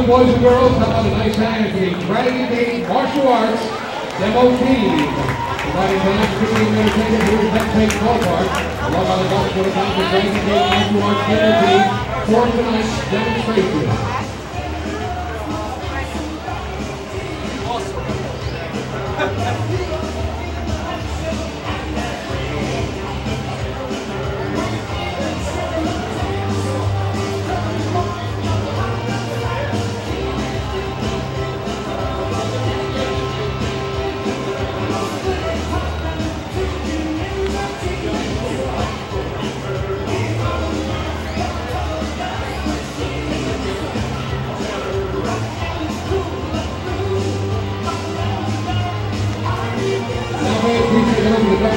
Welcome, boys and girls. How about a nice hand for the Dragon Gate Martial Arts Demo Team. Providing tonight's video entertainment here at Bethpage Ballpark. Along on the Ducks for the Dragon Gate Martial Arts Demo Team for tonight's demonstration.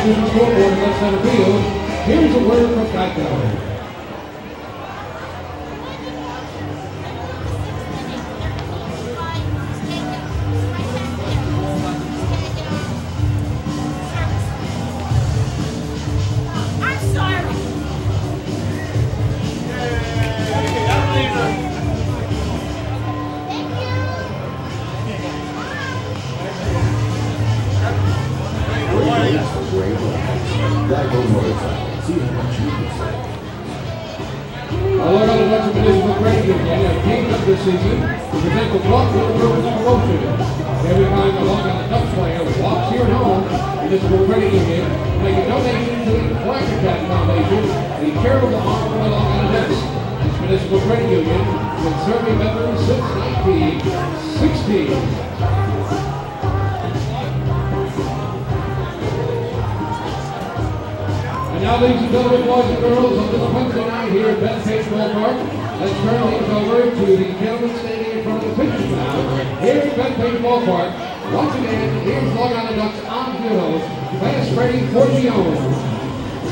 Scoreboard in left center field. Here's a word from Geico. Along on the Dutch Municipal Credit Union have teamed up this season to present the Block Purpose Promotion. Every time along on the Ducks player walks here at home, Municipal Credit Union will make a donation to the Cracker Cat Foundation, a charitable arm from along on the Ducks. This Municipal Credit Union has been serving veterans since 1916. And now, ladies and gentlemen, boys and girls, on this Wednesday night here at Bethpage Ballpark, let's turn things over to the gentleman standing in front of the pitchers now. Here at Bethpage Ballpark, once again, here's Long Island Ducks on field, fast Freddy Forgione.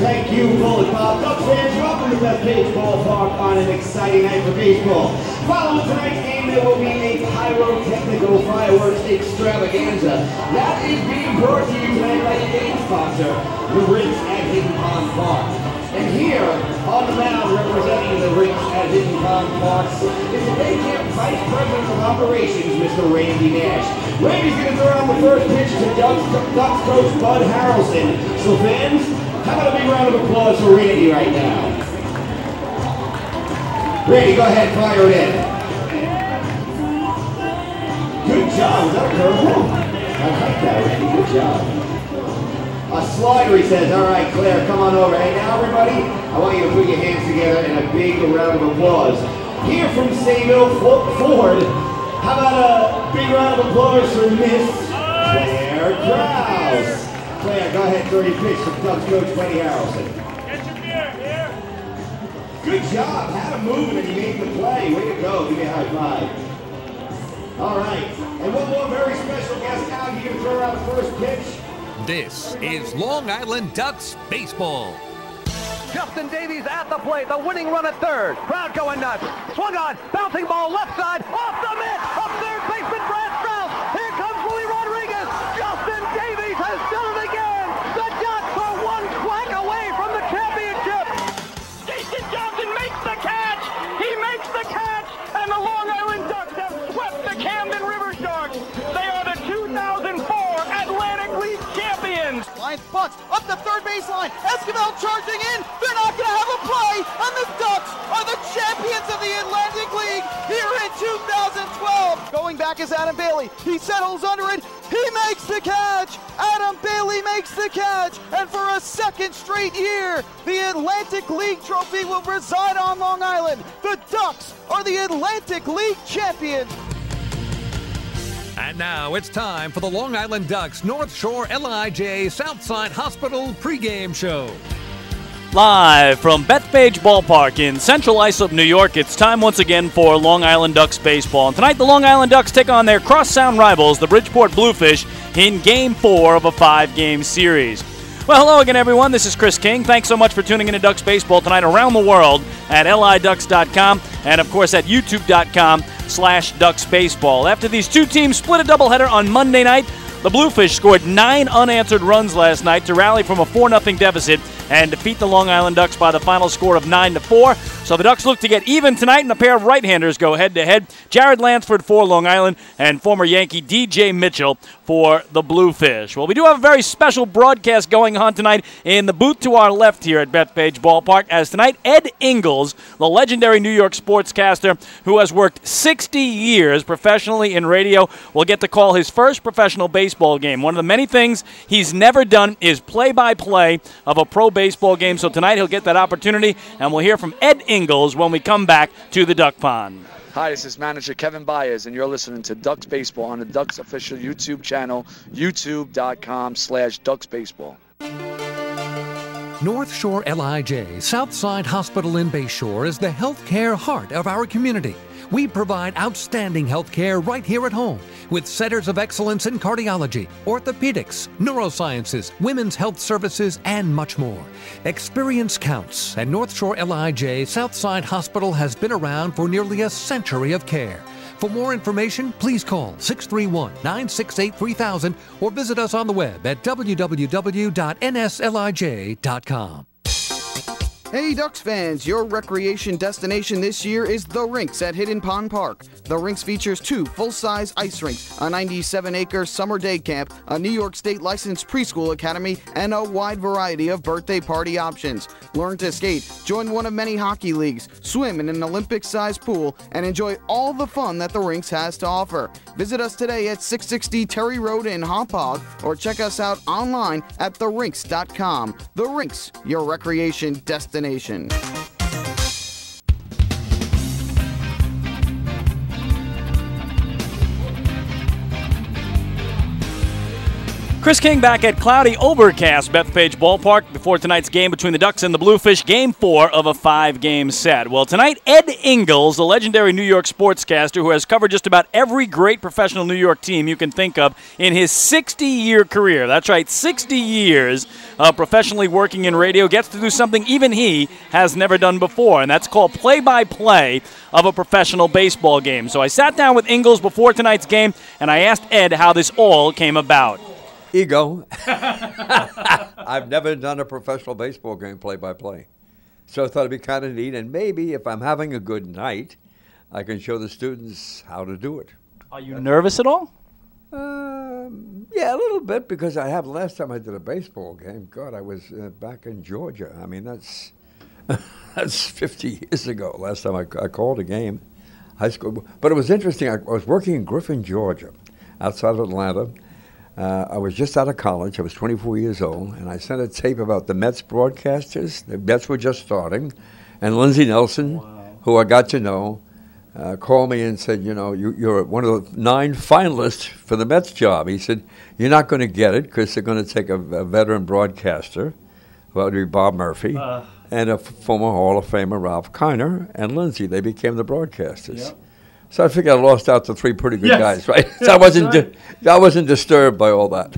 Thank you, Bullet Bob. Ducks fans, welcome to Bethpage Ballpark on an exciting night for baseball. Following tonight's game, there will be a pyrotechnical fireworks extravaganza. That is being brought to you tonight by the game sponsor, the Rinks at Hidden Pond Park. And here, on the mound representing the Rinks at Hidden Pond Park, is the Daycamp Vice President of Operations, Mr. Randy Nash. Randy's going to throw out the first pitch to Ducks coach Bud Harrelson. So fans, how about a big round of applause for Randy right now? Randy, go ahead, fire it in. Good job. Was that a curveball? I like that, Randy. Good job. A slider, he says. All right, Claire, come on over. Hey, now, everybody, I want you to put your hands together in a big round of applause. Here from Sayville Ford, how about a big round of applause for Miss Claire Krause? Claire, go ahead, throw your pitch from Ducks coach Buddy Harrelson. Get your beer here. Good job. Had him moving and he made the play. Way to go. Give me a high five. All right. And one more very special guest out here to throw out the first pitch. This is Long Island Ducks baseball. Justin Davies at the plate. The winning run at third. Crowd going nuts. Swung on. Bouncing ball left side. Off the mitt. Up third baseman Brad Strauss. Here comes Willie Rodriguez. Justin Davies has done it again. The Ducks are one quack away from the championship. Jason Johnson makes the catch. He makes the catch. And the Long Island Ducks have swept the Camden River Sharks. They are the 2004 Atlantic League champions. Lions bunts up the third baseline. Esquivel charging in. They're not going to have a play. And the Ducks are the champions of the Atlantic League here in 2012. Going back is Adam Bailey. He settles under it. He makes the catch. Adam Bailey makes the catch. And for a second straight year, the Atlantic League trophy will reside on Long Island. The Ducks are the Atlantic League champions. And now it's time for the Long Island Ducks North Shore LIJ Southside Hospital pregame show. Live from Bethpage Ballpark in Central Islip, New York, it's time once again for Long Island Ducks baseball. And tonight the Long Island Ducks take on their cross-sound rivals, the Bridgeport Bluefish, in Game 4 of a 5-game series. Well, hello again, everyone. This is Chris King. Thanks so much for tuning in to Ducks Baseball tonight around the world at liducks.com and, of course, at youtube.com/DucksBaseball. After these two teams split a doubleheader on Monday night, the Bluefish scored 9 unanswered runs last night to rally from a 4-0 deficit and defeat the Long Island Ducks by the final score of 9-4. So the Ducks look to get even tonight, and a pair of right-handers go head-to-head. Jared Lansford for Long Island and former Yankee DJ Mitchell for the Bluefish. Well, we do have a very special broadcast going on tonight in the booth to our left here at Bethpage Ballpark, as tonight Ed Ingles, the legendary New York sportscaster who has worked 60 years professionally in radio, will get to call his first professional baseball game. One of the many things he's never done is play-by-play of a pro baseball game, so tonight he'll get that opportunity, and we'll hear from Ed Ingles when we come back to the Duck Pond. Hi, this is manager Kevin Byers, and you're listening to Ducks Baseball on the Ducks official YouTube channel, youtube.com/DucksBaseball. North Shore LIJ Southside Hospital in Bayshore is the healthcare heart of our community. We provide outstanding health care right here at home with centers of excellence in cardiology, orthopedics, neurosciences, women's health services, and much more. Experience counts, and North Shore LIJ Southside Hospital has been around for nearly a century of care. For more information, please call 631-968-3000 or visit us on the web at www.nslij.com. Hey Ducks fans, your recreation destination this year is The Rinks at Hidden Pond Park. The Rinks features 2 full-size ice rinks, a 97-acre summer day camp, a New York State licensed preschool academy, and a wide variety of birthday party options. Learn to skate, join one of many hockey leagues, swim in an Olympic-sized pool, and enjoy all the fun that The Rinks has to offer. Visit us today at 660 Terry Road in Hauppauge, or check us out online at therinks.com. The Rinks, your recreation destination. Chris King back at cloudy, overcast Bethpage Ballpark before tonight's game between the Ducks and the Bluefish, Game 4 of a 5-game set. Well, tonight, Ed Ingles, the legendary New York sportscaster who has covered just about every great professional New York team you can think of in his 60-year career. That's right, 60 years of professionally working in radio, gets to do something even he has never done before, and that's called play-by-play of a professional baseball game. So I sat down with Ingles before tonight's game, and I asked Ed how this all came about. Ego. I've never done a professional baseball game play-by-play. So I thought it'd be kind of neat, and maybe if I'm having a good night, I can show the students how to do it. Are you nervous at all? Yeah, a little bit, because I have last time I did a baseball game, God, I was back in Georgia. I mean, that's 50 years ago, last time I called a game, high school. But it was interesting. I was working in Griffin, Georgia, outside of Atlanta. I was just out of college. I was 24 years old, and I sent a tape about the Mets broadcasters. The Mets were just starting, and Lindsey Nelson, who I got to know, called me and said, you know, you're one of the 9 finalists for the Mets job. He said, you're not going to get it because they're going to take a veteran broadcaster, well, it would be Bob Murphy, and a former Hall of Famer, Ralph Kiner, and Lindsey. They became the broadcasters. Yep. So I figured I lost out to 3 pretty good guys, right? So I wasn't disturbed by all that.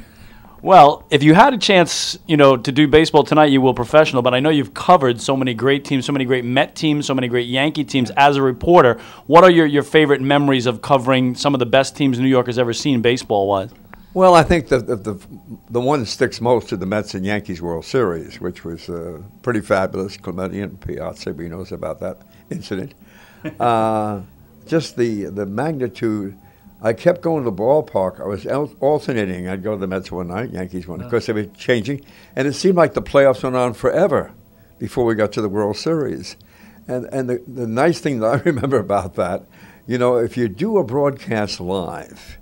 Well, if you had a chance, you know, to do baseball tonight, you will professional. But I know you've covered so many great teams, so many great Met teams, so many great Yankee teams as a reporter. What are your favorite memories of covering some of the best teams New York has ever seen baseball-wise? Well, I think the one that sticks most to the Mets and Yankees World Series, which was pretty fabulous. Clemente and Piazza, we knows about that incident. Just the magnitude. I kept going to the ballpark. I was alternating. I'd go to the Mets one night, Yankees one. Of course, they were changing. And it seemed like the playoffs went on forever before we got to the World Series. And the nice thing that I remember about that, you know, if you do a broadcast live,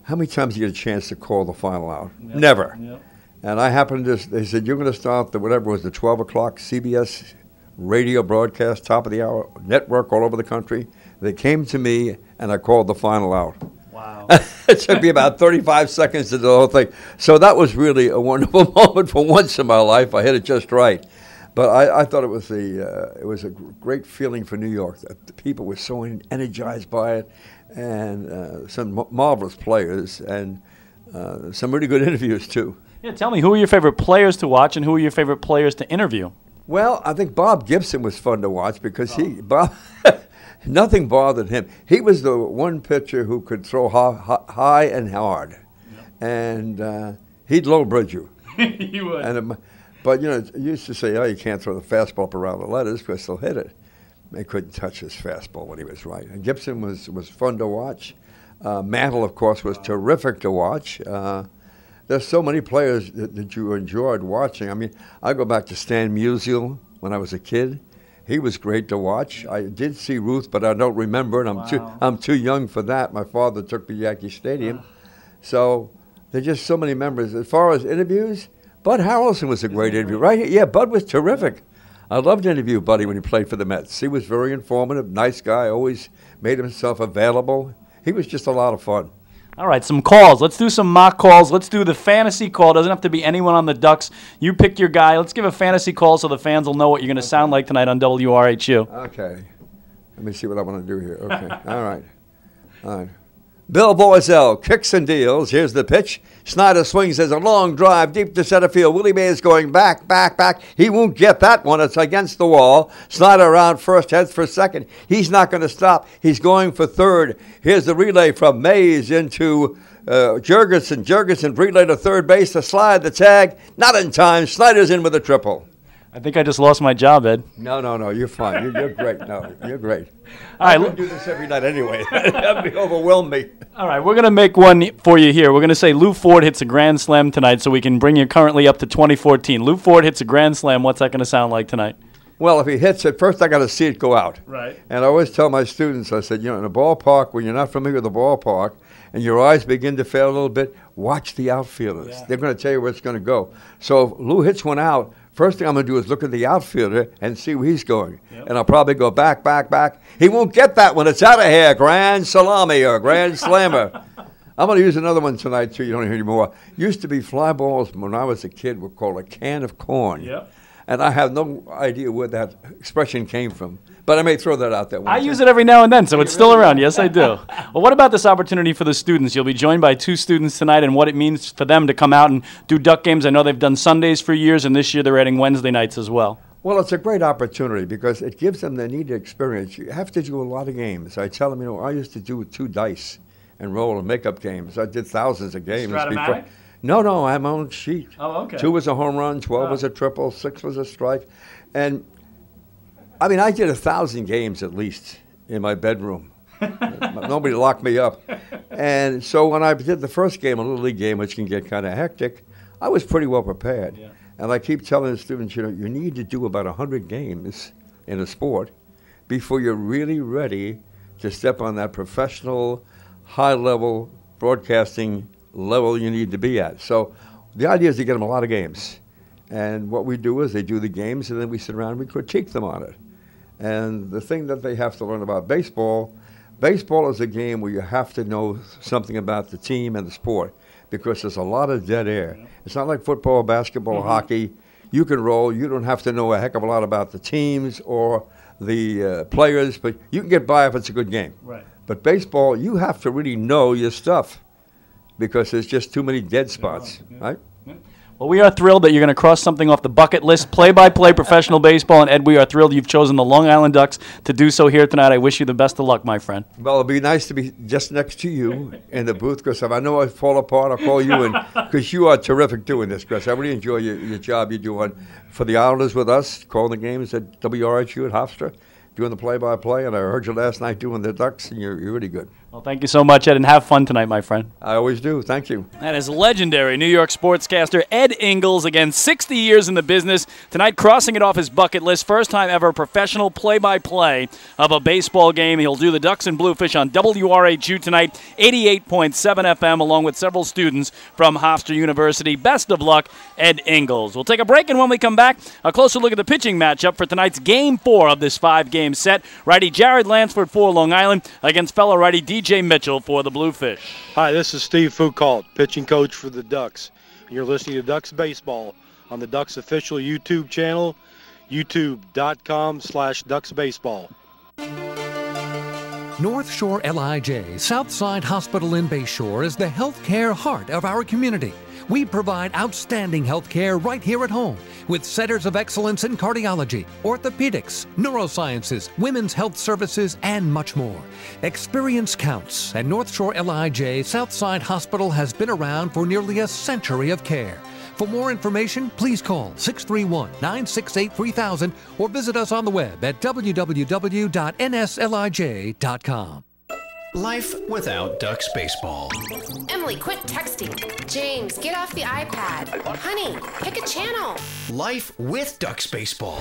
how many times do you get a chance to call the final out? Yep. Never. Yep. And I happened to, they said, you're going to start the, whatever it was, the 12 o'clock CBS radio broadcast, top of the hour, network all over the country. They came to me, and I called the final out. Wow. It took me about 35 seconds to do the whole thing. So that was really a wonderful moment for once in my life. I hit it just right. But I thought it was a great feeling for New York. The people were so energized by it, and some marvelous players, and some really good interviews, too. Yeah, tell me, who are your favorite players to watch, and who are your favorite players to interview? Well, I think Bob Gibson was fun to watch because nothing bothered him. He was the one pitcher who could throw high and hard, and he'd low bridge you. He would. But, you know, you used to say, oh, you can't throw the fastball up around the letters because they'll hit it. they couldn't touch his fastball when he was right. And Gibson was fun to watch. Mantle, of course, was terrific to watch. There's so many players that you enjoyed watching. I mean, I go back to Stan Musial when I was a kid. He was great to watch. I did see Ruth, but I don't remember it. I'm too young for that. My father took me to Yankee Stadium. So there's just so many members. As far as interviews, Bud Harrelson was a great interview, right? Yeah, Bud was terrific. I loved to interview Buddy when he played for the Mets. He was very informative, nice guy, always made himself available. He was just a lot of fun. All right, some calls. Let's do some mock calls. Let's do the fantasy call. Doesn't have to be anyone on the Ducks. You pick your guy. Let's give a fantasy call so the fans will know what you're going to sound like tonight on WRHU. Okay. Let me see what I want to do here. Okay. All right. Bill Boisel kicks and deals. Here's the pitch. Snyder swings as a long drive deep to center field. Willie Mays going back. He won't get that one. It's against the wall. Snyder around first, heads for second. He's not going to stop. He's going for third. Here's the relay from Mays into Jurgensen. Jurgensen relay to third base. The slide, the tag. Not in time. Snyder's in with a triple. I think I just lost my job, Ed. No, you're fine. You're great. No, you're great. All right, I don't do this every night anyway. That would overwhelm me. All right, we're going to make one for you here. We're going to say Lou Ford hits a grand slam tonight so we can bring you currently up to 2014. Lou Ford hits a grand slam. What's that going to sound like tonight? Well, if he hits it, first I got to see it go out. Right. And I always tell my students, I said, in a ballpark, when you're not familiar with the ballpark and your eyes begin to fail a little bit, watch the outfielders. Yeah. They're going to tell you where it's going to go. So if Lou hits one out, first thing I'm going to do is look at the outfielder and see where he's going. Yep. And I'll probably go back. He won't get that one. It's out of here. Grand salami or grand slammer. I'm going to use another one tonight, too. You don't hear any more. Used to be fly balls when I was a kid were called a can of corn. Yep. And I have no idea where that expression came from. But I may throw that out there. I use it every now and then, so it's still around. Yes, I do. Well, what about this opportunity for the students? You'll be joined by two students tonight and what it means for them to come out and do Duck games. I know they've done Sundays for years, and this year they're adding Wednesday nights as well. Well, it's a great opportunity because it gives them the needed experience. You have to do a lot of games. I tell them, I used to do 2 dice and roll and make-up games. I did thousands of games before. No, I have my own sheet. Oh, okay. 2 was a home run, 12 was a triple, 6 was a strike. And, I mean, I did 1,000 games at least in my bedroom. Nobody locked me up. And so when I did the first game, a Little League game, which can get kind of hectic, I was pretty well prepared. Yeah. And I keep telling the students, you need to do about 100 games in a sport before you're really ready to step on that professional, high-level broadcasting level you need to be at. So the idea is to get them a lot of games. And what we do is they do the games, and then we sit around and we critique them on it. And the thing that they have to learn about baseball is a game where you have to know something about the team and the sport because there's a lot of dead air. It's not like football, basketball, hockey. You can roll. You don't have to know a heck of a lot about the teams or the players, but you can get by if it's a good game. Right. But baseball, you have to really know your stuff because there's just too many dead spots, right? Well, we are thrilled that you're going to cross something off the bucket list, play-by-play professional baseball. And, Ed, we are thrilled you've chosen the Long Island Ducks to do so here tonight. I wish you the best of luck, my friend. Well, it'll be nice to be just next to you in the booth, because if I know I fall apart, I'll call you in, because you are terrific doing this, Chris. I really enjoy your job you're doing for the Islanders with us, calling the games at WRHU at Hofstra, doing the play-by-play, and I heard you last night doing the Ducks, and you're really good. Well, thank you so much, Ed, and have fun tonight, my friend. I always do. Thank you. That is legendary New York sportscaster Ed Ingles, again, 60 years in the business. Tonight, crossing it off his bucket list, first time ever professional play-by-play of a baseball game. He'll do the Ducks and Bluefish on WRHU tonight, 88.7 FM, along with several students from Hofstra University. Best of luck, Ed Ingles. We'll take a break, and when we come back, a closer look at the pitching matchup for tonight's Game 4 of this 5-game set. Righty Jared Lansford for Long Island against fellow righty DJ Mitchell for the Bluefish. Hi, this is Steve Foucault, pitching coach for the Ducks. You're listening to Ducks Baseball on the Ducks official YouTube channel, youtube.com/DucksBaseball. North Shore LIJ, Southside Hospital in Bayshore, is the healthcare heart of our community. We provide outstanding health care right here at home with centers of excellence in cardiology, orthopedics, neurosciences, women's health services, and much more. Experience counts, and North Shore LIJ Southside Hospital has been around for nearly a century of care. For more information, please call 631-968-3000 or visit us on the web at www.nslij.com. Life without Ducks baseball. Emily, quit texting. James, get off the iPad. Honey, pick a channel. Life with Ducks baseball.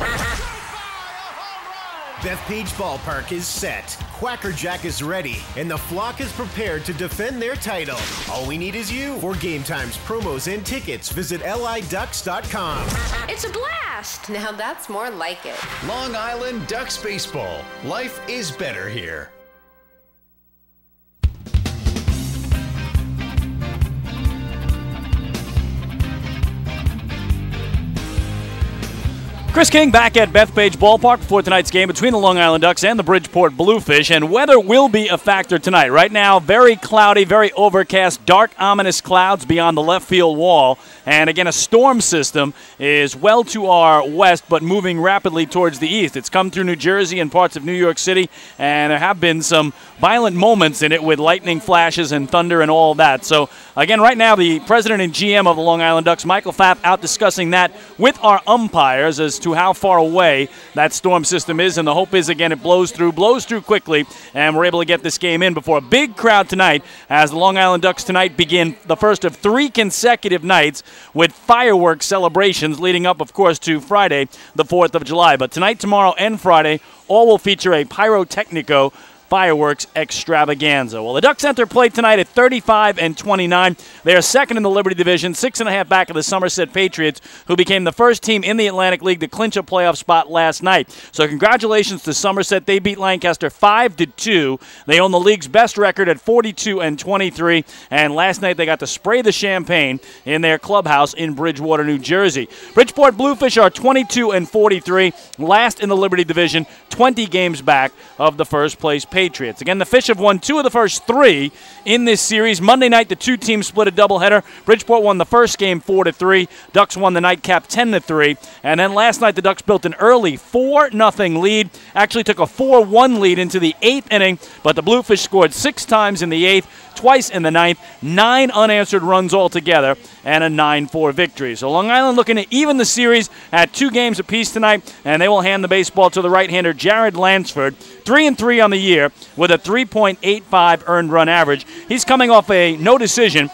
Bethpage Ballpark is set, Quackerjack is ready, and the flock is prepared to defend their title. All we need is you. For game times, promos, and tickets, visit liducks.com. It's a blast. Now that's more like it. Long Island Ducks baseball. Life is better here. Chris King back at Bethpage Ballpark before tonight's game between the Long Island Ducks and the Bridgeport Bluefish, and weather will be a factor tonight. Right now, very cloudy, very overcast, dark, ominous clouds beyond the left field wall, and again, a storm system is well to our west, but moving rapidly towards the east. It's come through New Jersey and parts of New York City, and there have been some violent moments in it with lightning flashes and thunder and all that. So, again, right now, the president and GM of the Long Island Ducks, Michael Pfaff, out discussing that with our umpires as to how far away that storm system is, and the hope is, again, it blows through quickly, and we're able to get this game in before a big crowd tonight as the Long Island Ducks tonight begin the first of 3 consecutive nights with fireworks celebrations leading up, of course, to Friday, the 4th of July. But tonight, tomorrow, and Friday all will feature a pyrotechnico fireworks extravaganza. Well, the Ducks enter play tonight at 35-29. They are second in the Liberty Division, 6.5 back of the Somerset Patriots, who became the first team in the Atlantic League to clinch a playoff spot last night. So congratulations to Somerset. They beat Lancaster 5-2. They own the league's best record at 42-23. And last night they got to spray the champagne in their clubhouse in Bridgewater, New Jersey. Bridgeport Bluefish are 22-43, last in the Liberty Division, 20 games back of the first place Patriots. Again, the Fish have won 2 of the first 3 in this series. Monday night, the 2 teams split a doubleheader. Bridgeport won the first game 4-3. Ducks won the nightcap 10-3. And then last night, the Ducks built an early 4-0 lead. Actually took a 4-1 lead into the 8th inning, but the Bluefish scored 6 times in the 8th, twice in the 9th, 9 unanswered runs altogether, and a 9-4 victory. So Long Island looking to even the series at 2 games apiece tonight, and they will hand the baseball to the right-hander Jared Lansford, 3-3 on the year with a 3.85 earned run average. He's coming off a no decision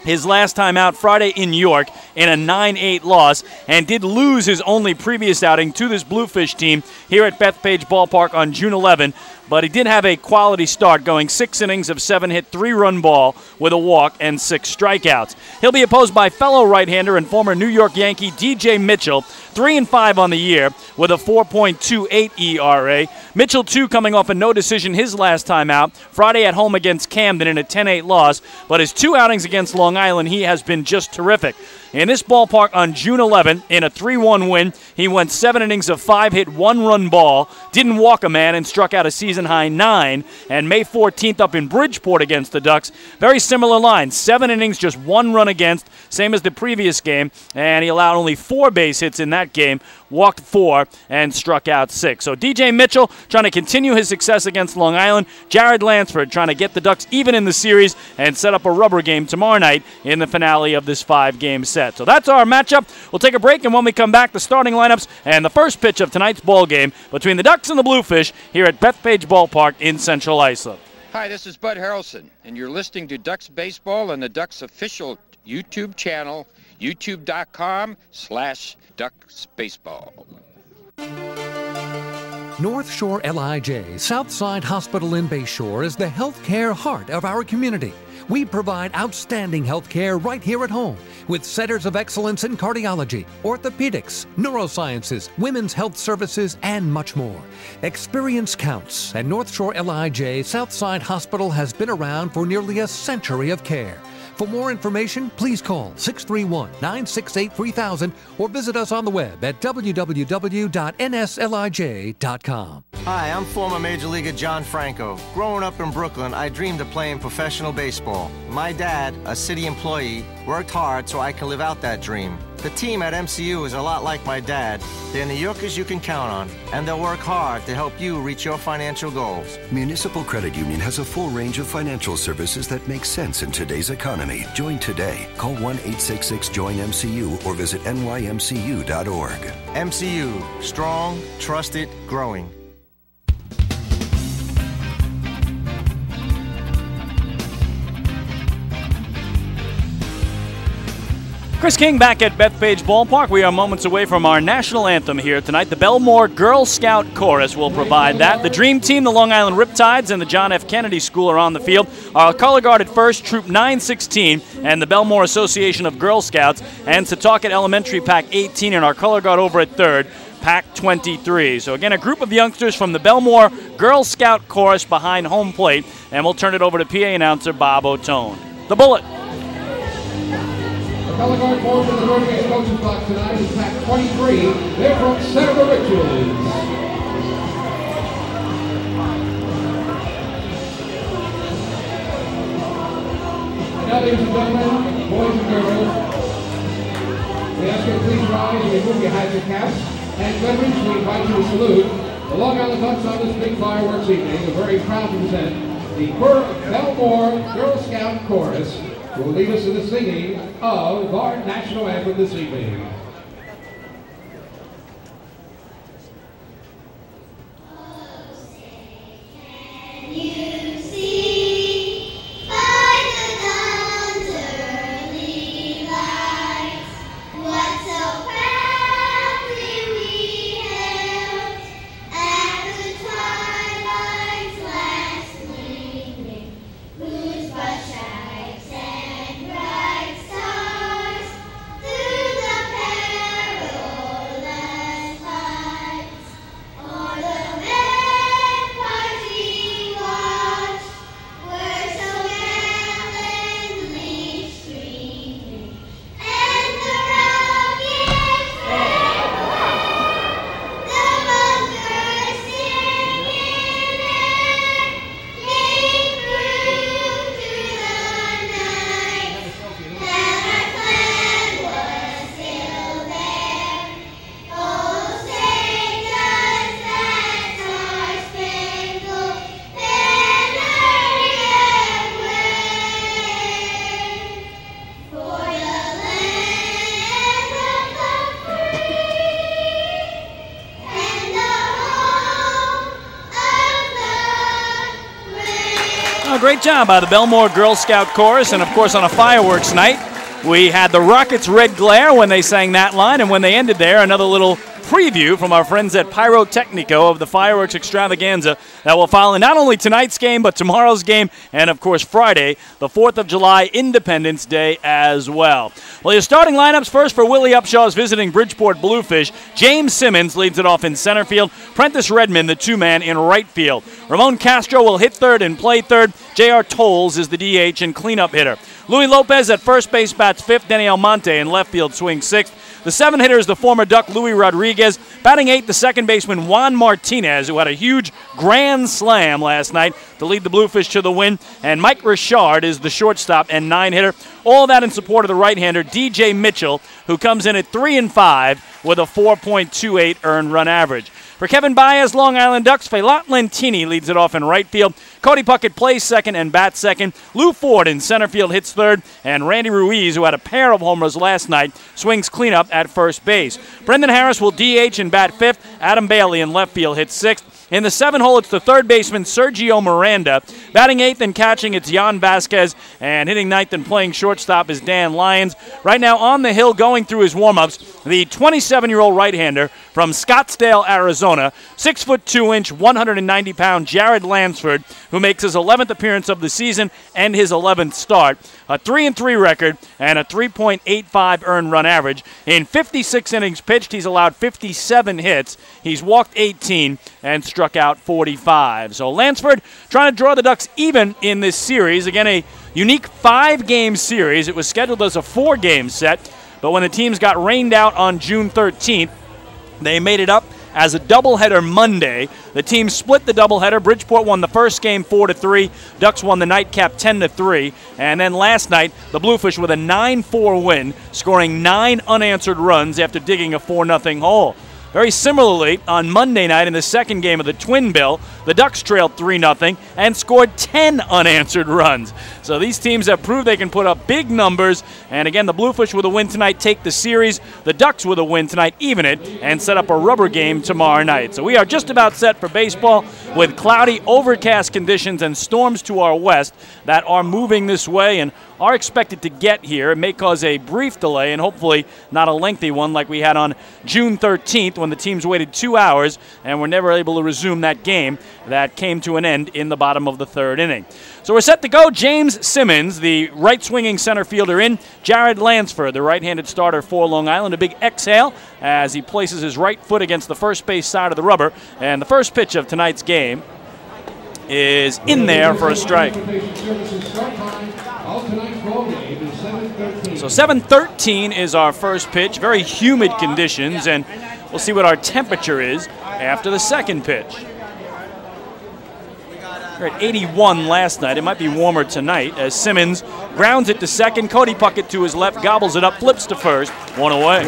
his last time out Friday in York in a 9-8 loss, and did lose his only previous outing to this Bluefish team here at Bethpage Ballpark on June 11. But he did have a quality start, going 6 innings of 7-hit, 3-run ball with a walk and 6 strikeouts. He'll be opposed by fellow right-hander and former New York Yankee DJ Mitchell, 3-5 on the year with a 4.28 ERA. Mitchell, too, coming off a no decision his last time out, Friday at home against Camden in a 10-8 loss. But his 2 outings against Long Island, he has been just terrific. In this ballpark on June 11, in a 3-1 win, he went 7 innings of 5-hit, 1-run ball, didn't walk a man, and struck out a season-high 9. And May 14th up in Bridgeport against the Ducks, very similar line, 7 innings, just 1 run against, same as the previous game, and he allowed only 4 base hits in that game, walked 4, and struck out 6. So DJ Mitchell trying to continue his success against Long Island. Jared Lansford trying to get the Ducks even in the series and set up a rubber game tomorrow night in the finale of this 5-game set. So that's our matchup. We'll take a break, and when we come back, the starting lineups and the first pitch of tonight's ball game between the Ducks and the Bluefish here at Bethpage Ballpark in Central Islip. Hi, this is Bud Harrelson, and you're listening to Ducks Baseball on the Ducks official YouTube channel, youtube.com/DucksBaseball. North Shore LIJ, Southside Hospital in Bayshore, is the healthcare heart of our community. We provide outstanding health care right here at home with centers of excellence in cardiology, orthopedics, neurosciences, women's health services, and much more. Experience counts, and North Shore LIJ Southside Hospital has been around for nearly a century of care. For more information, please call 631-968-3000 or visit us on the web at www.nslij.com. Hi, I'm former Major Leaguer John Franco. Growing up in Brooklyn, I dreamed of playing professional baseball. My dad, a city employee, worked hard so I can live out that dream. The team at MCU is a lot like my dad. They're New Yorkers you can count on, and they'll work hard to help you reach your financial goals. Municipal Credit Union has a full range of financial services that make sense in today's economy. Join today. Call 1-866-JOIN-MCU or visit nymcu.org. MCU, strong, trusted, growing. Chris King back at Bethpage Ballpark. We are moments away from our national anthem here tonight. The Belmore Girl Scout Chorus will provide that. The Dream Team, the Long Island Riptides, and the John F. Kennedy School are on the field. Our color guard at first, Troop 916, and the Belmore Association of Girl Scouts, and Setauket Elementary Pack 18, and our color guard over at third, Pack 23. So again, a group of youngsters from the Belmore Girl Scout Chorus behind home plate, and we'll turn it over to PA announcer Bob O'Tone. The Bullet. The color guard formed in the third base coaching box tonight is Pack 23. They're from Senator Richards. Now, ladies and gentlemen, boys and girls, we ask you to please rise and remove your hats and caps. And veterans, we invite you to salute the Long Island Ducks on this big fireworks evening. We're very proud to present the Belmore Girl Scout Chorus, who will lead us in the singing of our national anthem this evening. Great job by the Belmore Girl Scout Chorus, and of course on a fireworks night, we had the Rockets' Red Glare when they sang that line, and when they ended there, another little preview from our friends at Pyrotechnico of the fireworks extravaganza that will follow not only tonight's game, but tomorrow's game, and of course Friday, the 4th of July, Independence Day as well. Well, your starting lineups first for Willie Upshaw's visiting Bridgeport Bluefish. James Simmons leads it off in center field. Prentice Redmond, the two-man, in right field. Ramon Castro will hit third and play third. J.R. Tolles is the DH and cleanup hitter. Louis Lopez at first base bats fifth. Denny Almonte in left field swings sixth. The seven hitter is the former Duck Louis Rodriguez. Batting eighth, the second baseman Juan Martinez, who had a huge grand slam last night to lead the Bluefish to the win. And Mike Richard is the shortstop and nine hitter. All that in support of the right-hander DJ Mitchell, who comes in at 3-5 with a 4.28 earned run average. For Kevin Baez, Long Island Ducks, Felot Lentini leads it off in right field. Cody Puckett plays second and bats second. Lou Ford in center field hits third. And Randy Ruiz, who had a pair of homers last night, swings cleanup at first base. Brendan Harris will DH and bat fifth. Adam Bailey in left field hits sixth. In the seven hole, it's the third baseman Sergio Miranda. Batting eighth and catching, it's Jan Vasquez. And hitting ninth and playing shortstop is Dan Lyons. Right now on the hill going through his warm-ups, the 27-year-old right-hander from Scottsdale, Arizona, 6'2", 190-pound Jared Lansford, who makes his 11th appearance of the season and his 11th start. A 3-3 record and a 3.85 earned run average. In 56 innings pitched, he's allowed 57 hits. He's walked 18 and struck out 45. So Lansford trying to draw the Ducks even in this series. Again, a unique 5-game series. It was scheduled as a 4-game set, but when the teams got rained out on June 13th, they made it up as a doubleheader Monday. The team split the doubleheader. Bridgeport won the first game 4-3. Ducks won the nightcap 10-3. And then last night, the Bluefish with a 9-4 win, scoring 9 unanswered runs after digging a 4-0 hole. Very similarly, on Monday night in the second game of the Twin Bill, the Ducks trailed 3-0 and scored 10 unanswered runs. So these teams have proved they can put up big numbers. And again, the Bluefish with a win tonight take the series. The Ducks with a win tonight even it and set up a rubber game tomorrow night. So we are just about set for baseball with cloudy, overcast conditions and storms to our west that are moving this way and are expected to get here. It may cause a brief delay and hopefully not a lengthy one like we had on June 13th when the teams waited 2 hours and were never able to resume that game that came to an end in the bottom of the third inning. So we're set to go. James Simmons, the right-swinging center fielder in. Jared Lansford, the right-handed starter for Long Island. A big exhale as he places his right foot against the first base side of the rubber. And the first pitch of tonight's game is in there for a strike. So 7:13 is our first pitch. Very humid conditions, and we'll see what our temperature is after the second pitch. We're at 81 last night. It might be warmer tonight as Simmons grounds it to second. Cody Puckett to his left, gobbles it up, flips to first. One away.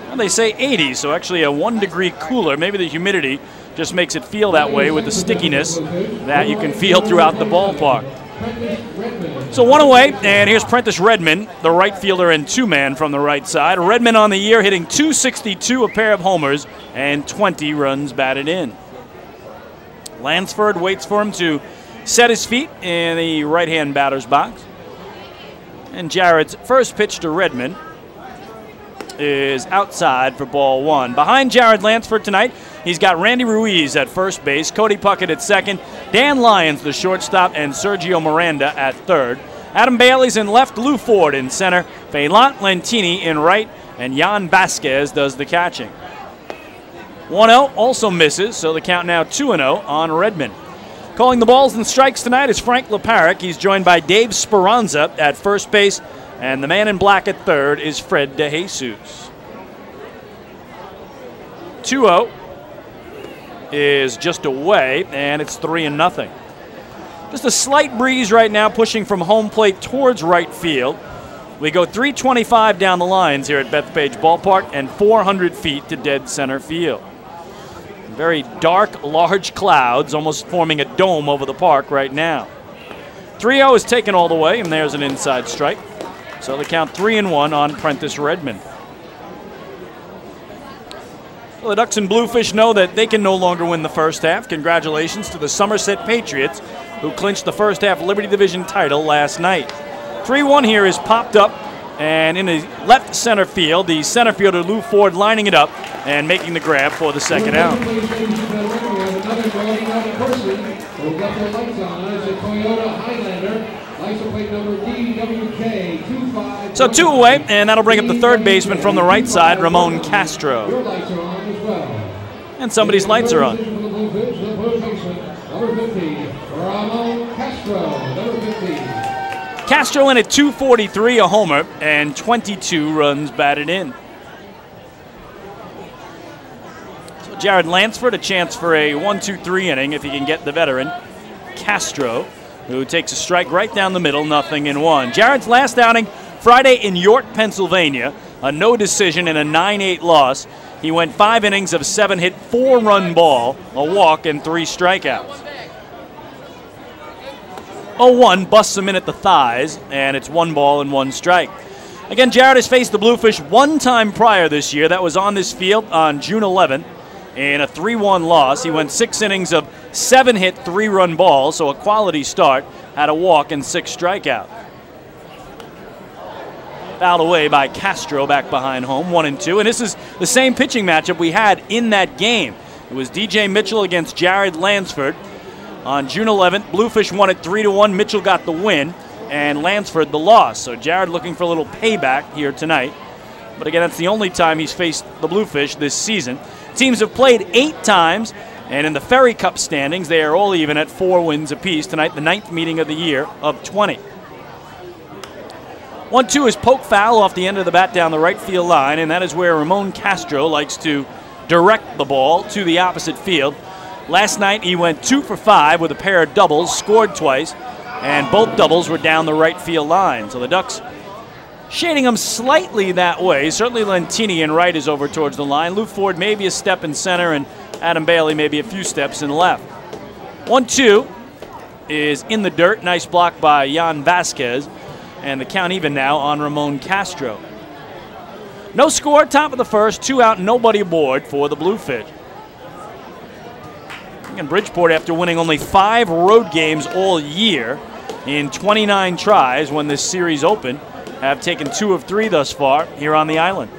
Well, they say 80, so actually a 1 degree cooler. Maybe the humidity just makes it feel that way with the stickiness that you can feel throughout the ballpark. So one away, and here's Prentice Redmond, the right fielder and two-man from the right side. Redmond on the year hitting .262, a pair of homers, and 20 runs batted in. Lansford waits for him to set his feet in the right-hand batter's box. And Jared's first pitch to Redmond is outside for ball one. Behind Jared Lansford tonight, he's got Randy Ruiz at first base, Cody Puckett at second, Dan Lyons, the shortstop, and Sergio Miranda at third. Adam Bailey's in left, Lou Ford in center, Failant Lentini in right, and Jan Vasquez does the catching. 1-0 also misses, so the count now 2-0 on Redmond. Calling the balls and strikes tonight is Frank Leparic. He's joined by Dave Speranza at first base, and the man in black at third is Fred DeJesus. 2-0 is just away, and it's 3-0. Just a slight breeze right now pushing from home plate towards right field. We go 325 down the lines here at Bethpage Ballpark and 400 feet to dead center field. Very dark, large clouds almost forming a dome over the park right now. 3-0 is taken all the way, and there's an inside strike. So the count 3-1 on Prentice Redmond. Well, the Ducks and Bluefish know that they can no longer win the first half. Congratulations to the Somerset Patriots, who clinched the first half Liberty Division title last night. 3-1 here is popped up, and in the left center field, the center fielder Lou Ford lining it up and making the grab for the second out. So 2 away, and that'll bring up the third baseman from the right side, Ramon Castro. And somebody's lights are on. Castro in at .243, a homer, and 22 runs batted in. So Jared Lansford, a chance for a 1-2-3 inning if he can get the veteran Castro, who takes a strike right down the middle, 0-1. Jared's last outing Friday in York, Pennsylvania, a no decision and a 9-8 loss. He went 5 innings of 7 hit, 4-run ball, a walk, and 3 strikeouts. 0-1 busts him in at the thighs, and it's 1 ball and 1 strike. Again, Jared has faced the Bluefish one time prior this year. That was on this field on June 11th in a 3-1 loss. He went 6 innings of 7 hit, 3-run ball, so a quality start, had a walk and 6 strikeouts. Fouled away by Castro back behind home, 1-2. And this is the same pitching matchup we had in that game. It was DJ Mitchell against Jared Lansford. On June 11th, Bluefish won it 3-1. Mitchell got the win, and Lansford the loss. So Jared looking for a little payback here tonight. But again, that's the only time he's faced the Bluefish this season. Teams have played 8 times, and in the Ferry Cup standings, they are all even at 4 wins apiece. Tonight, the 9th meeting of the year of 20. 1-2 is poke foul off the end of the bat down the right field line, and that is where Ramon Castro likes to direct the ball to the opposite field. Last night he went 2 for 5 with a pair of doubles, scored twice, and both doubles were down the right field line. So the Ducks shading him slightly that way. Certainly Lentini in right is over towards the line. Lou Ford maybe a step in center, and Adam Bailey maybe a few steps in left. 1-2 is in the dirt. Nice block by Jan Vasquez. And the count even now on Ramon Castro. No score, top of the first, 2 out, nobody aboard for the Bluefish. And Bridgeport, after winning only 5 road games all year in 29 tries when this series opened, have taken 2 of 3 thus far here on the island.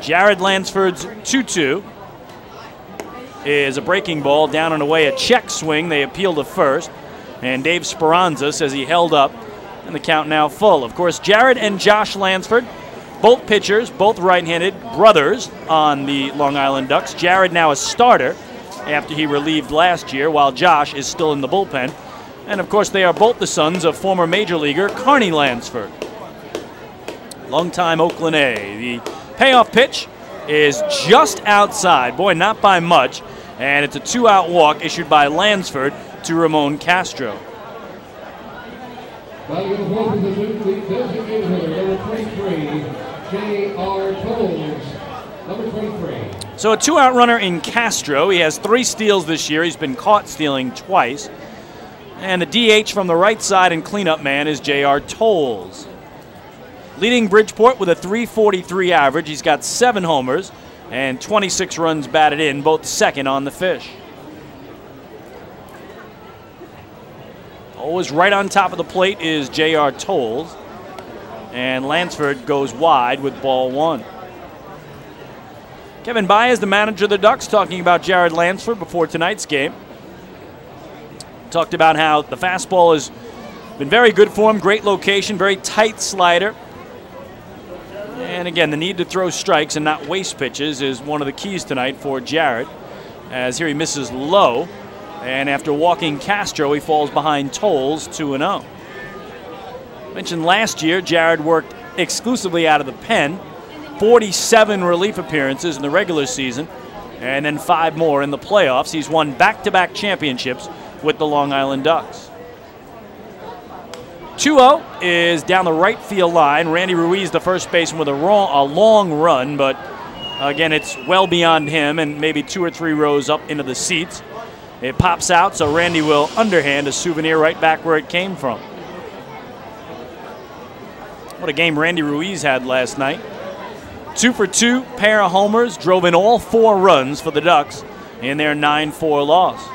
Jared Lansford's 2-2 is a breaking ball down and away, a check swing. They appeal to first, and Dave Speranza says he held up, and the count now full. Of course, Jared and Josh Lansford, both pitchers, both right-handed brothers on the Long Island Ducks. Jared now a starter after he relieved last year, while Josh is still in the bullpen. And, of course, they are both the sons of former major leaguer Carney Lansford. Longtime Oakland A. The payoff pitch is just outside. Boy, not by much. And it's a 2-out walk issued by Lansford to Ramon Castro. So a 2-out runner in Castro. He has 3 steals this year. He's been caught stealing twice. And the DH from the right side and cleanup man is J.R. Tolles. Leading Bridgeport with a .343 average. He's got 7 homers and 26 runs batted in, both second on the Fish. Always right on top of the plate is J.R. Tolles. And Lansford goes wide with ball 1. Kevin Baez, the manager of the Ducks, talking about Jared Lansford before tonight's game. Talked about how the fastball has been very good for him, great location, very tight slider. And again, the need to throw strikes and not waste pitches is one of the keys tonight for Jared, as here he misses low. And after walking Castro, he falls behind Tolles 2-0. Mentioned last year, Jared worked exclusively out of the pen, 47 relief appearances in the regular season, and then 5 more in the playoffs. He's won back-to-back championships with the Long Island Ducks. 2-0 is down the right field line. Randy Ruiz, the first baseman, with a long run, but again, it's well beyond him and maybe 2 or 3 rows up into the seats. It pops out, so Randy will underhand a souvenir right back where it came from. What a game Randy Ruiz had last night. 2 for 2, pair of homers, drove in all 4 runs for the Ducks in their 9-4 loss.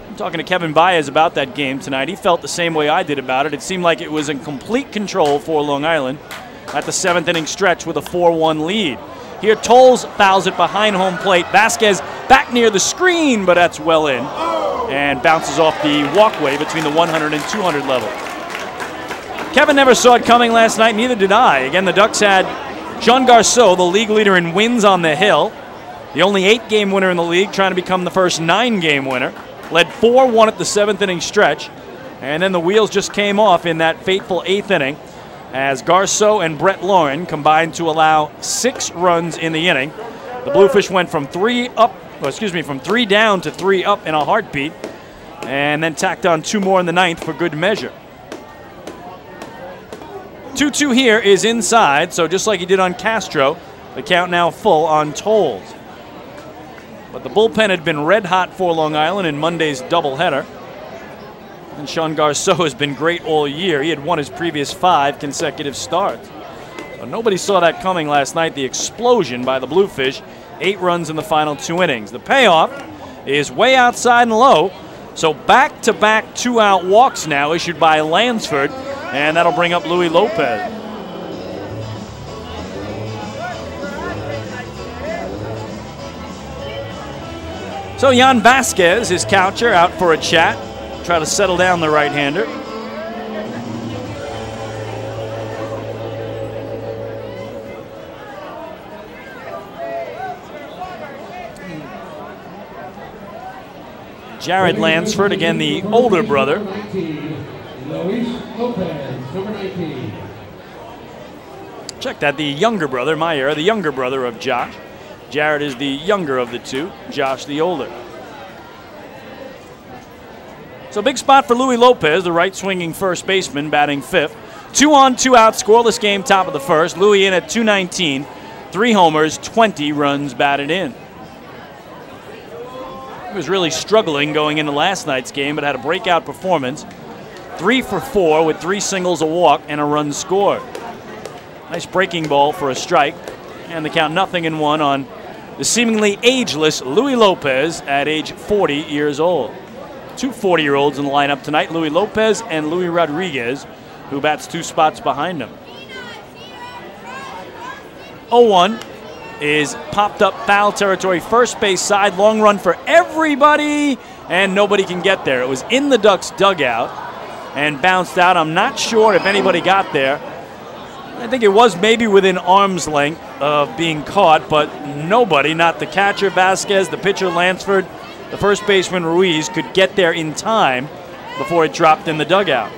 I'm talking to Kevin Baez about that game tonight. He felt the same way I did about it. It seemed like it was in complete control for Long Island at the 7th inning stretch with a 4-1 lead. Here Tolles fouls it behind home plate. Vasquez back near the screen, but that's well in and bounces off the walkway between the 100 and 200 level. Kevin never saw it coming last night, neither did I. Again, the Ducks had Sean Garceau, the league leader in wins on the hill, the only 8-game winner in the league, trying to become the first 9-game winner. Led 4-1 at the 7th inning stretch, and then the wheels just came off in that fateful 8th inning as Garceau and Brett Lauren combined to allow 6 runs in the inning. The Bluefish went from 3 down to 3 up in a heartbeat, and then tacked on 2 more in the 9th for good measure. 2-2 here is inside, so just like he did on Castro, the count now full on Tolles. But the bullpen had been red hot for Long Island in Monday's doubleheader. And Sean Garceau has been great all year. He had won his previous 5 consecutive starts. So nobody saw that coming last night, the explosion by the Bluefish. 8 runs in the final 2 innings. The payoff is way outside and low. So back-to-back 2-out walks now issued by Lansford. And that'll bring up Louis Lopez. So Jan Vasquez, his catcher, out for a chat. Try to settle down the right-hander. Jared Lansford, again the older brother. Luis Lopez, number 19. Check that, the younger brother, my era, the younger brother of Josh. Jared is the younger of the two, Josh the older. So big spot for Luis Lopez, the right-swinging first baseman, batting fifth. 2-on, 2-out, scoreless game, top of the first. Luis in at 219, 3 homers, 20 runs batted in. He was really struggling going into last night's game, but had a breakout performance. 3 for 4 with 3 singles, a walk, and a run scored. Nice breaking ball for a strike, and the count 0-1 on the seemingly ageless Luis Lopez at age 40 years old. 2 40-year-olds in the lineup tonight, Luis Lopez and Luis Rodriguez, who bats 2 spots behind him. 0-1 is popped up foul territory, first base side, long run for everybody, and nobody can get there. It was in the Ducks dugout and bounced out. I'm not sure if anybody got there. I think it was maybe within arm's length of being caught, but nobody, not the catcher Vasquez, the pitcher Lansford, the first baseman Ruiz, could get there in time before it dropped in the dugout.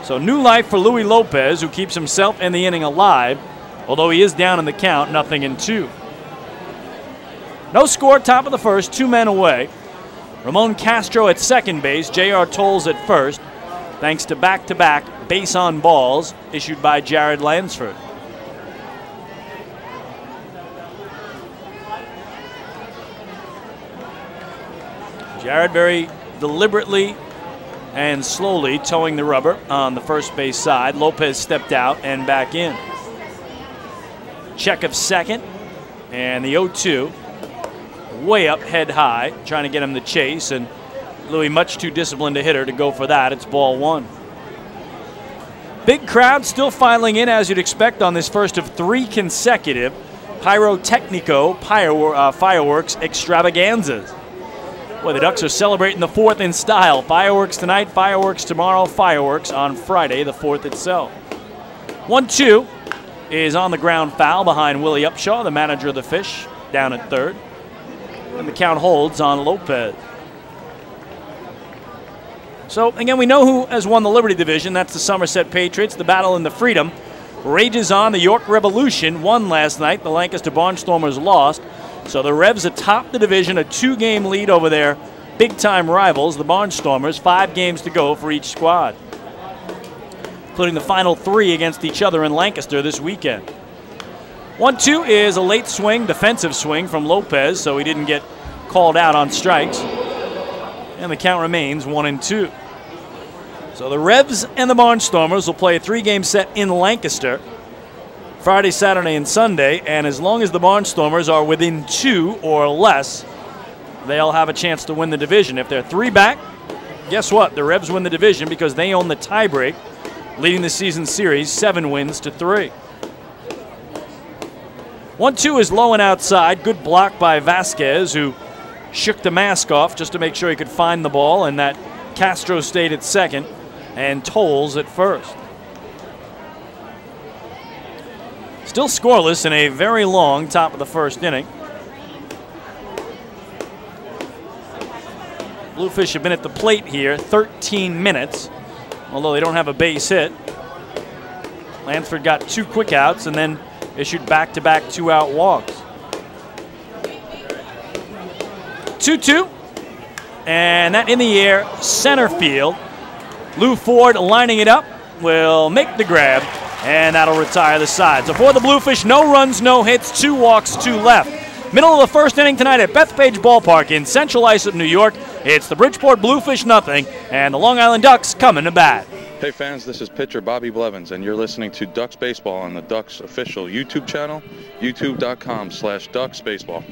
So new life for Luis Lopez, who keeps himself and the inning alive, although he is down in the count, 0-2. No score, top of the first, 2 men away. Ramon Castro at second base, J.R. Tolles at first, thanks to back-to-back base on balls issued by Jared Lansford. Jared very deliberately and slowly towing the rubber on the first base side. Lopez stepped out and back in. Check of second, and the 0-2 way up head high, trying to get him to chase, and Luis much too disciplined a hitter to go for that. It's ball 1. Big crowd still filing in, as you'd expect, on this first of 3 consecutive Pyrotechnico fireworks extravaganzas. Boy, the Ducks are celebrating the 4th in style. Fireworks tonight, fireworks tomorrow, fireworks on Friday, the 4th itself. 1-2 is on the ground foul behind Willie Upshaw, the manager of the Fish, down at third. And the count holds on Lopez. So, again, we know who has won the Liberty Division. That's the Somerset Patriots. The battle in the Freedom rages on. The York Revolution won last night. The Lancaster Barnstormers lost. So the Revs atop the division, a 2-game lead over their big-time rivals, the Barnstormers. 5 games to go for each squad, including the final 3 against each other in Lancaster this weekend. 1-2 is a late swing, defensive swing from Lopez, so he didn't get called out on strikes. And the count remains 1-2. So the Revs and the Barnstormers will play a 3-game set in Lancaster Friday, Saturday, and Sunday, and as long as the Barnstormers are within 2 or less, they'll have a chance to win the division. If they're 3 back, guess what? The Revs win the division because they own the tiebreak, leading the season series 7 wins to 3. 1-2 is low and outside. Good block by Vasquez, who shook the mask off just to make sure he could find the ball, and that Castro stayed at second and Tolles at first. Still scoreless in a very long top of the first inning. Bluefish have been at the plate here 13 minutes, although they don't have a base hit. Lansford got 2 quick outs and then issued back-to-back 2-out walks. 2-2, and that in the air, center field. Lou Ford lining it up, will make the grab, and that'll retire the side. So for the Bluefish, no runs, no hits, 2 walks, 2 left. Middle of the first inning tonight at Bethpage Ballpark in Central Islip, New York. It's the Bridgeport Bluefish 0, and the Long Island Ducks coming to bat. Hey fans, this is pitcher Bobby Blevins, and you're listening to Ducks Baseball on the Ducks official YouTube channel, youtube.com/DucksBaseball.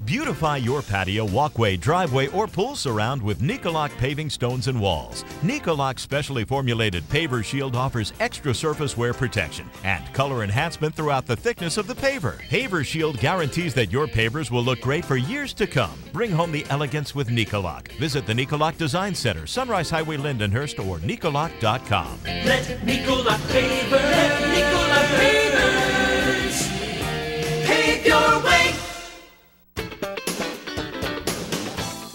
Beautify your patio, walkway, driveway, or pool surround with Nicoloc paving stones and walls. Nicoloc's specially formulated paver shield offers extra surface wear protection and color enhancement throughout the thickness of the paver. Paver shield guarantees that your pavers will look great for years to come. Bring home the elegance with Nicoloc. Visit the Nicoloc Design Center, Sunrise Highway, Lindenhurst, or Nicoloc.com. Let Nicoloc paver, let Nicoloc pavers pave your way.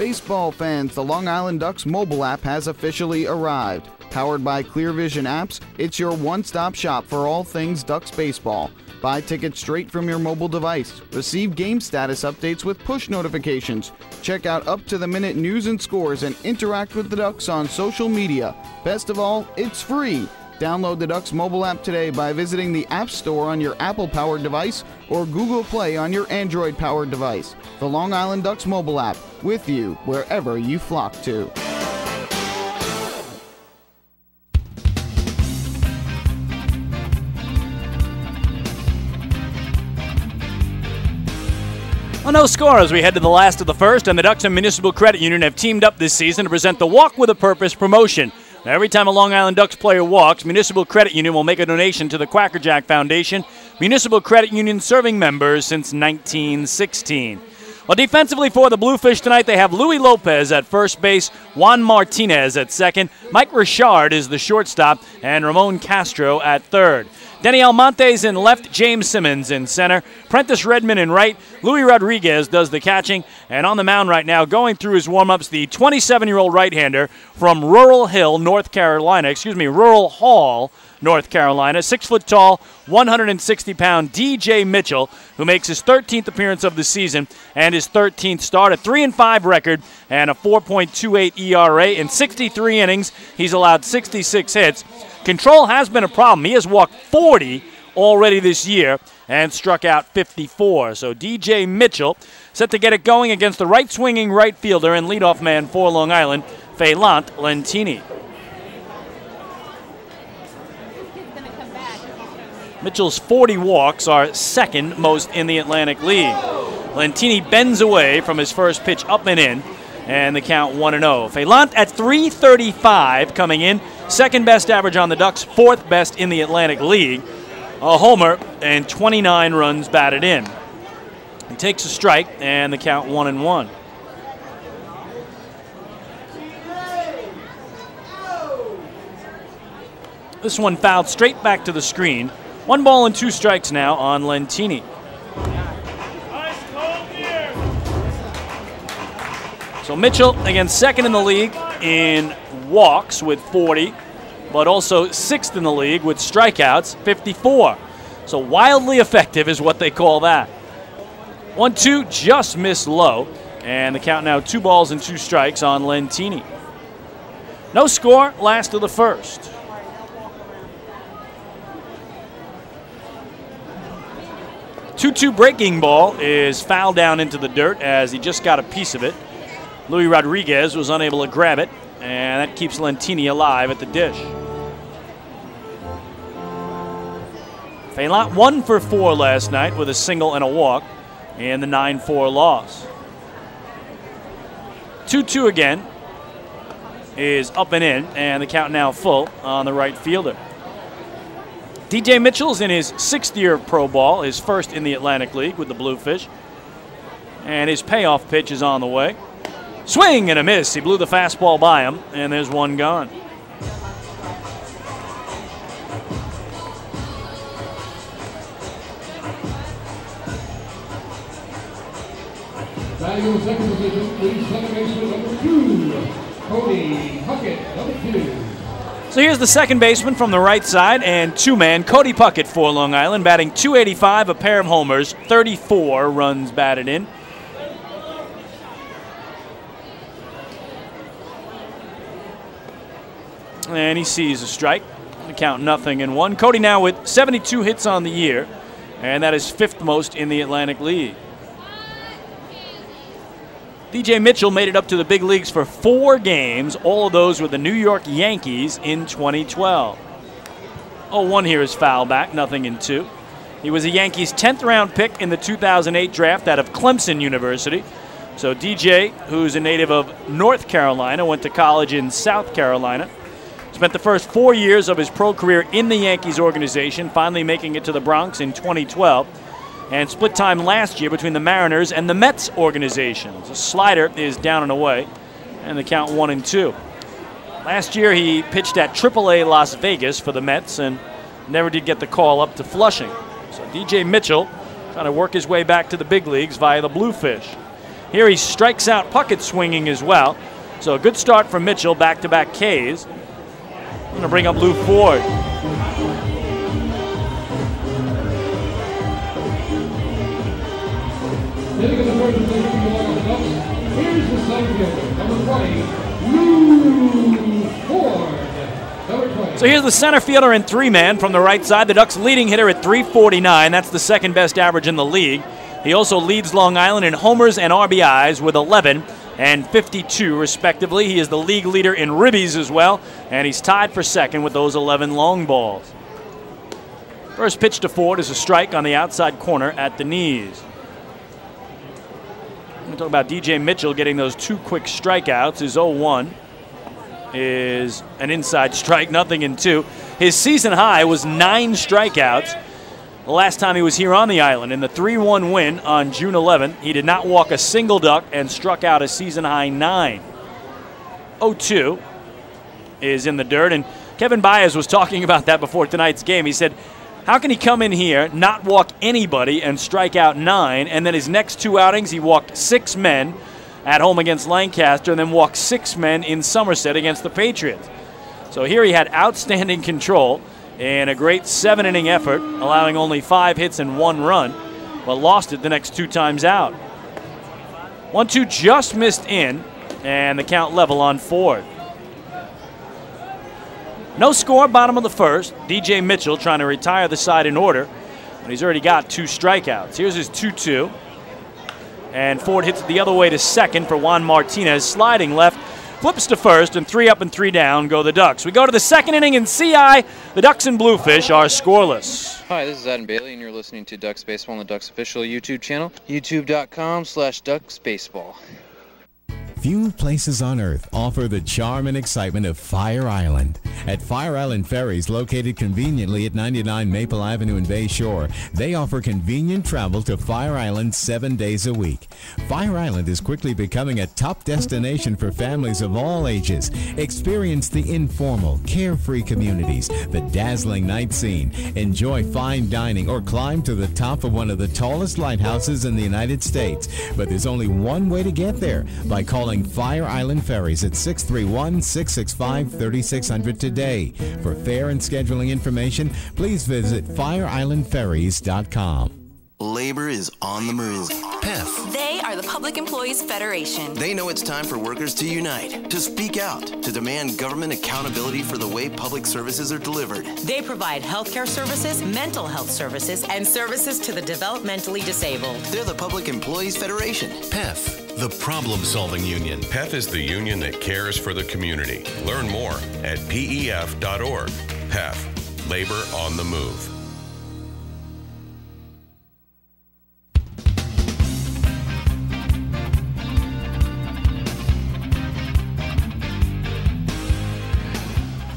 Baseball fans, the Long Island Ducks mobile app has officially arrived. Powered by ClearVision Apps, it's your one-stop shop for all things Ducks baseball. Buy tickets straight from your mobile device. Receive game status updates with push notifications. Check out up-to-the-minute news and scores and interact with the Ducks on social media. Best of all, it's free. Download the Ducks mobile app today by visiting the App Store on your Apple-powered device or Google Play on your Android-powered device. The Long Island Ducks mobile app, with you wherever you flock to. Well, no score as we head to the last of the first, and the Ducks and Municipal Credit Union have teamed up this season to present the Walk with a Purpose promotion. Now, every time a Long Island Ducks player walks, Municipal Credit Union will make a donation to the Quacker Jack Foundation, Municipal Credit Union serving members since 1916. Well, defensively for the Bluefish tonight, they have Louis Lopez at first base, Juan Martinez at second, Mike Richard is the shortstop, and Ramon Castro at third. Denny Almonte's in left, James Simmons in center, Prentice Redmond in right, Louis Rodriguez does the catching, and on the mound right now, going through his warm-ups, the 27-year-old right-hander from Rural Hall, North Carolina, 6 foot tall, 160-pound DJ Mitchell, who makes his 13th appearance of the season and his 13th start, a 3-5 record and a 4.28 ERA. In 63 innings, he's allowed 66 hits. Control has been a problem. He has walked 40 already this year and struck out 54. So DJ Mitchell set to get it going against the right-swinging right fielder and leadoff man for Long Island, Phelant Lentini. Mitchell's 40 walks are second most in the Atlantic League. Lentini bends away from his first pitch up and in, and the count 1-0. Phelant at .335 coming in, second best average on the Ducks, fourth best in the Atlantic League. A homer and 29 runs batted in. He takes a strike, and the count 1-1. This one fouled straight back to the screen. 1 ball and 2 strikes now on Lentini. So Mitchell, again, second in the league in walks with 40, but also sixth in the league with strikeouts, 54. So wildly effective is what they call that. 1-2 just missed low, and the count now 2 balls and 2 strikes on Lentini. No score, last of the first. 2-2 breaking ball is fouled down into the dirt as he just got a piece of it. Louis Rodriguez was unable to grab it, and that keeps Lentini alive at the dish. Phelant 1 for 4 last night with a single and a walk in the 9-4 loss. 2-2 again is up and in, and the count now full on the right fielder. DJ Mitchell's in his 6th year of pro ball, his first in the Atlantic League with the Bluefish. And his payoff pitch is on the way. Swing and a miss. He blew the fastball by him, and there's one gone. Batting in the second position, leads second baseman number 2, Cody Puckett, number 2. So here's the second baseman from the right side, and two-man Cody Puckett for Long Island, batting .285, a pair of homers, 34 runs batted in. And he sees a strike. The count 0-1. Cody now with 72 hits on the year, and that is 5th most in the Atlantic League. DJ Mitchell made it up to the big leagues for 4 games, all of those with the New York Yankees in 2012. 0-1 here is foul back, 0-2. He was a Yankees 10th round pick in the 2008 draft out of Clemson University. So DJ, who's a native of North Carolina, went to college in South Carolina. Spent the first 4 years of his pro career in the Yankees organization, finally making it to the Bronx in 2012. And split time last year between the Mariners and the Mets organizations. The slider is down and away, and the count 1-2. Last year he pitched at AAA Las Vegas for the Mets and never did get the call up to Flushing. So DJ Mitchell trying to work his way back to the big leagues via the Bluefish. Here he strikes out Puckett swinging as well. So a good start from Mitchell, back-to-back Ks. I'm going to bring up Lou Ford. Hitting in the first position for the Long Island Ducks. Here's the center fielder, number 20, Lou Ford. Number 20. So here's the center fielder and 3-man from the right side. The Ducks' leading hitter at .349. That's the second best average in the league. He also leads Long Island in homers and RBIs with 11 and 52 respectively. He is the league leader in ribbies as well, and he's tied for second with those 11 long balls. First pitch to Ford is a strike on the outside corner at the knees. We'll talk about DJ Mitchell getting those 2 quick strikeouts. His 0-1 is an inside strike, nothing in 2. His season high was 9 strikeouts the last time he was here on the island. In the 3-1 win on June 11th, he did not walk a single duck and struck out a season high 9. 0-2 is in the dirt, and Kevin Baez was talking about that before tonight's game. He said, how can he come in here, not walk anybody, and strike out 9, and then his next 2 outings he walked 6 men at home against Lancaster and then walked 6 men in Somerset against the Patriots. So here he had outstanding control in a great 7-inning effort, allowing only 5 hits and 1 run, but lost it the next 2 times out. 1-2 just missed in, and the count level on Ford. No score, bottom of the first. DJ Mitchell trying to retire the side in order, but he's already got 2 strikeouts. Here's his 2-2. And Ford hits it the other way to second for Juan Martinez, sliding left, flips to first, and 3 up and 3 down go the Ducks. We go to the second inning in CI. The Ducks and Bluefish are scoreless. Hi, this is Adam Bailey, and you're listening to Ducks Baseball on the Ducks official YouTube channel, youtube.com/DucksBaseball. Few places on Earth offer the charm and excitement of Fire Island. At Fire Island Ferries, located conveniently at 99 Maple Avenue in Bay Shore, they offer convenient travel to Fire Island 7 days a week. Fire Island is quickly becoming a top destination for families of all ages. Experience the informal, carefree communities, the dazzling night scene, enjoy fine dining, or climb to the top of one of the tallest lighthouses in the United States. But there's only one way to get there, by calling Fire Island Ferries at 631-665-3600 today. For fare and scheduling information, please visit fireislandferries.com. Labor is on the move. PEF. They are the Public Employees Federation. They know it's time for workers to unite, to speak out, to demand government accountability for the way public services are delivered. They provide healthcare services, mental health services, and services to the developmentally disabled. They're the Public Employees Federation. PEF. The problem-solving union. PEF is the union that cares for the community. Learn more at pef.org. PEF. Labor on the move.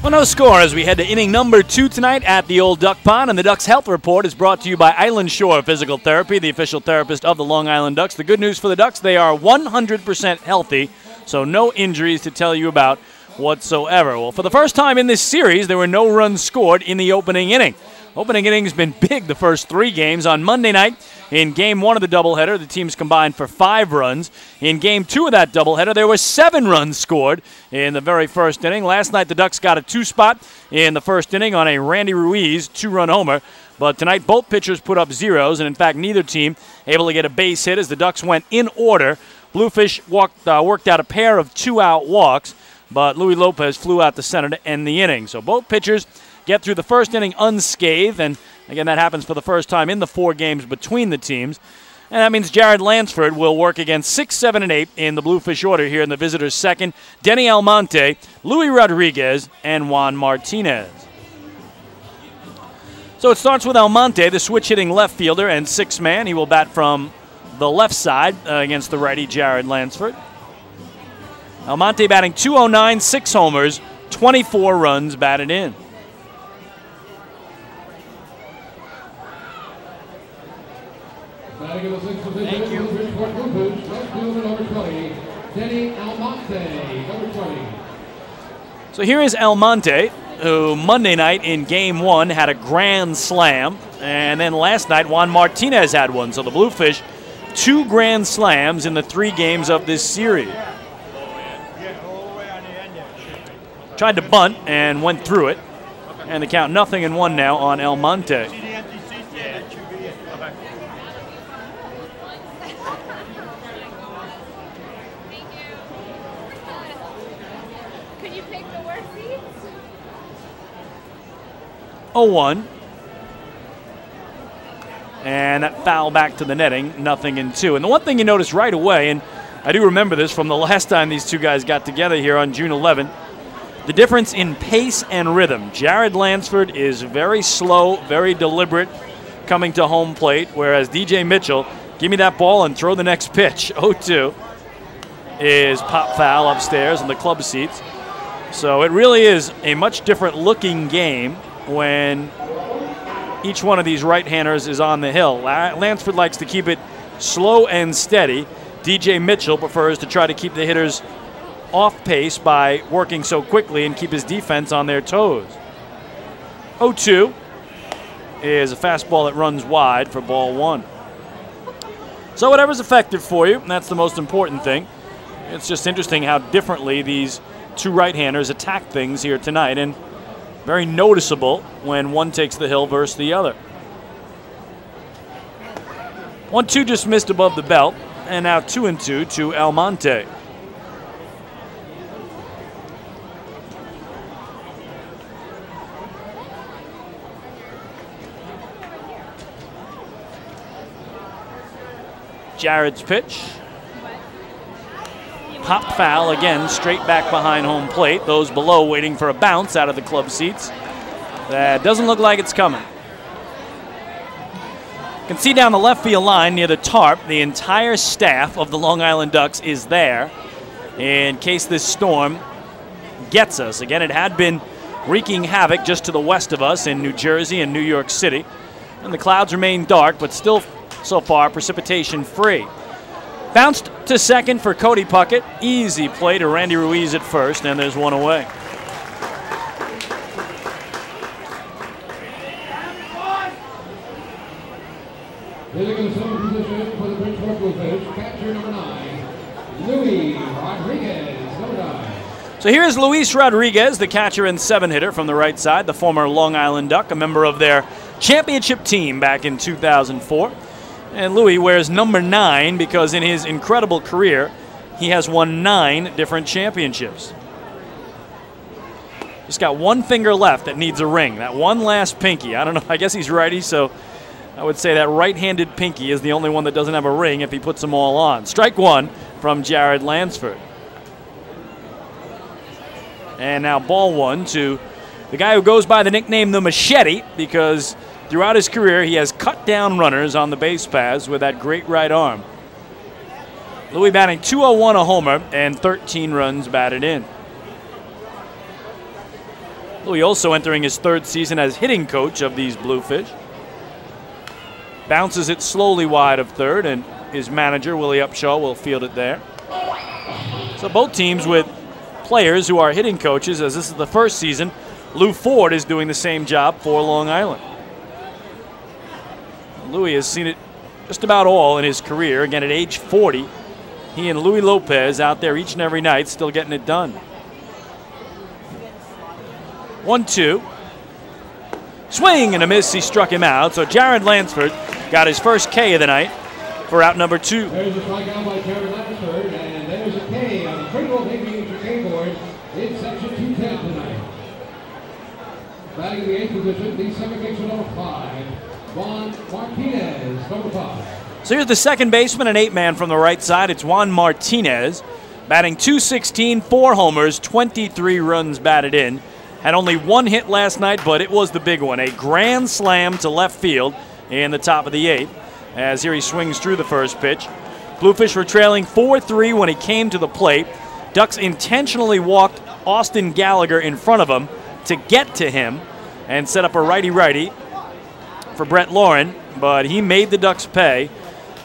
Well, no score as we head to inning number 2 tonight at the Old Duck Pond, and the Ducks Health Report is brought to you by Island Shore Physical Therapy, the official therapist of the Long Island Ducks. The good news for the Ducks, they are 100% healthy, so no injuries to tell you about whatsoever. Well, for the first time in this series, there were no runs scored in the opening inning. Opening inning's been big the first 3 games. On Monday night, in Game 1 of the doubleheader, the teams combined for 5 runs. In Game 2 of that doubleheader, there were 7 runs scored in the very first inning. Last night, the Ducks got a 2 spot in the first inning on a Randy Ruiz 2-run homer. But tonight, both pitchers put up zeros, and in fact, neither team able to get a base hit as the Ducks went in order. Bluefish worked out a pair of 2-out walks, but Louis Lopez flew out to center to end the inning. So both pitchers get through the first inning unscathed, and again, that happens for the first time in the 4 games between the teams. And that means Jared Lansford will work against 6, 7, and 8 in the Bluefish order here in the visitors' second. Denny Almonte, Louis Rodriguez, and Juan Martinez. So it starts with Almonte, the switch-hitting left fielder and 6-man. He will bat from the left side against the righty Jared Lansford. Almonte batting .209, 6 homers, 24 runs batted in. Batting in the 6th position is the Bridgeport Bluefish, right fielder number 20, Denny Almonte, number 20. So here is Almonte, who Monday night in Game 1 had a grand slam, and then last night Juan Martinez had one. So the Bluefish 2 grand slams in the 3 games of this series. Tried to bunt and went through it. And the count 0-1 now on El Monte. Could you pick the worst seats? 0-1. And that foul back to the netting, 0-2. And the one thing you notice right away, and I do remember this from the last time these two guys got together here on June 11th, the difference in pace and rhythm. Jared Lansford is very slow, very deliberate coming to home plate, whereas DJ Mitchell, give me that ball and throw the next pitch. 0-2 is pop foul upstairs in the club seats. So it really is a much different looking game when each one of these right-handers is on the hill. Lansford likes to keep it slow and steady. DJ Mitchell prefers to try to keep the hitters off pace by working so quickly and keep his defense on their toes. 0-2 is a fastball that runs wide for ball 1. So whatever's effective for you, that's the most important thing. It's just interesting how differently these two right-handers attack things here tonight, and very noticeable when one takes the hill versus the other. 1-2 just missed above the belt, and now 2-2 to El Monte. Jared's pitch. Pop foul again, straight back behind home plate. Those below waiting for a bounce out of the club seats. That doesn't look like it's coming. You can see down the left field line near the tarp, the entire staff of the Long Island Ducks is there in case this storm gets us. Again, it had been wreaking havoc just to the west of us in New Jersey and New York City. And the clouds remain dark, but still so far precipitation free. Bounced to second for Cody Puckett. Easy play to Randy Ruiz at first, and there's one away. Hitting in the center position for the Bridgeport Bluefish, catcher number 9, Luis Rodriguez, number 9. So here's Luis Rodriguez, the catcher and 7-hitter from the right side, the former Long Island Duck, a member of their championship team back in 2004. And Louis wears number 9 because in his incredible career, he has won 9 different championships. Just got one finger left that needs a ring, that one last pinky. I don't know, I guess he's righty, so I would say that right-handed pinky is the only one that doesn't have a ring if he puts them all on. Strike 1 from Jared Lansford. And now ball 1 to the guy who goes by the nickname the Machete because throughout his career, he has cut down runners on the base paths with that great right arm. Louis batting .201 a homer and 13 runs batted in. Louis also entering his 3rd season as hitting coach of these Bluefish. Bounces it slowly wide of third, and his manager, Willie Upshaw, will field it there. So both teams with players who are hitting coaches, as this is the first season. Lou Ford is doing the same job for Long Island. Louis has seen it just about all in his career. Again, at age 40, he and Louis Lopez out there each and every night still getting it done. 1-2. Swing and a miss. He struck him out. So Jared Lansford got his first K of the night for out number 2. There's a strikeout by Jared Lansford, and there's a K on the Pringle Aviation K board in section 210 tonight. Batting in the 8th position, the second baseman number 5. Juan Martinez, number 5. So here's the second baseman, an 8-man from the right side. It's Juan Martinez, batting .216, 4 homers, 23 runs batted in. Had only 1 hit last night, but it was the big one. A grand slam to left field in the top of the 8th. As here he swings through the first pitch. Bluefish were trailing 4-3 when he came to the plate. Ducks intentionally walked Austin Gallagher in front of him to get to him and set up a righty-righty for Brett Lauren, but he made the Ducks pay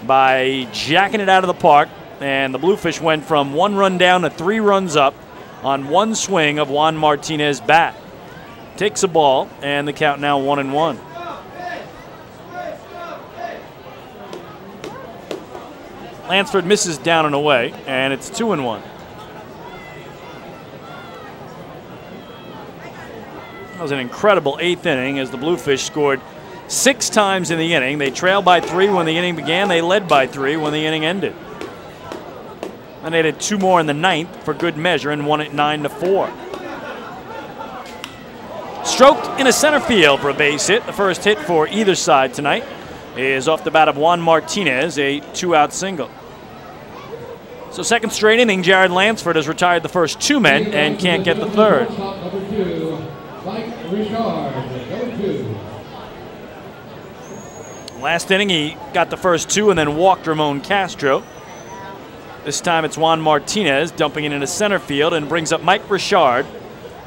by jacking it out of the park, and the Bluefish went from 1 run down to 3 runs up on 1 swing of Juan Martinez bat. Takes a ball, and the count now 1-1. Lansford misses down and away, and it's 2-1. That was an incredible 8th inning as the Bluefish scored 6 times in the inning. They trailed by 3 when the inning began. They led by 3 when the inning ended. And they did 2 more in the 9th for good measure and won it 9-4. Stroked in a center field for a base hit. The first hit for either side tonight is off the bat of Juan Martinez, a 2-out single. So second straight inning, Jared Lansford has retired the first 2 men and can't get the third. Last inning, he got the first 2 and then walked Ramon Castro. This time it's Juan Martinez dumping it into center field and brings up Mike Richard,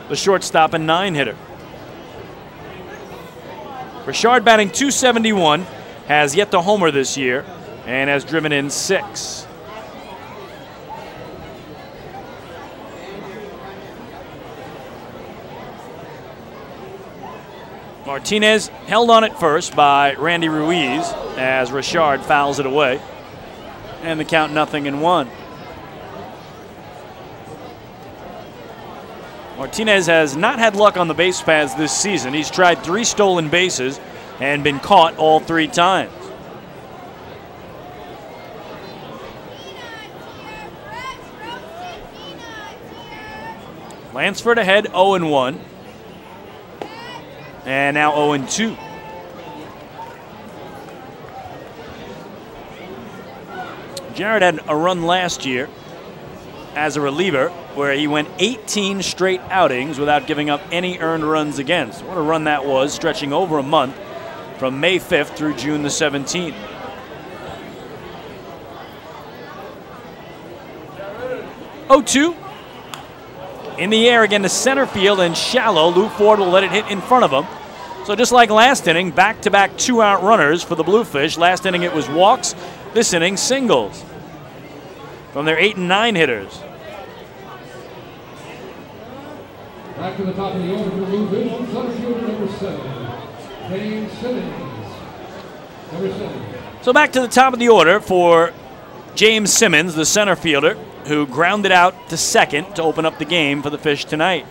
the shortstop and 9-hitter. Richard batting .271, has yet to homer this year and has driven in 6. Martinez held on at first by Randy Ruiz as Richard fouls it away. And the count 0-1. Martinez has not had luck on the base paths this season. He's tried 3 stolen bases and been caught all 3 times. Lansford ahead 0-1. And now 0-2. Jared had a run last year as a reliever where he went 18 straight outings without giving up any earned runs against. What a run that was, stretching over a month from May 5th through June the 17th. Oh-2. In the air again to center field and shallow. Lou Ford will let it hit in front of him. So just like last inning, back-to-back 2-out runners for the Bluefish. Last inning it was walks. This inning, singles from their 8 and 9 hitters. Back to the top of the order for the Bluefish, center fielder number 7, James Simmons. Number 7. So back to the top of the order for James Simmons, the center fielder, who grounded out to second to open up the game for the Fish tonight.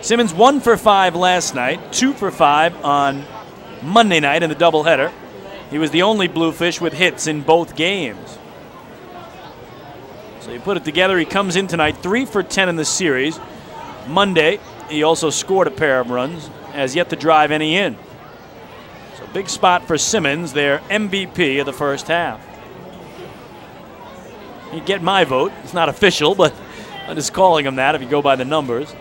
Simmons 1 for 5 last night, 2 for 5 on Monday night in the doubleheader. He was the only Bluefish with hits in both games. So you put it together, he comes in tonight 3 for 10 in the series. Monday, he also scored a pair of runs, has yet to drive any in. So big spot for Simmons, their MVP of the first half. He'd get my vote. It's not official, but I'm just calling him that if you go by the numbers.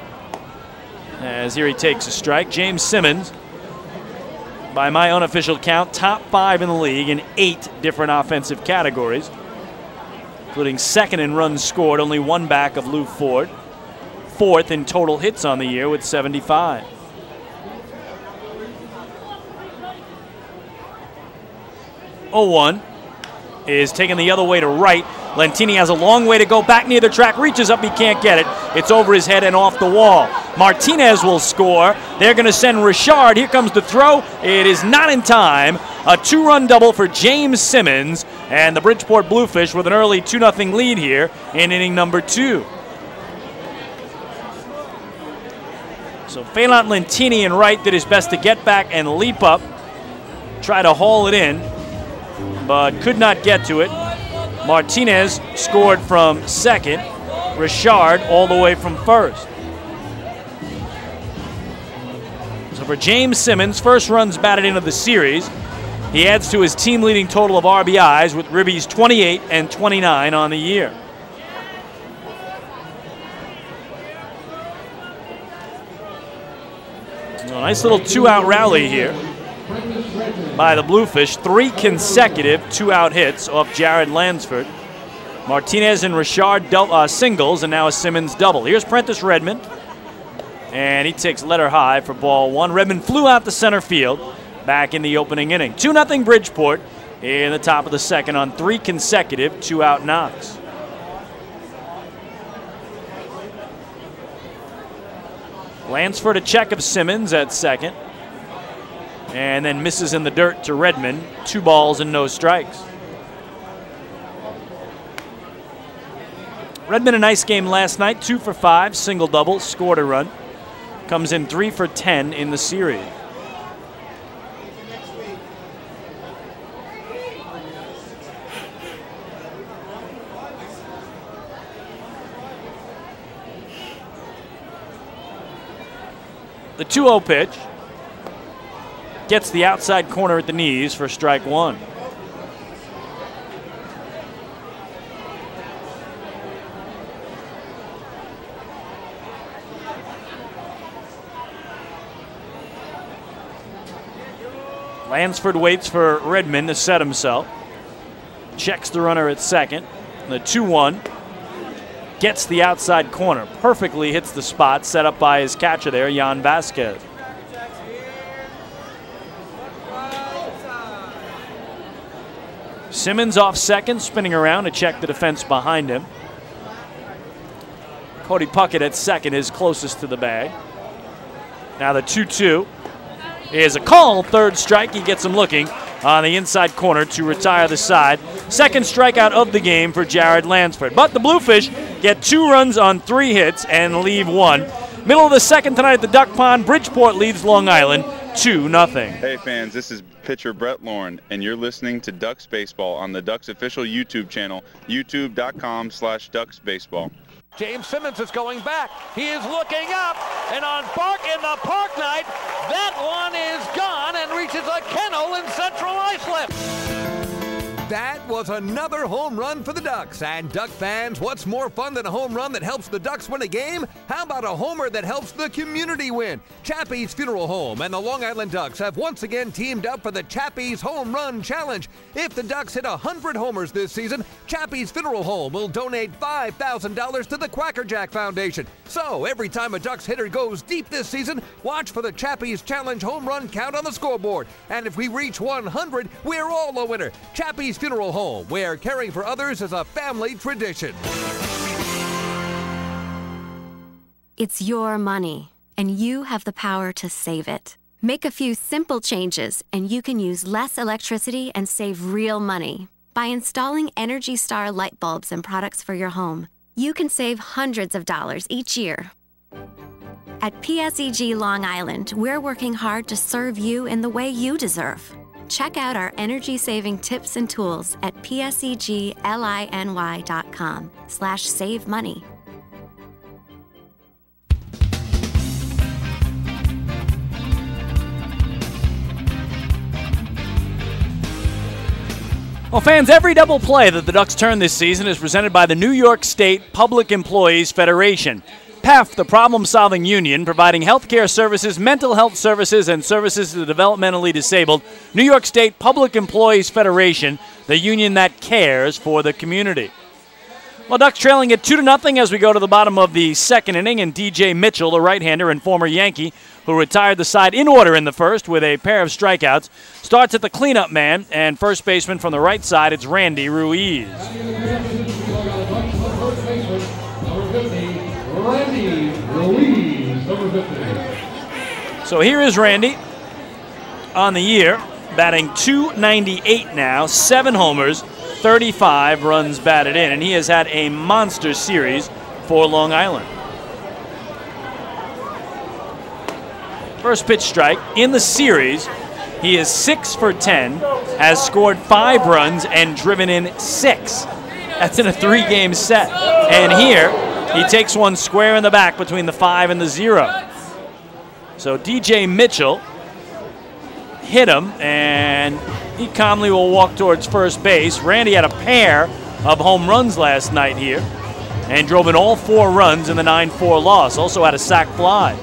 As here he takes a strike. James Simmons, by my unofficial count, top 5 in the league in 8 different offensive categories, including second in runs scored, only 1 back of Lou Ford. 4th in total hits on the year with 75. Oh-1 is taken the other way to right. Lentini has a long way to go back near the track, reaches up, he can't get it. It's over his head and off the wall. Martinez will score. They're going to send Richard. Here comes the throw. It is not in time. A 2-run double for James Simmons, and the Bridgeport Bluefish with an early 2-0 lead here in inning number 2. So Phelan Lentini in right did his best to get back and leap up, try to haul it in, but could not get to it. Martinez scored from second. Richard all the way from first. So for James Simmons, first runs batted into the series. He adds to his team-leading total of RBIs with Ribby's 28 and 29 on the year. A nice little 2-out rally here by the Bluefish. 3 consecutive 2-out hits off Jared Lansford. Martinez and Richard singles, and now a Simmons double. Here's Prentice Redmond, and he takes letter high for ball 1. Redmond flew out to center field back in the opening inning. 2-0 Bridgeport in the top of the second on 3 consecutive 2-out knocks. Lansford a check of Simmons at second, and then misses in the dirt to Redmond. 2 balls and no strikes. Redmond a nice game last night, 2 for 5, single double, scored a run. Comes in 3 for 10 in the series. The 2-0 pitch gets the outside corner at the knees for strike one. Lansford waits for Redmond to set himself. Checks the runner at second. And the 2-1 gets the outside corner. Perfectly hits the spot set up by his catcher there, Jan Vasquez. Simmons off second, spinning around to check the defense behind him. Cody Puckett at second is closest to the bag. Now the 2-2 is a call. Third strike. He gets him looking on the inside corner to retire the side. Second strikeout of the game for Jared Lansford. But the Bluefish get 2 runs on 3 hits and leave 1. Middle of the second tonight at the Duck Pond. Bridgeport leads Long Island 2-0. Hey fans, this is pitcher Brett Lauren, and you're listening to Ducks Baseball on the Ducks official YouTube channel, youtube.com/DucksBaseball. James Simmons is going back. He is looking up, and on in the park night, that one is gone and reaches a kennel in Central Islip. That was another home run for the Ducks. And Duck fans, what's more fun than a home run that helps the Ducks win a game? How about a homer that helps the community win? Chappie's Funeral Home and the Long Island Ducks have once again teamed up for the Chappie's Home Run Challenge. If the Ducks hit 100 homers this season, Chappie's Funeral Home will donate $5,000 to the Quacker Jack Foundation. So every time a Ducks hitter goes deep this season, watch for the Chappie's Challenge home run count on the scoreboard. And if we reach 100, we're all a winner. Chappie's Funeral Home, where caring for others is a family tradition. It's your money, and you have the power to save it. Make a few simple changes, and you can use less electricity and save real money. By installing Energy Star light bulbs and products for your home, you can save hundreds of dollars each year. At PSEG Long Island, we're working hard to serve you in the way you deserve. Check out our energy-saving tips and tools at psegLINY.com/save money. Well, fans, every double play that the Ducks turn this season is presented by the New York State Public Employees Federation. PEF, the problem-solving union, providing health care services, mental health services, and services to the developmentally disabled. New York State Public Employees Federation, the union that cares for the community. Well, Ducks trailing at 2-0 as we go to the bottom of the second inning, and DJ Mitchell, the right-hander and former Yankee, who retired the side in order in the first with a pair of strikeouts, starts at the cleanup man, and first baseman from the right side, it's Randy Ruiz. Randy Ruiz, number 50. So here is Randy on the year, batting .298 now, 7 homers, 35 runs batted in, and he has had a monster series for Long Island. First pitch strike in the series. He is 6 for 10, has scored 5 runs and driven in 6. That's in a 3-game set. And here, he takes one square in the back between the 5 and the 0. So DJ Mitchell hit him, and he calmly will walk towards first base. Randy had a pair of home runs last night here and drove in all 4 runs in the 9-4 loss. Also had a sac fly.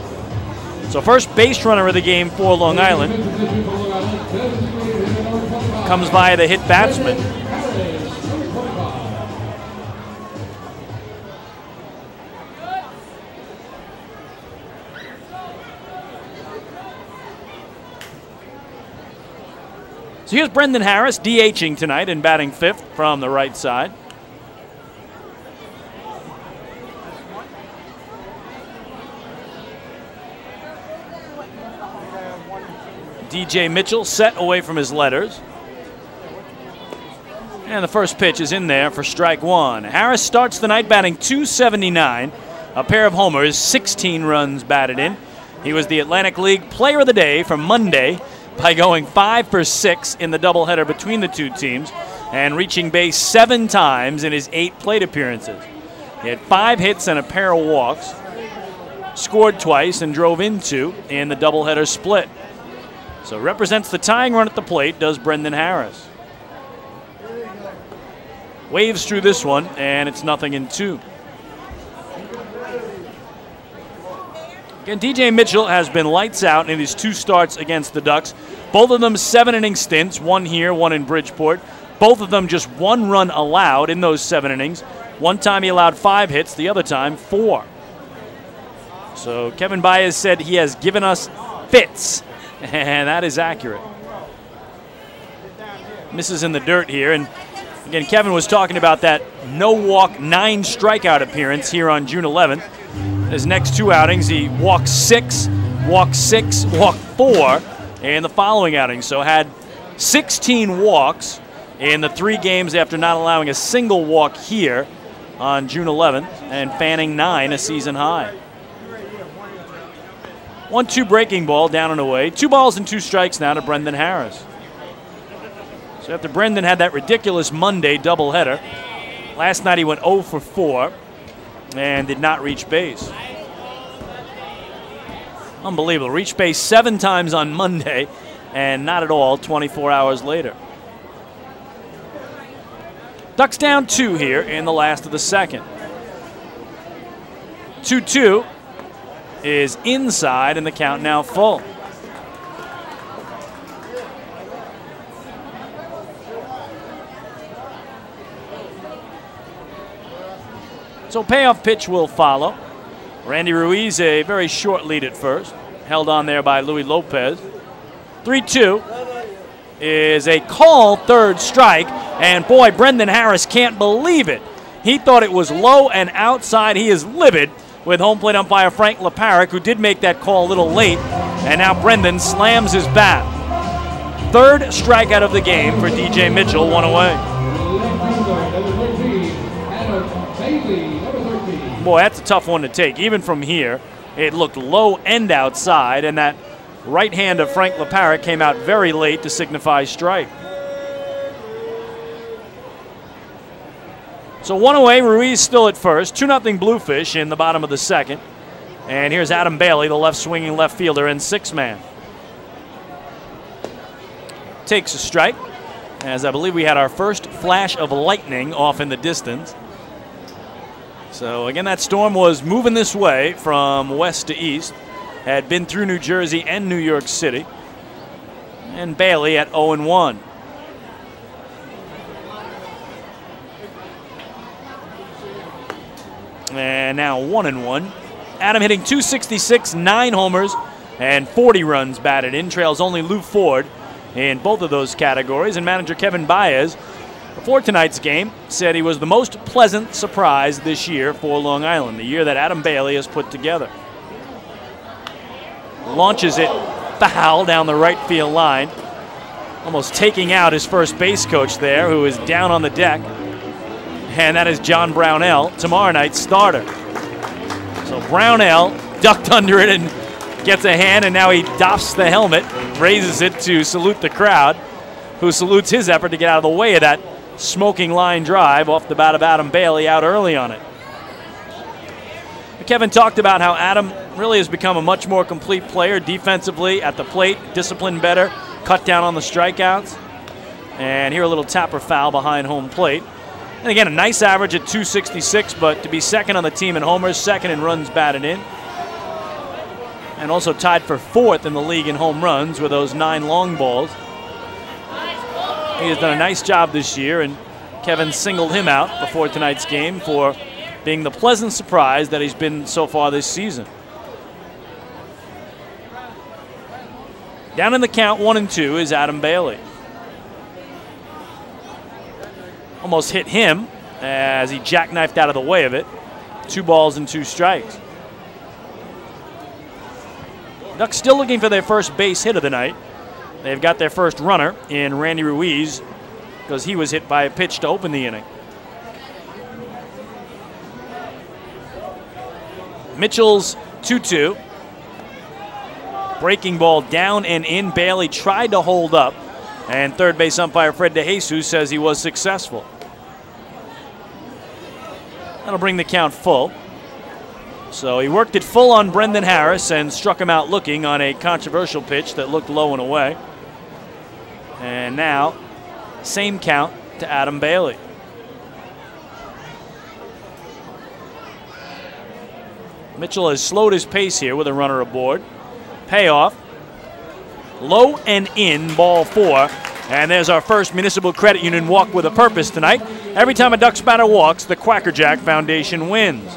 So first base runner of the game for Long Island comes by the hit batsman. So here's Brendan Harris DHing tonight and batting 5th from the right side. DJ Mitchell set away from his letters. And the first pitch is in there for strike one. Harris starts the night batting .279, a pair of homers, 16 runs batted in. He was the Atlantic League Player of the Day for Monday by going 5 for 6 in the doubleheader between the two teams and reaching base 7 times in his 8 plate appearances. He had 5 hits and a pair of walks, scored twice and drove in 2 in the doubleheader split. So represents the tying run at the plate, does Brendan Harris. Waves through this one, and it's 0-2. Again, DJ Mitchell has been lights out in his 2 starts against the Ducks. Both of them 7-inning stints, one here, one in Bridgeport. Both of them just 1 run allowed in those 7 innings. One time he allowed 5 hits, the other time 4. So Kevin Baez said he has given us fits, and that is accurate. Misses in the dirt here, and again, Kevin was talking about that no-walk, 9 strikeout appearance here on June 11th. His next 2 outings, he walked 6, walked 6, walked 4 in the following outing. So had 16 walks in the 3 games after not allowing a single walk here on June 11th and fanning 9, a season high. 1-2 breaking ball down and away. 2 balls and 2 strikes now to Brendan Harris. So after Brendan had that ridiculous Monday doubleheader, last night he went 0 for 4 and did not reach base. Unbelievable. Reached base 7 times on Monday and not at all 24 hours later. Ducks down 2 here in the last of the second. 2-2 is inside and the count now full. So payoff pitch will follow. Randy Ruiz, a very short lead at first. Held on there by Louis Lopez. 3-2 is a call, 3rd strike. And boy, Brendan Harris can't believe it. He thought it was low and outside. He is livid with home plate umpire Frank LeParic, who did make that call a little late. And now Brendan slams his bat. 3rd strikeout of the game for DJ Mitchell, 1 away. Boy, that's a tough one to take. Even from here, it looked low and outside, and that right hand of Frank LeParic came out very late to signify strike. So 1 away, Ruiz still at first. 2-0 Bluefish in the bottom of the second. And here's Adam Bailey, the left-swinging left fielder, in 6-man. Takes a strike, as I believe we had our first flash of lightning off in the distance. So again, that storm was moving this way from west to east. Had been through New Jersey and New York City. And Bailey at 0-1. And now 1-1. Adam hitting .266, 9 homers, and 40 runs batted in. Trails only Lou Ford in both of those categories. And manager Kevin Baez, before tonight's game, said he was the most pleasant surprise this year for Long Island, the year that Adam Bailey has put together. Launches it foul down the right field line, almost taking out his first base coach there, who is down on the deck. And that is John Brownell, tomorrow night's starter. So Brownell ducked under it and gets a hand, and now he doffs the helmet, raises it to salute the crowd, who salutes his effort to get out of the way of that smoking line drive off the bat of Adam Bailey out early on it. Kevin talked about how Adam really has become a much more complete player defensively at the plate, disciplined better, cut down on the strikeouts. And here a little tapper foul behind home plate. And again, a nice average at .266, but to be second on the team in homers, second in runs batted in. And also tied for 4th in the league in home runs with those 9 long balls. He has done a nice job this year, and Kevin singled him out before tonight's game for being the pleasant surprise that he's been so far this season. Down in the count, 1-2 is Adam Bailey. Almost hit him as he jackknifed out of the way of it. 2 balls and 2 strikes. Ducks still looking for their first base hit of the night. They've got their first runner in Randy Ruiz. because he was hit by a pitch to open the inning. Mitchell's 2-2. Breaking ball down and in. Bailey tried to hold up, and third base umpire Fred DeJesus says he was successful. That'll bring the count full. So he worked it full on Brendan Harris and struck him out looking on a controversial pitch that looked low and away. And now, same count to Adam Bailey. Mitchell has slowed his pace here with a runner aboard. Payoff. Low and in, ball 4. And there's our first Municipal Credit Union walk with a purpose tonight. Every time a Ducks batter walks, the Quackerjack Foundation wins.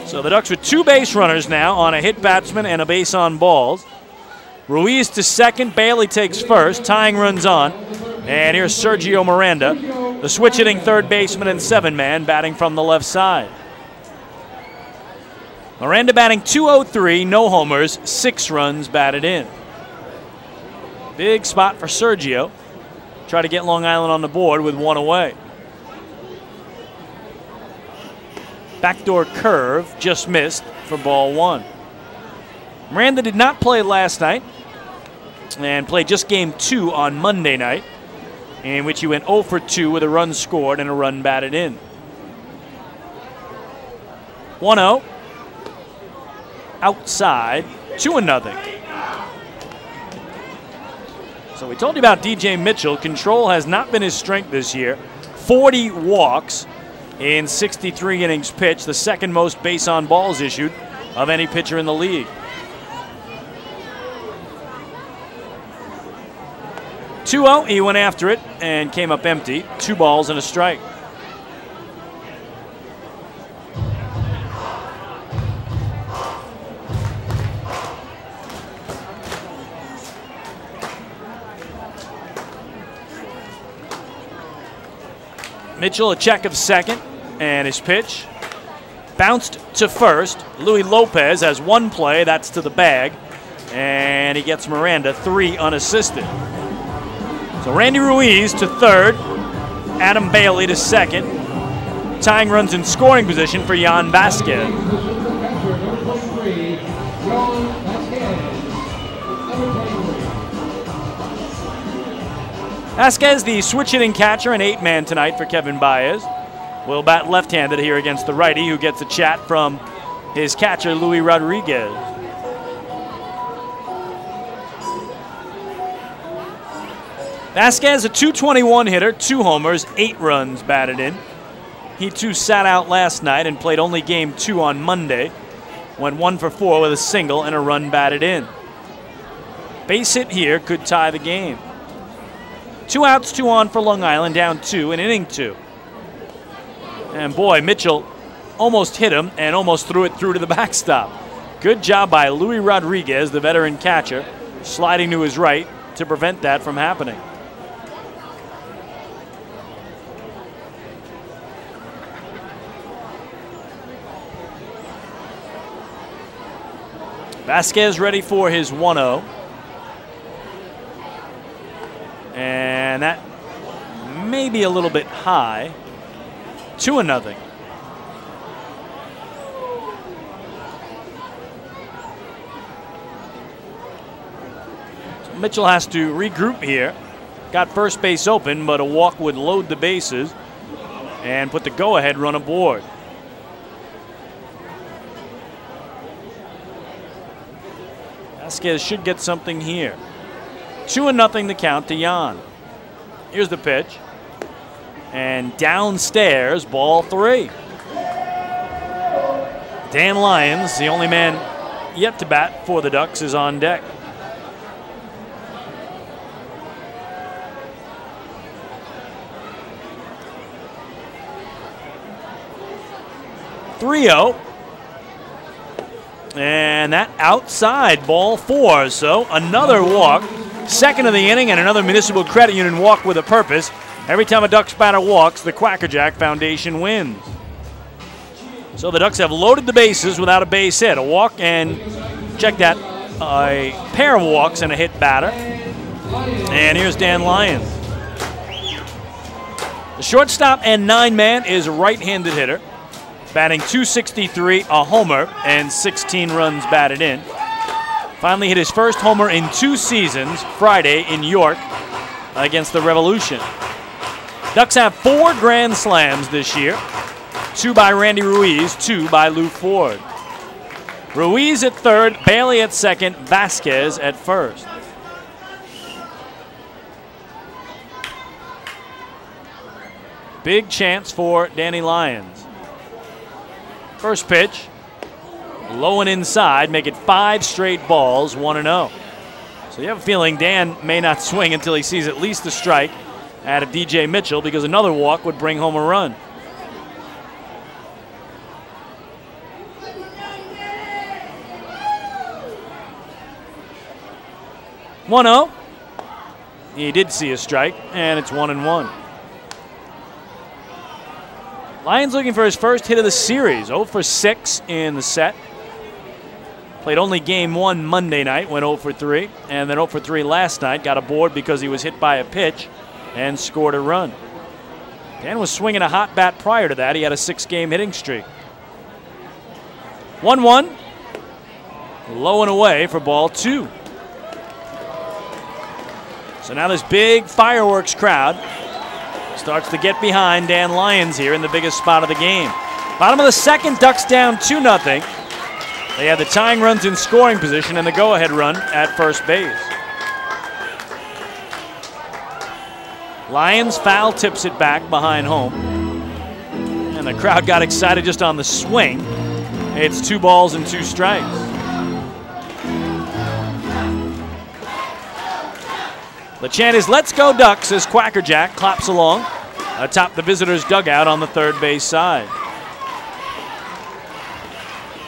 So the Ducks with 2 base runners now on a hit batsman and a base on balls. Ruiz to second, Bailey takes first, tying runs on. And here's Sergio Miranda, the switch hitting third baseman and 7-man, batting from the left side. Miranda batting .203, no homers, 6 runs batted in. Big spot for Sergio. Try to get Long Island on the board with 1 away. Backdoor curve just missed for ball 1. Miranda did not play last night and played just game 2 on Monday night, in which he went 0 for 2 with a run scored and a run batted in. 1-0. Outside, 2-0. So we told you about DJ Mitchell. Control has not been his strength this year. 40 walks in 63 innings pitched, the second most base on balls issued of any pitcher in the league. 2-0, he went after it and came up empty. 2 balls and a strike. Mitchell a check of second, and his pitch bounced to first. Louis Lopez has 1 play, that's to the bag, and he gets Miranda 3 unassisted. So Randy Ruiz to third, Adam Bailey to second. Tying runs in scoring position for Jan Vasquez. Vasquez, the switch-hitting catcher, an 8-man tonight for Kevin Baez. Will bat left-handed here against the righty, who gets a chat from his catcher, Luis Rodriguez. Vasquez, a .221 hitter, 2 homers, 8 runs batted in. He too sat out last night and played only game 2 on Monday. Went 1 for 4 with a single and a run batted in. Base hit here could tie the game. 2 outs, 2 on for Long Island, down 2 in inning 2. And boy, Mitchell almost hit him and almost threw it through to the backstop. Good job by Luis Rodriguez, the veteran catcher, sliding to his right to prevent that from happening. Vasquez ready for his 1-0. And that may be a little bit high. 2-0. So Mitchell has to regroup here. Got first base open, but a walk would load the bases and put the go-ahead run aboard. Vasquez should get something here. 2-0 the count to Jan. Here's the pitch. And downstairs, ball 3. Dan Lyons, the only man yet to bat for the Ducks, is on deck. .3-0. And that outside, ball 4. So another walk. Second of the inning and another Municipal Credit Union walk with a purpose. Every time a Ducks batter walks, the Quackerjack Foundation wins. So the Ducks have loaded the bases without a base hit. A walk and, check that, a pair of walks and a hit batter. And here's Dan Lyons. The shortstop and 9-man is right-handed hitter, batting .263, a homer, and 16 runs batted in. Finally hit his first homer in 2 seasons Friday in York against the Revolution. Ducks have 4 grand slams this year, 2 by Randy Ruiz, 2 by Lou Ford. Ruiz at third, Bailey at second, Vasquez at first. Big chance for Danny Lyons. First pitch, low and inside, make it 5 straight balls, 1-0. So you have a feeling Dan may not swing until he sees at least a strike out of DJ Mitchell, because another walk would bring home a run. (1-0). He did see a strike, and it's 1-1. Lyons looking for his first hit of the series. 0 for 6 in the set. Played only game 1 Monday night, went 0 for 3, and then 0 for 3 last night. Got a board because he was hit by a pitch and scored a run. Dan was swinging a hot bat prior to that. He had a 6-game hitting streak. 1-1. Low and away for ball 2. So now this big fireworks crowd starts to get behind Dan Lyons here in the biggest spot of the game. Bottom of the second, Ducks down 2-0. They have the tying runs in scoring position and the go-ahead run at first base. Lyons foul tips it back behind home. And the crowd got excited just on the swing. It's 2 balls and 2 strikes. The chant is "Let's go Ducks" as Quackerjack claps along atop the visitors' dugout on the third base side.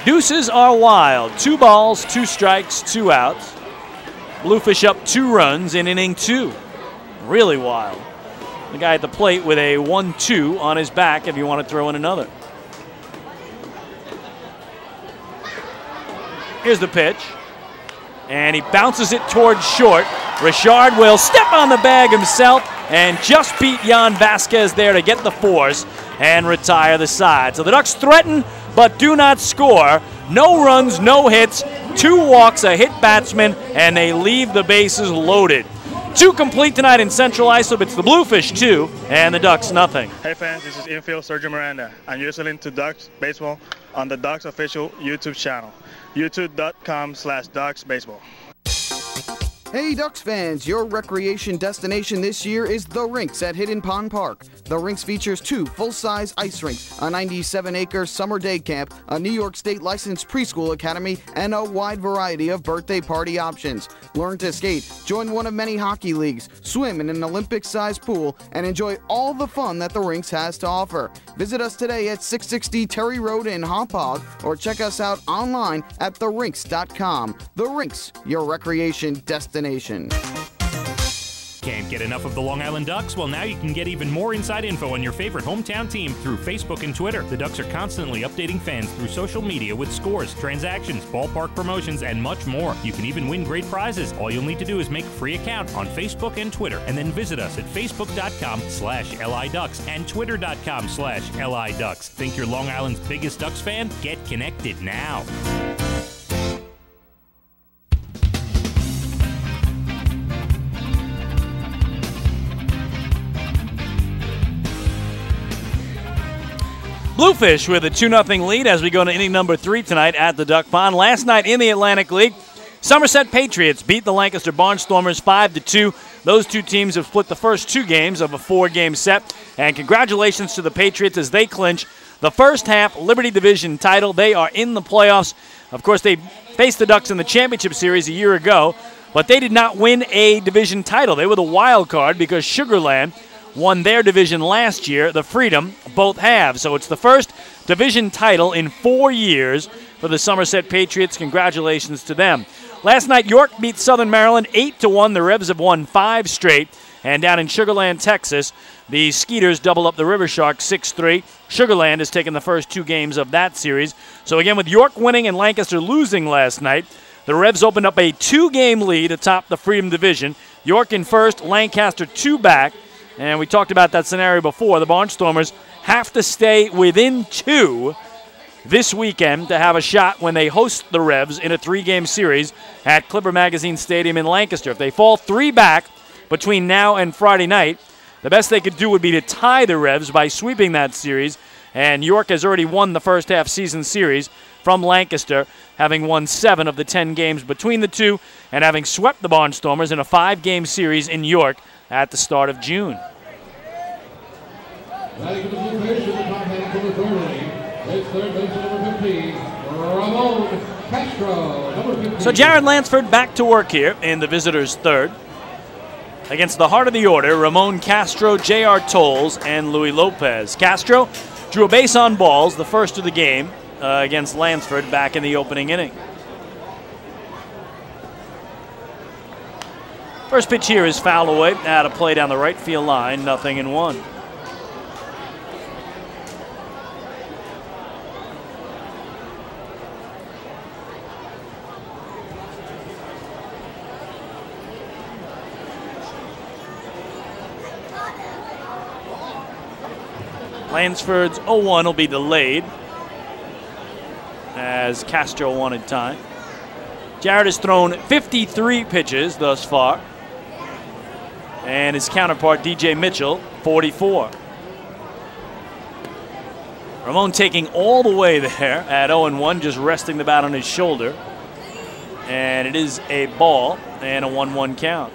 Deuces are wild. 2 balls, 2 strikes, 2 outs. Bluefish up 2 runs in inning 2. Really wild. The guy at the plate with a 1-2 on his back if you want to throw in another. Here's the pitch. And he bounces it towards short. Richard will step on the bag himself and just beat Jan Vasquez there to get the force and retire the side. So the Ducks threaten but do not score. No runs, no hits, 2 walks, a hit batsman, and they leave the bases loaded. 2 complete tonight in Central Islip. It's the Bluefish 2 and the Ducks nothing. Hey fans, this is infield Sergio Miranda, and you're listening to Ducks Baseball on the Ducks official YouTube channel, youtube.com/DucksBaseball. Hey Ducks fans, your recreation destination this year is The Rinks at Hidden Pond Park. The Rinks features 2 full-size ice rinks, a 97-acre summer day camp, a New York State licensed preschool academy, and a wide variety of birthday party options. Learn to skate, join one of many hockey leagues, swim in an Olympic-sized pool, and enjoy all the fun that The Rinks has to offer. Visit us today at 660 Terry Road in Hauppauge, or check us out online at therinks.com. The Rinks, your recreation destination. Can't get enough of the Long Island Ducks? Well, now you can get even more inside info on your favorite hometown team through Facebook and Twitter. The Ducks are constantly updating fans through social media with scores, transactions, ballpark promotions, and much more. You can even win great prizes. All you'll need to do is make a free account on Facebook and Twitter, and then visit us at facebook.com/LIDucks and twitter.com/LIDucks. Think you're Long Island's biggest Ducks fan? Get connected now. Bluefish with a 2-0 lead as we go to inning number 3 tonight at the Duck Pond. Last night in the Atlantic League, Somerset Patriots beat the Lancaster Barnstormers 5-2. Those 2 teams have split the first 2 games of a 4-game set. And congratulations to the Patriots as they clinch the first half Liberty Division title. They are in the playoffs. Of course, they faced the Ducks in the championship series a year ago, but they did not win a division title. They were the wild card because Sugar Land won their division last year. The Freedom both have. So it's the first division title in 4 years for the Somerset Patriots. Congratulations to them. Last night, York beat Southern Maryland 8-1. The Revs have won 5 straight. And down in Sugar Land, Texas, the Skeeters double up the River Sharks 6-3. Sugar Land has taken the first 2 games of that series. So again, with York winning and Lancaster losing last night, the Revs opened up a 2-game lead atop the Freedom Division. York in first, Lancaster 2 back. And we talked about that scenario before. The Barnstormers have to stay within 2 this weekend to have a shot when they host the Revs in a 3-game series at Clipper Magazine Stadium in Lancaster. If they fall 3 back between now and Friday night, the best they could do would be to tie the Revs by sweeping that series. And York has already won the first half season series from Lancaster, having won 7 of the 10 games between the two and having swept the Barnstormers in a 5-game series in York at the start of June. Batting for the Bluefish in the top half of the third inning. It's third baseman number 15, Ramon Castro, number 15. So Jared Lansford back to work here in the visitors' third. Against the heart of the order, Ramon Castro, J.R. Tolles, and Luis Lopez. Castro drew a base on balls, the first of the game, against Lansford back in the opening inning. First pitch here is foul away, out of play down the right field line, 0-1. Lansford's 0-1 will be delayed as Castro wanted time. Jared has thrown 53 pitches thus far, and his counterpart DJ Mitchell 44. Ramon taking all the way there at 0-1, just resting the bat on his shoulder, and it is a ball and a 1-1 count.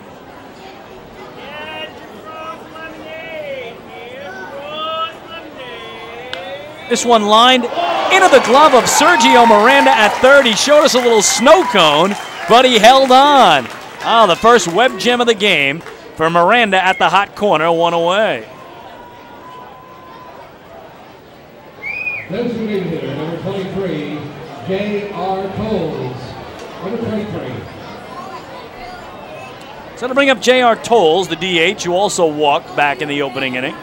This one lined into the glove of Sergio Miranda at third. He showed us a little snow cone, but he held on. Oh, the first web gem of the game for Miranda at the hot corner, 1 away. Designated hitter, number 23, J.R. Tolles, number 23. So to bring up J.R. Tolles, the DH, who also walked back in the opening inning.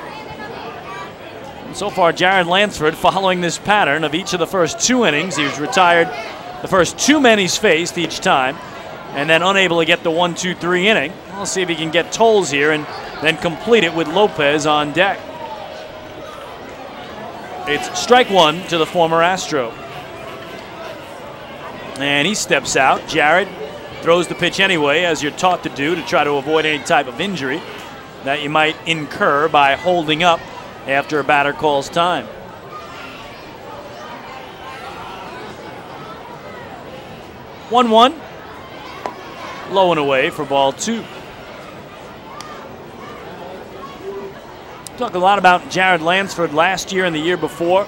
So far, Jared Lansford following this pattern of each of the first 2 innings. He's retired the first 2 men he's faced each time, and then unable to get the 1-2-3 inning. We'll see if he can get Tolles here and then complete it with Lopez on deck. It's strike 1 to the former Astro. And he steps out. Jared throws the pitch anyway, as you're taught to do, to try to avoid any type of injury that you might incur by holding up after a batter calls time. One, low and away for ball 2. Talk a lot about Jared Lansford last year and the year before.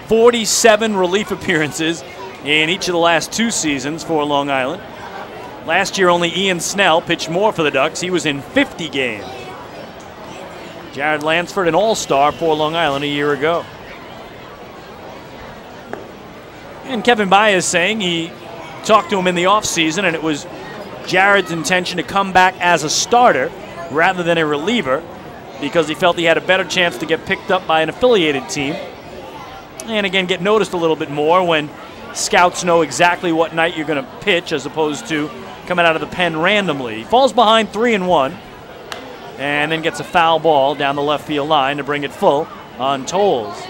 47 relief appearances in each of the last 2 seasons for Long Island. Last year, only Ian Snell pitched more for the Ducks. He was in 50 games. Jared Lansford, an all-star for Long Island a year ago. And Kevin Baez saying he talked to him in the offseason, and it was Jared's intention to come back as a starter rather than a reliever because he felt he had a better chance to get picked up by an affiliated team. And again, get noticed a little bit more when scouts know exactly what night you're going to pitch as opposed to coming out of the pen randomly. He falls behind 3-1. And then gets a foul ball down the left field line to bring it full on Tolles.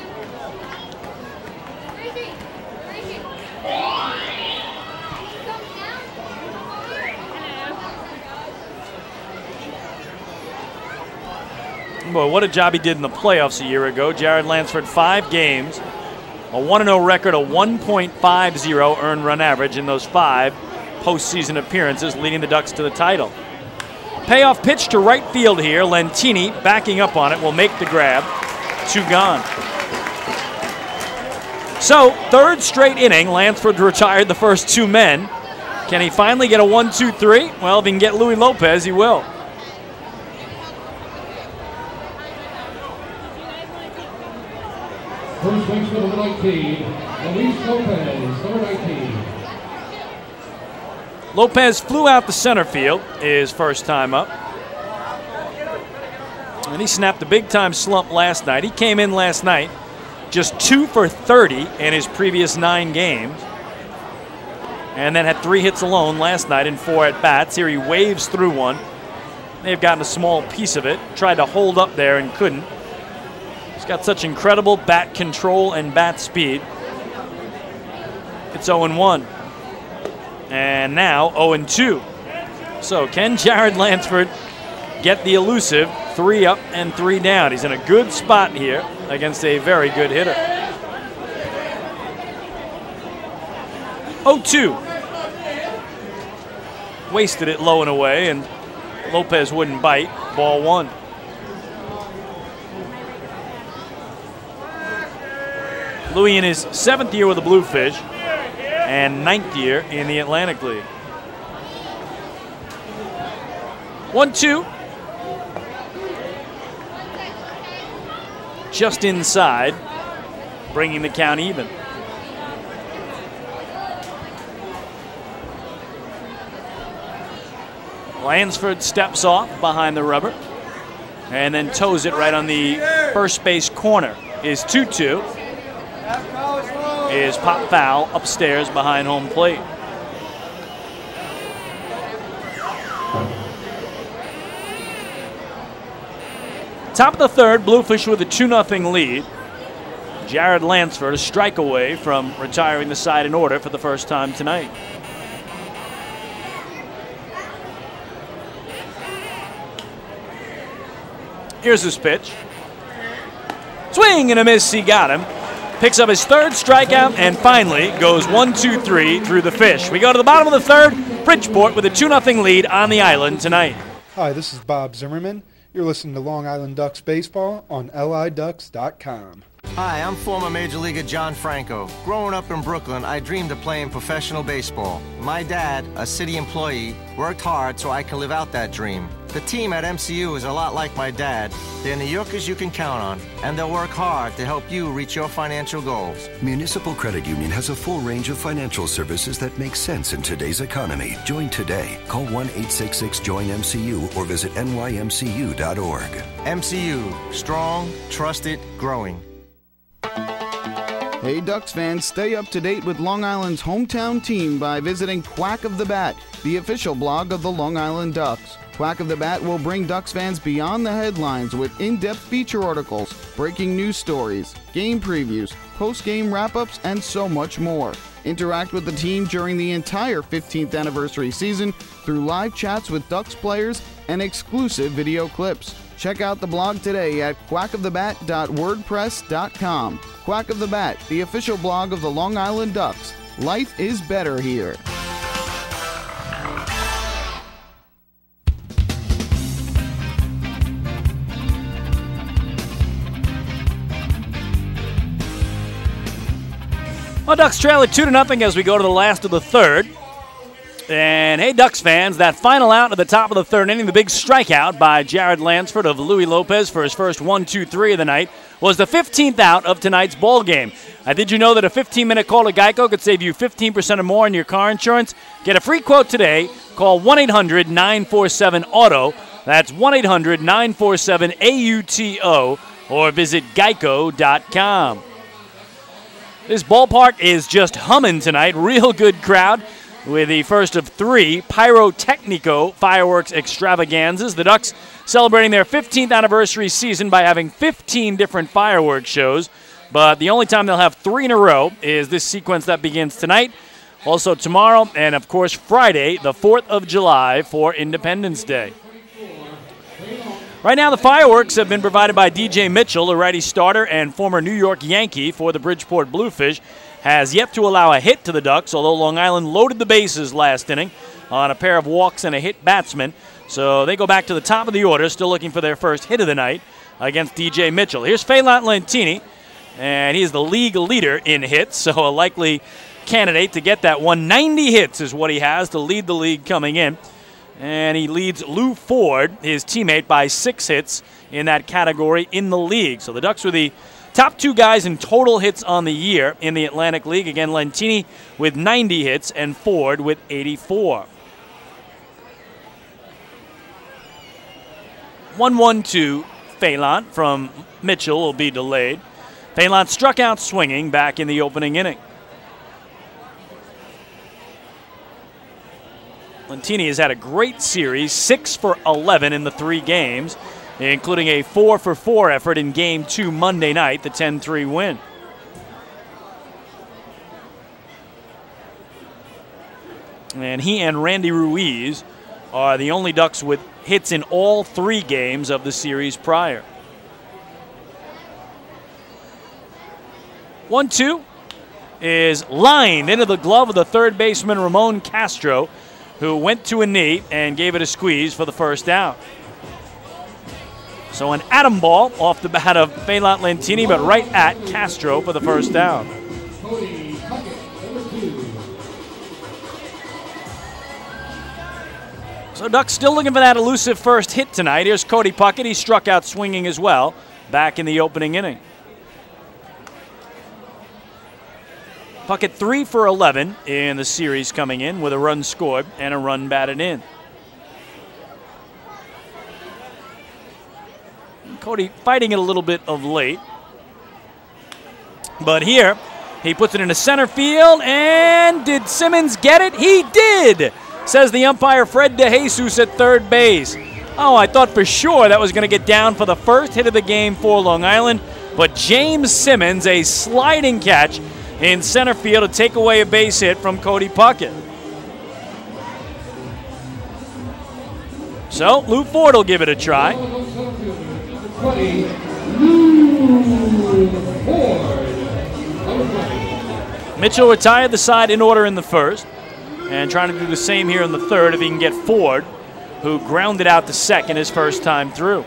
Boy, what a job he did in the playoffs a year ago. Jared Lansford, 5 games, a 1-0 record, a 1.50 earned run average in those 5 postseason appearances, leading the Ducks to the title. Payoff pitch to right field here. Lentini backing up on it will make the grab. 2 gone. So, 3rd straight inning. Lansford retired the first 2 men. Can he finally get a 1-2-3? Well, if he can get Luis Lopez, he will. First baseman number 19, Luis Lopez, number 19. Lopez flew out the center field his first time up. And he snapped a big-time slump last night. He came in last night just 2 for 30 in his previous 9 games. And then had 3 hits alone last night in 4 at-bats. Here he waves through one may have gotten a small piece of it. Tried to hold up there and couldn't. He's got such incredible bat control and bat speed. It's 0-1. And now 0-2. So can Jared Lansford get the elusive 3 up and 3 down? He's in a good spot here against a very good hitter. 0-2. Wasted it low and away, and Lopez wouldn't bite. Ball 1. Louis in his 7th year with the Bluefish and 9th year in the Atlantic League. 1-2. Just inside, bringing the count even. Lansford steps off behind the rubber and then toes it right on the first base corner. Is 2-2. Is pop foul upstairs behind home plate. Top of the third, Bluefish with a 2-0 lead. Jared Lansford a strike away from retiring the side in order for the first time tonight. Here's his pitch. Swing and a miss, he got him. Picks up his 3rd strikeout and finally goes 1-2-3 through the Fish. We go to the bottom of the 3rd. Bridgeport with a 2-0 lead on the island tonight. Hi, this is Bob Zimmerman. You're listening to Long Island Ducks Baseball on liducks.com. Hi, I'm former Major Leaguer John Franco. Growing up in Brooklyn, I dreamed of playing professional baseball. My dad, a city employee, worked hard so I could live out that dream. The team at MCU is a lot like my dad. They're New Yorkers you can count on, and they'll work hard to help you reach your financial goals. Municipal Credit Union has a full range of financial services that make sense in today's economy. Join today. Call 1-866-JOIN-MCU or visit nymcu.org. MCU, strong, trusted, growing. Hey Ducks fans, stay up to date with Long Island's hometown team by visiting Quack of the Bat, the official blog of the Long Island Ducks. Quack of the Bat will bring Ducks fans beyond the headlines with in-depth feature articles, breaking news stories, game previews, post-game wrap-ups, and so much more. Interact with the team during the entire 15th anniversary season through live chats with Ducks players and exclusive video clips. Check out the blog today at quackofthebat.wordpress.com. Quack of the Bat, the official blog of the Long Island Ducks. Life is better here. Well, Ducks trail it 2-0 as we go to the last of the 3rd. And hey, Ducks fans, that final out at the top of the 3rd inning, the big strikeout by Jared Lansford of Louis Lopez for his first 1-2-3 of the night, was the 15th out of tonight's ball game. Did you know that a 15-minute call to Geico could save you 15% or more on your car insurance? Get a free quote today. Call 1-800-947-AUTO. That's 1-800-947-AUTO or visit geico.com. This ballpark is just humming tonight. Real good crowd with the first of 3 Pyrotechnico fireworks extravaganzas. The Ducks celebrating their 15th anniversary season by having 15 different fireworks shows. But the only time they'll have 3 in a row is this sequence that begins tonight, also tomorrow, and of course Friday, the 4th of July for Independence Day. Right now, the fireworks have been provided by DJ Mitchell, a righty starter and former New York Yankee for the Bridgeport Bluefish. Has yet to allow a hit to the Ducks, although Long Island loaded the bases last inning on a pair of walks and a hit batsman. So they go back to the top of the order, still looking for their first hit of the night against DJ Mitchell. Here's Phelan Lantini, and he is the league leader in hits, so a likely candidate to get that one. 90 hits is what he has to lead the league coming in. And he leads Lou Ford, his teammate, by 6 hits in that category in the league. So the Ducks were the top 2 guys in total hits on the year in the Atlantic League. Again, Lantini with 90 hits and Ford with 84. 1-1-2 Phelan from Mitchell will be delayed. Phelan struck out swinging back in the opening inning. Lentini has had a great series, 6 for 11 in the 3 games, including a 4 for 4 effort in Game 2 Monday night, the 10-3 win. And he and Randy Ruiz are the only Ducks with hits in all 3 games of the series prior. 1-2 is lined into the glove of the third baseman Ramon Castro, who went to a knee and gave it a squeeze for the first out. So an atom ball off the bat of Phelan Lentini, but right at Castro for the first down. So Ducks still looking for that elusive first hit tonight. Here's Cody Puckett. He struck out swinging as well back in the opening inning. Puckett 3 for 11 in the series coming in with a run scored and a run batted in. Cody fighting it a little bit of late. But here, he puts it into center field, and did Simmons get it? He did, says the umpire Fred DeJesus at third base. Oh, I thought for sure that was going to get down for the first hit of the game for Long Island, but James Simmons, a sliding catch in center field to take away a base hit from Cody Puckett. So Lou Ford will give it a try. Mitchell retired the side in order in the first, and trying to do the same here in the third if he can get Ford, who grounded out to second his first time through.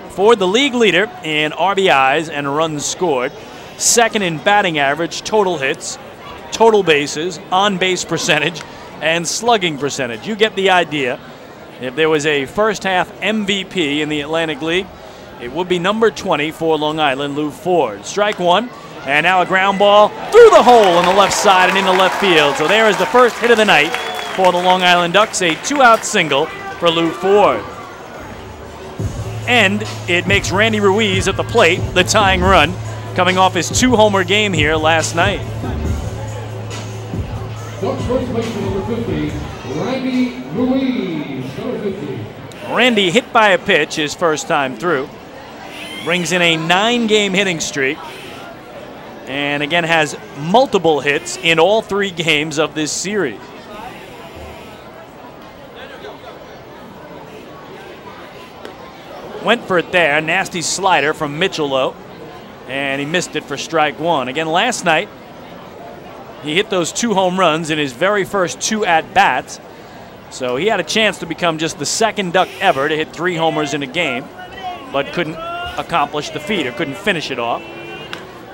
Ford, the league leader in RBIs and runs scored, second in batting average, total hits, total bases, on-base percentage, and slugging percentage. You get the idea. If there was a first-half MVP in the Atlantic League, it would be number 20 for Long Island, Lou Ford. Strike one, and now a ground ball through the hole on the left side and into left field. So there is the first hit of the night for the Long Island Ducks, a 2-out single for Lou Ford. And it makes Randy Ruiz at the plate the tying run, coming off his 2-homer game here last night. Ducks first baseman number 50, Randy Ruiz, number 50. Randy hit by a pitch his first time through. Brings in a 9-game hitting streak. And again has multiple hits in all 3 games of this series. Went for it there, nasty slider from Mitchell though, and he missed it for strike one. Again, last night, he hit those 2 home runs in his very first 2 at-bats, so he had a chance to become just the second Duck ever to hit 3 homers in a game, but couldn't accomplish the feat, or couldn't finish it off.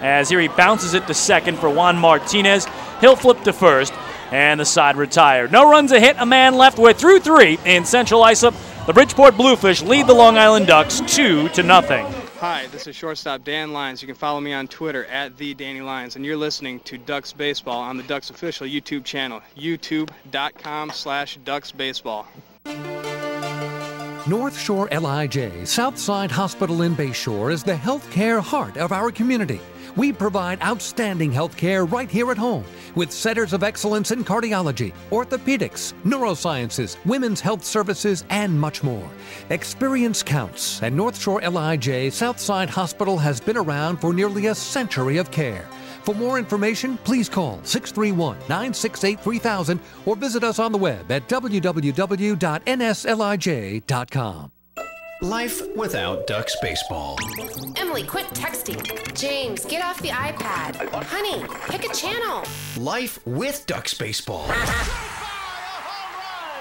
As here he bounces it to second for Juan Martinez. He'll flip to first, and the side retired. No runs a hit, a man left. We're through 3 in Central Islip. The Bridgeport Bluefish lead the Long Island Ducks 2-0. Hi, this is shortstop Dan Lyons. You can follow me on Twitter at @TheDannyLyons, and you're listening to Ducks Baseball on the Ducks official YouTube channel, youtube.com/DucksBaseball. North Shore LIJ Southside Hospital in Bayshore is the healthcare heart of our community. We provide outstanding healthcare right here at home with centers of excellence in cardiology, orthopedics, neurosciences, women's health services, and much more. Experience counts, and North Shore LIJ Southside Hospital has been around for nearly a century of care. For more information, please call 631-968-3000 or visit us on the web at www.nslij.com. Life without Ducks baseball. Emily, quit texting. James, get off the iPad. Honey, pick a channel. Life with Ducks baseball.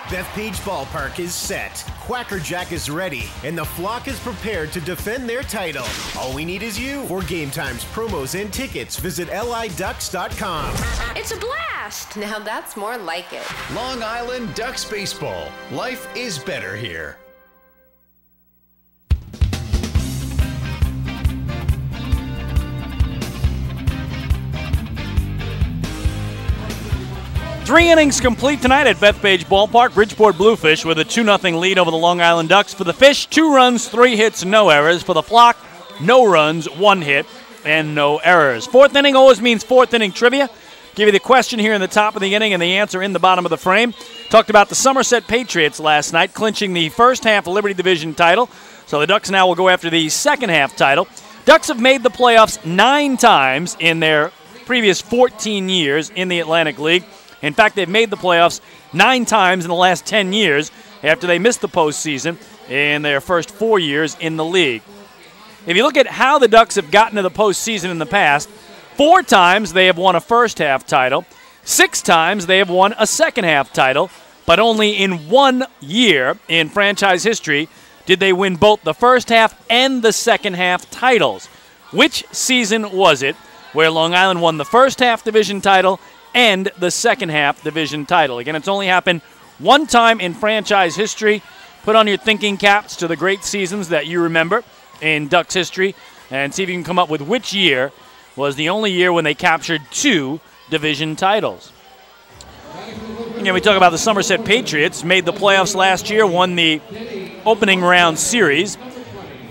Bethpage Ballpark is set. Quacker Jack is ready, and the flock is prepared to defend their title. All we need is you. For game times, promos, and tickets, visit liducks.com. It's a blast. Now that's more like it. Long Island Ducks baseball. Life is better here. Three innings complete tonight at Bethpage Ballpark. Bridgeport Bluefish with a 2-0 lead over the Long Island Ducks. For the Fish, 2 runs, 3 hits, no errors. For the Flock, no runs, 1 hit, and no errors. Fourth inning always means fourth inning trivia. Give you the question here in the top of the inning and the answer in the bottom of the frame. Talked about the Somerset Patriots last night, clinching the first half Liberty Division title. So the Ducks now will go after the second half title. Ducks have made the playoffs 9 times in their previous 14 years in the Atlantic League. In fact, they've made the playoffs 9 times in the last 10 years after they missed the postseason in their first 4 years in the league. If you look at how the Ducks have gotten to the postseason in the past, 4 times they have won a first-half title. 6 times they have won a second-half title. But only in 1 year in franchise history did they win both the first-half and the second-half titles. Which season was it where Long Island won the first-half division title and the second-half division title? Again, it's only happened 1 time in franchise history. Put on your thinking caps to the great seasons that you remember in Ducks history and see if you can come up with which year was the only year when they captured 2 division titles. Again, we talk about the Somerset Patriots, made the playoffs last year, won the opening round series,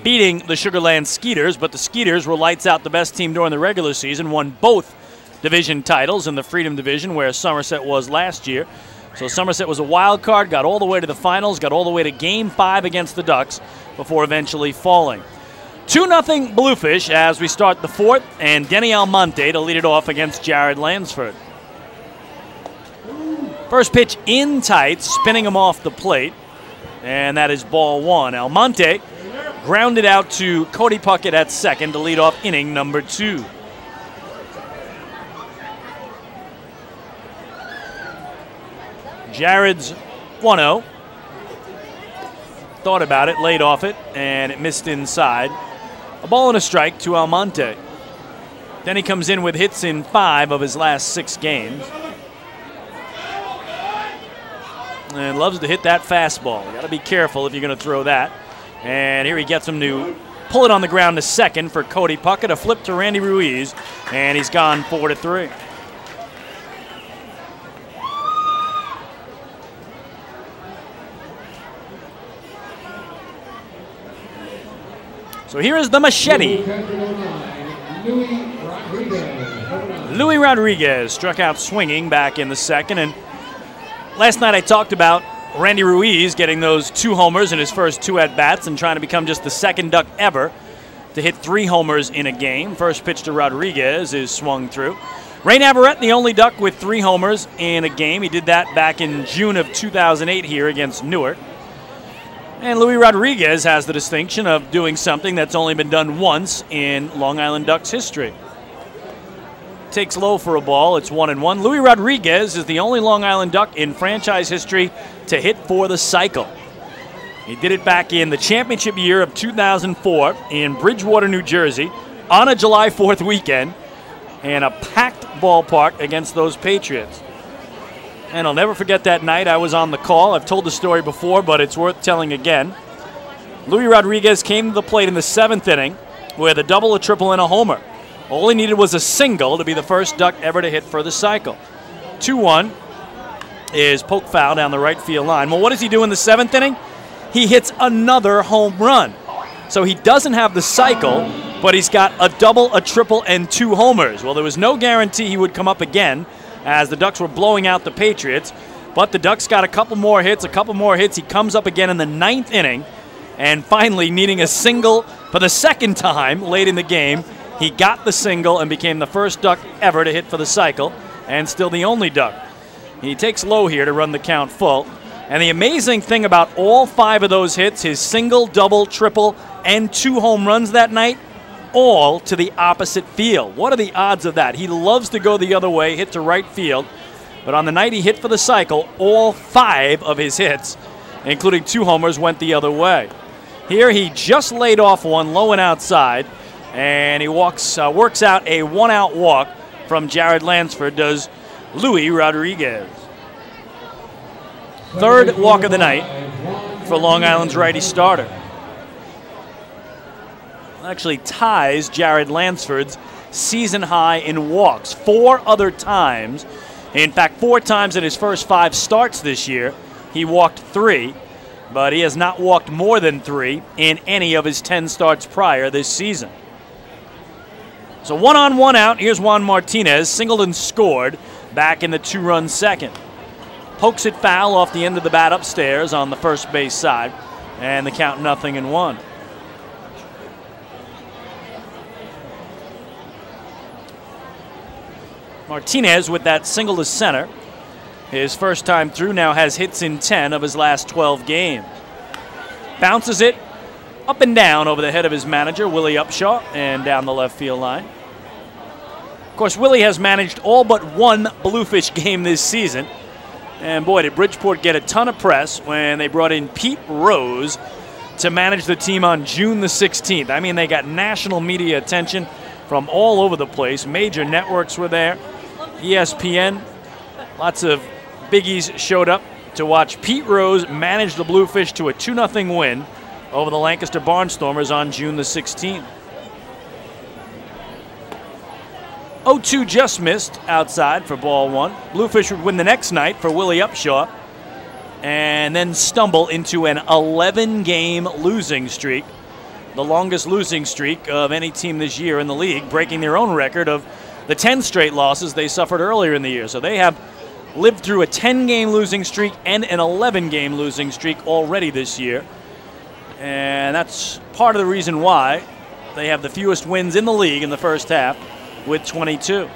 beating the Sugarland Skeeters, but the Skeeters were lights out the best team during the regular season, won both division titles in the Freedom Division where Somerset was last year. So Somerset was a wild card, got all the way to the finals, got all the way to Game 5 against the Ducks before eventually falling. 2-0 Bluefish as we start the 4th, and Denny Almonte to lead it off against Jared Lansford. First pitch in tight, spinning him off the plate, and that is ball 1. Almonte grounded out to Cody Puckett at second to lead off inning number 2. Jared's 1-0. Thought about it, laid off it, and it missed inside. A ball and a strike to Almonte. Then he comes in with hits in 5 of his last 6 games. And loves to hit that fastball. You got to be careful if you're going to throw that. And here he gets him to pull it on the ground to second for Cody Puckett. A flip to Randy Ruiz, and he's gone 4-3. So here is the machete. Louis Rodriguez struck out swinging back in the second. And last night I talked about Randy Ruiz getting those 2 homers in his first 2 at-bats and trying to become just the second Duck ever to hit 3 homers in a game. First pitch to Rodriguez is swung through. Ray Navarrete, the only Duck with 3 homers in a game. He did that back in June of 2008 here against Newark. And Louis Rodriguez has the distinction of doing something that's only been done once in Long Island Ducks history. Takes low for a ball. It's 1-1. Louis Rodriguez is the only Long Island Duck in franchise history to hit for the cycle. He did it back in the championship year of 2004 in Bridgewater, New Jersey, on a July 4th weekend, and a packed ballpark against those Patriots. And I'll never forget that night. I was on the call. I've told the story before, but it's worth telling again. Louis Rodriguez came to the plate in the 7th inning with a double, a triple, and a homer. All he needed was a single to be the first Duck ever to hit for the cycle. 2-1 is poke foul down the right field line. Well, what does he do in the 7th inning? He hits another home run. So he doesn't have the cycle, but he's got a double, a triple, and 2 homers. Well, there was no guarantee he would come up again as the Ducks were blowing out the Patriots. But the Ducks got a couple more hits. He comes up again in the 9th inning, and finally, needing a single for the 2nd time late in the game, he got the single and became the first Duck ever to hit for the cycle, and still the only Duck. He takes low here to run the count full. And the amazing thing about all 5 of those hits, his single, double, triple, and 2 home runs that night, all to the opposite field. What are the odds of that? He loves to go the other way, hit to right field. But on the night he hit for the cycle, all 5 of his hits, including 2 homers, went the other way. Here he just laid off one low and outside, and he works out a 1-out walk from Jared Lansford, does Louis Rodriguez. 3rd walk of the night for Long Island's righty starter. Actually ties Jared Lansford's season high in walks. 4 other times, in fact 4 times in his first 5 starts this year, he walked 3, but he has not walked more than 3 in any of his 10 starts prior this season. So 1 on, 1 out. Here's Juan Martinez, singled and scored back in the 2-run second. Pokes it foul off the end of the bat upstairs on the first base side, and the count 0-1. Martinez with that single to center. His first time through now has hits in 10 of his last 12 games. Bounces it up and down over the head of his manager, Willie Upshaw, and down the left field line. Of course, Willie has managed all but one Bluefish game this season. And boy, did Bridgeport get a ton of press when they brought in Pete Rose to manage the team on June the 16th. I mean, they got national media attention from all over the place. Major networks were there. ESPN, lots of biggies showed up to watch Pete Rose manage the Bluefish to a 2-0 win over the Lancaster Barnstormers on June the 16th. 0-2 just missed outside for ball one. Bluefish would win the next night for Willie Upshaw and then stumble into an 11-game losing streak, the longest losing streak of any team this year in the league, breaking their own record of the 10 straight losses they suffered earlier in the year. So they have lived through a 10-game losing streak and an 11-game losing streak already this year. And that's part of the reason why they have the fewest wins in the league in the first half with 22.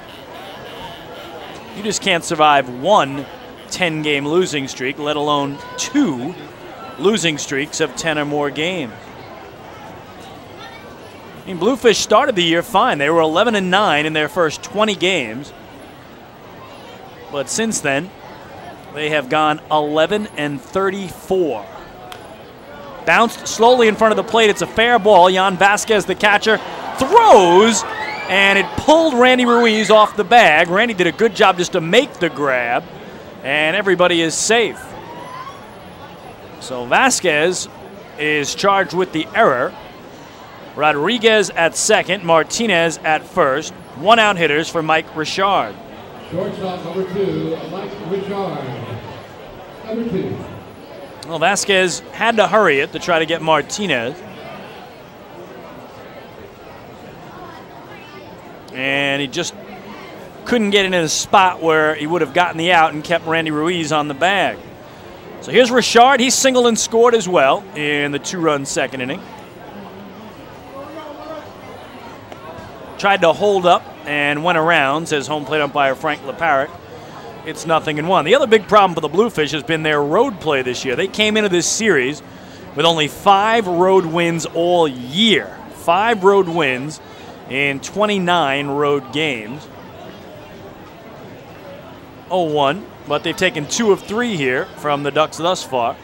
You just can't survive one 10-game losing streak, let alone two losing streaks of 10 or more games. I mean, Bluefish started the year fine. They were 11-9 in their first 20 games. But since then, they have gone 11-34. Bounced slowly in front of the plate. It's a fair ball. Jan Vasquez, the catcher, throws, and it pulled Randy Ruiz off the bag. Randy did a good job just to make the grab, and everybody is safe. So Vasquez is charged with the error. Rodriguez at second, Martinez at first. One-out hitters for Mike Richard. Shortstop number 2, Mike Richard. Number 2. Well, Vasquez had to hurry it to try to get Martinez. And he just couldn't get in a spot where he would have gotten the out and kept Randy Ruiz on the bag. So here's Richard. He singled and scored as well in the 2-run second inning. Tried to hold up and went around, says home plate umpire Frank LeParrot. It's 0-1. The other big problem for the Bluefish has been their road play this year. They came into this series with only 5 road wins all year. 5 road wins in 29 road games. 0-1, but they've taken 2 of 3 here from the Ducks thus far.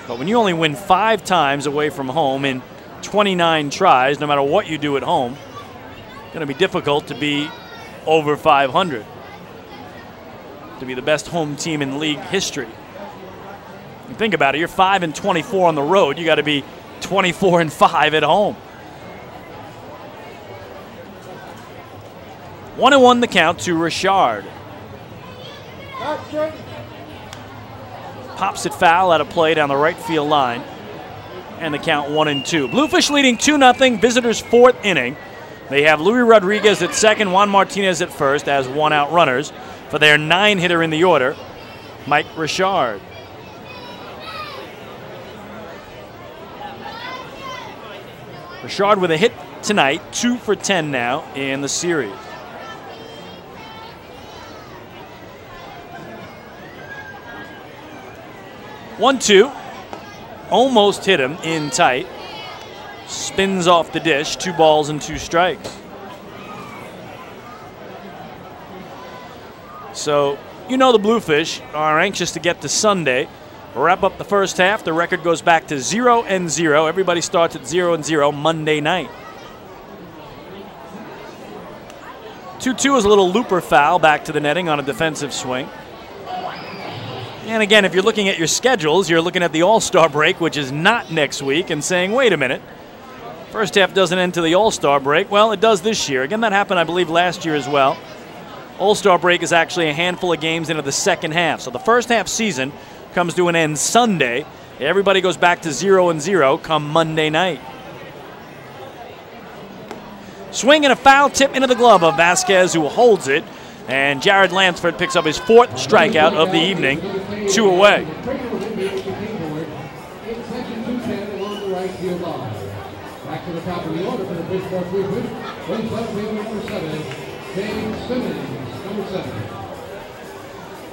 But when you only win 5 times away from home in 29 tries, no matter what you do at home, it's going to be difficult to be over 500. To be the best home team in league history. You think about it, you're 5-24 on the road. You got to be 24-5 at home. 1-1 the count to Richard. Pops it foul out of play down the right field line. And the count 1-2. Bluefish leading 2-0, visitors 4th inning. They have Luis Rodriguez at second, Juan Martinez at first as one-out runners for their 9-hitter in the order, Mike Richard. Richard with a hit tonight, 2 for 10 now in the series. One-two, almost hit him in tight. Spins off the dish, 2 balls and 2 strikes. So, you know the Bluefish are anxious to get to Sunday. Wrap up the first half. The record goes back to 0-0. Everybody starts at 0-0 Monday night. 2-2 is a little looper foul back to the netting on a defensive swing. And again, if you're looking at your schedules, you're looking at the All-Star break, which is not next week, and saying, wait a minute, first half doesn't end to the All-Star break. Well, it does this year. Again, that happened, I believe, last year as well. All-Star break is actually a handful of games into the second half. So the first half season comes to an end Sunday. Everybody goes back to 0-0 come Monday night. Swing and a foul tip into the glove of Vasquez, who holds it. And Jared Lansford picks up his 4th strikeout of the evening, 2 away. Back to the top of the order for the Bridgeport Bluefish. Runs up number 7, James Simmons, number 7.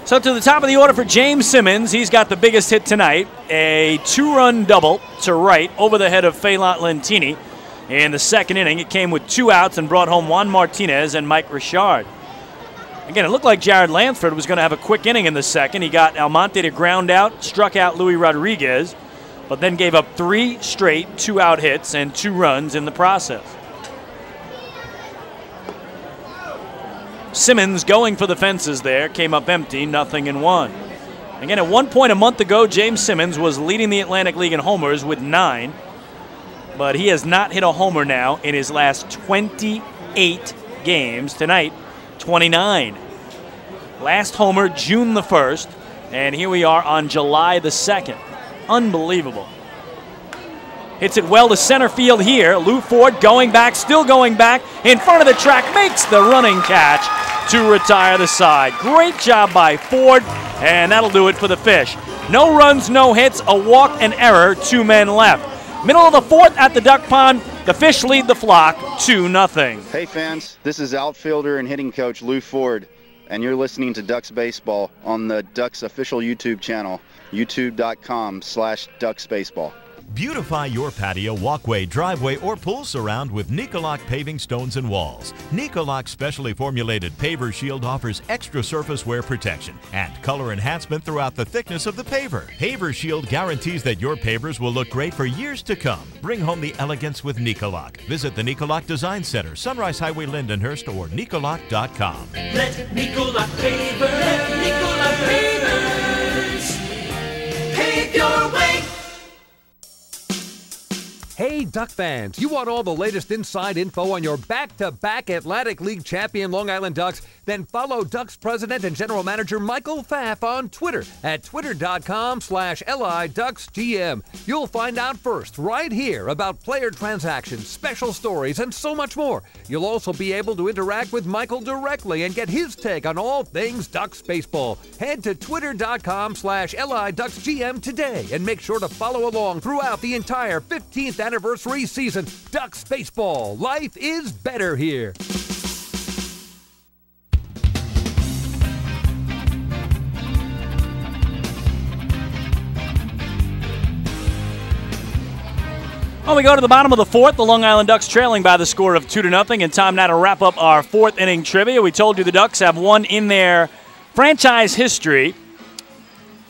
So to the top of the order for James Simmons. He's got the biggest hit tonight, a 2-run double to right over the head of Phelan Lentini in the 2nd inning. It came with 2 outs and brought home Juan Martinez and Mike Richard. Again, it looked like Jared Lansford was going to have a quick inning in the 2nd. He got Almonte to ground out, struck out Louis Rodriguez, but then gave up 3 straight 2-out hits and 2 runs in the process. Simmons going for the fences there, came up empty, 0-1. Again, at one point a month ago, James Simmons was leading the Atlantic League in homers with 9, but he has not hit a homer now in his last 28 games. Tonight, 29. Last homer, June the 1st, and here we are on July the 2nd. Unbelievable. Hits it well to center field here. Lou Ford going back, still going back, in front of the track, makes the running catch to retire the side. Great job by Ford, and that'll do it for the Fish. No runs, no hits, a walk, an error, 2 men left. Middle of the 4th at the Duck Pond, the Fish lead the flock 2-0. Hey fans, this is outfielder and hitting coach Lou Ford, and you're listening to Ducks Baseball on the Ducks official YouTube channel, youtube.com/DucksBaseball. Beautify your patio, walkway, driveway, or pool surround with Nicoloc paving stones and walls. Nicoloc's specially formulated paver shield offers extra surface wear protection and color enhancement throughout the thickness of the paver. Paver shield guarantees that your pavers will look great for years to come. Bring home the elegance with Nicoloc. Visit the Nicoloc Design Center, Sunrise Highway, Lindenhurst, or Nicoloc.com. Let Nicoloc pavers pave your way. Hey, Duck fans, you want all the latest inside info on your back-to-back Atlantic League champion Long Island Ducks? Then follow Ducks President and General Manager Michael Pfaff on Twitter at twitter.com/LIDucksGM. You'll find out first right here about player transactions, special stories, and so much more. You'll also be able to interact with Michael directly and get his take on all things Ducks baseball. Head to twitter.com/LIDucksGM today and make sure to follow along throughout the entire 15th anniversary season. Ducks baseball. Life is better here. Well, we go to the bottom of the 4th. The Long Island Ducks trailing by the score of 2-0, and time now to wrap up our 4th inning trivia. We told you the Ducks have won in their franchise history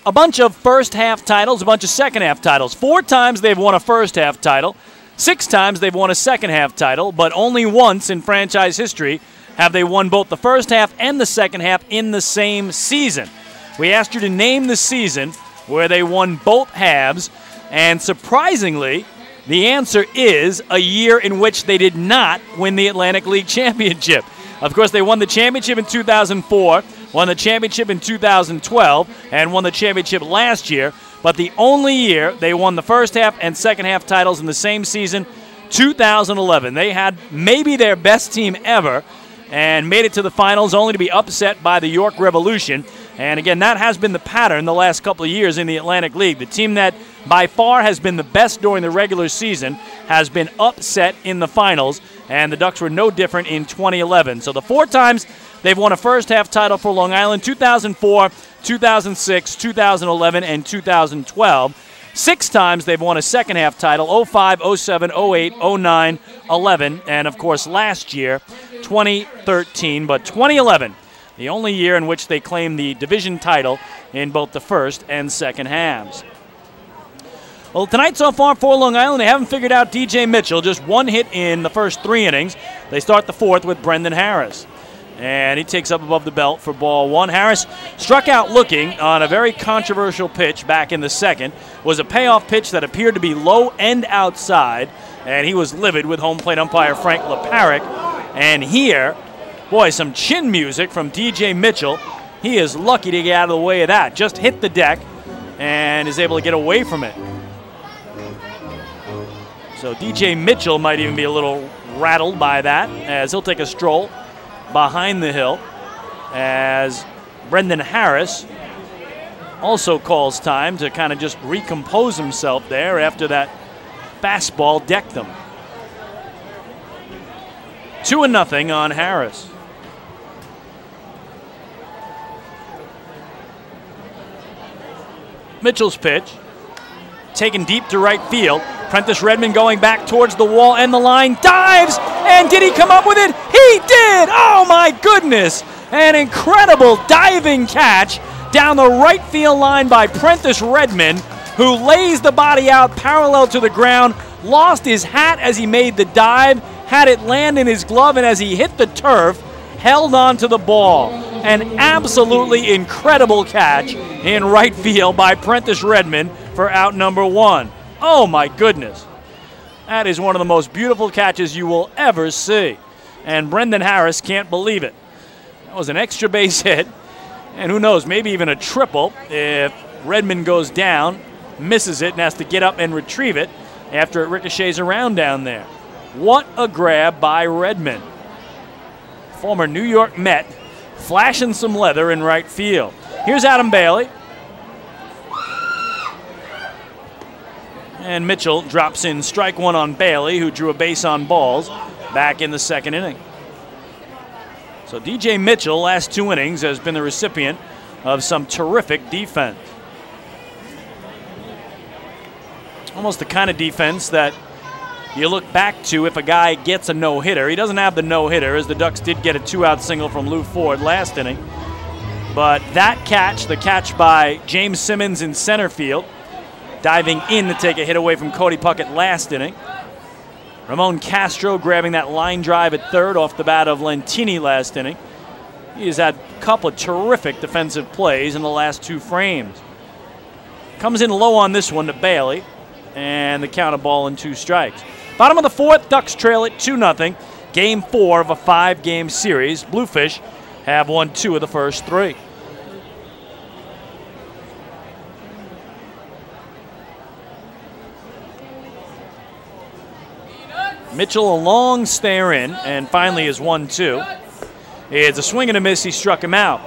a bunch of first-half titles, a bunch of second-half titles. 4 times they've won a first-half title. 6 times they've won a second-half title, but only once in franchise history have they won both the first half and the second half in the same season. We asked you to name the season where they won both halves, and surprisingly, the answer is a year in which they did not win the Atlantic League Championship. Of course, they won the championship in 2004, won the championship in 2012, and won the championship last year. But the only year they won the first half and second half titles in the same season, 2011. They had maybe their best team ever and made it to the finals only to be upset by the York Revolution. And again, that has been the pattern the last couple of years in the Atlantic League. The team that by far has been the best during the regular season has been upset in the finals, and the Ducks were no different in 2011. So the 4 times they've won a first half title for Long Island, 2004, 2006, 2011, and 2012. 6 times they've won a second half title, 05, 07, 08, 09, 11, and of course last year, 2013. But 2011, the only year in which they claimed the division title in both the first and second halves. Well, tonight so far for Long Island, they haven't figured out DJ Mitchell. Just 1 hit in the first 3 innings. They start the 4th with Brendan Harris. And he takes up above the belt for ball 1. Harris struck out looking on a very controversial pitch back in the 2nd. Was a payoff pitch that appeared to be low and outside. And he was livid with home plate umpire Frank LeParic. And here, boy, some chin music from DJ Mitchell. He is lucky to get out of the way of that. Just hit the deck and is able to get away from it. So DJ Mitchell might even be a little rattled by that as he'll take a stroll behind the hill. as Brendan Harris also calls time to kind of just recompose himself there after that fastball decked him. 2-0 on Harris. Mitchell's pitch, taken deep to right field. Prentice Redmond going back towards the wall and the line, dives, and did he come up with it? He did! Oh my goodness! An incredible diving catch down the right field line by Prentice Redmond, who lays the body out parallel to the ground, lost his hat as he made the dive, had it land in his glove, and as he hit the turf, held on to the ball. An absolutely incredible catch in right field by Prentice Redmond for out number 1. Oh my goodness. That is one of the most beautiful catches you will ever see. And Brendan Harris can't believe it. That was an extra base hit. And who knows, maybe even a triple if Redmond goes down, misses it, and has to get up and retrieve it after it ricochets around down there. What a grab by Redmond. Former New York Met, flashing some leather in right field. Here's Adam Bailey. And Mitchell drops in strike 1 on Bailey, who drew a base on balls back in the second inning. So DJ Mitchell, last 2 innings, has been the recipient of some terrific defense. Almost the kind of defense that you look back to if a guy gets a no-hitter. He doesn't have the no-hitter, as the Ducks did get a 2-out single from Lou Ford last inning. But that catch, the catch by James Simmons in center field, diving in to take a hit away from Cody Puckett last inning. Ramon Castro grabbing that line drive at third off the bat of Lentini last inning. He has had a couple of terrific defensive plays in the last 2 frames. Comes in low on this one to Bailey, and the count, a ball and 2 strikes. Bottom of the 4th, Ducks trail it 2-0. Game 4 of a 5-game series. Bluefish have won 2 of the first 3. Mitchell a long stare in, and finally is 1-2. It's a swing and a miss. He struck him out.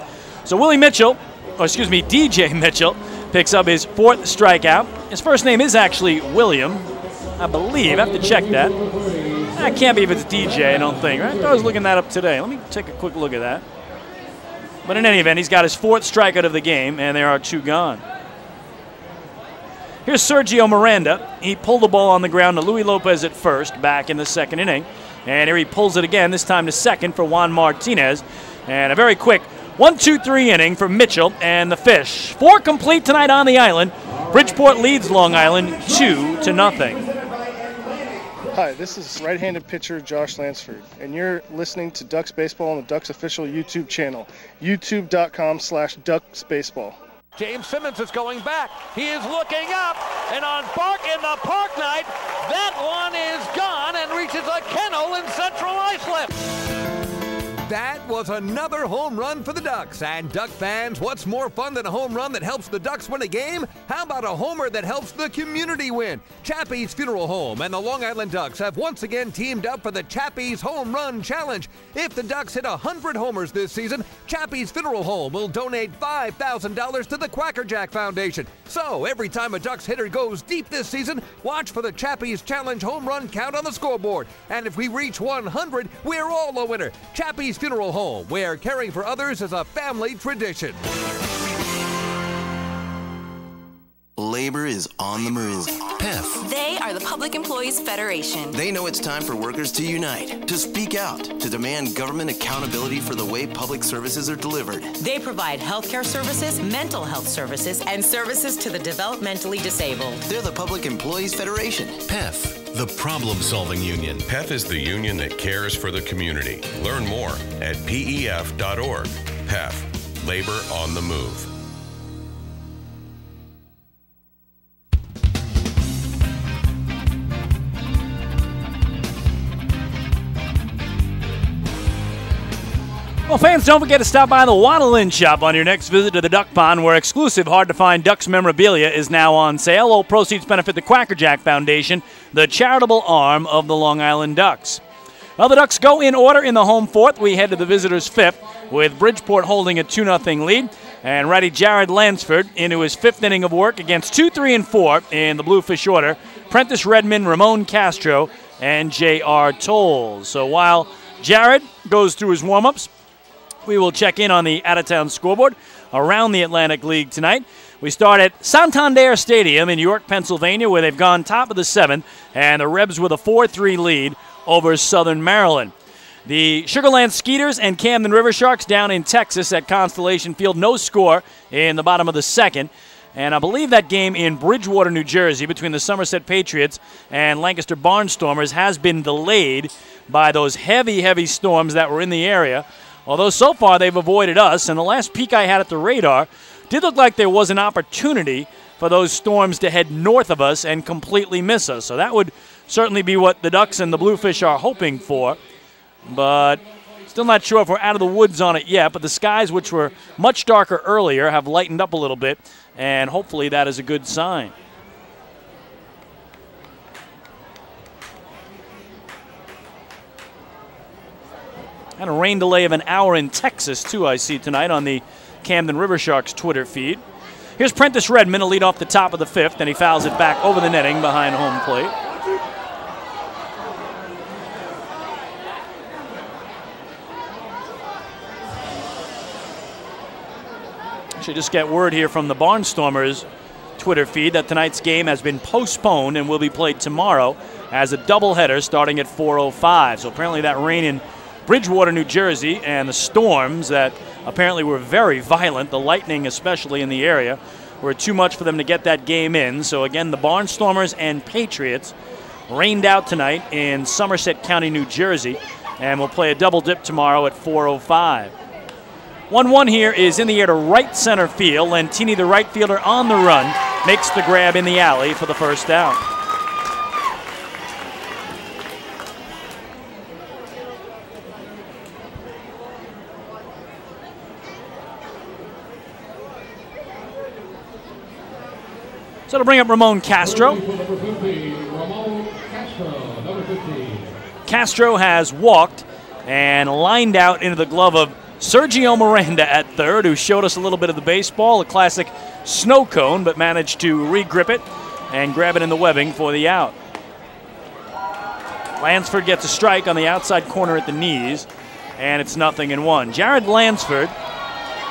So DJ Mitchell picks up his 4th strikeout. His first name is actually William, I believe. I have to check that. I can't be if it's DJ, I don't think. Right? I was looking that up today. Let me take a quick look at that. But in any event, he's got his 4th strikeout of the game, and there are 2 gone. Here's Sergio Miranda. He pulled the ball on the ground to Luis Lopez at first back in the second inning. And here he pulls it again, this time to second for Juan Martinez. And a very quick 1-2-3 inning for Mitchell and the Fish. 4 complete tonight on the island. Bridgeport leads Long Island 2-0. Hi, this is right-handed pitcher Josh Lansford, and you're listening to Ducks Baseball on the Ducks official YouTube channel, youtube.com/DucksBaseball. James Simmons is going back. He is looking up, and on in the park night, that one is gone and reaches a kennel in Central Islip. That was another home run for the Ducks. And Duck fans, what's more fun than a home run that helps the Ducks win a game? How about a homer that helps the community win? Chappie's Funeral Home and the Long Island Ducks have once again teamed up for the Chappie's Home Run Challenge. If the Ducks hit 100 homers this season, Chappie's Funeral Home will donate $5,000 to the Quacker Jack Foundation. So every time a Ducks hitter goes deep this season, watch for the Chappie's Challenge home run count on the scoreboard. And if we reach 100, we're all a winner. Chappie's Funeral Home, where caring for others is a family tradition. Labor is on the move. PEF. They are the Public Employees Federation. They know it's time for workers to unite, to speak out, to demand government accountability for the way public services are delivered. They provide healthcare services, mental health services, and services to the developmentally disabled. They're the Public Employees Federation. PEF, the problem-solving union. PEF is the union that cares for the community. Learn more at pef.org. PEF, labor on the move. Well, fans, don't forget to stop by the Waddle Inn Shop on your next visit to the Duck Pond, where exclusive, hard-to-find Ducks memorabilia is now on sale. All proceeds benefit the Quacker Jack Foundation, the charitable arm of the Long Island Ducks. Well, the Ducks go in order in the home 4th. We head to the visitors' 5th. with Bridgeport holding a 2-0 lead. And righty Jared Lansford into his 5th inning of work against 2, 3, and 4 in the Bluefish order. Prentice Redmond, Ramon Castro, and J.R. Tolles. So while Jared goes through his warm-ups, we will check in on the out-of-town scoreboard around the Atlantic League tonight. We start at Santander Stadium in York, Pennsylvania, where they've gone top of the 7th, and the Rebs with a 4-3 lead over Southern Maryland. The Sugarland Skeeters and Camden River Sharks down in Texas at Constellation Field. No score in the bottom of the 2nd. And I believe that game in Bridgewater, New Jersey, between the Somerset Patriots and Lancaster Barnstormers has been delayed by those heavy, heavy storms that were in the area. Although so far they've avoided us, and the last peek I had at the radar did look like there was an opportunity for those storms to head north of us and completely miss us. So that would certainly be what the Ducks and the Bluefish are hoping for. But still not sure if we're out of the woods on it yet. But the skies, which were much darker earlier, have lightened up a little bit, and hopefully that is a good sign. And a rain delay of an hour in Texas, too, I see tonight on the Camden River Sharks Twitter feed. Here's Prentice Redmond to lead off the top of the 5th, and he fouls it back over the netting behind home plate. Should just get word here from the Barnstormers Twitter feed that tonight's game has been postponed and will be played tomorrow as a doubleheader starting at 4:05. So apparently that rain in Bridgewater, New Jersey, and the storms that apparently were very violent, the lightning especially in the area, were too much for them to get that game in. So again, the Barnstormers and Patriots rained out tonight in Somerset County, New Jersey, and will play a double dip tomorrow at 4:05. 1-1 here is in the air to right center field. Lentini, the right fielder, on the run, makes the grab in the alley for the first out. So to bring up Ramon Castro. Castro has walked and lined out into the glove of Sergio Miranda at third, who showed us a little bit of the baseball, a classic snow cone, but managed to re-grip it and grab it in the webbing for the out. Lansford gets a strike on the outside corner at the knees, and it's 0-1. Jared Lansford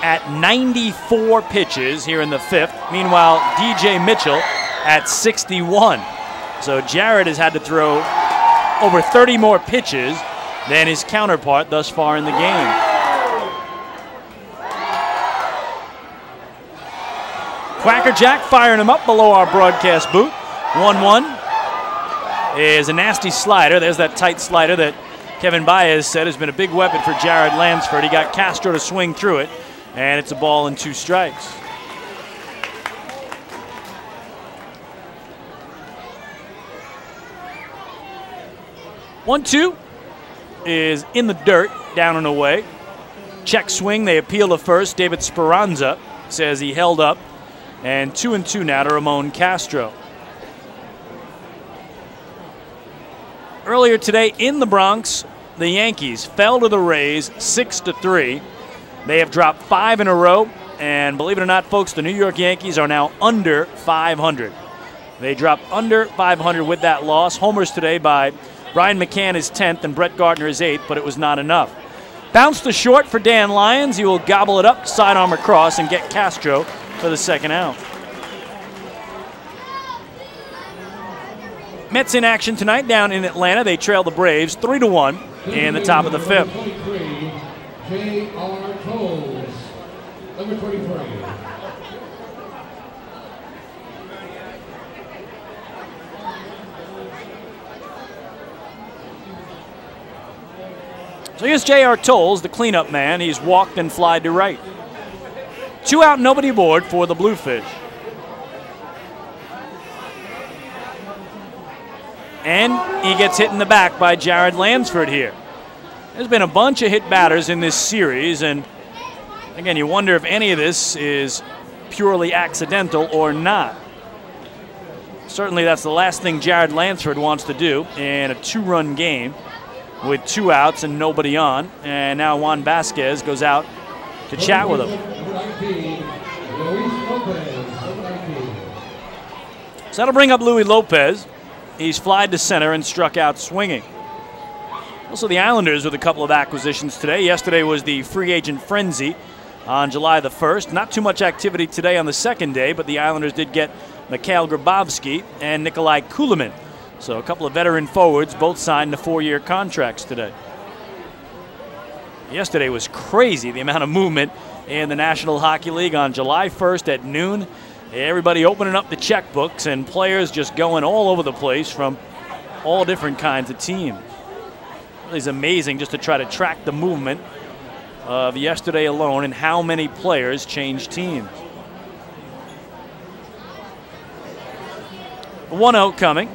at 94 pitches here in the 5th. Meanwhile, DJ Mitchell at 61. So Jared has had to throw over 30 more pitches than his counterpart thus far in the game. Quacker Jack firing him up below our broadcast booth. 1-1 is a nasty slider. There's that tight slider that Kevin Baez said has been a big weapon for Jared Lansford. He got Castro to swing through it, and it's a ball and 2 strikes. One-two is in the dirt, down and away. Check swing, they appeal to first. David Speranza says he held up. And 2-2 now to Ramon Castro. Earlier today in the Bronx, the Yankees fell to the Rays 6-3. They have dropped 5 in a row, and believe it or not, folks, the New York Yankees are now under 500. They dropped under 500 with that loss. Homers today by Brian McCann is 10th and Brett Gardner is 8th, but it was not enough. Bounce to short for Dan Lyons. He will gobble it up, sidearm across, and get Castro for the second out. Mets in action tonight down in Atlanta. They trail the Braves 3-1 in the top of the 5th. J.R. Tolles, number 23. So here's J.R. Tolles, the cleanup man. He's walked and flied to right. 2 out, nobody aboard for the Bluefish. And he gets hit in the back by Jared Lansford here. There's been a bunch of hit batters in this series, and again, you wonder if any of this is purely accidental or not. Certainly that's the last thing Jared Lansford wants to do in a 2-run game. with 2 outs and nobody on. And now Juan Vasquez goes out to chat with him. So that'll bring up Luis Lopez. He's flied to center and struck out swinging. Also, the Islanders with a couple of acquisitions today. Yesterday was the free agent frenzy on July the 1st. Not too much activity today on the second day, but the Islanders did get Mikhail Grabovski and Nikolai Kulemin. So a couple of veteran forwards, both signed to 4-year contracts today. Yesterday was crazy, the amount of movement in the National Hockey League on July 1st at noon. Everybody opening up the checkbooks and players just going all over the place from all different kinds of teams. It's amazing just to try to track the movement of yesterday alone and how many players changed teams. 1-0 coming.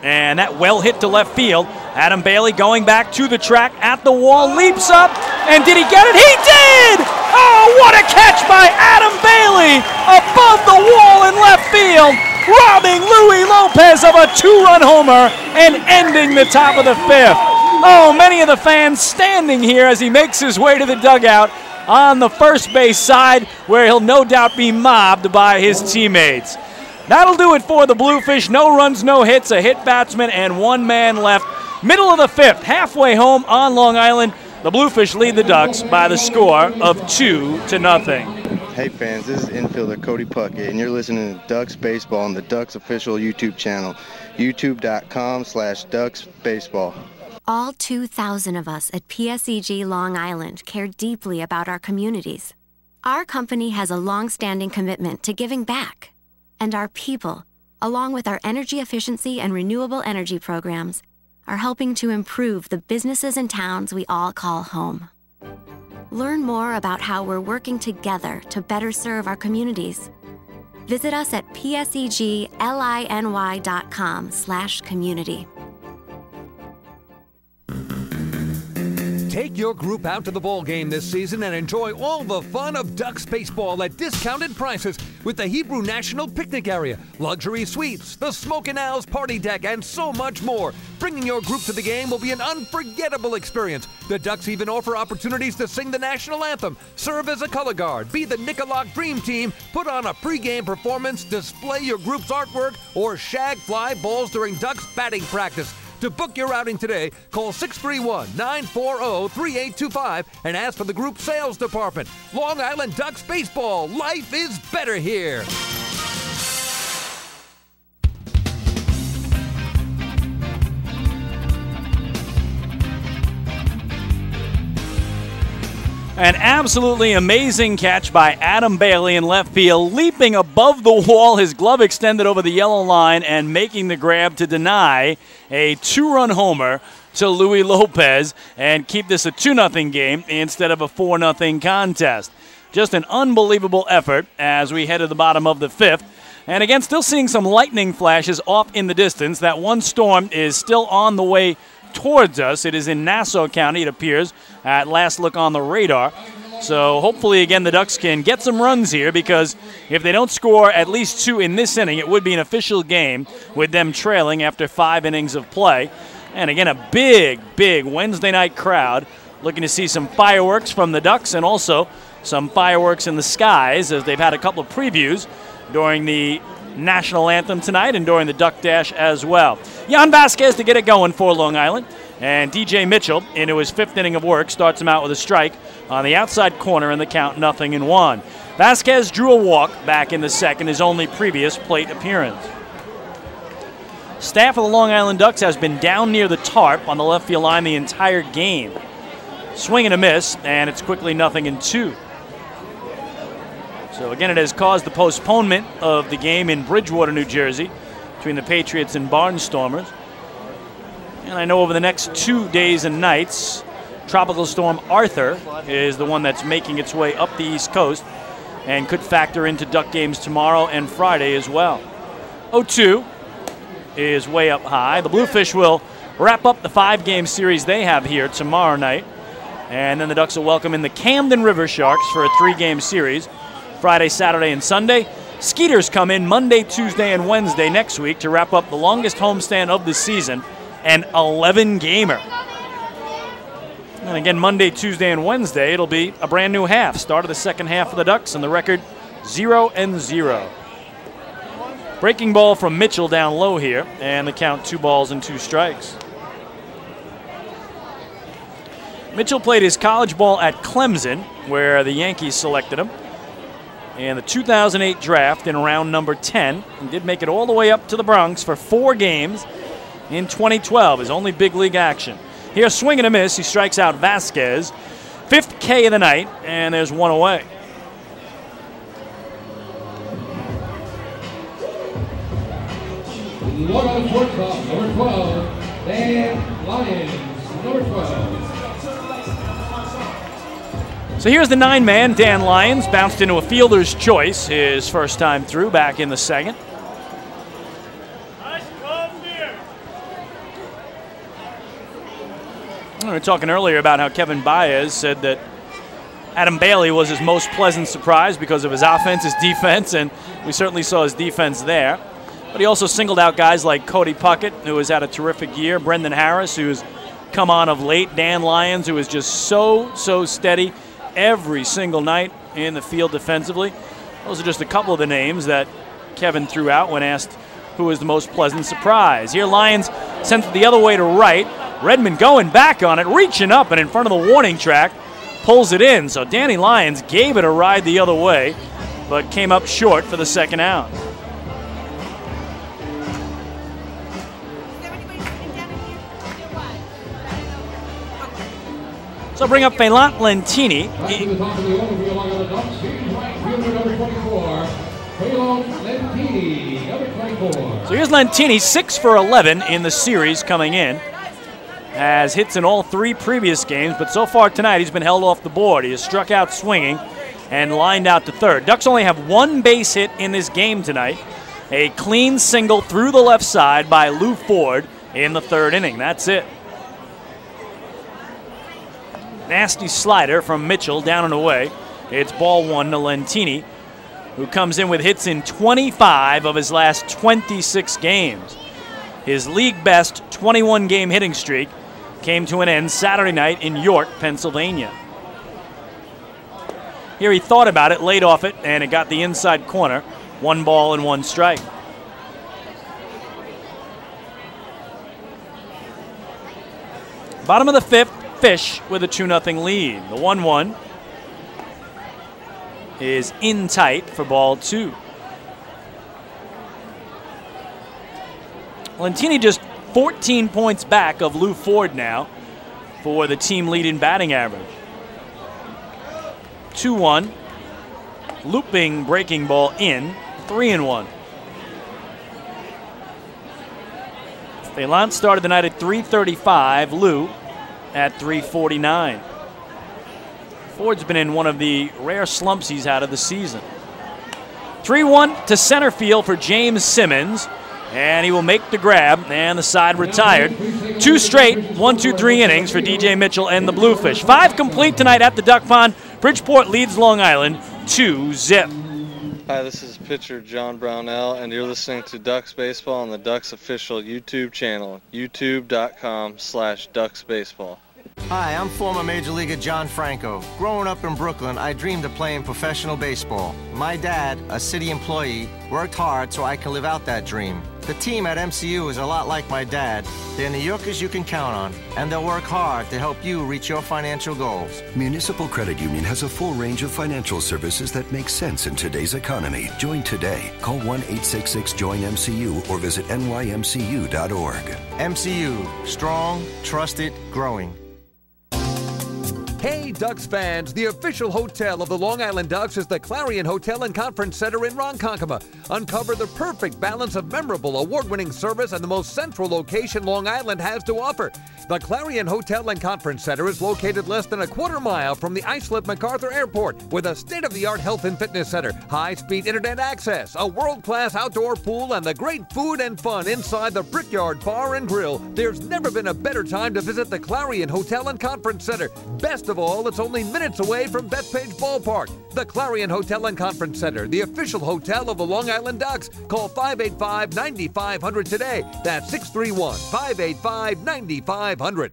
And that well hit to left field. Adam Bailey going back to the track at the wall, leaps up, and did he get it? He did! Oh, what a catch by Adam Bailey above the wall in left field, robbing Luis Lopez of a 2-run homer and ending the top of the 5th. Oh, many of the fans standing here as he makes his way to the dugout on the first base side, where he'll no doubt be mobbed by his teammates. That'll do it for the Bluefish. No runs, no hits, a hit batsman, and 1 man left. Middle of the 5th, halfway home on Long Island. The Bluefish lead the Ducks by the score of 2-0. Hey fans, this is infielder Cody Puckett, and you're listening to Ducks Baseball on the Ducks official YouTube channel, youtube.com/DucksBaseball. All 2,000 of us at PSEG Long Island care deeply about our communities. Our company has a long-standing commitment to giving back. And our people, along with our energy efficiency and renewable energy programs, are helping to improve the businesses and towns we all call home. Learn more about how we're working together to better serve our communities. Visit us at psegLINY.com/community. Take your group out to the ball game this season and enjoy all the fun of Ducks baseball at discounted prices with the Hebrew National Picnic Area, luxury suites, the Smokin' Owls party deck, and so much more. Bringing your group to the game will be an unforgettable experience. The Ducks even offer opportunities to sing the national anthem, serve as a color guard, be the Nicolak Dream Team, put on a pregame performance, display your group's artwork, or shag fly balls during Ducks batting practice. To book your outing today, call 631-940-3825 and ask for the group sales department. Long Island Ducks Baseball. Life is better here. An absolutely amazing catch by Adam Bailey in left field, leaping above the wall, his glove extended over the yellow line and making the grab to deny a 2-run homer to Luis Lopez and keep this a 2-0 game instead of a 4-0 contest. Just an unbelievable effort as we head to the bottom of the 5th. And again, still seeing some lightning flashes off in the distance. That one storm is still on the way towards us. It is in Nassau County, it appears, at last look on the radar. So hopefully, again, the Ducks can get some runs here, because if they don't score at least 2 in this inning, it would be an official game with them trailing after 5 innings of play. And again, a big, big Wednesday night crowd looking to see some fireworks from the Ducks and also some fireworks in the skies, as they've had a couple of previews during the national anthem tonight and during the Duck Dash as well. Jan Vasquez to get it going for Long Island. And DJ Mitchell, into his 5th inning of work, starts him out with a strike on the outside corner, and the count 0-1. Vasquez drew a walk back in the 2nd, his only previous plate appearance. Staff of the Long Island Ducks has been down near the tarp on the left field line the entire game. Swing and a miss, and it's quickly 0-2. So again, it has caused the postponement of the game in Bridgewater, New Jersey, between the Patriots and Barnstormers. And I know over the next 2 days and nights, Tropical Storm Arthur is the one that's making its way up the East Coast and could factor into Duck games tomorrow and Friday as well. 0-2 is way up high. The Bluefish will wrap up the 5-game series they have here tomorrow night. And then the Ducks will welcome in the Camden River Sharks for a 3-game series, Friday, Saturday, and Sunday. Skeeters come in Monday, Tuesday, and Wednesday next week to wrap up the longest homestand of the season an 11-gamer. And again, Monday, Tuesday, and Wednesday, it'll be a brand new half. Start of the second half for the Ducks, and the record 0-0. Breaking ball from Mitchell down low here, and the count 2 balls and 2 strikes. Mitchell played his college ball at Clemson, where the Yankees selected him. And the 2008 draft in round number 10, and did make it all the way up to the Bronx for 4 games in 2012, his only big league action. Here, swing and a miss, he strikes out Vasquez. 5th K of the night, and there's 1 away. Look on the shortstop, number 12, Dan Lyons, number 12. So here's the 9-man, Dan Lyons, bounced into a fielder's choice his first time through back in the second. We were talking earlier about how Kevin Baez said that Adam Bailey was his most pleasant surprise because of his offense, his defense, and we certainly saw his defense there. But he also singled out guys like Cody Puckett, who has had a terrific year, Brendan Harris, who's come on of late, Dan Lyons, who is just so steady every single night in the field defensively. Those are just a couple of the names that Kevin threw out when asked who was the most pleasant surprise. Here, Lyons sends it the other way to right. Redmond going back on it, reaching up and in front of the warning track, pulls it in. So Danny Lyons gave it a ride the other way, but came up short for the second out. So bring up Phelan Lentini. So here's Lentini, 6 for 11 in the series coming in. Has hits in all 3 previous games, but so far tonight he's been held off the board. He has struck out swinging and lined out to third. Ducks only have 1 base hit in this game tonight. A clean single through the left side by Lou Ford in the 3rd inning. That's it. Nasty slider from Mitchell down and away. It's ball 1 to Lentini, who comes in with hits in 25 of his last 26 games. His league best 21-game hitting streak came to an end Saturday night in York, Pennsylvania. Here he thought about it, laid off it, and it got the inside corner. 1 ball and 1 strike. Bottom of the 5th, Fish with a 2-0 lead. The 1-1 is in tight for ball 2. Lentini just 14 points back of Lou Ford now for the team lead in batting average. 2-1. Looping breaking ball in. 3-1. Phelan started the night at 335. Lou at 349. Ford's been in one of the rare slumps he's had of the season. 3-1 to center field for James Simmons, and he will make the grab, and the side retired. 2 straight 1-2-3 innings for DJ Mitchell and the Bluefish. 5 complete tonight at the Duck Pond. Bridgeport leads Long Island 2-0. Hi, this is pitcher John Brownell, and you're listening to Ducks Baseball on the Ducks official YouTube channel, youtube.com/DucksBaseball. Hi, I'm former Major Leaguer John Franco. Growing up in Brooklyn, I dreamed of playing professional baseball. My dad, a city employee, worked hard so I could live out that dream. The team at MCU is a lot like my dad. They're New Yorkers you can count on, and they'll work hard to help you reach your financial goals. Municipal Credit Union has a full range of financial services that make sense in today's economy. Join today. Call 1-866-JOIN-MCU or visit nymcu.org. MCU, strong, trusted, growing. Hey, Ducks fans, the official hotel of the Long Island Ducks is the Clarion Hotel and Conference Center in Ronkonkoma. Uncover the perfect balance of memorable, award-winning service and the most central location Long Island has to offer. The Clarion Hotel and Conference Center is located less than a quarter mile from the Islip MacArthur Airport with a state-of-the-art health and fitness center, high-speed internet access, a world-class outdoor pool, and the great food and fun inside the Brickyard Bar and Grill. There's never been a better time to visit the Clarion Hotel and Conference Center. Best of all, it's only minutes away from Bethpage Ballpark, the Clarion Hotel and Conference Center, the official hotel of the Long Island Ducks. Call 585-9500 today. That's 631-585-9500.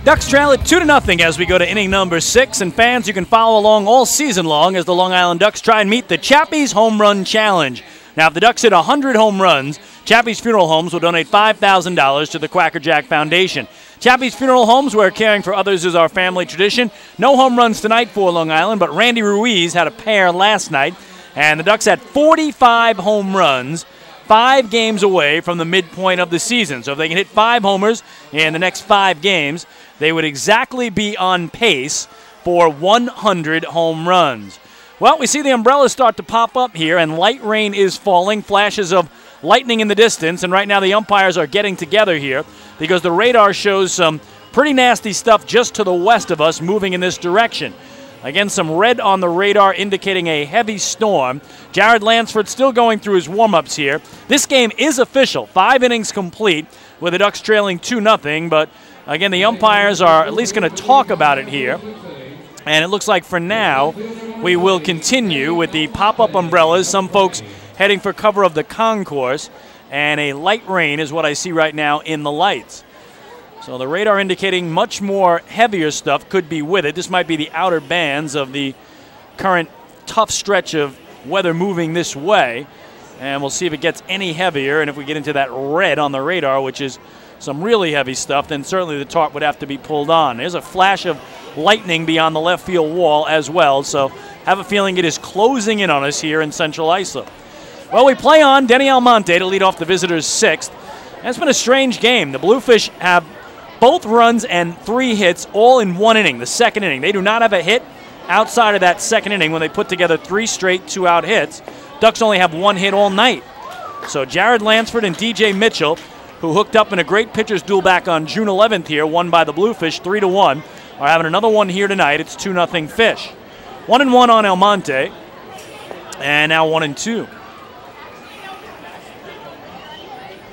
Ducks trail it 2-0 as we go to inning number 6, and fans, you can follow along all season long as the Long Island Ducks try and meet the Chappie's Home Run Challenge. Now, if the Ducks hit 100 home runs, Chappie's Funeral Homes will donate $5,000 to the Quacker Jack Foundation. Chappie's Funeral Homes, where caring for others is our family tradition. No home runs tonight for Long Island, but Randy Ruiz had a pair last night, and the Ducks had 45 home runs, 5 games away from the midpoint of the season. So if they can hit 5 homers in the next 5 games, they would exactly be on pace for 100 home runs. Well, we see the umbrellas start to pop up here, and light rain is falling, flashes of lightning in the distance, and right now the umpires are getting together here because the radar shows some pretty nasty stuff just to the west of us moving in this direction. Again, some red on the radar indicating a heavy storm. Jared Lansford still going through his warm-ups here. This game is official, 5 innings complete with the Ducks trailing 2-0, but again, the umpires are at least going to talk about it here. And it looks like for now, we will continue with the pop-up umbrellas. Some folks heading for cover of the concourse. And a light rain is what I see right now in the lights. So the radar indicating much more heavier stuff could be with it. This might be the outer bands of the current tough stretch of weather moving this way. And we'll see if it gets any heavier. And if we get into that red on the radar, which is some really heavy stuff, then certainly the tarp would have to be pulled on. There's a flash of lightning beyond the left field wall as well, so have a feeling it is closing in on us here in Central Islip. Well, we play on Denny Almonte to lead off the visitors' 6th. And it's been a strange game. The Bluefish have both runs and 3 hits all in 1 inning, the 2nd inning. They do not have a hit outside of that 2nd inning when they put together 3 straight 2-out hits. Ducks only have 1 hit all night. So Jared Lansford and DJ Mitchell, who hooked up in a great pitcher's duel back on June 11th here, won by the Bluefish 3-1, are having another one here tonight. It's 2-0 Fish. 1-1 on Almonte, and now 1-2.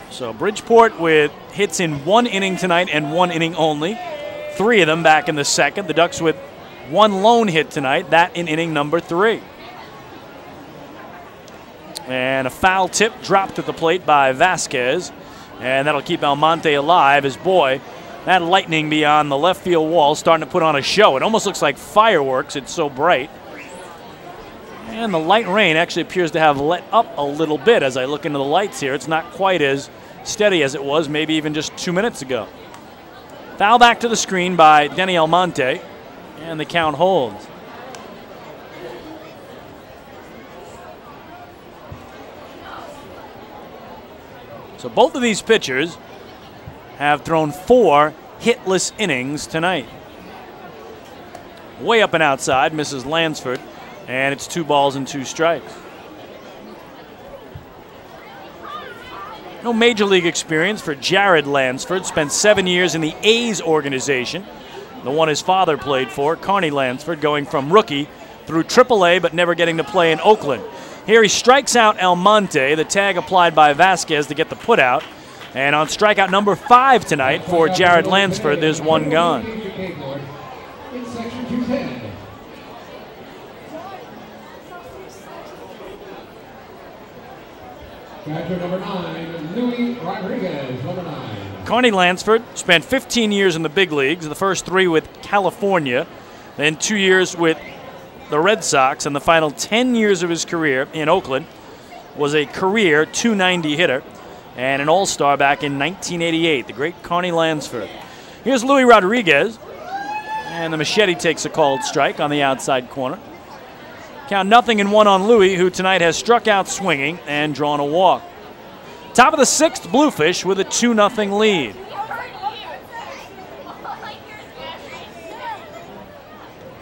So Bridgeport with hits in 1 inning tonight and 1 inning only. 3 of them back in the 2nd. The Ducks with 1 lone hit tonight, that in inning number 3. And a foul tip dropped at the plate by Vasquez. And that'll keep Almonte alive as, boy, that lightning beyond the left field wall starting to put on a show. It almost looks like fireworks. It's so bright. And the light rain actually appears to have let up a little bit as I look into the lights here. It's not quite as steady as it was maybe even just 2 minutes ago. Foul back to the screen by Denny Almonte, and the count holds. So both of these pitchers have thrown 4 hitless innings tonight. Way up and outside, misses Lansford, and it's 2 balls and 2 strikes. No major league experience for Jared Lansford. Spent 7 years in the A's organization, the one his father played for, Carney Lansford, going from rookie through AAA but never getting to play in Oakland. Here he strikes out Almonte, the tag applied by Vasquez to get the putout. And on strikeout number 5 tonight for Jared Lansford, there's 1 gone. In section 210. Catcher number 9, Louis Rodriguez, number 9. Carney Lansford spent 15 years in the big leagues, the first 3 with California, then 2 years with the Red Sox, and the final 10 years of his career in Oakland was a career .290 hitter and an all-star back in 1988, the great Carney Lansford. Here's Louis Rodriguez, and the machete takes a called strike on the outside corner. Count 0-1 on Louis, who tonight has struck out swinging and drawn a walk. Top of the 6th, Bluefish with a 2-0 lead.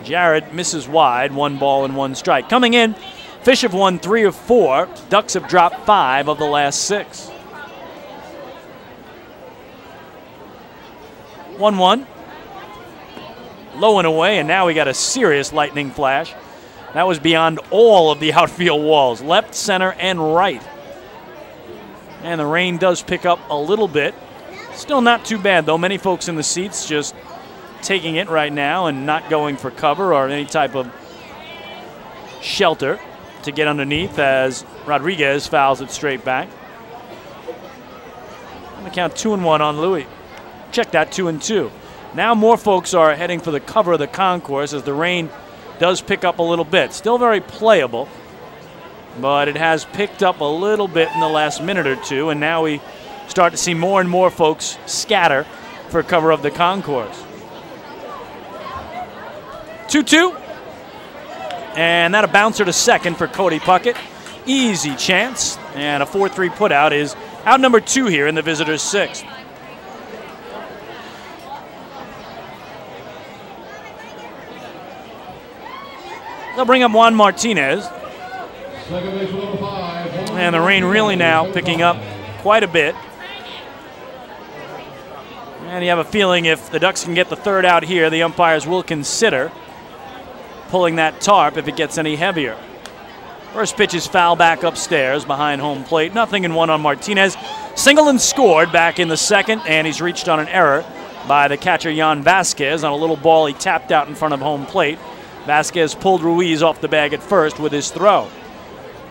Jared misses wide, 1 ball and 1 strike. Coming in, Fish have won 3 of 4. Ducks have dropped 5 of the last 6. 1-1. Low and away, and now we got a serious lightning flash. That was beyond all of the outfield walls, left, center, and right. And the rain does pick up a little bit. Still not too bad, though. Many folks in the seats just taking it right now and not going for cover or any type of shelter to get underneath as Rodriguez fouls it straight back. And the count 2-1 on Louis. Check that, 2-2. Now more folks are heading for the cover of the concourse as the rain does pick up a little bit. Still very playable, but it has picked up a little bit in the last minute or two, and now we start to see more and more folks scatter for cover of the concourse. 2-2. And that a bouncer to second for Cody Puckett. Easy chance. And a 4-3 putout is out number 2 here in the visitors' 6th. They'll bring up Juan Martinez. And the rain really now picking up quite a bit. And you have a feeling if the Ducks can get the third out here, the umpires will consider pulling that tarp if it gets any heavier. First pitch is foul back upstairs behind home plate. 0-1 on Martinez. Singleton scored back in the second, and he's reached on an error by the catcher Jan Vasquez on a little ball he tapped out in front of home plate. Vasquez pulled Ruiz off the bag at first with his throw.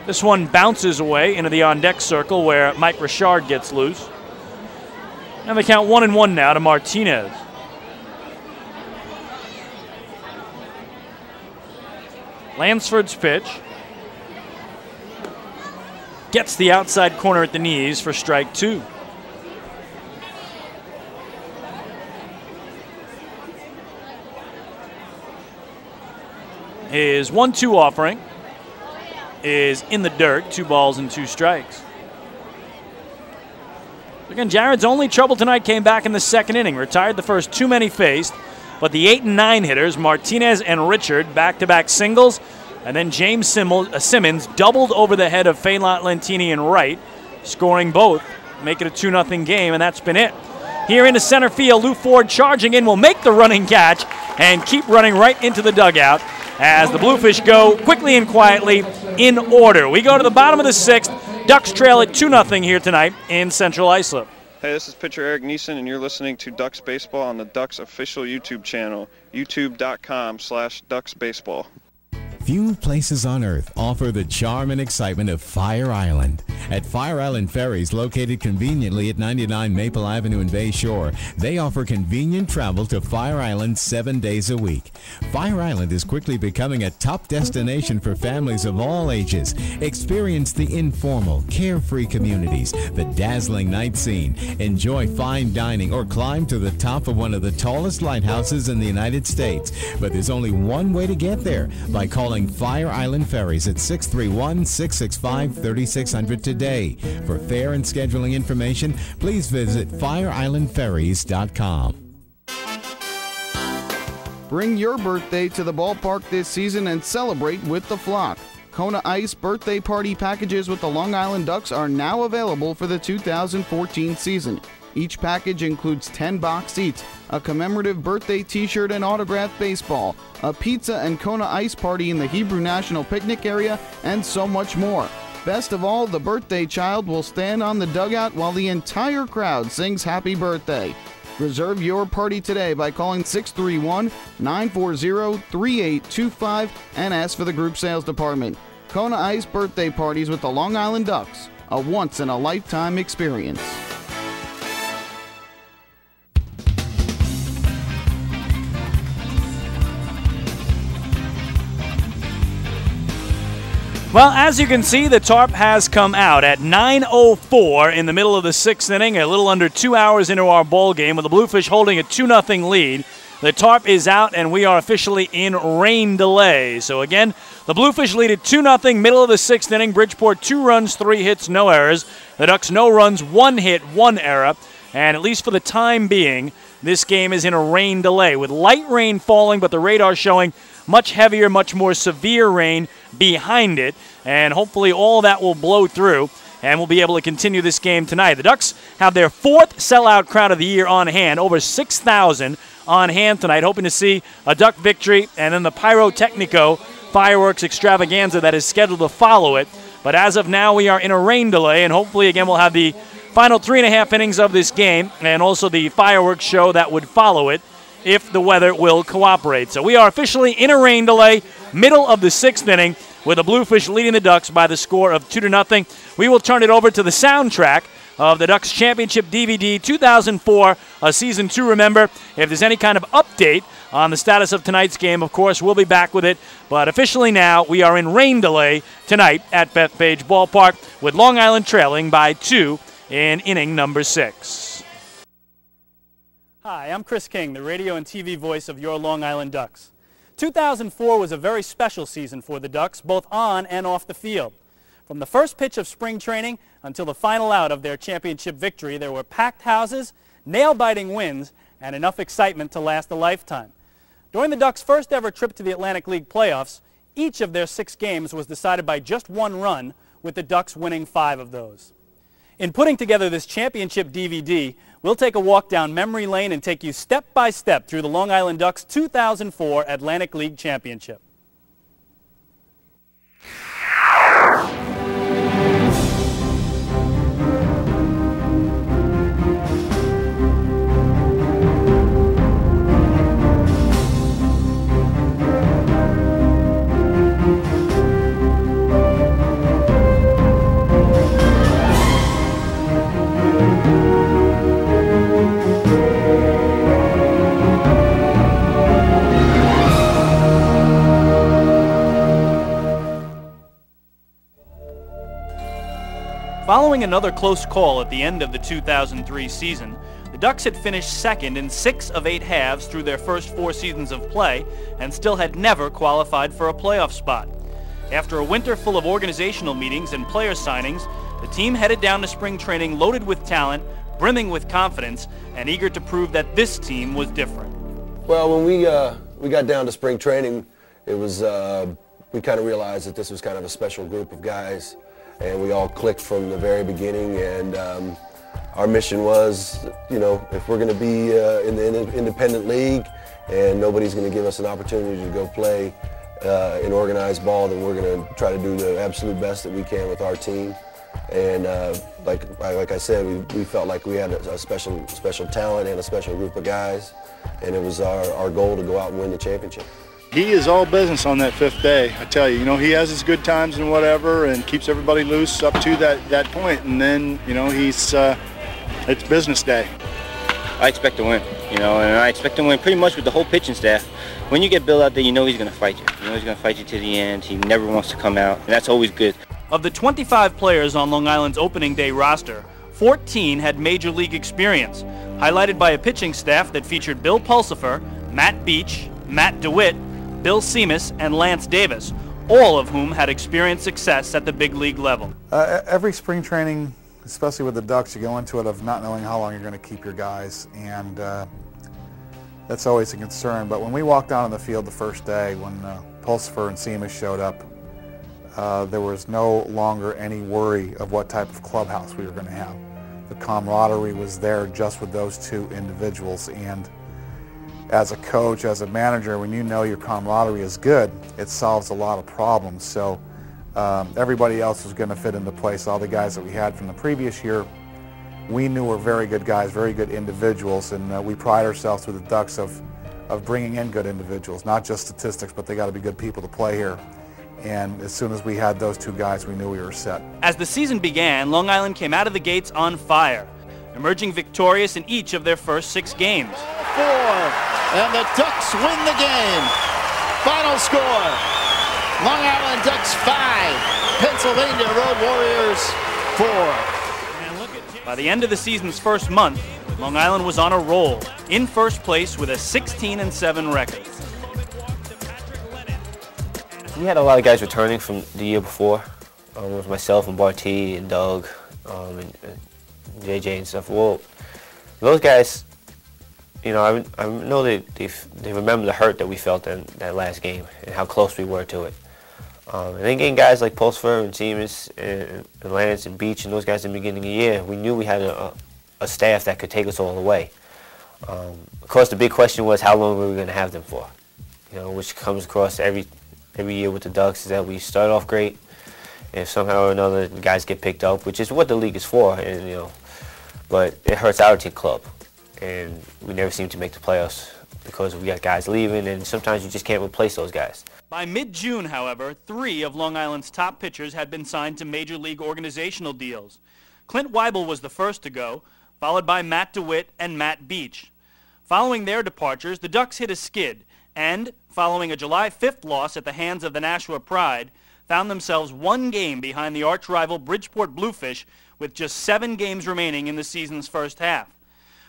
This one bounces away into the on-deck circle where Mike Richard gets loose. And they count 1-1 now to Martinez. Lansford's pitch gets the outside corner at the knees for strike 2. His 1-2 offering is in the dirt, 2 balls and 2 strikes. Again, Jared's only trouble tonight came back in the second inning. Retired the first 2 men he faced, but the 8 and 9 hitters, Martinez and Richard, back-to-back singles, and then James Simmons doubled over the head of Feynlot, Lentini, and Wright, scoring both, make it a 2-0 game, and that's been it. Here into center field, Lou Ford charging in will make the running catch and keep running right into the dugout as the Bluefish go quickly and quietly in order. We go to the bottom of the 6th. Ducks trail at 2-0 here tonight in Central Islip. Hey, this is pitcher Eric Neeson, and you're listening to Ducks Baseball on the Ducks official YouTube channel, youtube.com/DucksBaseball. Few places on Earth offer the charm and excitement of Fire Island. At Fire Island Ferries, located conveniently at 99 Maple Avenue in Bay Shore, they offer convenient travel to Fire Island 7 days a week. Fire Island is quickly becoming a top destination for families of all ages. Experience the informal, carefree communities, the dazzling night scene, enjoy fine dining, or climb to the top of one of the tallest lighthouses in the United States. But there's only one way to get there, by calling Fire Island Ferries at 631-665-3600 today. For fare and scheduling information, please visit fireislandferries.com. Bring your birthday to the ballpark this season and celebrate with the flock. Kona Ice birthday party packages with the Long Island Ducks are now available for the 2014 season. Each package includes 10 box seats, a commemorative birthday t-shirt and autographed baseball, a pizza and Kona Ice party in the Hebrew National Picnic area, and so much more. Best of all, the birthday child will stand on the dugout while the entire crowd sings happy birthday. Reserve your party today by calling 631-940-3825 and ask for the group sales department. Kona Ice birthday parties with the Long Island Ducks, a once-in-a-lifetime experience. Well, as you can see, the tarp has come out at 9:04 in the middle of the 6th inning, a little under 2 hours into our ball game, with the Bluefish holding a 2-0 lead. The tarp is out, and we are officially in rain delay. So again, the Bluefish lead at 2-0, middle of the 6th inning. Bridgeport 2 runs, 3 hits, no errors. The Ducks no runs, 1 hit, 1 error. And at least for the time being, this game is in a rain delay, with light rain falling, but the radar showing much heavier, much more severe rain behind it, and hopefully all that will blow through, and we'll be able to continue this game tonight. The Ducks have their 4th sellout crowd of the year on hand, over 6,000 on hand tonight, hoping to see a Duck victory, and then the Pyrotechnico fireworks extravaganza that is scheduled to follow it. But as of now, we are in a rain delay, and hopefully, again, we'll have the final 3.5 innings of this game and also the fireworks show that would follow it if the weather will cooperate. So we are officially in a rain delay, middle of the 6th inning, with the Bluefish leading the Ducks by the score of 2-0. We will turn it over to the soundtrack of the Ducks Championship DVD 2004, a Season 2, remember. If there's any kind of update on the status of tonight's game, of course, we'll be back with it. But officially now, we are in rain delay tonight at Bethpage Ballpark, with Long Island trailing by 2 in inning number 6. Hi, I'm Chris King, the radio and TV voice of your Long Island Ducks. 2004 was a very special season for the Ducks, both on and off the field. From the first pitch of spring training until the final out of their championship victory, there were packed houses, nail-biting wins, and enough excitement to last a lifetime. During the Ducks' first ever trip to the Atlantic League playoffs, each of their 6 games was decided by just 1 run, with the Ducks winning 5 of those. In putting together this championship DVD, we'll take a walk down memory lane and take you step by step through the Long Island Ducks 2004 Atlantic League Championship. Following another close call at the end of the 2003 season, the Ducks had finished second in 6 of 8 halves through their first 4 seasons of play and still had never qualified for a playoff spot. After a winter full of organizational meetings and player signings, the team headed down to spring training loaded with talent, brimming with confidence, and eager to prove that this team was different. Well, when we got down to spring training, it was we kind of realized that this was kind of a special group of guys. And we all clicked from the very beginning, and our mission was, you know, if we're going to be in the independent league and nobody's going to give us an opportunity to go play in organized ball, then we're going to try to do the absolute best that we can with our team. And like I said, we felt like we had a special talent and a special group of guys, and it was our goal to go out and win the championship. He is all business on that 5th day. I tell you, he has his good times and whatever, and keeps everybody loose up to that point, and then, he's it's business day. I expect to win, and I expect to win pretty much with the whole pitching staff. When you get Bill out there, he's going to fight you. He's going to fight you to the end. He never wants to come out, and that's always good. Of the 25 players on Long Island's opening day roster, 14 had major league experience, highlighted by a pitching staff that featured Bill Pulsifer, Matt Beach, Matt DeWitt, Bill Seamus, and Lance Davis, all of whom had experienced success at the big league level. Every spring training, especially with the Ducks, you go into it of not knowing how long you're going to keep your guys, and that's always a concern. But when we walked out on the field the first day, when Pulsifer and Seamus showed up, there was no longer any worry of what type of clubhouse we were going to have. The camaraderie was there just with those 2 individuals, and as a coach, as a manager, when you know your camaraderie is good, it solves a lot of problems. So everybody else was going to fit into place. All the guys that we had from the previous year, we knew were very good guys, very good individuals, and we pride ourselves with the Ducks of bringing in good individuals, not just statistics, but they got to be good people to play here. And as soon as we had those 2 guys, we knew we were set. As the season began, Long Island came out of the gates on fire, emerging victorious in each of their first 6 games. 4, and the Ducks win the game. Final score, Long Island Ducks 5, Pennsylvania Road Warriors 4. By the end of the season's first month, Long Island was on a roll, in first place with a 16-7 record. We had a lot of guys returning from the year before. It was myself and Barty and Doug and JJ and stuff. Well, those guys, I know they remember the hurt that we felt in that last game and how close we were to it. And then getting guys like Pulsifer and Seamus and Lance and Beach and those guys in the beginning of the year, we knew we had a staff that could take us all the way. Of course, the big question was how long were we going to have them for? Which comes across every year with the Ducks, is that we start off great if somehow or another the guys get picked up, which is what the league is for, and but it hurts our team club, and we never seem to make the playoffs because we got guys leaving, and sometimes you just can't replace those guys. By mid-June, however, 3 of Long Island's top pitchers had been signed to Major League organizational deals. Clint Weibel was the first to go, followed by Matt DeWitt and Matt Beach. Following their departures, the Ducks hit a skid, and, following a July 5th loss at the hands of the Nashua Pride, found themselves 1 game behind the arch-rival Bridgeport Bluefish with just 7 games remaining in the season's first half.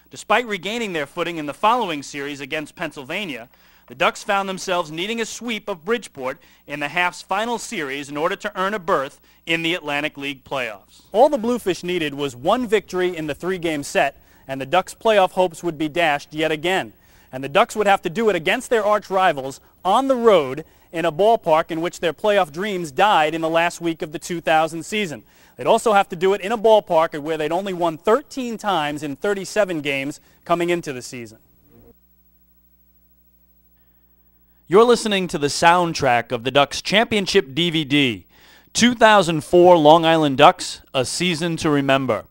Despite regaining their footing in the following series against Pennsylvania, the Ducks found themselves needing a sweep of Bridgeport in the half's final series in order to earn a berth in the Atlantic League playoffs. All the Bluefish needed was 1 victory in the 3-game set, and the Ducks' playoff hopes would be dashed yet again. And the Ducks would have to do it against their arch-rivals on the road in a ballpark in which their playoff dreams died in the last week of the 2000 season. They'd also have to do it in a ballpark where they'd only won 13 times in 37 games coming into the season. You're listening to the soundtrack of the Ducks Championship DVD, 2004 Long Island Ducks, A Season to Remember.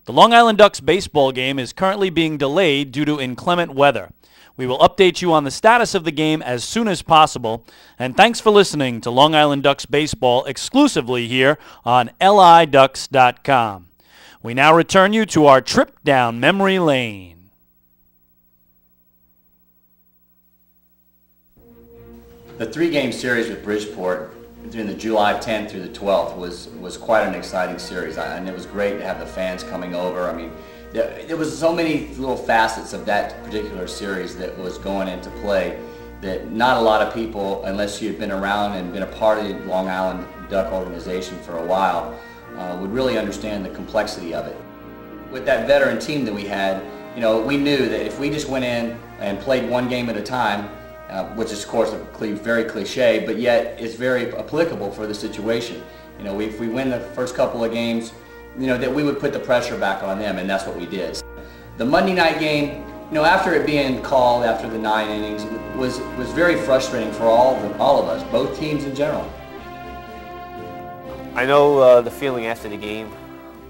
The Long Island Ducks baseball game is currently being delayed due to inclement weather. We will update you on the status of the game as soon as possible, and thanks for listening to Long Island Ducks baseball exclusively here on LIDucks.com. We now return you to our trip down memory lane. The 3-game series with Bridgeport during the July 10th through the 12th was quite an exciting series, and it was great to have the fans coming over. I mean, there was so many little facets of that particular series that was going into play that not a lot of people, unless you'd been around and been a part of the Long Island Duck organization for a while, would really understand the complexity of it. With that veteran team that we had, we knew that if we just went in and played 1 game at a time, which is of course very cliche, but yet it's very applicable for the situation. If we win the first couple of games, that we would put the pressure back on them, and that's what we did. The Monday night game, after it being called after the 9 innings, was very frustrating for all of us, both teams in general. I know the feeling after the game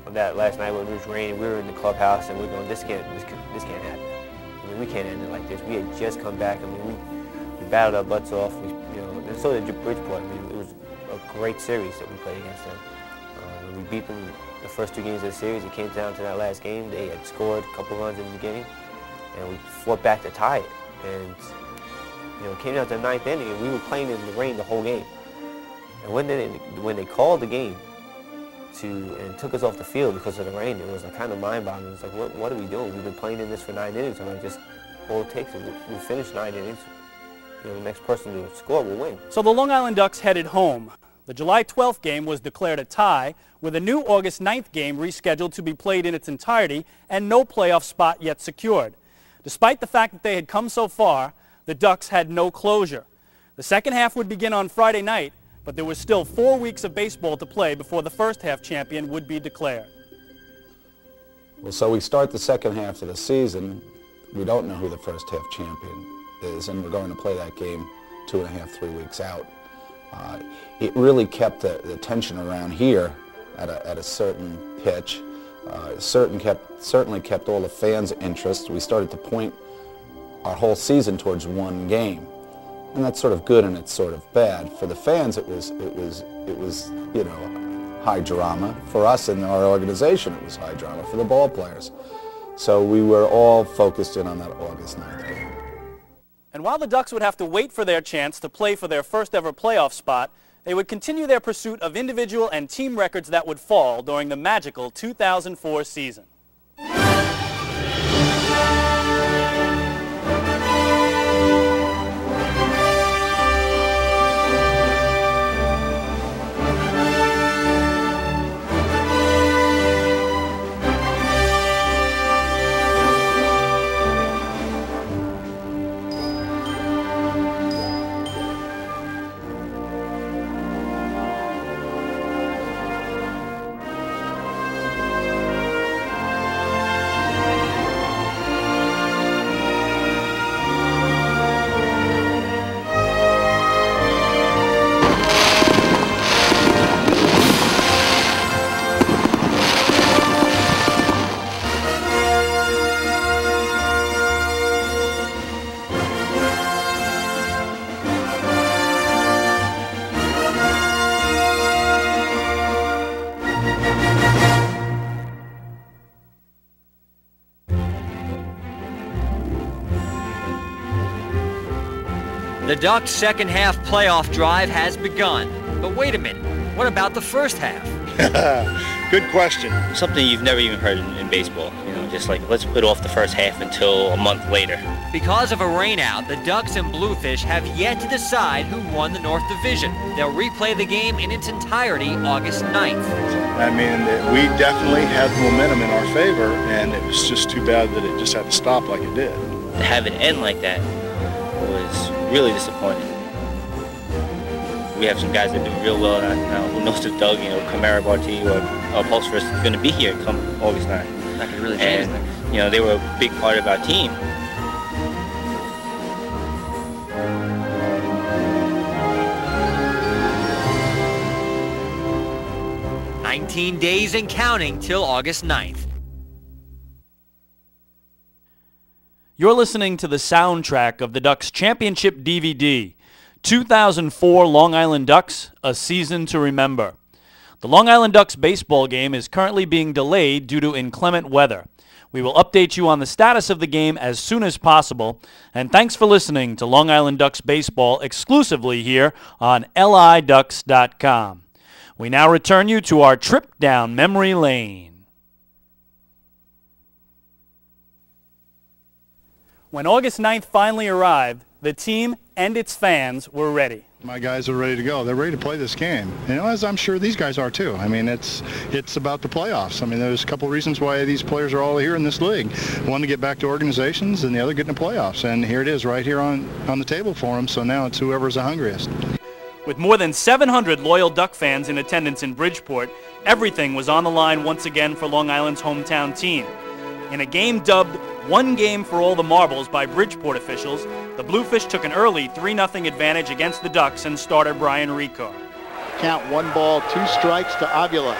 of that last night when it was raining. We were in the clubhouse and we were going, this can't happen. I mean, we can't end it like this. We had just come back. I mean, we battled our butts off. And so did Bridgeport. I mean, it was a great series that we played against them. We beat them the first 2 games of the series. It came down to that last game. They had scored a couple runs in the beginning, and we fought back to tie it. And it came down to the 9th inning, and we were playing in the rain the whole game. And when they called the game and took us off the field because of the rain, it was kind of mind-boggling. It was like, what are we doing? We've been playing in this for 9 innings, and all it takes is we finish 9 innings. The next person to score will win. So the Long Island Ducks headed home. The July 12th game was declared a tie, with a new August 9th game rescheduled to be played in its entirety and no playoff spot yet secured. Despite the fact that they had come so far, the Ducks had no closure. The second half would begin on Friday night, but there was still 4 weeks of baseball to play before the first half champion would be declared. Well, so we start the second half of the season. We don't know who the first half champion is, and we're going to play that game 2.5, 3 weeks out. It really kept the tension around here at a certain pitch. Certainly kept all the fans' interest. We started to point our whole season towards 1 game, and that's sort of good and it's sort of bad. For the fans, it was high drama. For us in our organization, it was high drama. For the ball players, so we were all focused in on that August 9th game. And while the Ducks would have to wait for their chance to play for their first ever playoff spot, they would continue their pursuit of individual and team records that would fall during the magical 2004 season. The Ducks' second half playoff drive has begun. But wait a minute, what about the first half? Good question. Something you've never even heard in baseball. You know, just like, let's put off the first half until a month later. Because of a rainout, the Ducks and Bluefish have yet to decide who won the North Division. They'll replay the game in its entirety August 9th. I mean, we definitely had momentum in our favor, and it was just too bad that it just had to stop like it did. To have it end like that was really disappointing. We have some guys that do real well now. Who knows if Doug, Kamara, Barty, or Pulsford is going to be here come August 9th. That could really change things. They were a big part of our team. "19 days and counting till August 9th. You're listening to the soundtrack of the Ducks Championship DVD, 2004 Long Island Ducks, A Season to Remember. The Long Island Ducks baseball game is currently being delayed due to inclement weather. We will update you on the status of the game as soon as possible, and thanks for listening to Long Island Ducks baseball exclusively here on LIDucks.com. We now return you to our trip down memory lane. When August 9th finally arrived, the team and its fans were ready. My guys are ready to go. They're ready to play this game. As I'm sure these guys are too. I mean, it's about the playoffs. I mean, there's a couple reasons why these players are all here in this league. One to get back to organizations, and the other getting the playoffs. And here it is right here on the table for them. So now it's whoever's the hungriest. With more than 700 loyal Duck fans in attendance in Bridgeport, everything was on the line once again for Long Island's hometown team. In a game dubbed "One Game for All the Marbles" by Bridgeport officials, the Bluefish took an early 3-0 advantage against the Ducks and starter Brian Ricard. Count 1 ball, 2 strikes to Avila.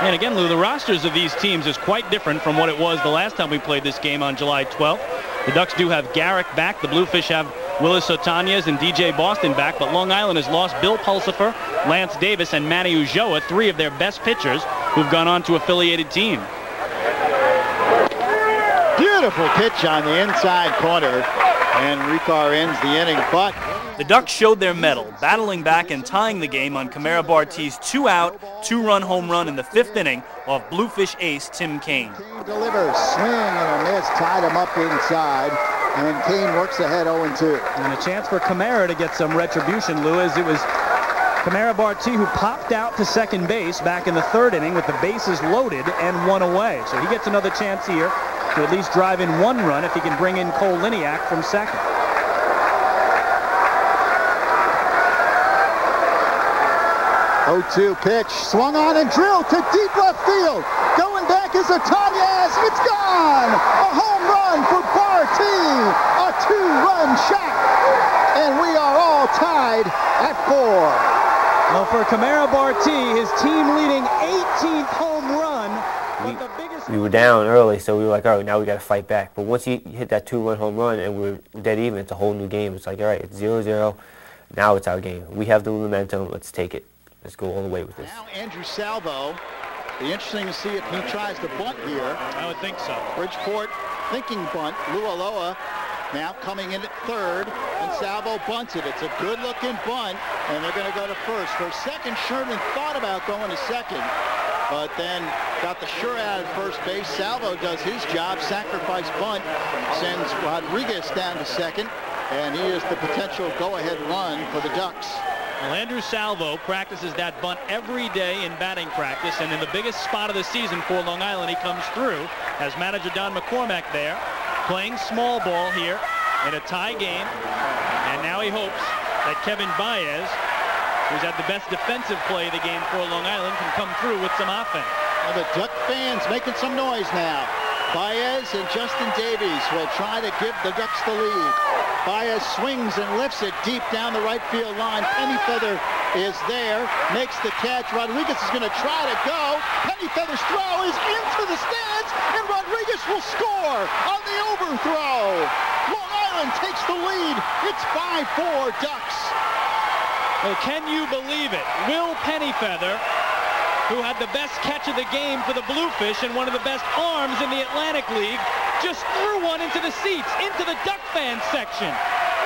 And again, Lou, the rosters of these teams is quite different from what it was the last time we played this game on July 12th. The Ducks do have Garrick back. The Bluefish have Willis Otanez and DJ Boston back, but Long Island has lost Bill Pulsifer, Lance Davis, and Manny Ulloa, 3 of their best pitchers who've gone on to affiliated teams. Beautiful pitch on the inside corner, and Ricard ends the inning, but the Ducks showed their mettle, battling back and tying the game on Kamara Barty's 2-out, 2-run home run in the 5th inning off Bluefish ace Tim Kaine. Kaine delivers, swing and a miss, tied him up inside, and Kaine works ahead 0-2. And a chance for Kamara to get some retribution, Lou, as it was Kamara Barty who popped out to second base back in the 3rd inning with the bases loaded and 1 away. So he gets another chance here to at least drive in 1 run if he can bring in Cole Liniak from second. 0-2 pitch, swung on and drilled to deep left field. Going back is Otanez. It's gone! A home run for Barty! A 2-run shot! And we are all tied at 4. Well, for Kamara Barty, his team-leading 18th home run. We were down early, so we were like, all right, now we got to fight back. But once you hit that 2-run home run and we're dead even, it's a whole new game. It's like, all right, it's 0-0. Now it's our game. We have the momentum. Let's take it. Let's go all the way with this. Now Andrew Salvo. Be interesting to see if he tries to bunt here. I would think so. Bridgeport thinking bunt. Lualoa now coming in at 3rd, and Salvo bunts it. It's a good-looking bunt, and they're going to go to first. For a second, Sherman thought about going to second, but then got the sure out at first base. Salvo does his job, sacrifice bunt, sends Rodriguez down to second, and he is the potential go-ahead run for the Ducks. Well, Andrew Salvo practices that bunt every day in batting practice, and in the biggest spot of the season for Long Island, he comes through as manager Don McCormack there, playing small ball here in a tie game, and now he hopes that Kevin Baez, who's had the best defensive play of the game for Long Island, can come through with some offense. Well, the Duck fans making some noise now. Baez and Justin Davies will try to give the Ducks the lead. Baez swings and lifts it deep down the right field line. Pennyfeather is there, makes the catch. Rodriguez is going to try to go. Pennyfeather's throw is into the stands, and Rodriguez will score on the overthrow. Long Island takes the lead. It's 5-4 Ducks. Well, can you believe it? Will Pennyfeather, who had the best catch of the game for the Bluefish and one of the best arms in the Atlantic League, just threw one into the seats, into the Duck fan section.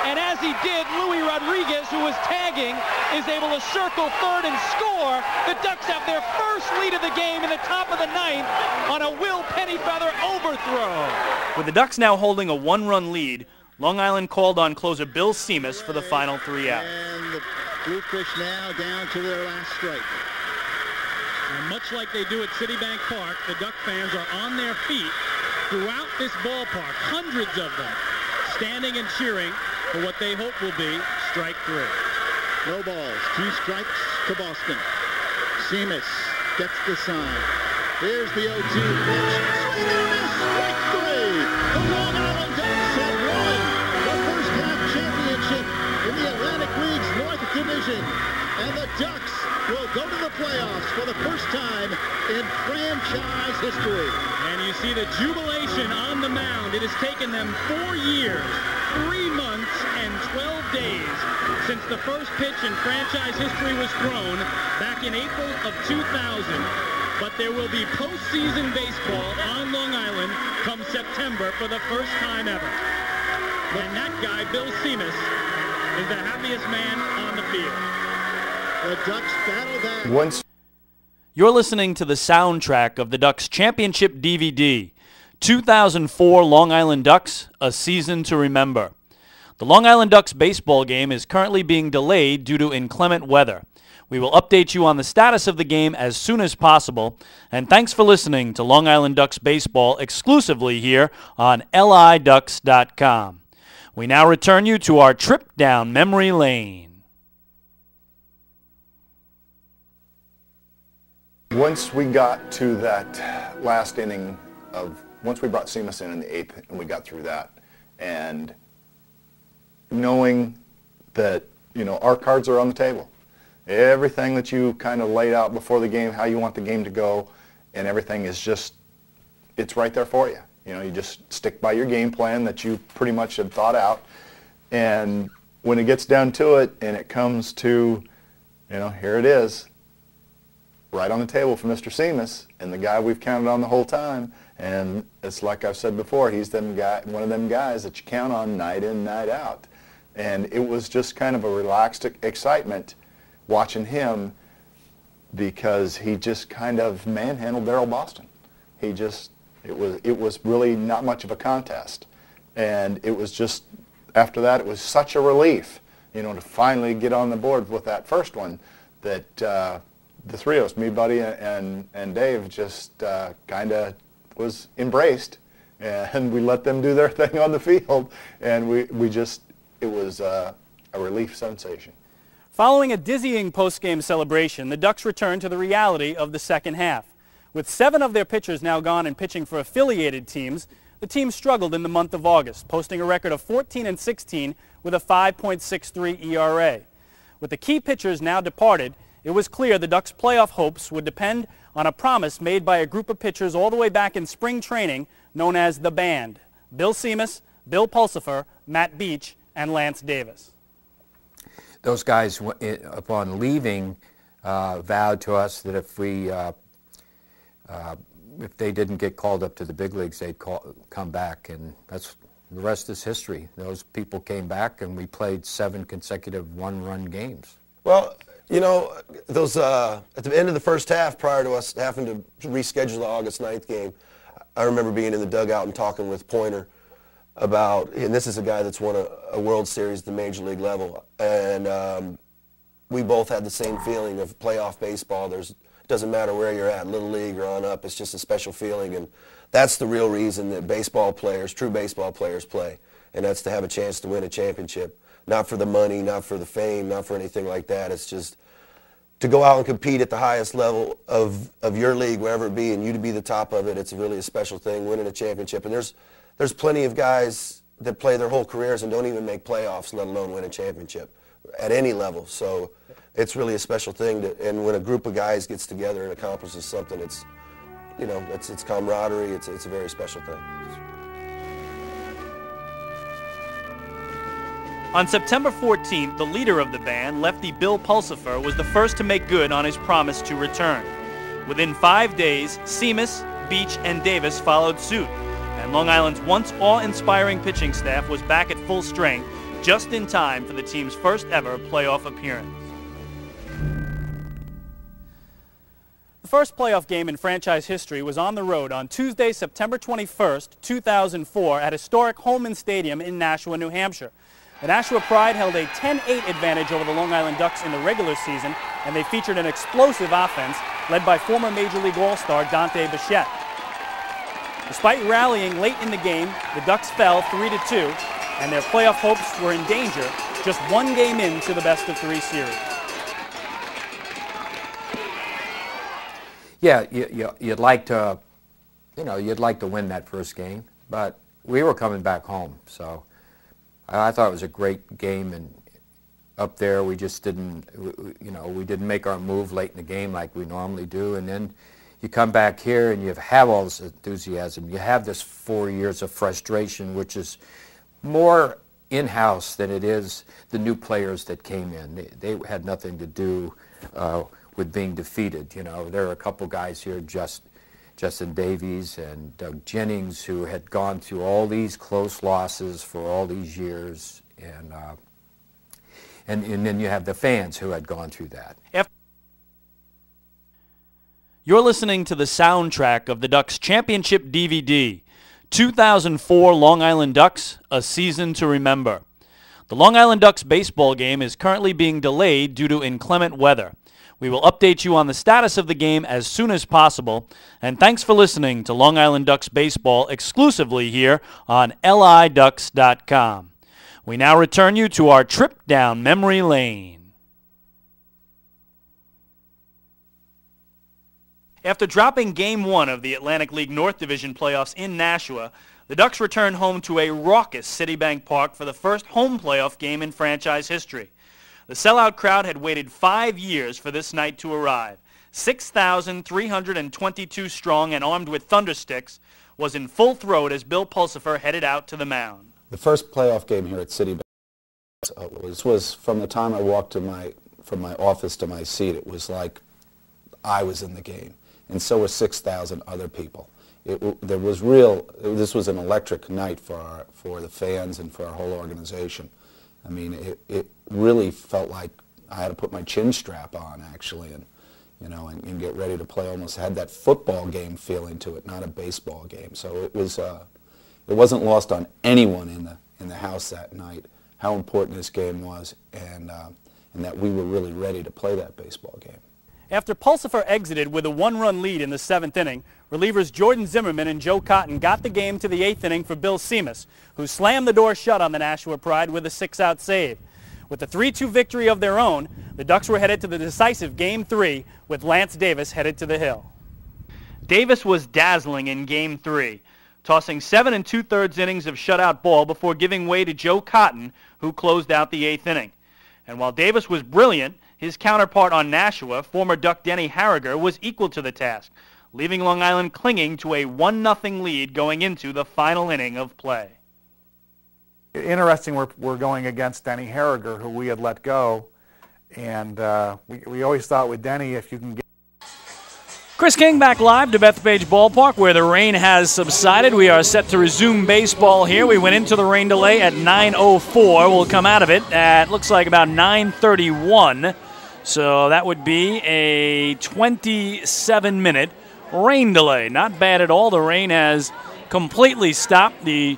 And as he did, Louis Rodriguez, who was tagging, is able to circle third and score. The Ducks have their first lead of the game in the top of the ninth on a Will Pennyfeather overthrow. With the Ducks now holding a 1-run lead, Long Island called on closer Bill Seamus for the final 3 outs. And the Bluefish now down to their last strike. And much like they do at Citibank Park, the Duck fans are on their feet throughout this ballpark, hundreds of them, standing and cheering for what they hope will be strike 3. No balls, 2 strikes to Boston. Seamus gets the sign. Here's the 0-2 pitch. Swing and a miss, strike 3. The Long Island Ducks have won the first half championship in the Atlantic League's North Division. And the Ducks will go to the playoffs for the first time in franchise history. And you see the jubilation on the mound. It has taken them 4 years, 3 months, and 12 days since the first pitch in franchise history was thrown back in April of 2000. But there will be postseason baseball on Long Island come September for the first time ever. And that guy, Bill Seamus, is the happiest man on the field. The Ducks battle back. You're listening to the soundtrack of the Ducks Championship DVD, 2004 Long Island Ducks, A Season to Remember. The Long Island Ducks baseball game is currently being delayed due to inclement weather. We will update you on the status of the game as soon as possible, and thanks for listening to Long Island Ducks baseball exclusively here on LIDucks.com. We now return you to our trip down memory lane. Once we got to that last inning once we brought Seamus in the 8th and we got through that, and knowing that, our cards are on the table. Everything that you kind of laid out before the game, how you want the game to go, and everything is just, it's right there for you. You just stick by your game plan that you pretty much have thought out, and when it gets down to it and it comes to, here it is, right on the table for Mr. Seamus, and the guy we've counted on the whole time. And it's like I've said before, he's one of them guys that you count on night in, night out. And it was just kind of a relaxed excitement watching him, because he just kind of manhandled Darryl Boston. It was really not much of a contest. And it was just, after that, it was such a relief, to finally get on the board with that first one, that the three of us, me, Buddy, and Dave, just kind of was embraced, and we let them do their thing on the field, and it was a relief sensation. Following a dizzying post-game celebration, the Ducks returned to the reality of the second half. With 7 of their pitchers now gone and pitching for affiliated teams, the team struggled in the month of August, posting a record of 14-16 with a 5.63 ERA. With the key pitchers now departed, it was clear the Ducks' playoff hopes would depend on a promise made by a group of pitchers all the way back in spring training known as the Band: Bill Seamus, Bill Pulsifer, Matt Beach, and Lance Davis. Those guys, upon leaving, vowed to us that if they didn't get called up to the big leagues, they'd come back, and the rest is history. Those people came back, and we played 7 consecutive one-run games. Well, those at the end of the first half, prior to us having to reschedule the August 9th game, I remember being in the dugout and talking with Pointer about, and this is a guy that's won a World Series at the Major League level, and we both had the same feeling of playoff baseball. It doesn't matter where you're at, Little League or on up, it's just a special feeling, and that's the real reason that baseball players, true baseball players, play, and that's to have a chance to win a championship. Not for the money, not for the fame, not for anything like that. It's just to go out and compete at the highest level of your league, wherever it be, and you to be the top of it. It's really a special thing, winning a championship. And there's plenty of guys that play their whole careers and don't even make playoffs, let alone win a championship at any level. So it's really a special thing. And when a group of guys gets together and accomplishes something, it's camaraderie. It's a very special thing. On September 14th, the leader of the band, lefty Bill Pulsifer, was the first to make good on his promise to return. Within 5 days, Seamus, Beach, and Davis followed suit, and Long Island's once awe-inspiring pitching staff was back at full strength just in time for the team's first ever playoff appearance. The first playoff game in franchise history was on the road on Tuesday, September 21st, 2004 at historic Holman Stadium in Nashua, New Hampshire. The Nashua Pride held a 10-8 advantage over the Long Island Ducks in the regular season, and they featured an explosive offense led by former Major League All-Star Dante Bichette. Despite rallying late in the game, the Ducks fell 3-2, and their playoff hopes were in danger just one game into the best-of-3 series. Yeah, you'd like to, you'd like to win that first game, but we were coming back home, so I thought it was a great game, and up there we just didn't, we didn't make our move late in the game like we normally do, and then you come back here and you have all this enthusiasm. You have this 4 years of frustration, which is more in-house than it is the new players that came in. They had nothing to do with being defeated. There are a couple guys here, Justin Davies and Doug Jennings, who had gone through all these close losses for all these years, and then you have the fans who had gone through that. You're listening to the soundtrack of the Ducks Championship DVD, 2004 Long Island Ducks, A Season to Remember. The Long Island Ducks baseball game is currently being delayed due to inclement weather. We will update you on the status of the game as soon as possible, and thanks for listening to Long Island Ducks baseball exclusively here on LIDucks.com. We now return you to our trip down memory lane. After dropping Game 1 of the Atlantic League North Division playoffs in Nashua, the Ducks returned home to a raucous Citibank Park for the first home playoff game in franchise history. The sellout crowd had waited 5 years for this night to arrive. 6,322 strong and armed with thundersticks was in full throat as Bill Pulsifer headed out to the mound. The first playoff game here at Citibank was from the time I walked from my office to my seat, it was like I was in the game, and so were 6,000 other people. This was an electric night for the fans and for our whole organization. I mean, it really felt like I had to put my chin strap on, actually, and get ready to play. Almost had that football game feeling to it, not a baseball game. So it wasn't lost on anyone in the house that night how important this game was, and that we were really ready to play that baseball game. After Pulsifer exited with a one-run lead in the 7th inning, relievers Jordan Zimmerman and Joe Cotton got the game to the 8th inning for Bill Seamus, who slammed the door shut on the Nashua Pride with a 6-out save. With a 3-2 victory of their own, the Ducks were headed to the decisive Game 3, with Lance Davis headed to the hill. Davis was dazzling in Game 3, tossing 7 2/3 innings of shutout ball before giving way to Joe Cotton, who closed out the 8th inning. And while Davis was brilliant, his counterpart on Nashua, former Duck Denny Harriger, was equal to the task, leaving Long Island clinging to a 1-0 lead going into the final inning of play. Interesting, we're going against Denny Harriger, who we had let go, and we always thought with Denny, if you can get... Chris King back live to Bethpage Ballpark, where the rain has subsided. We are set to resume baseball here. We went into the rain delay at 9:04. We'll come out of it at, looks like, about 9:31. So that would be a 27-minute rain delay. Not bad at all. The rain has completely stopped. The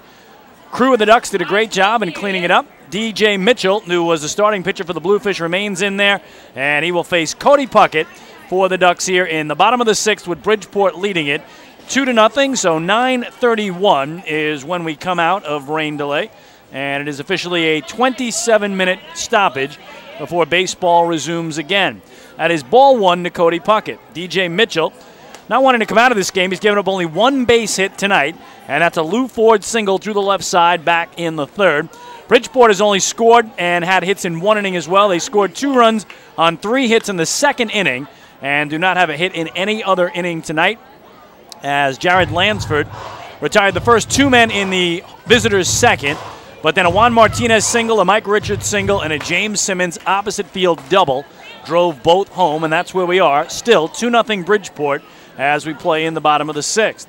crew of the Ducks did a great job in cleaning it up. DJ Mitchell, who was the starting pitcher for the Bluefish, remains in there, and he will face Cody Puckett for the Ducks here in the bottom of the 6th, with Bridgeport leading it 2-0. So 9:31 is when we come out of rain delay, and it is officially a 27-minute stoppage before baseball resumes again. That is ball 1 to Cody Puckett. DJ Mitchell, not wanting to come out of this game, he's given up only 1 base hit tonight, and that's a Lou Ford single through the left side back in the 3rd. Bridgeport has only scored and had hits in 1 inning as well. They scored 2 runs on 3 hits in the 2nd inning and do not have a hit in any other inning tonight, as Jared Lansford retired the first 2 men in the visitors' 2nd. But then a Juan Martinez single, a Mike Richards single, and a James Simmons opposite field double drove both home, and that's where we are. Still 2-0 Bridgeport as we play in the bottom of the 6th.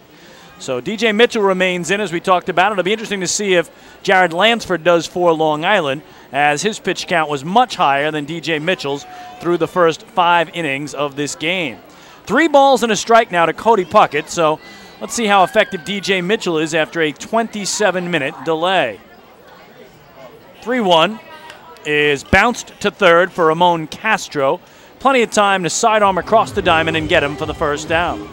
So DJ Mitchell remains in, as we talked about. It'll be interesting to see if Jared Lansford does for Long Island, as his pitch count was much higher than DJ Mitchell's through the first 5 innings of this game. 3 balls and a strike now to Cody Puckett, so let's see how effective DJ Mitchell is after a 27-minute delay. 3-1 is bounced to third for Ramon Castro. Plenty of time to sidearm across the diamond and get him for the first down.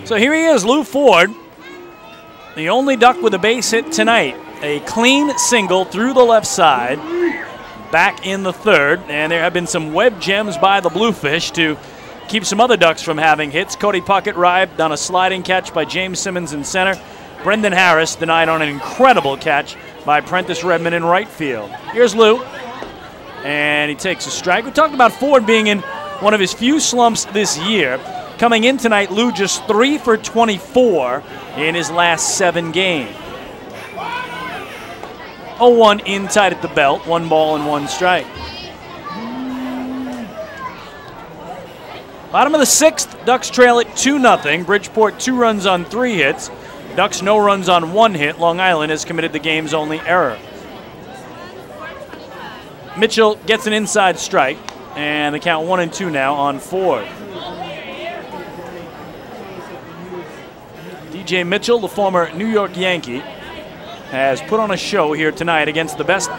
So here he is, Lou Ford, the only Duck with a base hit tonight. A clean single through the left side, back in the third, and there have been some web gems by the Bluefish to keep some other Ducks from having hits. Cody Puckett arrived on a sliding catch by James Simmons in center. Brendan Harris denied on an incredible catch by Prentice Redmond in right field. Here's Lou, and he takes a strike. We talked about Ford being in one of his few slumps this year. Coming in tonight, Lou just 3 for 24 in his last 7 games. 0-1 inside at the belt, 1 ball and 1 strike. Bottom of the 6th, Ducks trail it 2-0. Bridgeport 2 runs on 3 hits. Ducks no runs on 1 hit. Long Island has committed the game's only error. Mitchell gets an inside strike, and the count 1-2 now on Ford. DJ Mitchell, the former New York Yankee, has put on a show here tonight against the best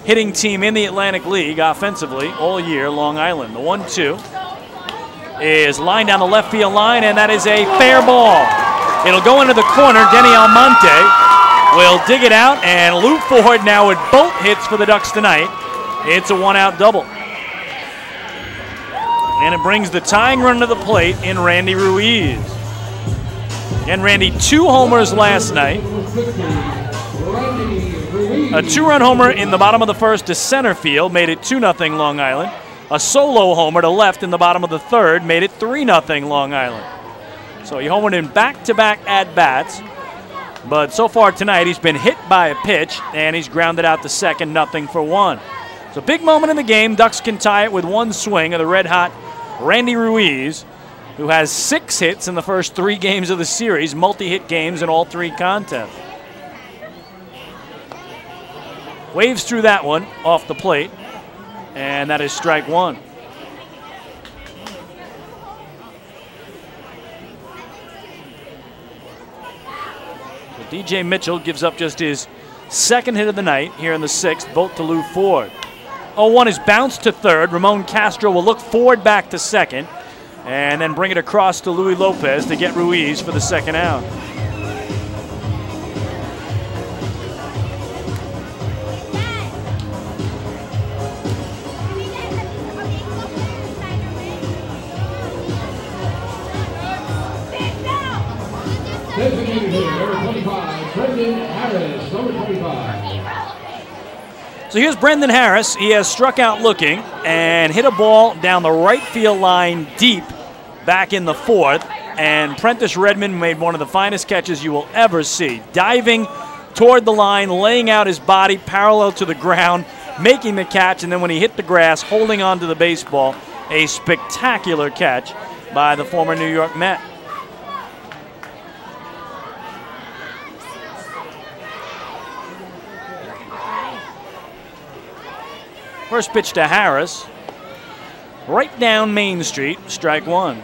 hitting team in the Atlantic League offensively all year, Long Island. The 1-2 is lined down the left field line, and that is a fair ball. It'll go into the corner. Denny Almonte will dig it out, and Lou Ford now with both hits for the Ducks tonight. It's a 1-out double. And it brings the tying run to the plate in Randy Ruiz. And Randy, 2 homers last night. A 2-run homer in the bottom of the first to center field made it 2-0 Long Island. A solo homer to left in the bottom of the third made it 3-0 Long Island. So he homered in back-to-back at-bats. But so far tonight, he's been hit by a pitch, and he's grounded out to second, 0-1. It's a big moment in the game. Ducks can tie it with 1 swing of the red-hot Randy Ruiz, who has 6 hits in the first 3 games of the series, multi-hit games in all 3 contests. Waves through that one off the plate, and that is strike 1. So DJ Mitchell gives up just his 2nd hit of the night here in the 6th, both to Lou Ford. 0-1 is bounced to third. Ramon Castro will look Ford back to second, and then bring it across to Luis Lopez to get Ruiz for the 2nd out. Designated hitter, number 25, Brendan Harris, number 25. So here's Brendan Harris. He has struck out looking and hit a ball down the right field line deep back in the 4th. And Prentice Redmond made one of the finest catches you will ever see. Diving toward the line, laying out his body parallel to the ground, making the catch, and then when he hit the grass, holding on to the baseball. A spectacular catch by the former New York Met. First pitch to Harris, right down Main Street, strike 1.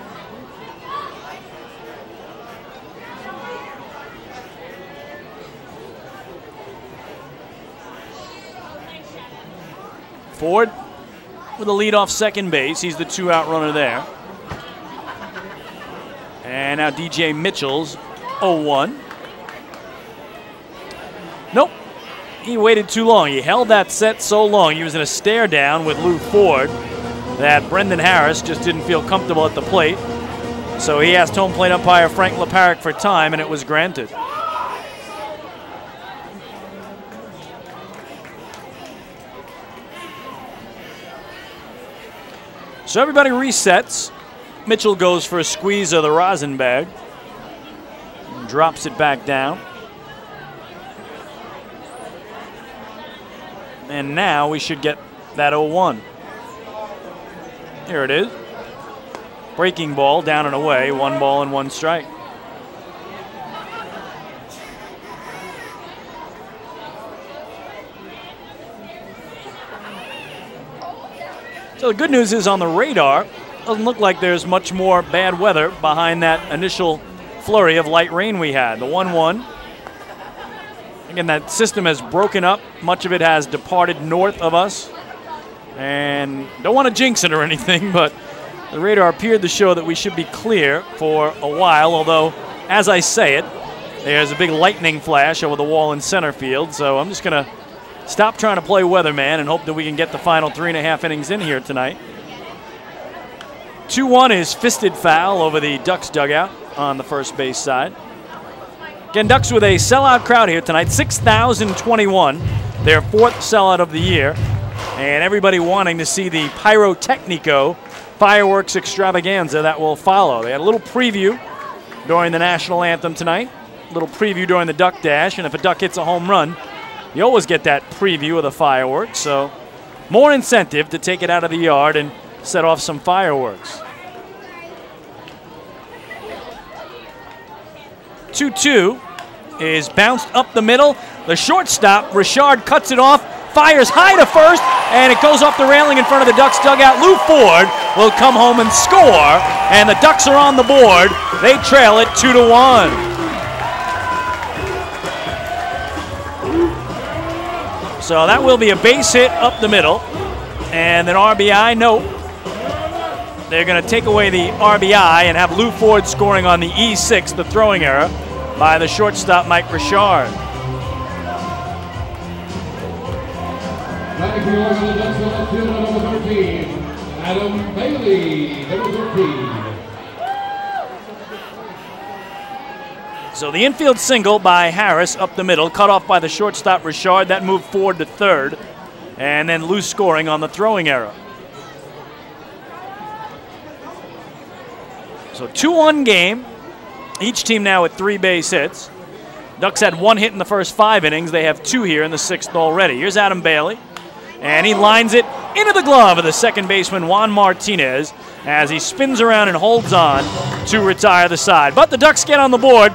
Ford with a leadoff second base. He's the 2-out runner there. And now DJ Mitchell's 0-1. Nope. He waited too long. He held that set so long. He was in a stare down with Lou Ford that Brendan Harris just didn't feel comfortable at the plate. So he asked home plate umpire Frank Leparic for time, and it was granted. So everybody resets. Mitchell goes for a squeeze of the rosin bag. Drops it back down. And now we should get that 0-1. Here it is. Breaking ball, down and away. 1 ball and 1 strike. So the good news is on the radar, doesn't look like there's much more bad weather behind that initial flurry of light rain we had. The 1-1. Again, that system has broken up. Much of it has departed north of us. And don't want to jinx it or anything, but the radar appeared to show that we should be clear for a while, although, as I say it, there's a big lightning flash over the wall in center field, so I'm just going to stop trying to play weatherman and hope that we can get the final 3.5 innings in here tonight. 2-1 is fisted foul over the Ducks dugout on the first base side. Again, Ducks with a sellout crowd here tonight, 6,021, their 4th sellout of the year, and everybody wanting to see the Pyrotechnico fireworks extravaganza that will follow. They had a little preview during the national anthem tonight, a little preview during the Duck Dash, and if a Duck hits a home run, you always get that preview of the fireworks, so more incentive to take it out of the yard and set off some fireworks. 2-2 is bounced up the middle. The shortstop, Richard, cuts it off, fires high to first, and it goes off the railing in front of the Ducks dugout. Lou Ford will come home and score, and the Ducks are on the board. They trail it 2-1. So that will be a base hit up the middle and an RBI. Nope. They're going to take away the RBI and have Lou Ford scoring on the E6, the throwing error, by the shortstop, Mike Richard. Batting for the Long Island Ducks, left fielder number 13, Adam Bailey, number 13. So the infield single by Harris up the middle, cut off by the shortstop Richard. That moved Ford to third, and then Lou scoring on the throwing error. So 2-1 game. Each team now with 3 base hits. Ducks had 1 hit in the first 5 innings. They have 2 here in the 6th already. Here's Adam Bailey, and he lines it into the glove of the second baseman Juan Martinez as he spins around and holds on to retire the side. But the Ducks get on the board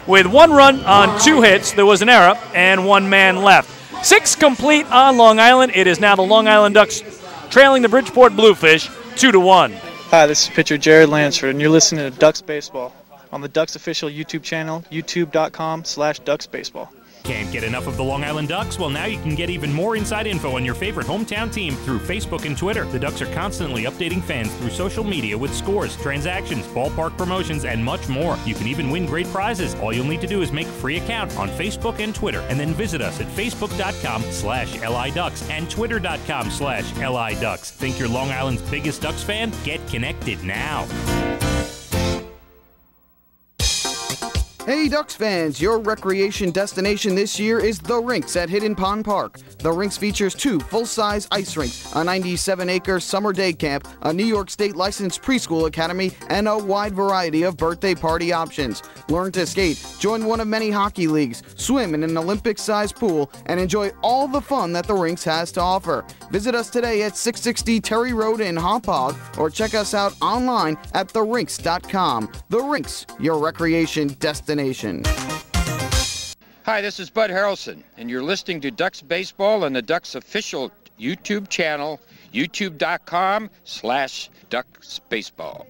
with 1 run on 2 hits. There was an error and 1 man left. 6 complete on Long Island. It is now the Long Island Ducks trailing the Bridgeport Bluefish 2-1. Hi, this is pitcher Jared Lansford, and you're listening to Ducks Baseball on the Ducks official YouTube channel, youtube.com/DucksBaseball. Can't get enough of the Long Island Ducks? Well, now you can get even more inside info on your favorite hometown team through Facebook and Twitter. The Ducks are constantly updating fans through social media with scores, transactions, ballpark promotions, and much more. You can even win great prizes. All you'll need to do is make a free account on Facebook and Twitter, and then visit us at facebook.com/LIDucks and twitter.com/LIDucks. Think you're Long Island's biggest Ducks fan? Get connected now. Hey Ducks fans, your recreation destination this year is The Rinks at Hidden Pond Park. The Rinks features 2 full-size ice rinks, a 97-acre summer day camp, a New York State licensed preschool academy, and a wide variety of birthday party options. Learn to skate, join one of many hockey leagues, swim in an Olympic-sized pool, and enjoy all the fun that The Rinks has to offer. Visit us today at 660 Terry Road in Hauppauge, or check us out online at therinks.com. The Rinks, your recreation destination. Hi, this is Bud Harrelson, and you're listening to Ducks Baseball on the Ducks official YouTube channel, youtube.com/DucksBaseball.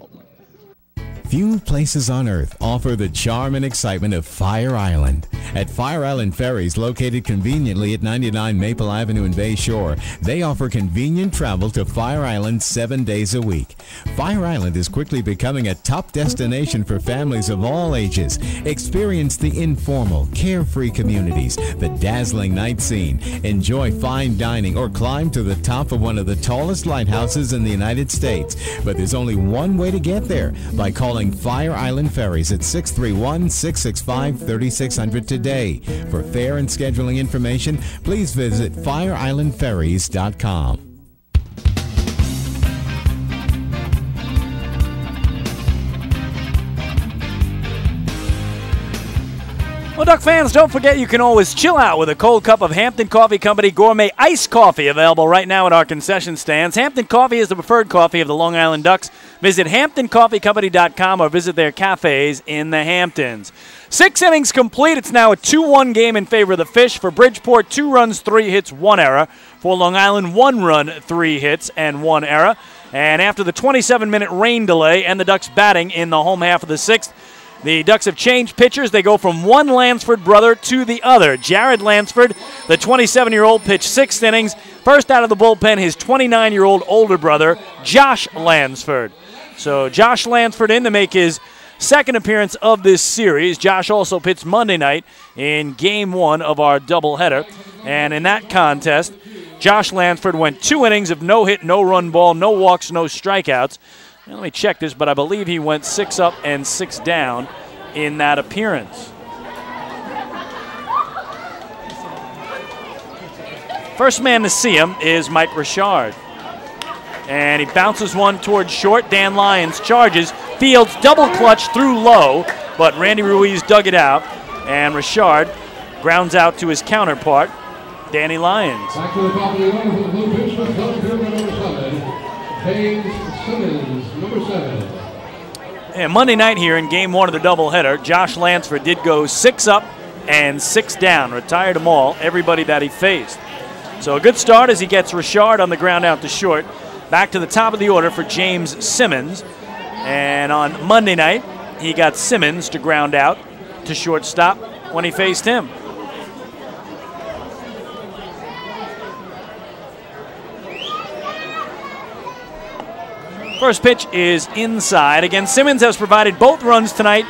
Few places on earth offer the charm and excitement of Fire Island. At Fire Island Ferries, located conveniently at 99 Maple Avenue in Bay Shore, they offer convenient travel to Fire Island 7 days a week. Fire Island is quickly becoming a top destination for families of all ages. Experience the informal, carefree communities, the dazzling night scene, enjoy fine dining, or climb to the top of one of the tallest lighthouses in the United States. But there's only one way to get there, by calling Fire Island Ferries at 631-665-3600 today. For fare and scheduling information, please visit fireislandferries.com. Well, Duck fans, don't forget you can always chill out with a cold cup of Hampton Coffee Company Gourmet Iced Coffee, available right now at our concession stands. Hampton Coffee is the preferred coffee of the Long Island Ducks. Visit HamptonCoffeeCompany.com or visit their cafes in the Hamptons. 6 innings complete. It's now a 2-1 game in favor of the Fish. For Bridgeport, 2 runs, 3 hits, 1 error. For Long Island, 1 run, 3 hits, and 1 error. And after the 27-minute rain delay and the Ducks batting in the home half of the 6th, the Ducks have changed pitchers. They go from one Lansford brother to the other. Jared Lansford, the 27-year-old, pitched 6 innings. First out of the bullpen, his 29-year-old older brother, Josh Lansford. So Josh Lansford in to make his second appearance of this series. Josh also pitched Monday night in Game 1 of our doubleheader. And in that contest, Josh Lansford went 2 innings of no hit, no run ball, no walks, no strikeouts. Let me check this, but I believe he went 6 up and 6 down in that appearance. First man to see him is Mike Richard. And he bounces one towards short. Dan Lyons charges. Fields double clutch through low, but Randy Ruiz dug it out. And Richard grounds out to his counterpart, Danny Lyons. Back to the top of the order for the Bluefish with number 7, James Simmons, number 7. And Monday night here in Game 1 of the doubleheader, Josh Lansford did go 6 up and 6 down. Retired them all, everybody that he faced. So a good start as he gets Richard on the ground out to short. Back to the top of the order for James Simmons. And on Monday night, he got Simmons to ground out to shortstop when he faced him. First pitch is inside. Again, Simmons has provided both runs tonight.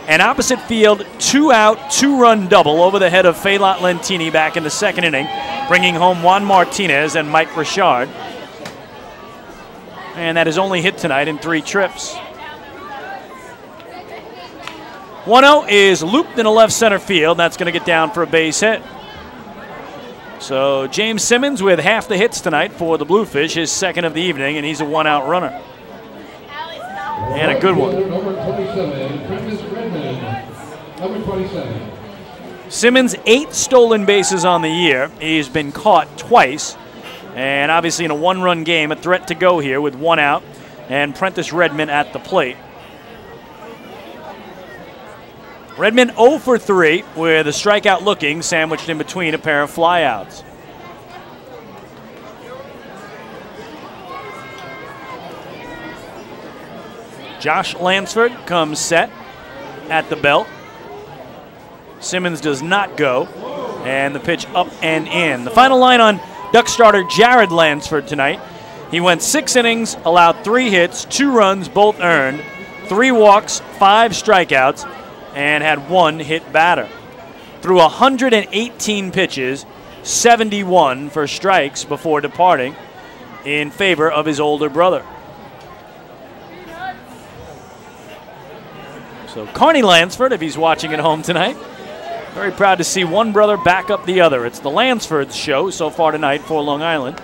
An opposite field, 2-out, 2-run double over the head of Felot Lentini back in the second inning, bringing home Juan Martinez and Mike Richard. And that is only hit tonight in 3 trips. 1-0 is looped in the left center field. That's going to get down for a base hit. So James Simmons with half the hits tonight for the Bluefish, his second of the evening, and he's a 1-out runner. And a good one. Number 27. Simmons 8 stolen bases on the year. He's been caught twice. And obviously in a 1-run game, a threat to go here with 1 out. And Prentice Redmond at the plate. Redmond 0 for 3 with a strikeout looking, sandwiched in between a pair of flyouts. Josh Lansford comes set at the belt. Simmons does not go, and the pitch up and in. The final line on Duck starter Jared Lansford tonight. He went 6 innings, allowed 3 hits, 2 runs, both earned, 3 walks, 5 strikeouts, and had 1 hit batter. Threw 118 pitches, 71 for strikes before departing in favor of his older brother. So Carney Lansford, if he's watching at home tonight, very proud to see one brother back up the other. It's the Lansfords show so far tonight for Long Island.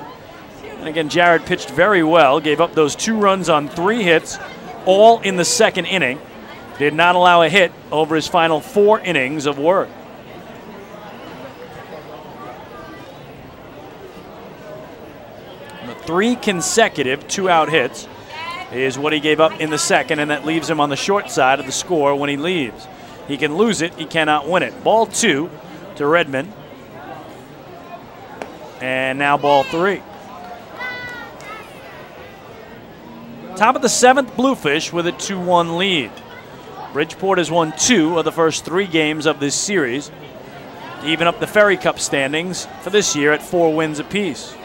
And again, Jared pitched very well, gave up those 2 runs on 3 hits, all in the second inning. Did not allow a hit over his final 4 innings of work. The 3 consecutive 2-out hits is what he gave up in the second, and that leaves him on the short side of the score when he leaves. He can lose it, he cannot win it. Ball 2 to Redmond. And now ball 3. Top of the 7th, Bluefish with a 2-1 lead. Bridgeport has won 2 of the first 3 games of this series to even up the Ferry Cup standings for this year at 4 wins apiece.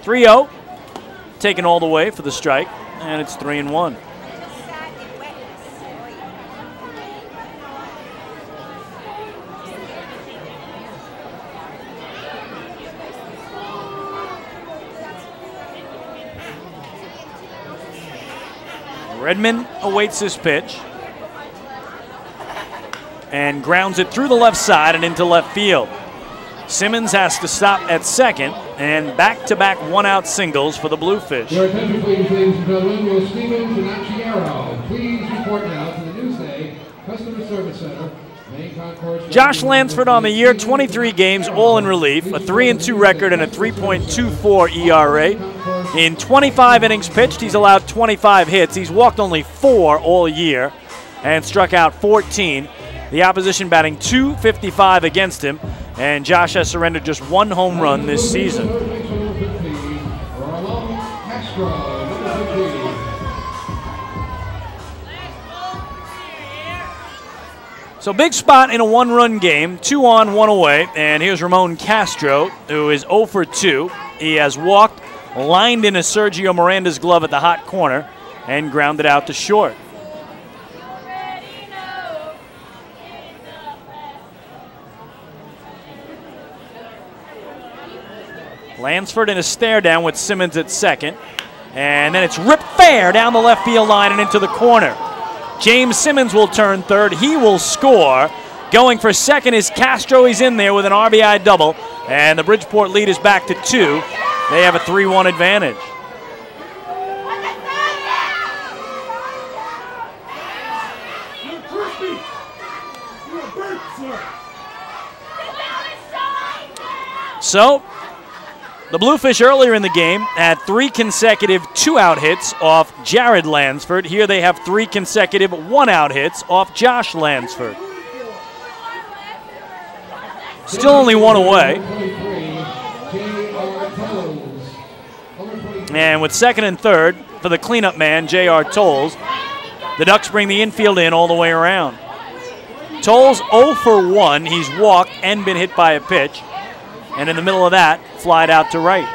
3-0, taken all the way for the strike, and it's 3-1. Redmond awaits his pitch and grounds it through the left side and into left field. Simmons has to stop at second, and back-to-back 1-out singles for the Bluefish. Your attention, please, ladies and gentlemen. Will Steven Finacciaro please report now to the Newsday Josh Lansford on the year, 23 games, all in relief, a 3-2 record and a 3.24 ERA. In 25 innings pitched, he's allowed 25 hits. He's walked only 4 all year and struck out 14. The opposition batting .255 against him, and Josh has surrendered just 1 home run this season. So big spot in a 1-run game, 2 on, 1 away, and here's Ramon Castro, who is 0 for 2. He has walked, lined in a Sergio Miranda's glove at the hot corner, and grounded out to short. Lansford in a stare down with Simmons at second, and then it's ripped fair down the left field line and into the corner. James Simmons will turn third. He will score. Going for second is Castro. He's in there with an RBI double, and the Bridgeport lead is back to 2. They have a 3-1 advantage. So, the Bluefish earlier in the game had 3 consecutive 2-out hits off Jared Lansford. Here they have 3 consecutive 1-out hits off Josh Lansford. Still only 1 away. And with second and third for the cleanup man, J.R. Tolles, the Ducks bring the infield in all the way around. Tolles 0 for 1. He's walked and been hit by a pitch. And in the middle of that, flied out to right.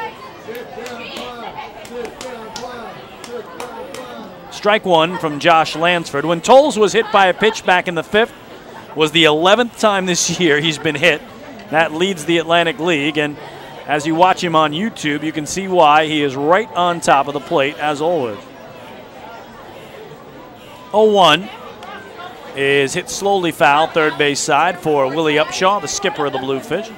Strike 1 from Josh Lansford. When Tolles was hit by a pitch back in the 5th, was the 11th time this year he's been hit. That leads the Atlantic League, and as you watch him on YouTube, you can see why. He is right on top of the plate, as always. 0-1 is hit slowly foul, third base side for Willie Upshaw, the skipper of the Bluefish.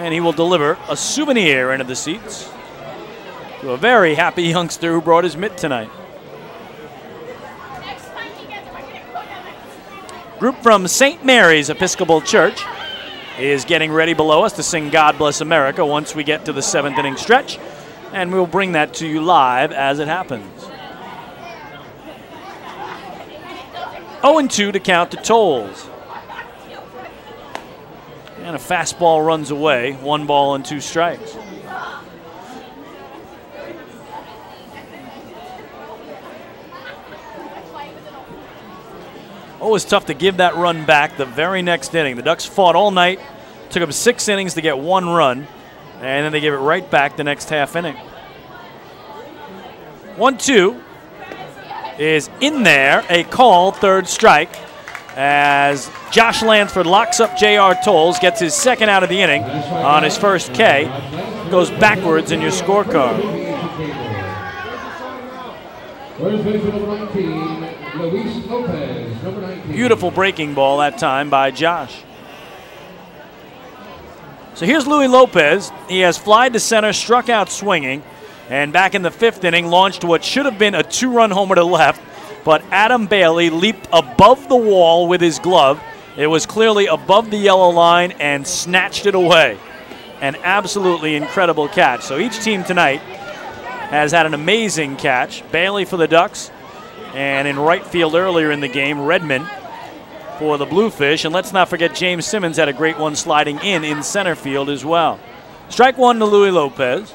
And he will deliver a souvenir into the seats to a very happy youngster who brought his mitt tonight. Group from St. Mary's Episcopal Church is getting ready below us to sing God Bless America once we get to the 7th inning stretch, and we'll bring that to you live as it happens. 0-2 to count to Tolles. And a fastball runs away, 1 ball and 2 strikes. Always tough to give that run back the very next inning. The Ducks fought all night, took them 6 innings to get 1 run, and then they gave it right back the next half inning. 1-2 is in there, a call, 3rd strike, as Josh Lansford locks up J.R. Tolles, gets his 2nd out of the inning on his first K, goes backwards in your scorecard. Beautiful breaking ball that time by Josh. So here's Louis Lopez. He has flied to center, struck out swinging, and back in the 5th inning launched what should have been a 2-run homer to left, but Adam Bailey leaped above the wall with his glove. It was clearly above the yellow line and snatched it away. An absolutely incredible catch. So each team tonight has had an amazing catch. Bailey for the Ducks, and in right field earlier in the game, Redmond for the Bluefish. And let's not forget James Simmons had a great one sliding in center field as well. Strike 1 to Louis Lopez.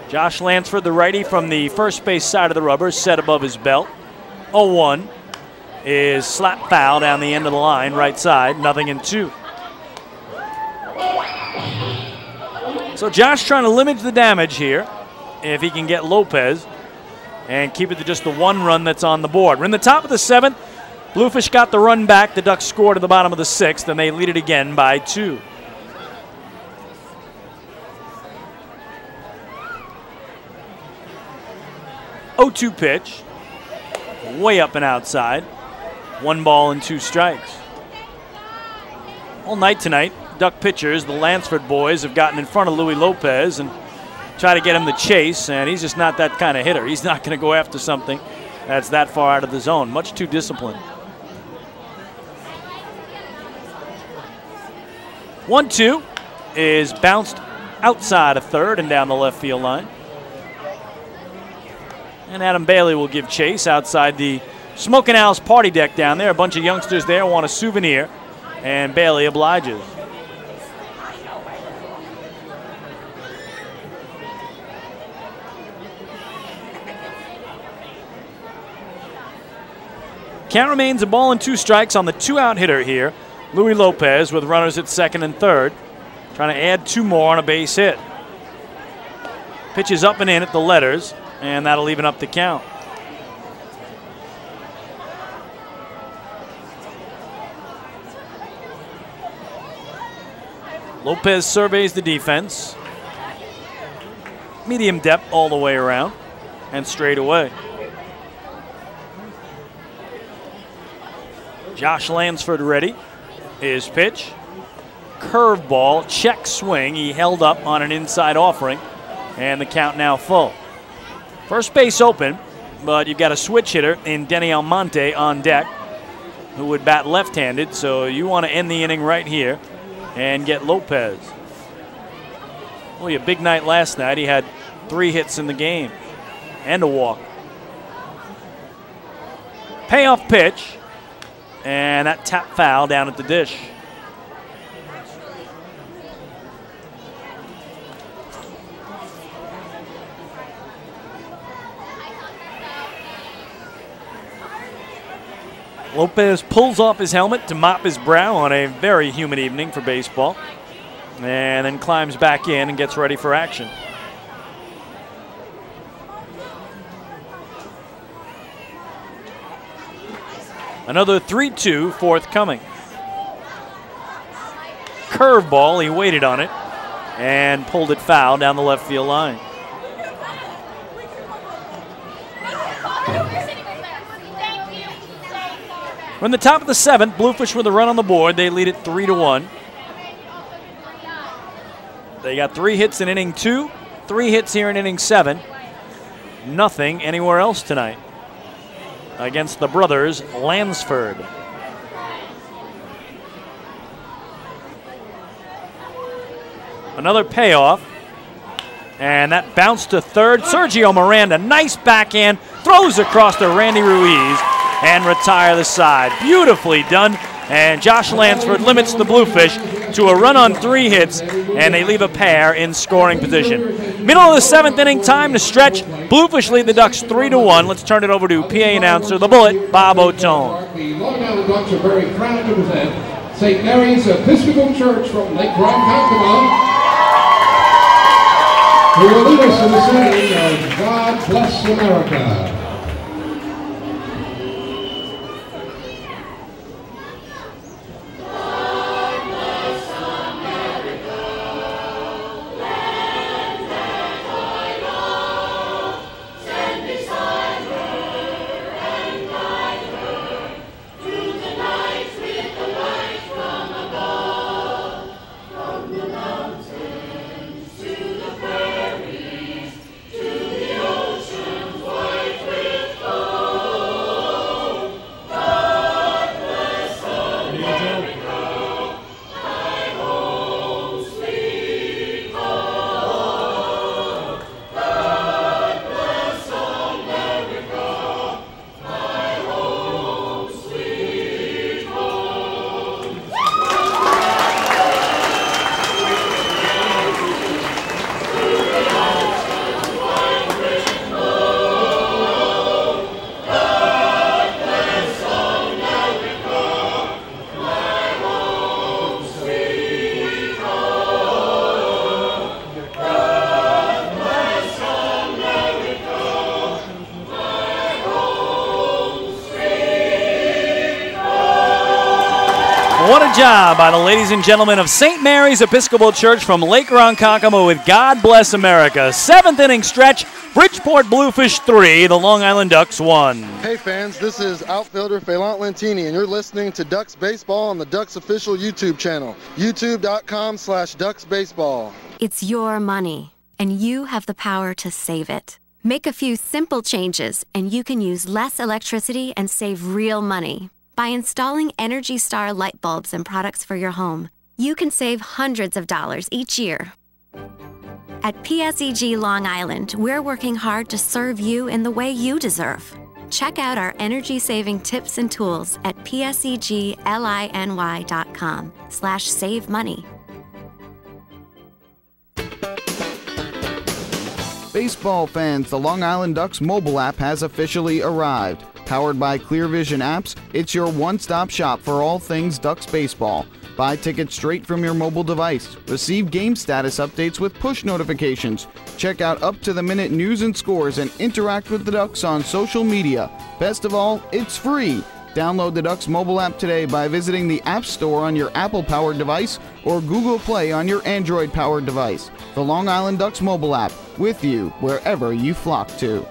Josh Lansford, the righty from the first base side of the rubber, set above his belt. 0-1 is slap foul down the end of the line, right side, 0-2. So Josh trying to limit the damage here if he can get Lopez and keep it to just the 1 run that's on the board. We're in the top of the 7th. Bluefish got the run back. The Ducks scored at the bottom of the 6th, and they lead it again by 2. .02 pitch, way up and outside. 1 ball and 2 strikes. All night tonight, Duck pitchers, the Lansford boys, have gotten in front of Louis Lopez and try to get him to chase, and he's just not that kind of hitter. He's not going to go after something that's that far out of the zone. Much too disciplined. 1-2 is bounced outside of third and down the left field line. And Adam Bailey will give chase outside the Smokin' Owl's party deck down there. A bunch of youngsters there want a souvenir, and Bailey obliges. Count remains a ball and 2 strikes on the 2-out hitter here. Louis Lopez with runners at second and third. Trying to add 2 more on a base hit. Pitches up and in at the letters, and that'll even up the count. Lopez surveys the defense. Medium depth all the way around and straight away. Josh Lansford ready. His pitch. Curveball, check swing. He held up on an inside offering, and the count now full. First base open, but you've got a switch hitter in Denny Almonte on deck, who would bat left-handed, so you want to end the inning right here and get Lopez. Well, a big night last night. He had 3 hits in the game and a walk. Payoff pitch, and that tap foul down at the dish. Lopez pulls off his helmet to mop his brow on a very humid evening for baseball, and then climbs back in and gets ready for action. Another 3-2 forthcoming. Curveball, he waited on it and pulled it foul down the left field line. From the top of the 7th, Bluefish with a run on the board. They lead it 3-1. They got 3 hits in inning 2, 3 hits here in inning 7. Nothing anywhere else tonight against the brothers Lansford. Another payoff, and that bounced to third. Sergio Miranda, nice backhand, throws across to Randy Ruiz and retire the side. Beautifully done, and Josh Lansford limits the Bluefish to a run on 3 hits, and they leave a pair in scoring position. Middle of the 7th inning, time to stretch. Bluefish lead the Ducks 3-1. Let's turn it over to PA announcer, the Bullet, Bob O'Tone. The Long Island Ducks are very proud to present St. Mary's Episcopal Church from Lake Ronkonkoma, who will lead us in the saying of God Bless America. What a job by the ladies and gentlemen of St. Mary's Episcopal Church from Lake Ronkonkoma with God Bless America. 7th inning stretch, Bridgeport Bluefish 3, the Long Island Ducks 1. Hey fans, this is outfielder Phelant Lentini, and you're listening to Ducks Baseball on the Ducks official YouTube channel, youtube.com/DucksBaseball. It's your money, and you have the power to save it. Make a few simple changes, and you can use less electricity and save real money. By installing Energy Star light bulbs and products for your home, you can save hundreds of dollars each year. At PSEG Long Island, we're working hard to serve you in the way you deserve. Check out our energy-saving tips and tools at psegLINY.com/save money. Baseball fans, the Long Island Ducks mobile app has officially arrived. Powered by Clear Vision Apps, it's your one-stop shop for all things Ducks baseball. Buy tickets straight from your mobile device. Receive game status updates with push notifications. Check out up-to-the-minute news and scores and interact with the Ducks on social media. Best of all, it's free. Download the Ducks mobile app today by visiting the App Store on your Apple-powered device or Google Play on your Android-powered device. The Long Island Ducks mobile app, with you wherever you flock to.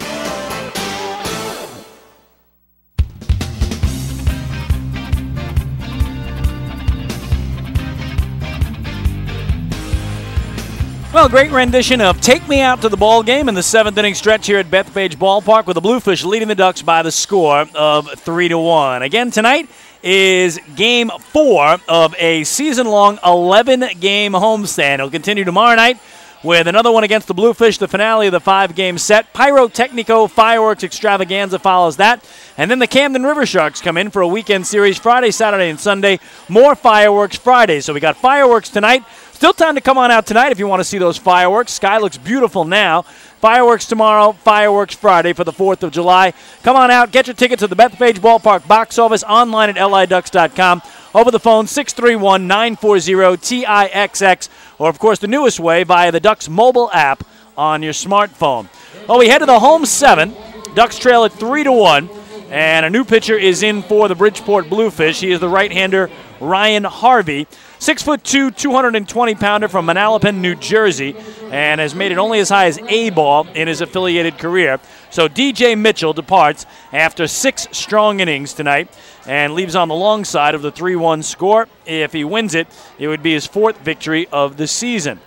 Well, great rendition of Take Me Out to the Ball Game in the 7th inning stretch here at Bethpage Ballpark, with the Bluefish leading the Ducks by the score of 3-1. Again, tonight is Game 4 of a season-long 11-game homestand. It'll continue tomorrow night with another one against the Bluefish, the finale of the 5-game set. Pyrotechnico Fireworks Extravaganza follows that. And then the Camden River Sharks come in for a weekend series Friday, Saturday, and Sunday. More fireworks Friday. So we got fireworks tonight. Still time to come on out tonight if you want to see those fireworks. Sky looks beautiful now. Fireworks tomorrow, fireworks Friday for the 4th of July. Come on out, get your tickets at the Bethpage Ballpark box office, online at liducks.com, over the phone 631-940-TIXX, or of course the newest way via the Ducks mobile app on your smartphone. Well, we head to the home 7. Ducks trail at 3-1, and a new pitcher is in for the Bridgeport Bluefish. He is the right-hander Ryan Harvey. 6'2", 220-pounder from Manalapan, New Jersey, and has made it only as high as A-ball in his affiliated career. So DJ Mitchell departs after 6 strong innings tonight and leaves on the long side of the 3-1 score. If he wins it, it would be his 4th victory of the season.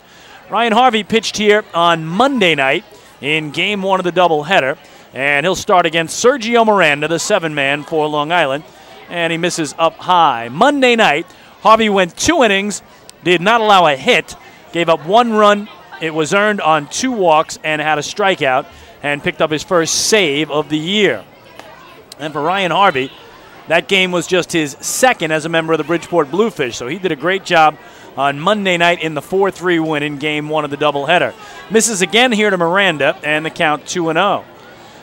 Ryan Harvey pitched here on Monday night in Game 1 of the doubleheader, and he'll start against Sergio Miranda, the 7-man for Long Island, and he misses up high. Monday night, Harvey went 2 innings, did not allow a hit, gave up 1 run. It was earned on 2 walks and had a strikeout, and picked up his first save of the year. And for Ryan Harvey, that game was just his 2nd as a member of the Bridgeport Bluefish, so he did a great job on Monday night in the 4-3 win in Game 1 of the doubleheader. Misses again here to Miranda, and the count 2-0.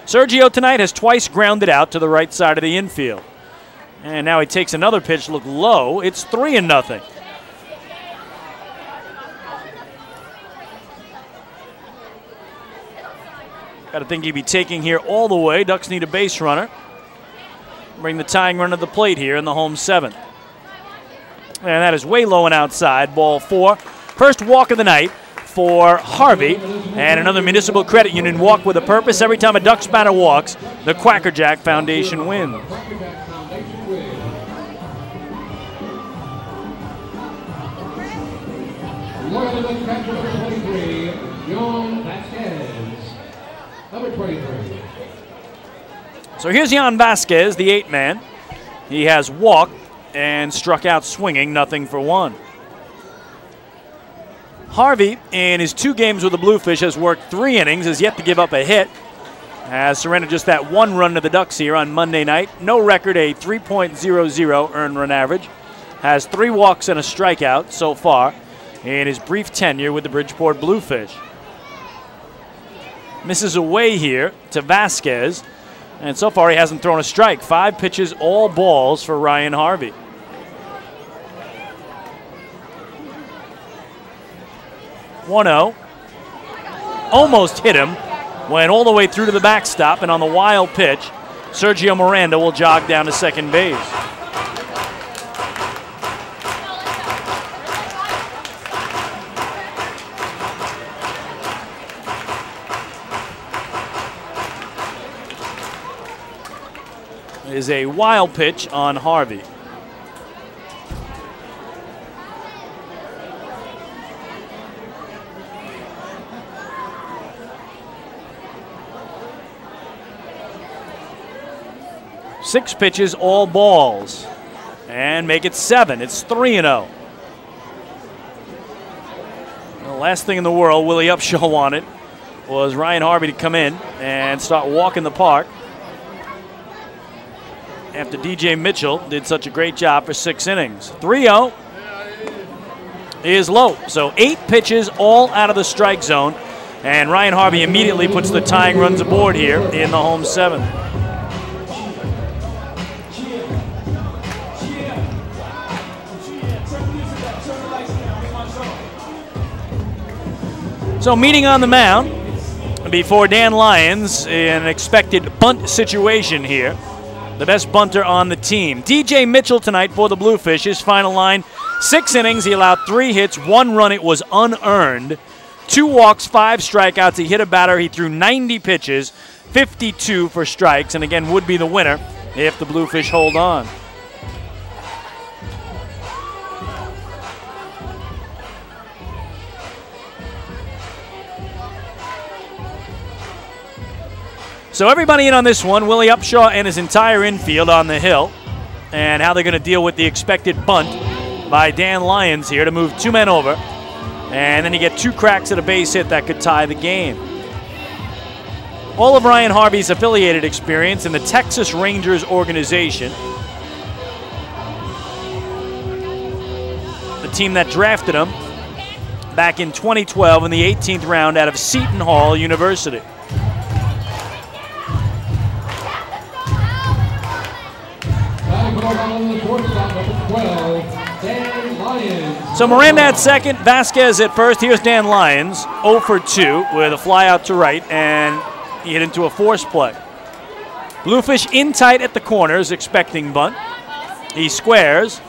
Sergio tonight has twice grounded out to the right side of the infield. And now he takes another pitch, look low. It's 3-0. Got to think he'd be taking here all the way. Ducks need a base runner. Bring the tying run to the plate here in the home 7th. And that is way low and outside, ball 4. First walk of the night for Harvey, and another Municipal Credit Union walk with a purpose. Every time a Ducks batter walks, the Quackerjack Foundation wins. So here's Jan Vasquez, the 8-man. He has walked and struck out swinging, 0-for-1. Harvey, in his 2 games with the Bluefish, has worked 3 innings, has yet to give up a hit. Has surrendered just that 1 run to the Ducks here on Monday night. No record, a 3.00 earned run average. Has 3 walks and a strikeout so far in his brief tenure with the Bridgeport Bluefish. Misses away here to Vasquez, and so far he hasn't thrown a strike. 5 pitches, all balls for Ryan Harvey. (1-0). Almost hit him, went all the way through to the backstop, and on the wild pitch, Sergio Miranda will jog down to second base. Is a wild pitch on Harvey. Six pitches, all balls, and make it 7. It's 3-0. last thing in the world Willie Upshaw wanted was Ryan Harvey to come in and start walking the park after DJ Mitchell did such a great job for 6 innings. 3-0 is low. So 8 pitches all out of the strike zone. And Ryan Harvey immediately puts the tying runs aboard here in the home 7th. So meeting on the mound before Dan Lyons in an expected bunt situation here. The best bunter on the team. DJ Mitchell tonight for the Bluefish. His final line, 6 innings. He allowed 3 hits, 1 run. It was unearned. 2 walks, 5 strikeouts. He hit a batter. He threw 90 pitches, 52 for strikes, and again would be the winner if the Bluefish hold on. So everybody in on this one, Willie Upshaw and his entire infield on the hill, and how they're going to deal with the expected bunt by Dan Lyons here to move 2 men over. And then you get 2 cracks at a base hit that could tie the game. All of Ryan Harvey's affiliated experience in the Texas Rangers organization, the team that drafted him back in 2012 in the 18th round out of Seton Hall University. So Miranda at second, Vasquez at first. Here's Dan Lyons, 0 for 2 with a fly out to right, and he hit into a force play. Bluefish in tight at the corners, expecting bunt. He squares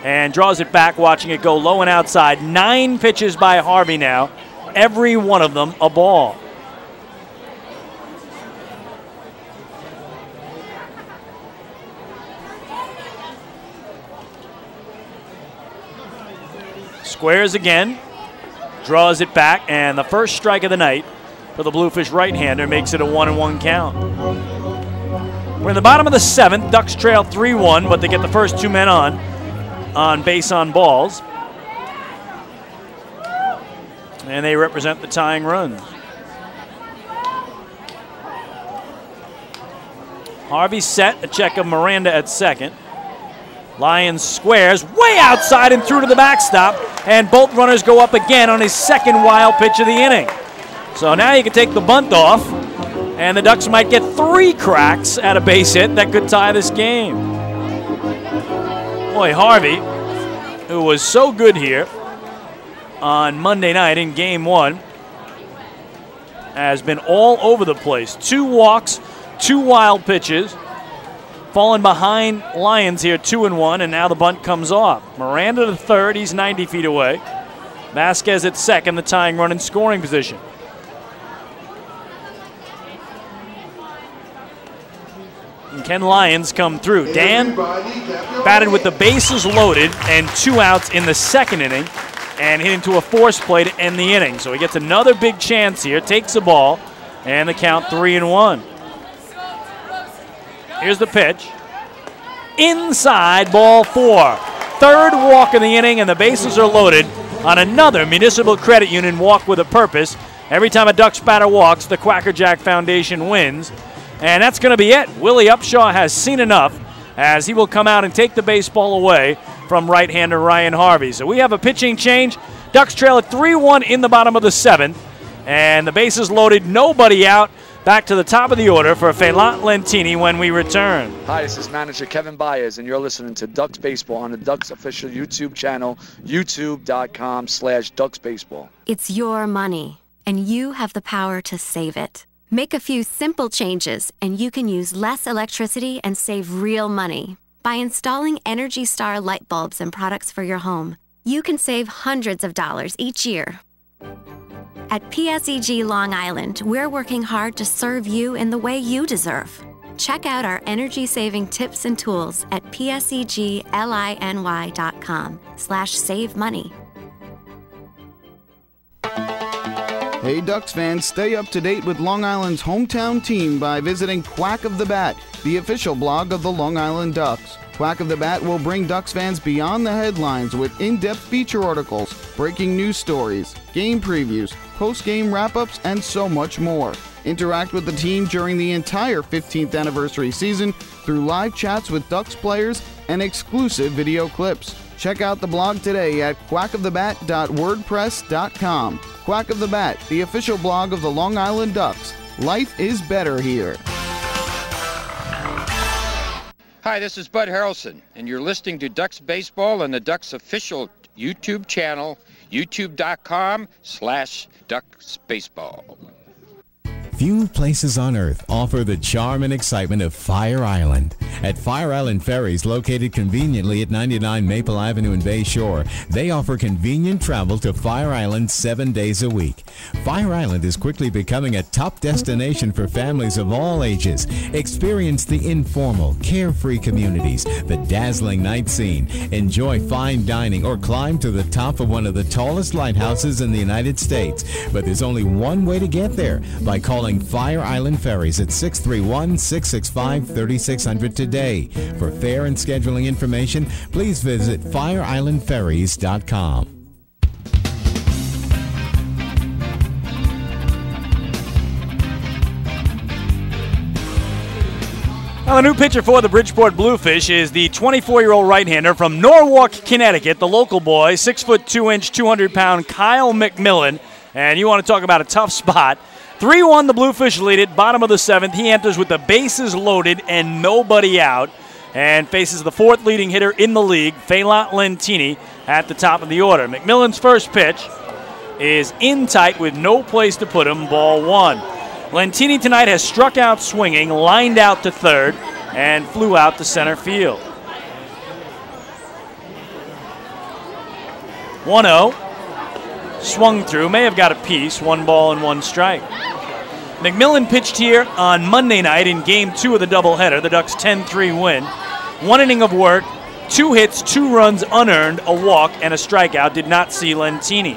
and draws it back, watching it go low and outside. 9 pitches by Harvey now, every one of them a ball. Squares again, draws it back, and the first strike of the night for the Bluefish right-hander makes it a 1-1 count. We're in the bottom of the 7th. Ducks trail 3-1, but they get the first 2 men on base on balls. And they represent the tying runs. Harvey set, a check of Miranda at second. Lyons squares way outside and through to the backstop, and both runners go up again on his second wild pitch of the inning. So now you can take the bunt off, and the Ducks might get 3 cracks at a base hit that could tie this game. Boy, Harvey, who was so good here on Monday night in Game 1, has been all over the place. 2 walks, 2 wild pitches. Falling behind Lyons here, 2-1, and now the bunt comes off. Miranda to third, he's 90 feet away. Vasquez at second, the tying run in scoring position. And can Lyons come through? Dan batted with the bases loaded and 2 outs in the 2nd inning and hit into a force play to end the inning. So he gets another big chance here, takes the ball, and the count 3-1. Here's the pitch. Inside, ball 4. 3rd walk of the inning, and the bases are loaded on another Municipal Credit Union walk with a purpose. Every time a Ducks batter walks, the Quacker Jack Foundation wins. And that's going to be it. Willie Upshaw has seen enough as he will come out and take the baseball away from right-hander Ryan Harvey. So we have a pitching change. Ducks trail at 3-1 in the bottom of the 7th. And the bases loaded, nobody out. Back to the top of the order for Feilant Lentini when we return. Hi, this is manager Kevin Baez, and you're listening to Ducks Baseball on the Ducks official YouTube channel, youtube.com/DucksBaseball. It's your money, and you have the power to save it. Make a few simple changes, and you can use less electricity and save real money. By installing Energy Star light bulbs and products for your home, you can save hundreds of dollars each year. At PSEG Long Island, we're working hard to serve you in the way you deserve. Check out our energy-saving tips and tools at psegLINY.com/save money. Hey Ducks fans, stay up to date with Long Island's hometown team by visiting Quack of the Bat, the official blog of the Long Island Ducks. Quack of the Bat will bring Ducks fans beyond the headlines with in-depth feature articles, breaking news stories, game previews, post-game wrap-ups, and so much more. Interact with the team during the entire 15th anniversary season through live chats with Ducks players and exclusive video clips. Check out the blog today at quackofthebat.wordpress.com. Quack of the Bat, the official blog of the Long Island Ducks. Life is better here. Hi, this is Bud Harrelson, and you're listening to Ducks Baseball on the Ducks official YouTube channel, youtube.com/DucksBaseball. Few places on earth offer the charm and excitement of Fire Island. At Fire Island Ferries, located conveniently at 99 Maple Avenue in Bay Shore, they offer convenient travel to Fire Island 7 days a week. Fire Island is quickly becoming a top destination for families of all ages. Experience the informal, carefree communities, the dazzling night scene, enjoy fine dining, or climb to the top of one of the tallest lighthouses in the United States. But there's only one way to get there, by calling Fire Island Ferries at 631-665-3600 today. For fare and scheduling information, please visit fireislandferries.com. Now, the new pitcher for the Bridgeport Bluefish is the 24-year-old right-hander from Norwalk, Connecticut, the local boy, 6'2", 200-pound Kyle McMillan. And you want to talk about a tough spot. 3-1, the Bluefish lead it, bottom of the 7th. He enters with the bases loaded and nobody out, and faces the 4th leading hitter in the league, Phelan Lentini, at the top of the order. McMillan's first pitch is in tight with no place to put him, ball 1. Lentini tonight has struck out swinging, lined out to third, and flew out to center field. 1-0. Swung through, may have got a piece, 1 ball and 1 strike. McMillan pitched here on Monday night in Game 2 of the doubleheader, the Ducks' 10-3 win. 1 inning of work, 2 hits, 2 runs unearned, a walk, and a strikeout. Did not see Lentini.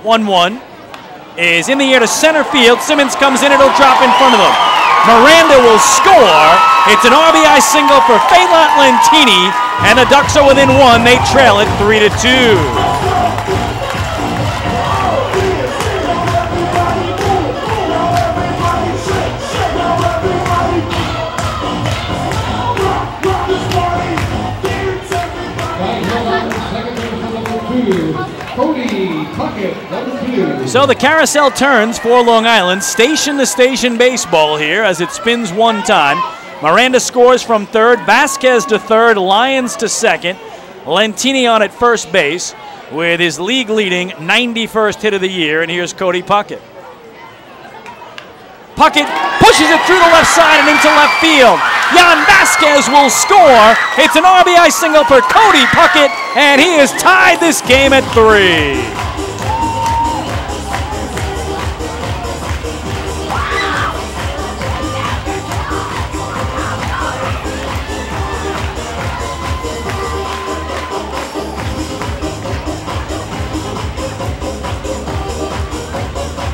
1-1 is in the air to center field. Simmons comes in, it'll drop in front of them. Miranda will score. It's an RBI single for Phelan Lentini, and the Ducks are within 1. They trail it 3-2. So the carousel turns for Long Island, station-to-station baseball here as it spins one time. Miranda scores from third, Vasquez to third, Lyons to second, Lentini on at first base with his league-leading 91st hit of the year, and here's Cody Puckett. Puckett pushes it through the left side and into left field. Jan Vasquez will score. It's an RBI single for Cody Puckett, and he has tied this game at 3.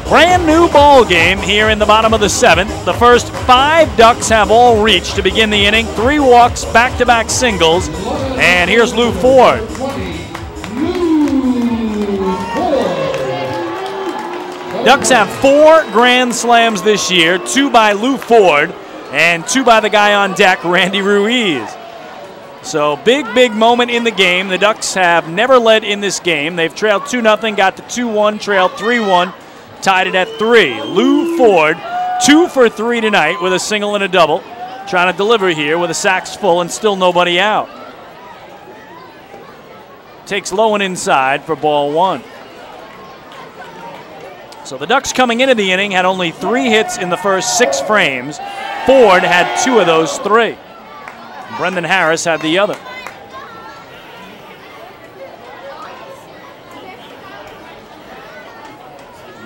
Brand new ball game here in the bottom of the 7th. The first 5 Ducks have all reached to begin the inning. 3 walks, back-to-back singles. And here's Lou Ford. Ducks have 4 grand slams this year, 2 by Lou Ford and 2 by the guy on deck, Randy Ruiz. So big moment in the game. The Ducks have never led in this game. They've trailed 2-0, got to 2-1, trailed 3-1. Tied it at 3. Lou Ford, 2 for 3 tonight with a single and a double. Trying to deliver here with the sacks full and still nobody out. Takes low and inside for ball 1. So the Ducks coming into the inning had only 3 hits in the first 6 frames. Ford had 2 of those 3. Brendan Harris had the other.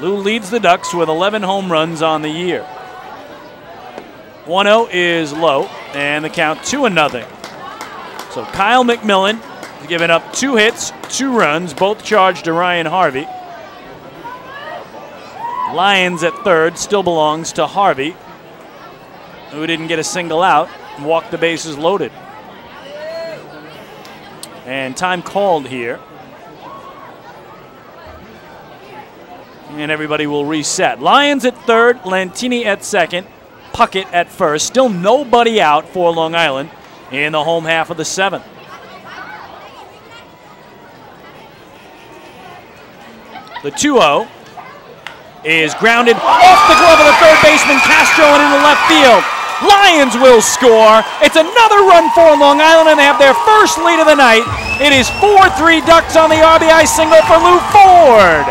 Lou leads the Ducks with 11 home runs on the year. 1-0 is low, and the count 2-0. So Kyle McMillan has given up 2 hits, 2 runs, both charged to Ryan Harvey. Lyons at third still belongs to Harvey, who didn't get a single out and walked the bases loaded. And time called here. And everybody will reset. Lions at third, Lantini at second, Puckett at first. Still nobody out for Long Island in the home half of the seventh. The 2-0 is grounded off the glove of the third baseman Castro and into left field. Lions will score. It's another run for Long Island, and they have their first lead of the night. It is 4-3 Ducks on the RBI single for Lou Ford.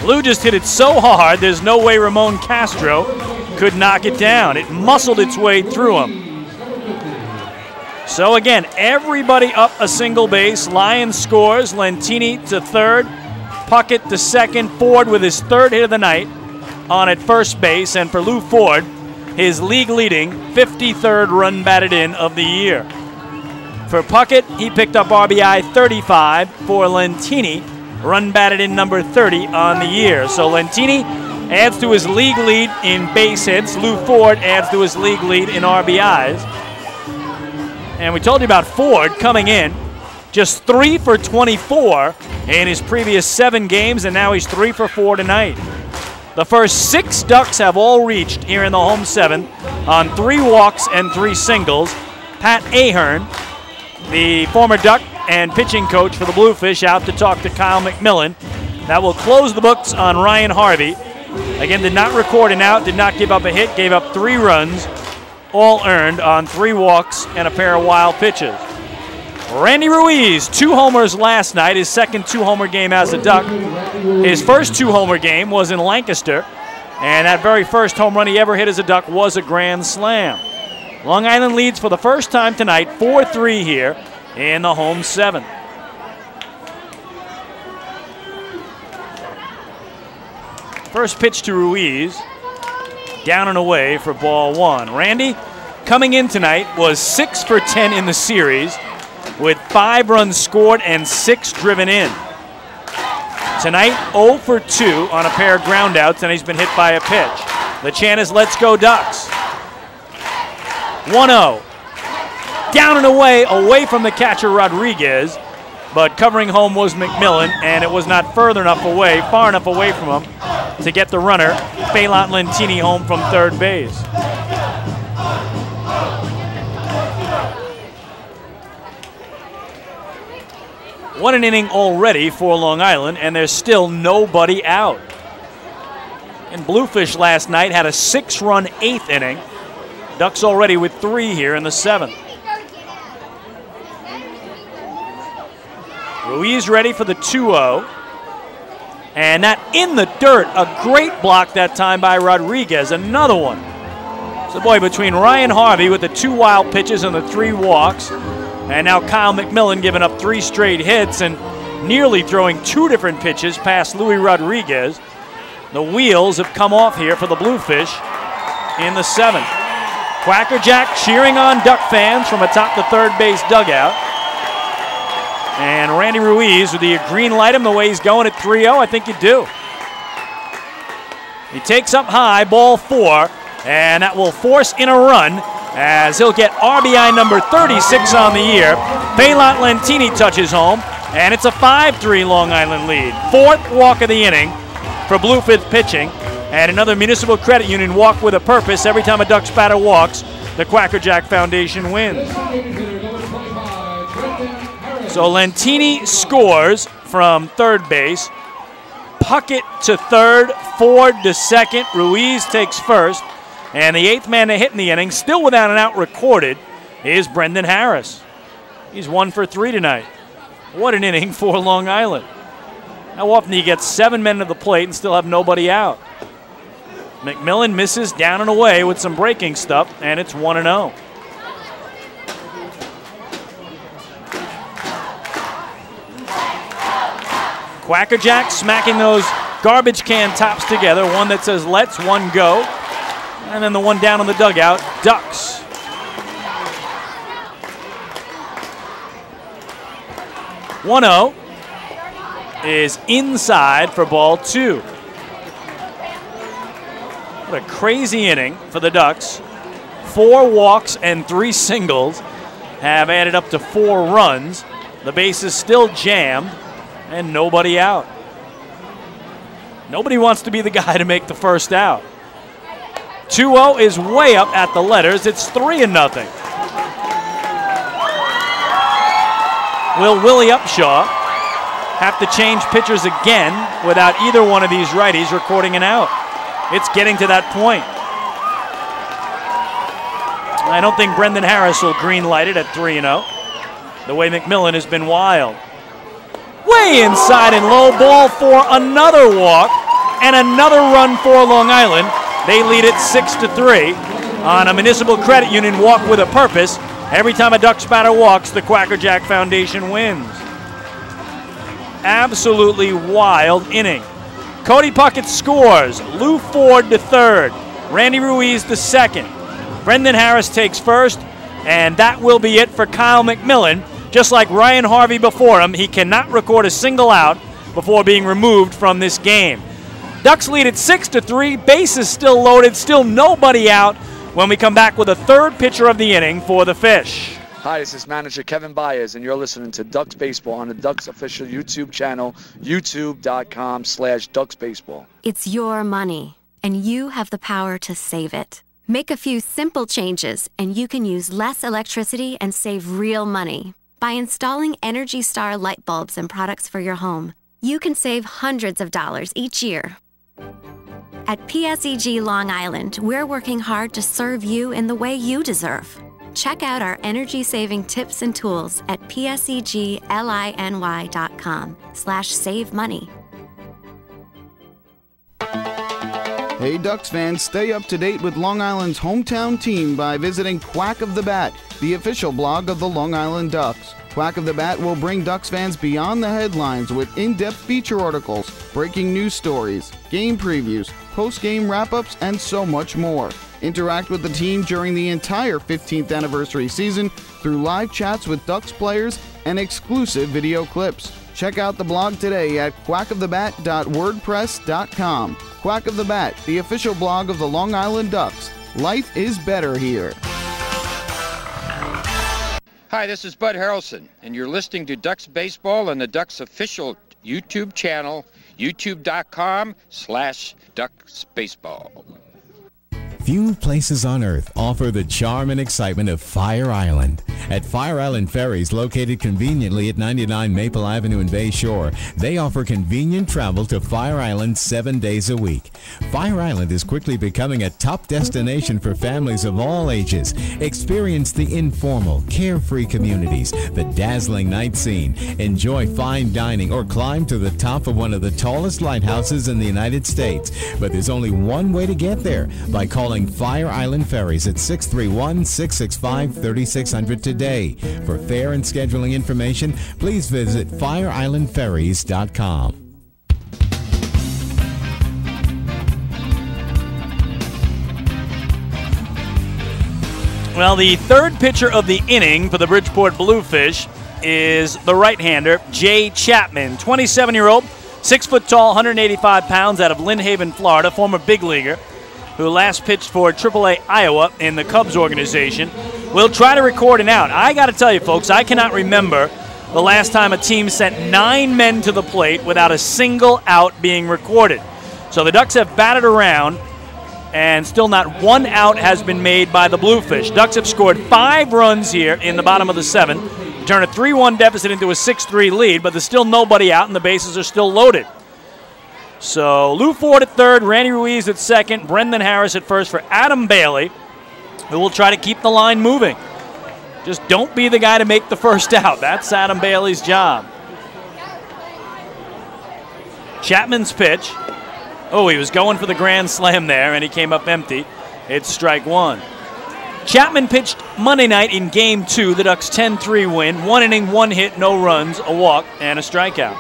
Lou just hit it so hard, there's no way Ramon Castro could knock it down. It muscled its way through him. So again, everybody up a single base. Lions scores, Lantini to third, Puckett to second, Ford with his third hit of the night on at first base, and for Lou Ford, his league-leading 53rd run batted in of the year. For Puckett, he picked up RBI 35. For Lantini, run batted in number 30 on the year. So Lantini adds to his league lead in base hits. Lou Ford adds to his league lead in RBIs. And we told you about Ford coming in just 3 for 24 in his previous 7 games, and now he's 3 for 4 tonight. The first 6 Ducks have all reached here in the home 7th on 3 walks and 3 singles. Pat Ahern, the former Duck and pitching coach for the Bluefish, out to talk to Kyle McMillan. That will close the books on Ryan Harvey. Again, did not record an out, did not give up a hit, gave up 3 runs, all earned on 3 walks and a pair of wild pitches. Randy Ruiz, 2 homers last night, his second 2-homer game as a Duck. His first 2-homer game was in Lancaster, and that very first home run he ever hit as a Duck was a grand slam. Long Island leads for the first time tonight, 4-3 here in the home 7th. First pitch to Ruiz, down and away for ball 1. Randy, coming in tonight, was 6 for 10 in the series with 5 runs scored and 6 driven in. Tonight, 0 for 2 on a pair of groundouts, and he's been hit by a pitch. The chant is "Let's go Ducks." 1-0. Down and away from the catcher Rodriguez, but covering home was McMillan, and it was not far enough away from him to get the runner, Phelan Lantini, home from third base. What an inning already for Long Island, and there's still nobody out. And Bluefish last night had a 6-run 8th inning. Ducks already with 3 here in the 7th. Ruiz ready for the 2-0. And that in the dirt, a great block that time by Rodriguez, another one. So boy, between Ryan Harvey with the 2 wild pitches and the 3 walks, and now Kyle McMillan giving up 3 straight hits and nearly throwing 2 different pitches past Luis Rodriguez, the wheels have come off here for the Bluefish in the 7th. Quackerjack cheering on Duck fans from atop the third base dugout. And Randy Ruiz, with you green light him the way he's going at 3-0? I think you do. He takes up high, ball 4, and that will force in a run as he'll get RBI number 36 on the year. Phelan Lantini touches home, and it's a 5-3 Long Island lead. 4th walk of the inning for Bluefish pitching, and another Municipal Credit Union walk with a purpose. Every time a Ducks batter walks, the Quackerjack Foundation wins. So Lantini scores from third base. Puckett to third, Ford to second, Ruiz takes first, and the 8th man to hit in the inning, still without an out recorded, is Brendan Harris. He's 1 for 3 tonight. What an inning for Long Island. How often do you get 7 men to the plate and still have nobody out? McMillan misses down and away with some breaking stuff, and it's 1-0. Quackerjack smacking those garbage can tops together. One that says "Let's," one "Go," and then the one down in the dugout, Ducks. is inside for ball 2. What a crazy inning for the Ducks. 4 walks and 3 singles have added up to 4 runs. The base is still jammed and nobody out. Nobody wants to be the guy to make the first out. 2-0 is way up at the letters. It's 3-0. Will Willie Upshaw have to change pitchers again without either one of these righties recording an out? It's getting to that point. I don't think Brendan Harris will green light it at 3-0. The way McMillan has been wild. Way inside and low, ball for another walk and another run for Long Island. They lead it 6-3 on a Municipal Credit Union walk with a purpose. Every time a Ducks batter walks, the Quacker Jack Foundation wins. Absolutely wild inning. Cody Puckett scores. Lou Ford to third. Randy Ruiz to second. Brendan Harris takes first, and that will be it for Kyle McMillan. Just like Ryan Harvey before him, he cannot record a single out before being removed from this game. Ducks lead at 6-3. Bases still loaded, still nobody out when we come back with a third pitcher of the inning for the Fish. Hi, this is manager Kevin Byers, and you're listening to Ducks Baseball on the Ducks official YouTube channel, youtube.com/DucksBaseball. It's your money, and you have the power to save it. Make a few simple changes, and you can use less electricity and save real money. By installing Energy Star light bulbs and products for your home, you can save hundreds of dollars each year. At PSEG Long Island, we're working hard to serve you in the way you deserve. Check out our energy-saving tips and tools at psegLINY.com/save money. Hey Ducks fans, stay up to date with Long Island's hometown team by visiting Quack of the Bat, the official blog of the Long Island Ducks. Quack of the Bat will bring Ducks fans beyond the headlines with in-depth feature articles, breaking news stories, game previews, post-game wrap-ups, and so much more. Interact with the team during the entire 15th anniversary season through live chats with Ducks players and exclusive video clips. Check out the blog today at quackofthebat.wordpress.com. Quack of the Bat, the official blog of the Long Island Ducks. Life is better here. Hi, this is Bud Harrelson, and you're listening to Ducks Baseball on the Ducks official YouTube channel, youtube.com/DucksBaseball. Few places on earth offer the charm and excitement of Fire Island. At Fire Island Ferries, located conveniently at 99 Maple Avenue in Bay Shore, they offer convenient travel to Fire Island 7 days a week. Fire Island is quickly becoming a top destination for families of all ages. Experience the informal, carefree communities, the dazzling night scene, enjoy fine dining, or climb to the top of one of the tallest lighthouses in the United States. But there's only one way to get there, by calling Fire Island Ferries at 631-665-3600 today. For fare and scheduling information, please visit fireislandferries.com. Well, the third pitcher of the inning for the Bridgeport Bluefish is the right-hander, Jay Chapman, 27-year-old, 6 foot tall, 185 pounds, out of Lynn Haven, Florida, former big leaguer, who last pitched for AAA Iowa in the Cubs organization. Will try to record an out. I got to tell you, folks, I cannot remember the last time a team sent 9 men to the plate without a single out being recorded. So the Ducks have batted around, and still not one out has been made by the Bluefish. Ducks have scored 5 runs here in the bottom of the 7th, turn a 3-1 deficit into a 6-3 lead, but there's still nobody out, and the bases are still loaded. So Lou Ford at third, Randy Ruiz at second, Brendan Harris at first for Adam Bailey, who will try to keep the line moving. Just don't be the guy to make the first out. That's Adam Bailey's job. Chapman's pitch. Oh, he was going for the grand slam there, and he came up empty. It's strike 1. Chapman pitched Monday night in Game 2, the Ducks' 10-3 win. 1 inning, 1 hit, no runs, a walk, and a strikeout.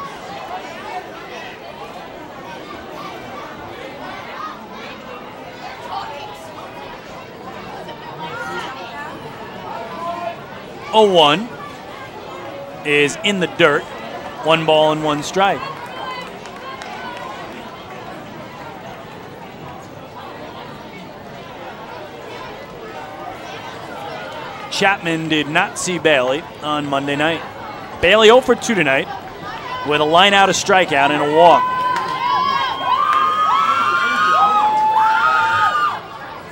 Oh, 1 is in the dirt. 1 ball and 1 strike. Chapman did not see Bailey on Monday night. Bailey 0 for 2 tonight with a line out, a strikeout, and a walk.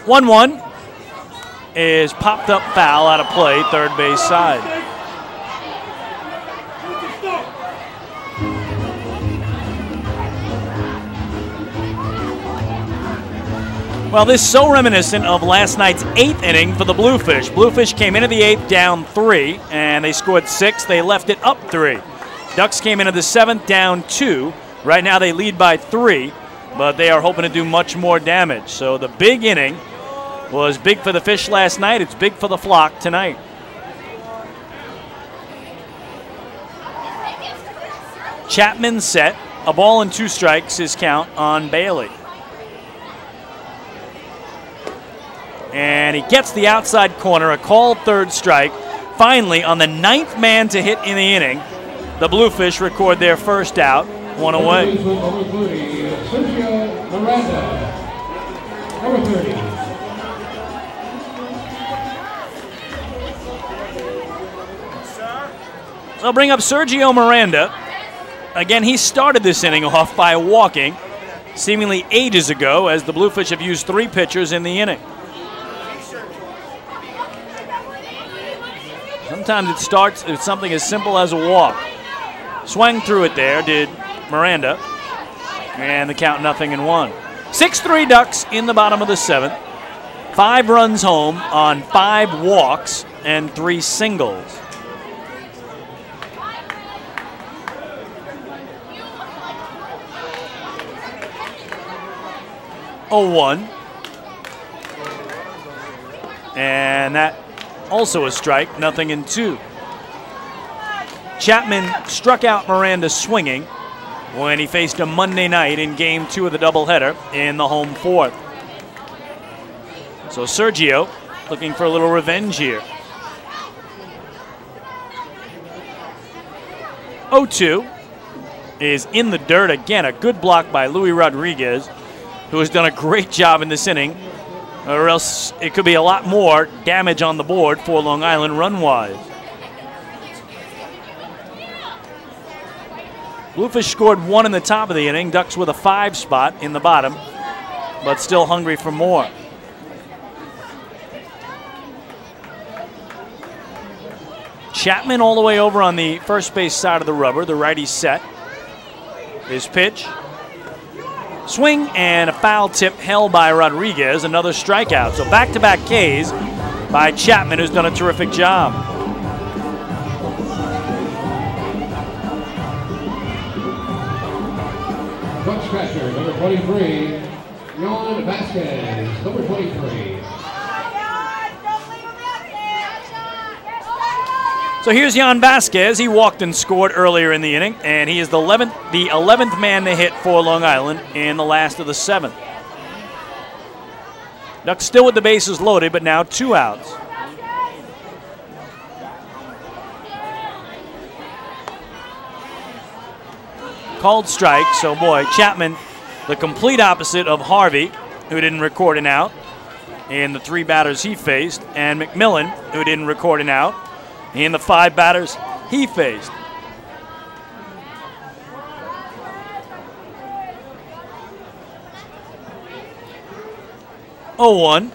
1-1 is popped up foul out of play, third base side. Well, this is so reminiscent of last night's 8th inning for the Bluefish. Bluefish came into the 8th down 3, and they scored 6. They left it up 3. Ducks came into the 7th down 2. Right now they lead by 3, but they are hoping to do much more damage. So the big inning was big for the Fish last night. It's big for the Flock tonight. Chapman set. A ball and 2 strikes, his count on Bailey. And he gets the outside corner, a called third strike. Finally, on the 9th man to hit in the inning, the Bluefish record their first out, 1 away. Number 30, Sergio Miranda. Number 30. So I'll bring up Sergio Miranda. Again, he started this inning off by walking, seemingly ages ago, as the Bluefish have used 3 pitchers in the inning. Sometimes it starts with something as simple as a walk. Swung through it there, did Miranda. And the count 0-1. 6-3 Ducks in the bottom of the 7th. 5 runs home on 5 walks and 3 singles. (0-1). And that also a strike, 0-2. Chapman struck out Miranda swinging when he faced him Monday night in Game 2 of the doubleheader in the home 4th. So Sergio looking for a little revenge here. 0-2 is in the dirt again. A good block by Luis Rodriguez, who has done a great job in this inning, or else it could be a lot more damage on the board for Long Island run-wise. Bluefish scored 1 in the top of the inning. Ducks with a 5 spot in the bottom, but still hungry for more. Chapman all the way over on the first base side of the rubber. The righty set. His pitch. Swing and a foul tip held by Rodriguez. Another strikeout. So back-to-back Ks by Chapman, who's done a terrific job. Ducks catcher, number 23, Yon Vasquez, number 23. So here's Yon Vasquez. He walked and scored earlier in the inning, and he is the 11th man to hit for Long Island in the last of the 7th. Ducks still with the bases loaded, but now 2 outs. Called strike, so boy, Chapman, the complete opposite of Harvey, who didn't record an out in the 3 batters he faced, and McMillan, who didn't record an out in the 5 batters he faced. (0-1).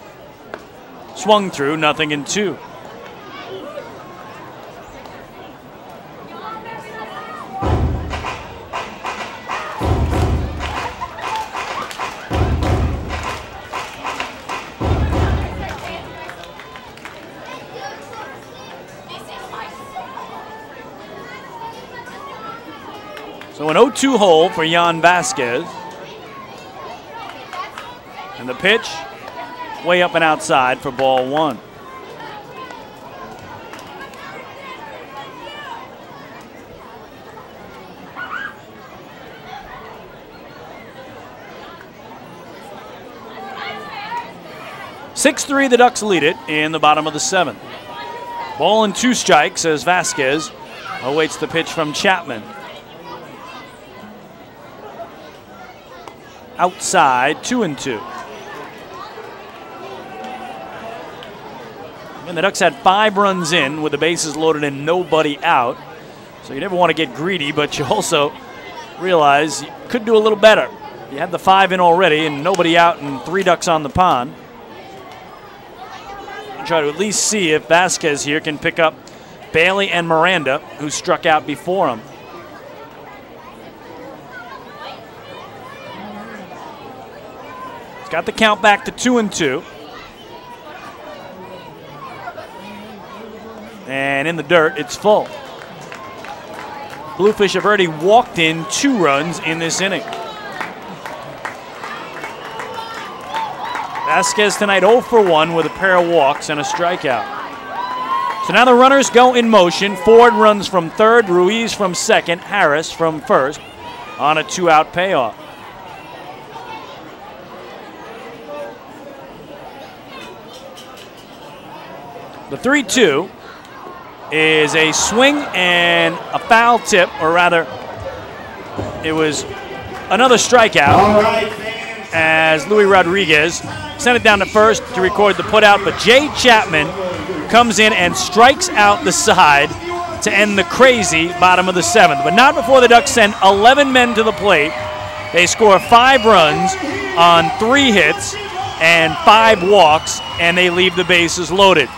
Swung through, 0-2. So an 0-2 hole for Yon Vasquez. And the pitch way up and outside for ball 1. (6-3) the Ducks lead it in the bottom of the 7th. Ball and 2 strikes as Vasquez awaits the pitch from Chapman. Outside, 2-2. And the Ducks had 5 runs in with the bases loaded and nobody out. So you never want to get greedy, but you also realize you could do a little better. You had the 5 in already and nobody out and 3 Ducks on the pond. Try to at least see if Vasquez here can pick up Bailey and Miranda, who struck out before him. He's got the count back to 2-2. And in the dirt, it's full. Bluefish have already walked in 2 runs in this inning. Vasquez tonight 0 for 1 with a pair of walks and a strikeout. So now the runners go in motion. Ford runs from third, Ruiz from second, Harris from first on a 2-out payoff. The 3-2 is a swing and a foul tip, or rather, it was another strikeout as Luis Rodriguez sent it down to first to record the putout, but Jay Chapman comes in and strikes out the side to end the crazy bottom of the 7th. But not before the Ducks send 11 men to the plate. They score 5 runs on 3 hits and 5 walks, and they leave the bases loaded.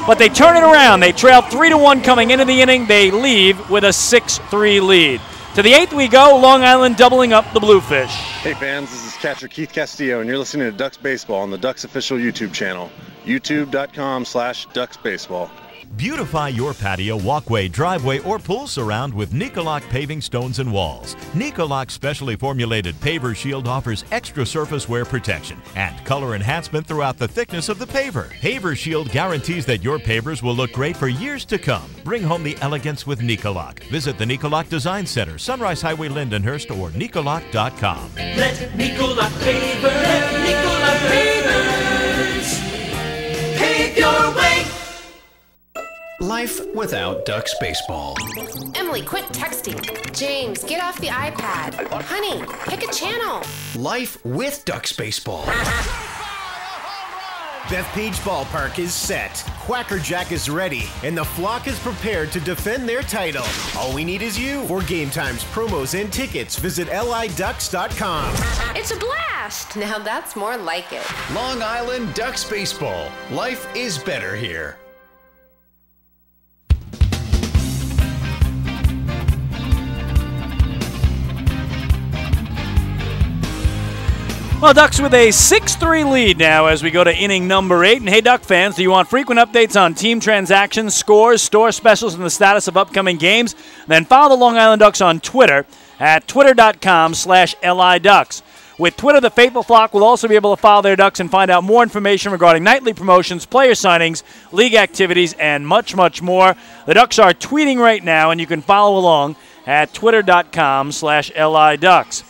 But they turn it around. They trail 3-1 coming into the inning. They leave with a 6-3 lead. To the 8th we go, Long Island doubling up the Bluefish. Hey fans, this is catcher Keith Castillo, and you're listening to Ducks Baseball on the Ducks official YouTube channel, youtube.com/DucksBaseball. Beautify your patio, walkway, driveway, or pool surround with Nicoloc paving stones and walls. Nicoloc's specially formulated paver shield offers extra surface wear protection and color enhancement throughout the thickness of the paver. Paver shield guarantees that your pavers will look great for years to come. Bring home the elegance with Nicoloc. Visit the Nicoloc Design Center, Sunrise Highway, Lindenhurst, or Nicoloc.com. Let Nicoloc paver, let Nicoloc pavers pave your way. Life without Ducks baseball. Emily, quit texting. James, get off the iPad. Honey, pick a channel. Life with Ducks baseball. Bethpage Ballpark is set. Quacker Jack is ready, and the flock is prepared to defend their title. All we need is you. For game times, promos, and tickets, visit liducks.com. It's a blast. Now that's more like it. Long Island Ducks baseball. Life is better here. Well, Ducks with a 6-3 lead now as we go to inning number 8. And hey, Duck fans, do you want frequent updates on team transactions, scores, store specials, and the status of upcoming games? Then follow the Long Island Ducks on Twitter at twitter.com/LIDucks. With Twitter, the faithful flock will also be able to follow their Ducks and find out more information regarding nightly promotions, player signings, league activities, and much, much more. The Ducks are tweeting right now, and you can follow along at twitter.com/LIDucks.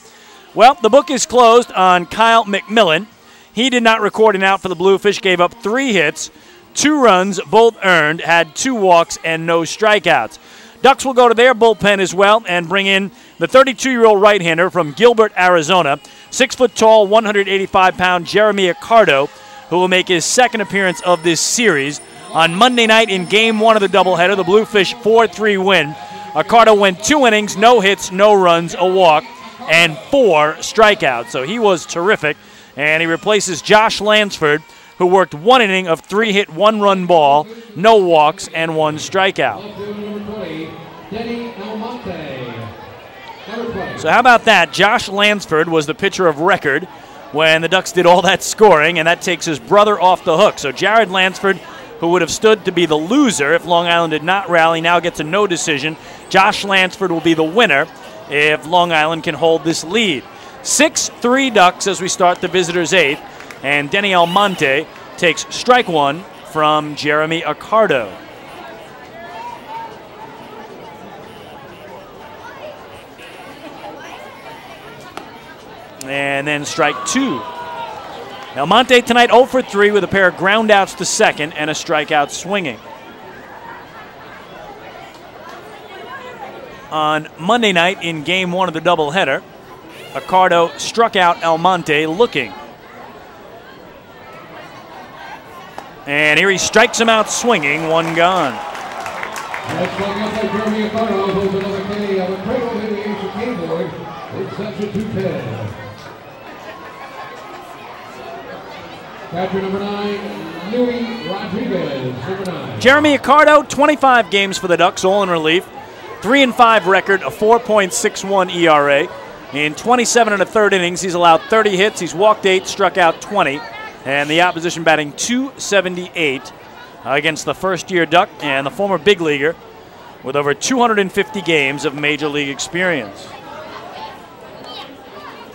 Well, the book is closed on Kyle McMillan. He did not record an out for the Bluefish, gave up 3 hits, 2 runs, both earned, had 2 walks, and no strikeouts. Ducks will go to their bullpen as well and bring in the 32-year-old right-hander from Gilbert, Arizona, 6-foot-tall, 185-pound Jeremy Accardo, who will make his second appearance of this series. On Monday night in Game 1 of the doubleheader, the Bluefish 4-3 win. Accardo went 2 innings, no hits, no runs, a walk, and 4 strikeouts. So he was terrific, and he replaces Josh Lansford, who worked 1 inning of 3-hit, 1-run ball, no walks, and 1 strikeout. So how about that? Josh Lansford was the pitcher of record when the Ducks did all that scoring, and that takes his brother off the hook. So Jared Lansford, who would have stood to be the loser if Long Island did not rally, now gets a no decision. Josh Lansford will be the winner if Long Island can hold this lead. 6-3 Ducks as we start the visitors' 8th, and Denny Almonte takes strike 1 from Jeremy Accardo. And then strike 2. Almonte tonight 0 for 3 with a pair of ground outs to second and a strikeout swinging. On Monday night in Game 1 of the doubleheader, Accardo struck out Almonte looking. And here he strikes him out swinging, one gone. That's one up by Jeremy Accardo, who's another K of a cradle in the Asia keyboard. It's Section 210. Catcher number 9, Louis Rodriguez, number 9. Jeremy Accardo, 25 games for the Ducks, all in relief. 3-5 record, a 4.61 ERA. In 27 1/3 innings, he's allowed 30 hits. He's walked 8, struck out 20. And the opposition batting .278 against the first-year Duck and the former big leaguer with over 250 games of Major League experience.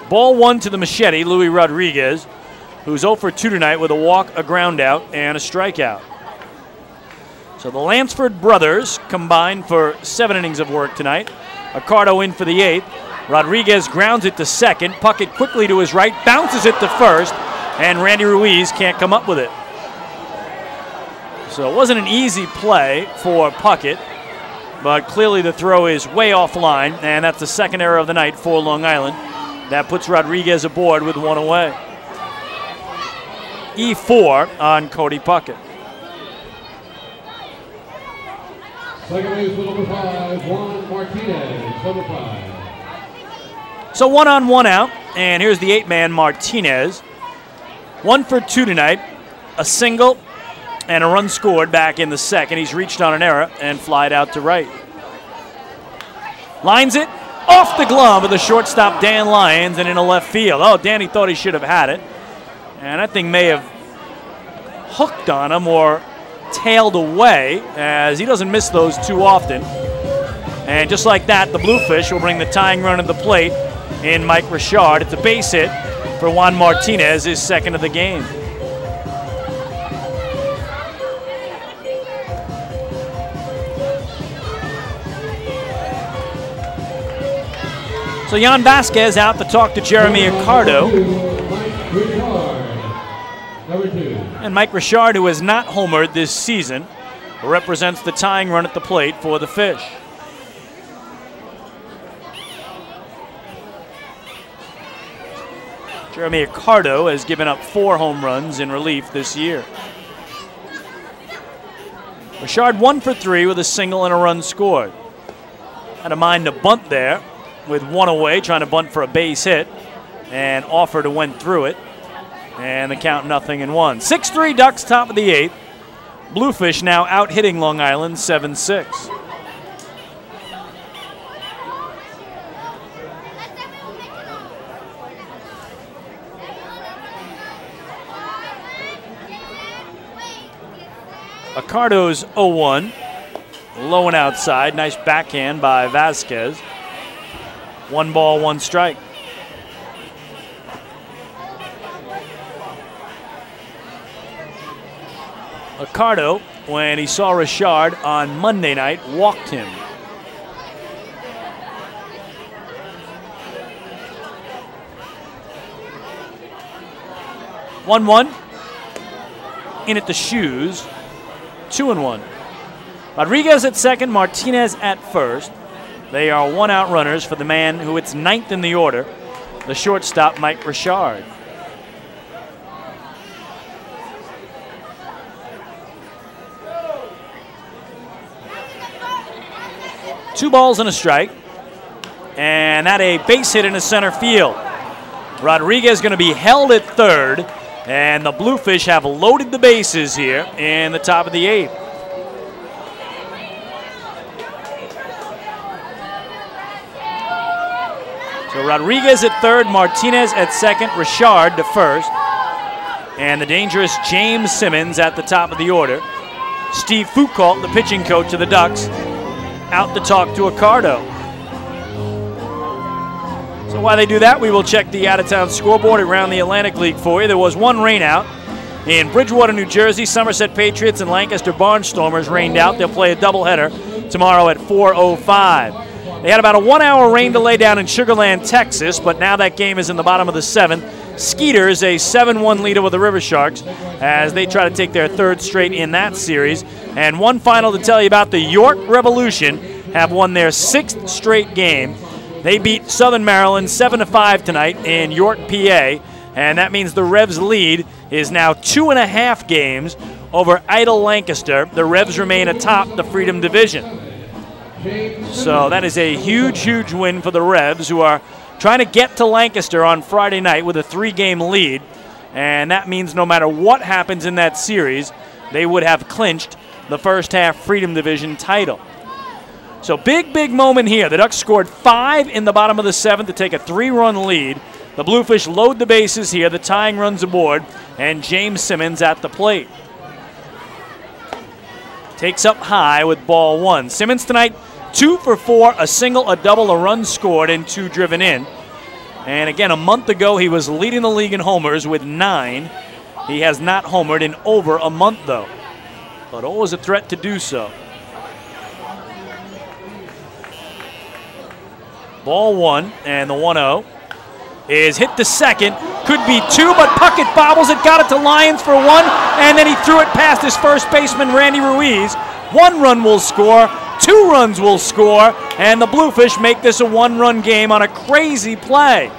Ball 1 to the machete, Louis Rodriguez, who's 0 for 2 tonight with a walk, a ground out, and a strikeout. So the Lansford brothers combined for 7 innings of work tonight. Accardo in for the 8th. Rodriguez grounds it to second. Puckett quickly to his right, bounces it to first, and Randy Ruiz can't come up with it. So it wasn't an easy play for Puckett, but clearly the throw is way offline, and that's the second error of the night for Long Island. That puts Rodriguez aboard with 1 away. E4 on Cody Puckett. Second base with number 5, Juan Martinez, number 5. So 1 on, 1 out, and here's the 8-man Martinez. 1 for 2 tonight, a single and a run scored back in the second. He's reached on an error and flied out to right. Lines it off the glove of the shortstop Dan Lyons and into left field. Oh, Danny thought he should have had it, and that thing may have hooked on him or tailed away, as he doesn't miss those too often. And just like that, the Bluefish will bring the tying run at the plate in Mike Richard. It's a base hit for Juan Martinez, his second of the game. So Jan Vasquez out to talk to Jeremy Accardo. And Mike Richard, who has not homered this season, represents the tying run at the plate for the Fish. Jeremy Accardo has given up 4 home runs in relief this year. Richard 1 for 3 with a single and a run scored. Had a mind to bunt there with 1 away, trying to bunt for a base hit, and offered to went through it. And the count 0-1. 6-3 Ducks, top of the 8th. Bluefish now out hitting Long Island 7-6. Accardo's 0-1. Low and outside. Nice backhand by Vasquez. 1 ball, 1 strike. Accardo, when he saw Richard on Monday night, walked him. One. In at the shoes. 2-1. Rodriguez at second, Martinez at first. They are 1 out runners for the man who hits 9th in the order, the shortstop Mike Richard. Two balls and a strike. And that a base hit into center field. Rodriguez going to be held at third, and the Bluefish have loaded the bases here in the top of the 8th. So Rodriguez at third, Martinez at second, Richard to first, and the dangerous James Simmons at the top of the order. Steve Foucault, the pitching coach of the Ducks, out to talk to Accardo. So while they do that, we will check the out-of-town scoreboard around the Atlantic League for you. There was 1 rain out in Bridgewater, New Jersey. Somerset Patriots and Lancaster Barnstormers rained out. They'll play a doubleheader tomorrow at 4:05. They had about a 1-hour rain delay down in Sugar Land, Texas, but now that game is in the bottom of the 7th. Skeeters a 7-1 lead over the River Sharks as they try to take their 3rd straight in that series. And one final to tell you about: the York Revolution have won their 6th straight game. They beat Southern Maryland 7-5 tonight in York, PA, and that means the Revs' lead is now 2.5 games over Idle Lancaster. The Revs remain atop the Freedom Division. So that is a huge, huge win for the Revs, who are trying to get to Lancaster on Friday night with a 3-game lead. And that means no matter what happens in that series, they would have clinched the first half Freedom Division title. So big, big moment here. The Ducks scored 5 in the bottom of the 7th to take a 3-run lead. The Bluefish load the bases here. The tying runs aboard, and James Simmons at the plate. Takes up high with ball 1. Simmons tonight 2 for 4, a single, a double, a run scored, and 2 driven in. And again, a month ago, he was leading the league in homers with 9. He has not homered in over a month, though, but always a threat to do so. Ball 1, and the 1-0 is hit to second. Could be 2, but Puckett bobbles it, got it to Lyons for 1, and then he threw it past his first baseman, Randy Ruiz. 1 run will score, 2 runs will score, and the Bluefish make this a 1-run game on a crazy play.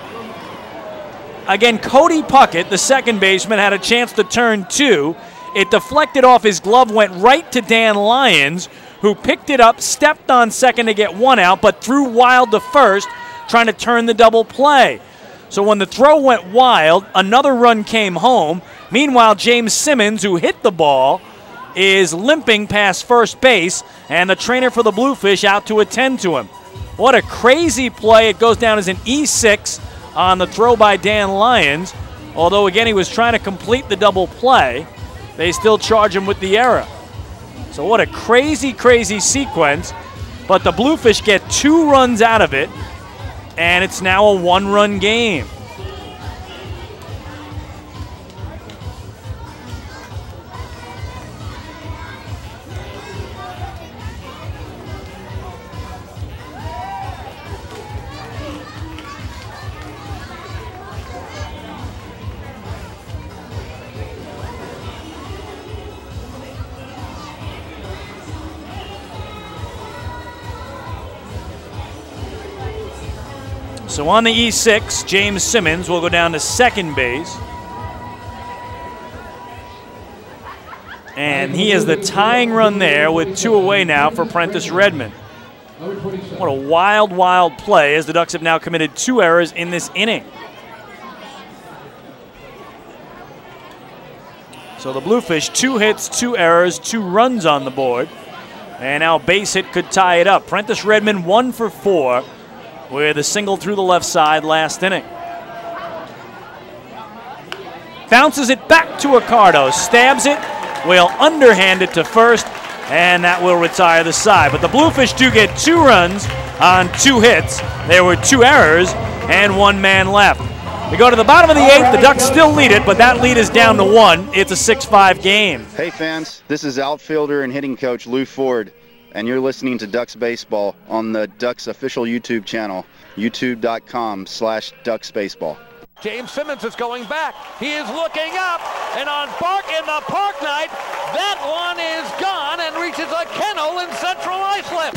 Again, Cody Puckett, the second baseman, had a chance to turn 2. It deflected off his glove, went right to Dan Lyons, who picked it up, stepped on second to get 1 out, but threw wild to first, trying to turn the double play. So when the throw went wild, another run came home. Meanwhile, James Simmons, who hit the ball, is limping past first base, and the trainer for the Bluefish out to attend to him. What a crazy play. It goes down as an E6 on the throw by Dan Lyons. Although, again, he was trying to complete the double play, they still charge him with the error. So what a crazy, crazy sequence. But the Bluefish get 2 runs out of it, and it's now a 1-run game. So on the E6, James Simmons will go down to second base. And he is the tying run there with 2 away now for Prentice Redmond. What a wild, wild play, as the Ducks have now committed 2 errors in this inning. So the Bluefish, 2 hits, 2 errors, 2 runs on the board. And now a base hit could tie it up. Prentice Redmond 1 for 4. With a single through the left side last inning. Bounces it back to Accardo, stabs it, will underhand it to first, and that will retire the side. But the Bluefish do get 2 runs on 2 hits. There were 2 errors and 1 man left. We go to the bottom of the 8th. The Ducks still lead it, but that lead is down to 1. It's a 6-5 game. Hey fans, this is outfielder and hitting coach Lou Ford, and you're listening to Ducks Baseball on the Ducks official YouTube channel, youtube.com/DucksBaseball. James Simmons is going back. He is looking up, and on in the park night, that one is gone and reaches a kennel in Central Islip.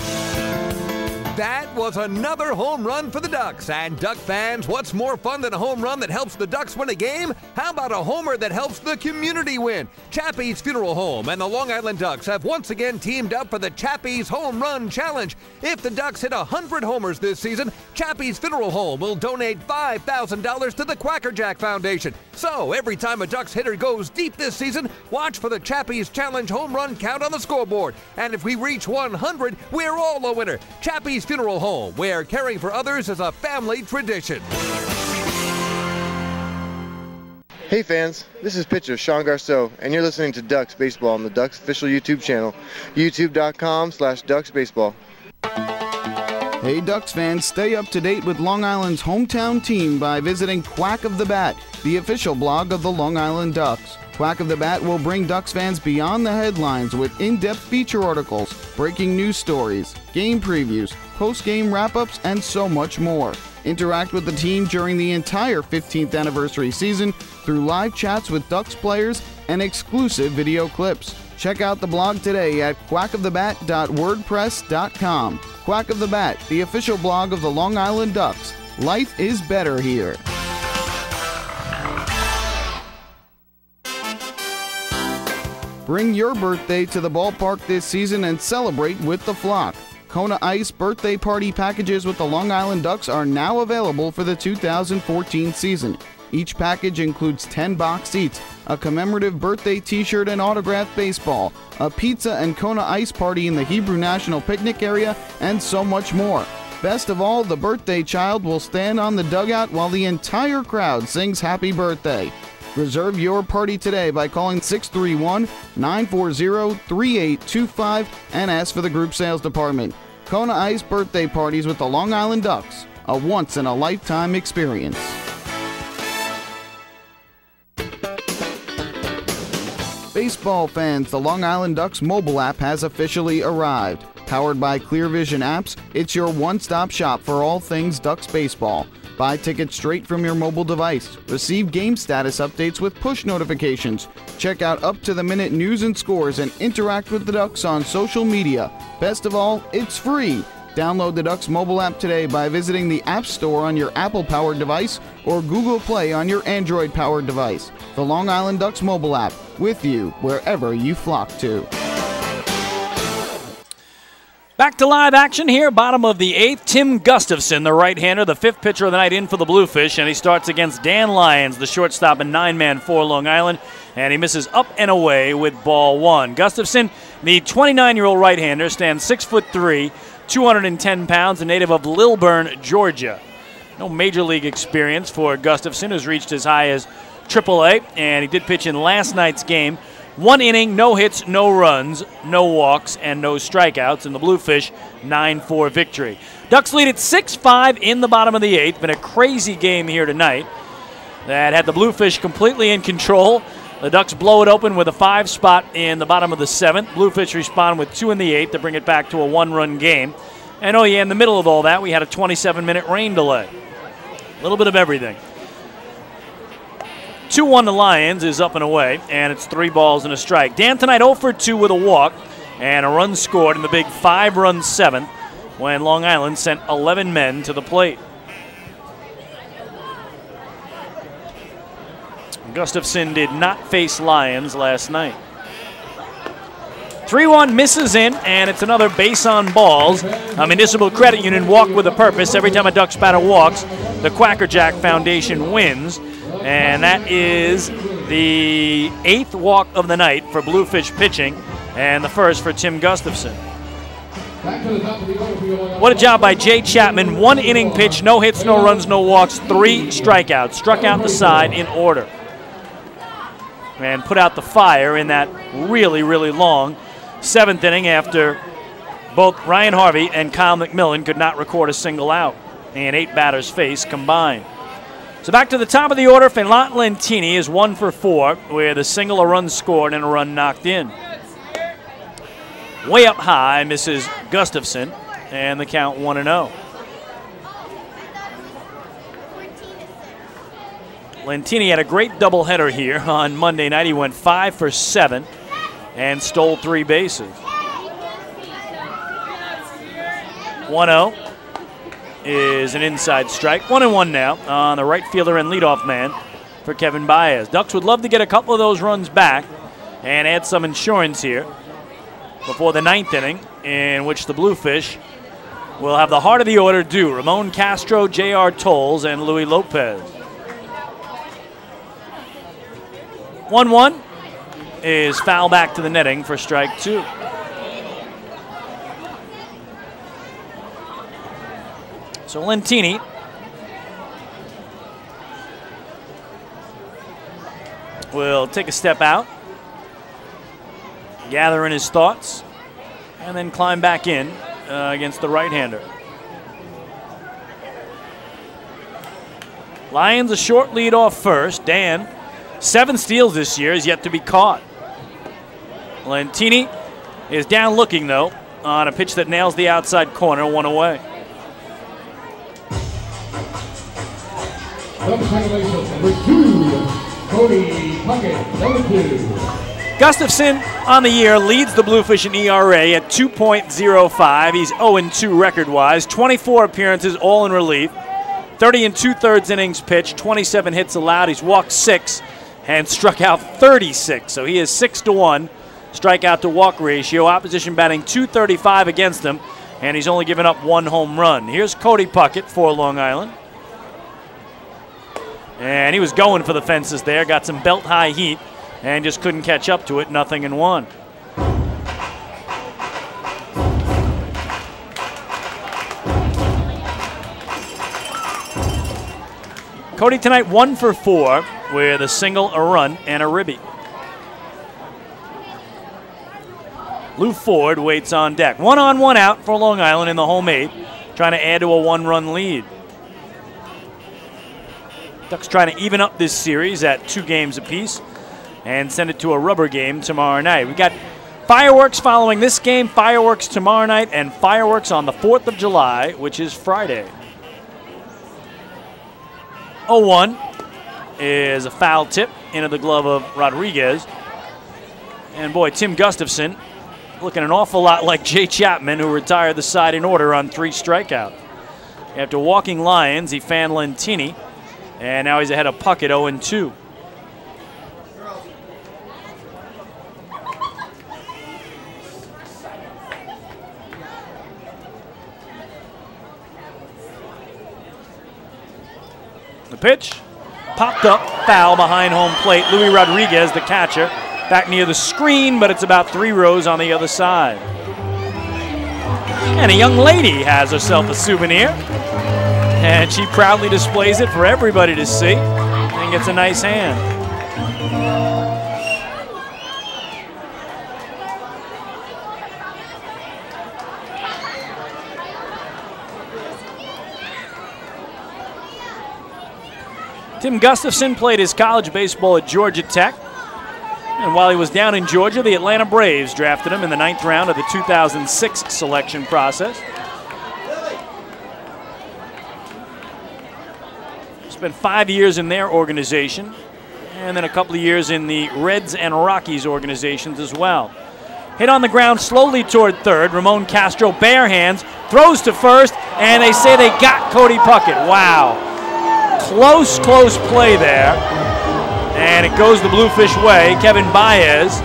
That was another home run for the Ducks. And Duck fans, what's more fun than a home run that helps the Ducks win a game? How about a homer that helps the community win? Chappie's Funeral Home and the Long Island Ducks have once again teamed up for the Chappie's Home Run Challenge. If the Ducks hit 100 homers this season, Chappie's Funeral Home will donate $5,000 to the Quacker Jack Foundation. So every time a Ducks hitter goes deep this season, watch for the Chappie's Challenge home run count on the scoreboard. And if we reach 100, we're all a winner. Chappie's Funeral Home, where caring for others is a family tradition. Hey fans, this is pitcher Sean Garceau, and you're listening to Ducks Baseball on the Ducks official YouTube channel, youtube.com/DucksBaseball. Hey Ducks fans, stay up to date with Long Island's hometown team by visiting Quack of the Bat, the official blog of the Long Island Ducks. Quack of the Bat will bring Ducks fans beyond the headlines with in-depth feature articles, breaking news stories, game previews, post-game wrap-ups, and so much more. Interact with the team during the entire 15th anniversary season through live chats with Ducks players and exclusive video clips. Check out the blog today at quackofthebat.wordpress.com. Quack of the Bat, the official blog of the Long Island Ducks. Life is better here. Bring your birthday to the ballpark this season and celebrate with the flock. Kona Ice birthday party packages with the Long Island Ducks are now available for the 2014 season. Each package includes 10 box seats, a commemorative birthday t-shirt and autographed baseball, a pizza and Kona Ice party in the Hebrew National Picnic area, and so much more. Best of all, the birthday child will stand on the dugout while the entire crowd sings happy birthday. Reserve your party today by calling 631-940-3825 and ask for the group sales department. Kona Ice birthday parties with the Long Island Ducks, a once-in-a-lifetime experience. Baseball fans, the Long Island Ducks mobile app has officially arrived. Powered by Clear Vision Apps, it's your one-stop shop for all things Ducks baseball. Buy tickets straight from your mobile device. Receive game status updates with push notifications. Check out up-to-the-minute news and scores and interact with the Ducks on social media. Best of all, it's free. Download the Ducks mobile app today by visiting the App Store on your Apple-powered device or Google Play on your Android-powered device. The Long Island Ducks mobile app, with you wherever you flock to. Back to live action here, bottom of the 8th. Tim Gustafson, the right-hander, the 5th pitcher of the night in for the Bluefish, and he starts against Dan Lyons, the shortstop and 9-man for Long Island, and he misses up and away with ball 1. Gustafson, the 29-year-old right-hander, stands 6'3", 210 pounds, a native of Lilburn, Georgia. No major league experience for Gustafson, who's reached as high as AAA, and he did pitch in last night's game. 1 inning, no hits, no runs, no walks, and no strikeouts, and the Bluefish 9-4 victory. Ducks lead at 6-5 in the bottom of the 8th. Been a crazy game here tonight that had the Bluefish completely in control. The Ducks blow it open with a 5 spot in the bottom of the 7th. Bluefish respond with 2 in the 8th to bring it back to a 1-run game. And oh yeah, in the middle of all that, we had a 27-minute rain delay. A little bit of everything. 2-1 to Lions is up and away, and it's 3 balls and a strike. Dan tonight 0 for 2 with a walk and a run scored in the big 5-run 7th when Long Island sent 11 men to the plate. Gustafson did not face Lions last night. 3-1 misses in, and it's another base on balls. A Municipal Credit Union walk with a purpose. Every time a Ducks batter walks, the Quackerjack Foundation wins. And that is the 8th walk of the night for Bluefish pitching, and the first for Tim Gustafson. What a job by Jay Chapman. 1 inning pitch, no hits, no runs, no walks, 3 strikeouts. Struck out the side in order. And put out the fire in that really, really long 7th inning after both Ryan Harvey and Kyle McMillan could not record a single out. And 8 batters faced combined. So back to the top of the order, Failant Lentini is 1 for 4 with a single, a run scored, and a run knocked in. Way up high misses Gustafson, and the count 1-0. Lentini had a great doubleheader here on Monday night. He went 5 for 7 and stole 3 bases. 1-0. Is an inside strike. 1-1 now on the right fielder and leadoff man for Kevin Baez. Ducks would love to get a couple of those runs back and add some insurance here before the 9th inning, in which the Bluefish will have the heart of the order due. Ramon Castro, J.R. Tolles, and Luis Lopez. 1-1 is foul back to the netting for strike 2. So Lentini will take a step out, gather in his thoughts, and then climb back in against the right-hander. Lions a short lead off first. Dan, 7 steals this year, is yet to be caught. Lentini is down looking, though, on a pitch that nails the outside corner, 1 away. Gustafson on the year leads the Bluefish in ERA at 2.05. He's 0-2 record-wise. 24 appearances, all in relief. 30 2/3 innings pitched, 27 hits allowed. He's walked 6 and struck out 36. So he is 6-1 strikeout to walk ratio. Opposition batting .235 against him, and he's only given up 1 home run. Here's Cody Puckett for Long Island. And he was going for the fences there, got some belt-high heat, and just couldn't catch up to it. 0-1. Cody tonight 1 for 4 with a single, a run, and a ribby. Lou Ford waits on deck. 1 on, 1 out for Long Island in the home 8th, trying to add to a 1-run lead. Ducks trying to even up this series at 2 games apiece and send it to a rubber game tomorrow night. We've got fireworks following this game, fireworks tomorrow night, and fireworks on the 4th of July, which is Friday. 0-1 is a foul tip into the glove of Rodriguez. And boy, Tim Gustafson looking an awful lot like Jay Chapman, who retired the side in order on 3 strikeouts. After walking Lyons, he fanned Lentini, and now he's ahead of Puckett 0-2. The pitch popped up, foul behind home plate. Luis Rodriguez, the catcher, back near the screen, but it's about 3 rows on the other side. And a young lady has herself a souvenir, and she proudly displays it for everybody to see and gets a nice hand. Tim Gustafson played his college baseball at Georgia Tech. And while he was down in Georgia, the Atlanta Braves drafted him in the 9th round of the 2006 selection process. Spent 5 years in their organization, and then a couple of years in the Reds and Rockies organizations as well. Hit on the ground slowly toward third. Ramon Castro, bare hands, throws to first, and they say they got Cody Puckett. Wow. Close play there. And it goes the Bluefish way. Kevin Baez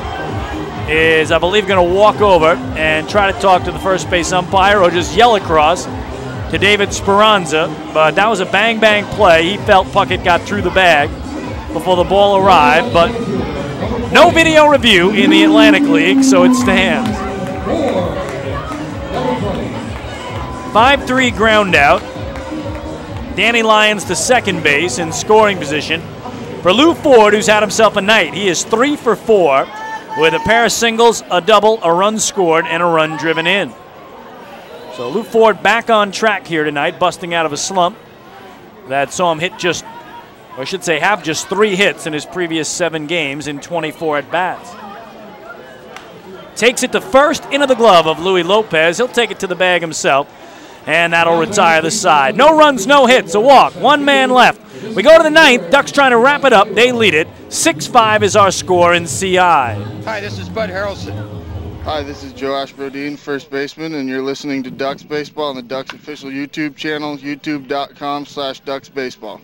is, I believe, going to walk over and try to talk to the first base umpire or just yell across to David Speranza. But that was a bang-bang play. He felt Puckett got through the bag before the ball arrived. But no video review in the Atlantic League, so it stands. 5-3 ground out. Danny Lyons to second base in scoring position for Lou Ford, who's had himself a night. He is 3 for 4 with a pair of singles, a double, a run scored, and a run driven in. So Lou Ford back on track here tonight, busting out of a slump that saw him hit just, or I should say have just 3 hits in his previous 7 games in 24 at-bats. Takes it to first, into the glove of Louis Lopez. He'll take it to the bag himself, and that'll retire the side. No runs, no hits, a walk, 1 man left. We go to the 9th. Ducks trying to wrap it up. They lead it. 6-5 is our score in CI. Hi, this is Bud Harrelson. Hi, this is Joe Ashbrodine, first baseman, and you're listening to Ducks Baseball on the Ducks official YouTube channel, youtube.com/DucksBaseball.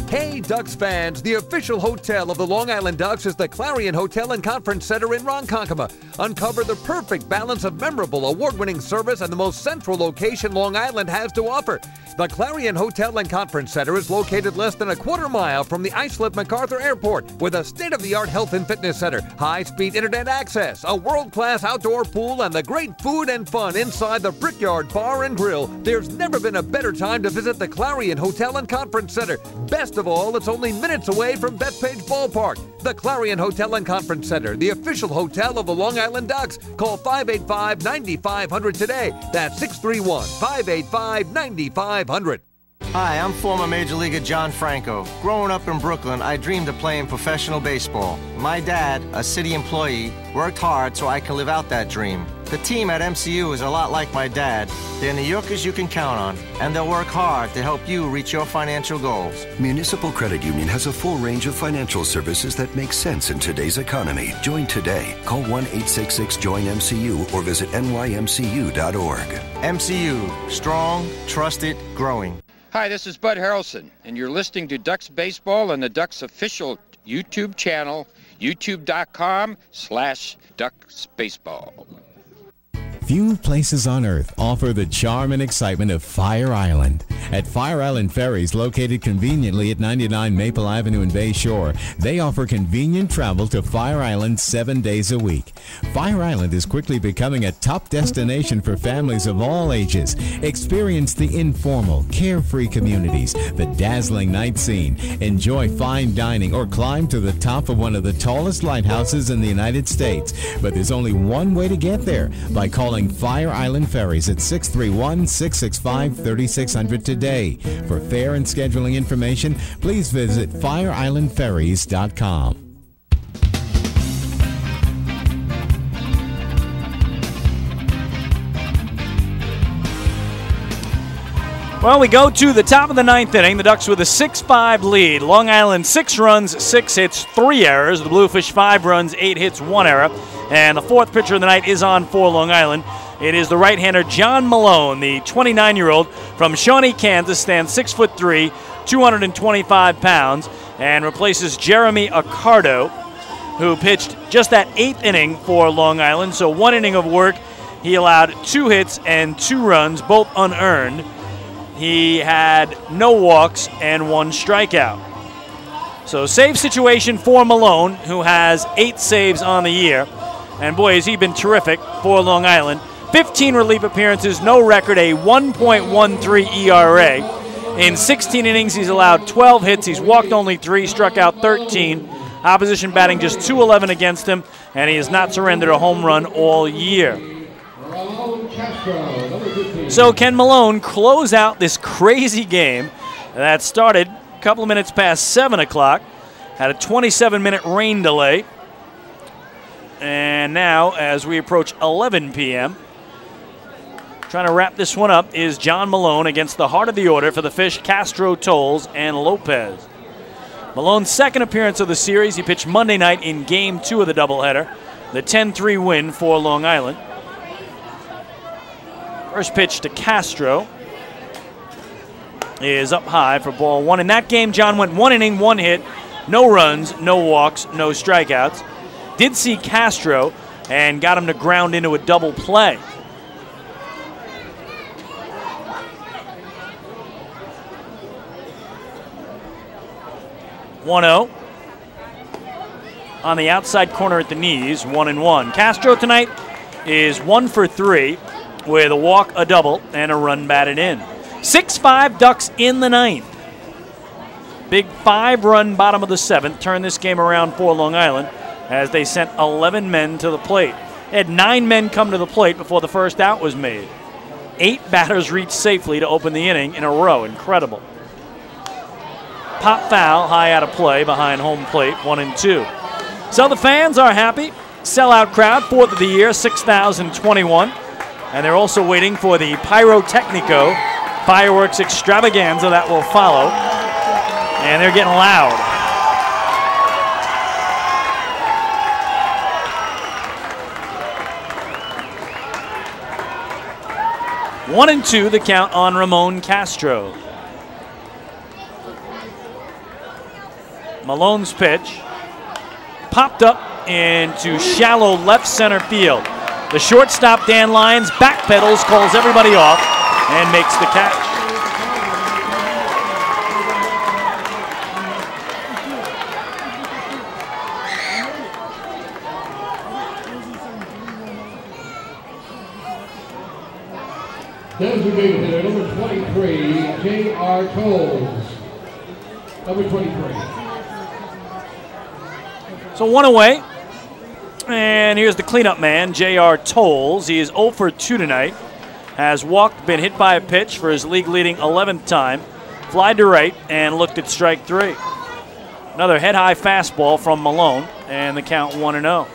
Hey, Ducks fans, the official hotel of the Long Island Ducks is the Clarion Hotel and Conference Center in Ronkonkoma. Uncover the perfect balance of memorable, award-winning service and the most central location Long Island has to offer. The Clarion Hotel and Conference Center is located less than a quarter mile from the Islip MacArthur Airport with a state-of-the-art health and fitness center, high-speed internet access, a world-class outdoor pool, and the great food and fun inside the Brickyard Bar and Grill. There's never been a better time to visit the Clarion Hotel and Conference Center. Best of all, it's only minutes away from Bethpage Ballpark. The Clarion Hotel and Conference Center, the official hotel of the Long Island Ducks. Call 585-9500 today. That's 631-585-9500. Hi, I'm former Major Leaguer John Franco. Growing up in Brooklyn, I dreamed of playing professional baseball. My dad, a city employee, worked hard so I can live out that dream. The team at MCU is a lot like my dad. They're New Yorkers you can count on, and they'll work hard to help you reach your financial goals. Municipal Credit Union has a full range of financial services that make sense in today's economy. Join today. Call 1-866-JOIN-MCU or visit nymcu.org. MCU, strong, trusted, growing. Hi, this is Bud Harrelson, and you're listening to Ducks Baseball on the Ducks official YouTube channel, youtube.com/DucksBaseball. Few places on earth offer the charm and excitement of Fire Island. At Fire Island Ferries, located conveniently at 99 Maple Avenue in Bay Shore, they offer convenient travel to Fire Island 7 days a week. Fire Island is quickly becoming a top destination for families of all ages. Experience the informal, carefree communities, the dazzling night scene, enjoy fine dining, or climb to the top of one of the tallest lighthouses in the United States. But there's only one way to get there, by calling Fire Island Ferries at 631-665-3600 today. For fare and scheduling information, please visit fireislandferries.com. Well, we go to the top of the ninth inning. The Ducks with a 6-5 lead. Long Island 6 runs, 6 hits, 3 errors. The Bluefish 5 runs, 8 hits, 1 error. And the fourth pitcher of the night is on for Long Island. It is the right-hander John Malone, the 29-year-old from Shawnee, Kansas, stands 6'3", 225 pounds, and replaces Jeremy Accardo, who pitched just that 8th inning for Long Island. So 1 inning of work. He allowed 2 hits and 2 runs, both unearned. He had no walks and 1 strikeout. So save situation for Malone, who has 8 saves on the year. And boy, has he been terrific for Long Island. 15 relief appearances, no record, a 1.13 ERA. In 16 innings, he's allowed 12 hits. He's walked only 3, struck out 13. Opposition batting just .211 against him, and he has not surrendered a home run all year. So can Malone close out this crazy game that started a couple of minutes past 7 o'clock, had a 27-minute rain delay, and now as we approach 11 p.m., trying to wrap this one up is John Malone against the heart of the order for the Fish, Castro, Tolles, and Lopez. Malone's second appearance of the series. He pitched Monday night in Game 2 of the doubleheader, the 10-3 win for Long Island. First pitch to Castro is up high for ball 1. In that game, John went 1 inning, 1 hit, no runs, no walks, no strikeouts. Did see Castro and got him to ground into a double play. (1-0) on the outside corner at the knees, 1-1. Castro tonight is 1 for 3 with a walk, a double, and a run batted in. 6-5 Ducks in the ninth. Big 5-run bottom of the 7th turned this game around for Long Island as they sent 11 men to the plate. They had 9 men come to the plate before the first out was made. 8 batters reached safely to open the inning in a row. Incredible. Pop foul high out of play behind home plate, 1-2. So the fans are happy. Sellout crowd, 4th of the year, 6,021. And they're also waiting for the Pyrotechnico fireworks extravaganza that will follow. And they're getting loud. One and 2, the count on Ramon Castro. Malone's pitch popped up into shallow left center field. The shortstop, Dan Lyons, backpedals, calls everybody off, and makes the catch. Designated hitter, number 23, J.R. Tolles. Number 23. So 1 away. And here's the cleanup man, J.R. Tolles. He is 0 for 2 tonight. Has walked, been hit by a pitch for his league-leading 11th time. Flied to right and looked at strike 3. Another head-high fastball from Malone, and the count 1-0.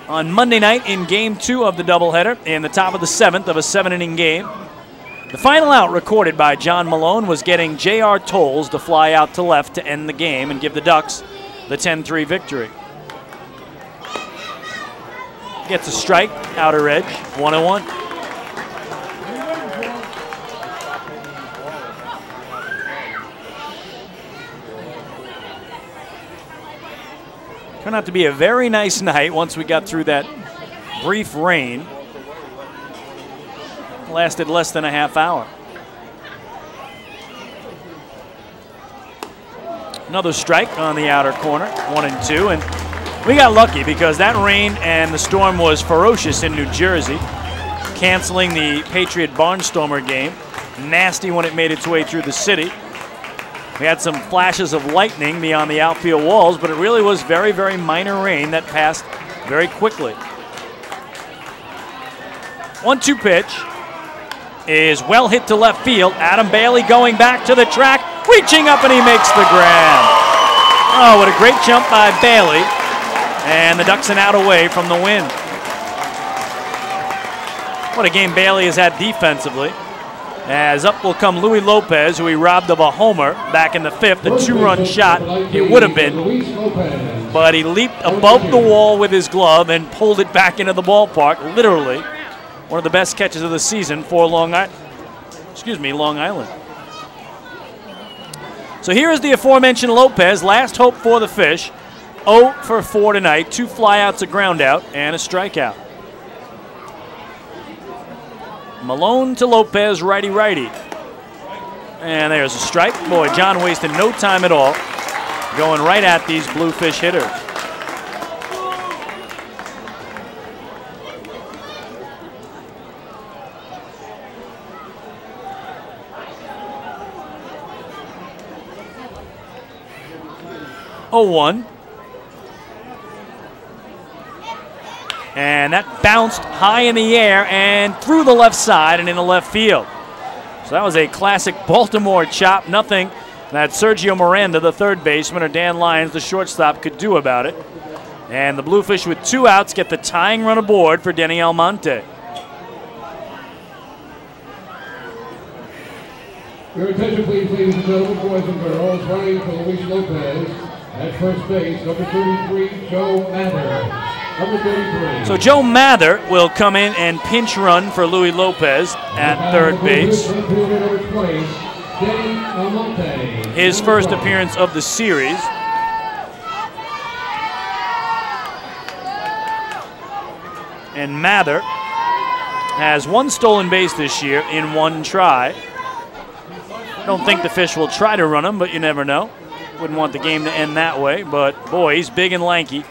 On Monday night in Game 2 of the doubleheader, in the top of the 7th of a 7-inning game, the final out recorded by John Malone was getting J.R. Tolles to fly out to left to end the game and give the Ducks the 10-3 victory. Gets a strike, outer edge, 1-1. Turned out to be a very nice night once we got through that brief rain. Lasted less than a half hour. Another strike on the outer corner, 1-2, and we got lucky because that rain and the storm was ferocious in New Jersey, canceling the Patriot Barnstormer game. Nasty when it made its way through the city. We had some flashes of lightning beyond the outfield walls, but it really was very, very minor rain that passed very quickly. 1-2 pitch is well hit to left field. Adam Bailey going back to the track, reaching up, and he makes the grab. Oh, what a great jump by Bailey. And the Ducks an out away from the win. What a game Bailey has had defensively. As up will come Louis Lopez, who he robbed of a homer back in the 5th, a 2-run shot it would have been. But he leaped above the wall with his glove and pulled it back into the ballpark, literally. One of the best catches of the season for Long Island. So here is the aforementioned Lopez, last hope for the Fish. 0 for 4 tonight, 2 flyouts, a ground out, and a strikeout. Malone to Lopez, righty-righty. And there's a strike. Boy, John wasted no time at all going right at these Bluefish hitters. (0-1). And that bounced high in the air and through the left side and in the left field. So that was a classic Baltimore chop. Nothing that Sergio Miranda, the third baseman, or Dan Lyons, the shortstop, could do about it. And the Bluefish with 2 outs get the tying run aboard for Denny Almonte. Your attention, please, ladies and gentlemen, boys and girls. Running for Luis Lopez at first base, number 33, Joe Mather. Number 33. So Joe Mather will come in and pinch run for Louis Lopez at third base. His first appearance of the series. And Mather has 1 stolen base this year in 1 try. I don't think the Fish will try to run him, but you never know. Wouldn't want the game to end that way, but boy, he's big and lanky.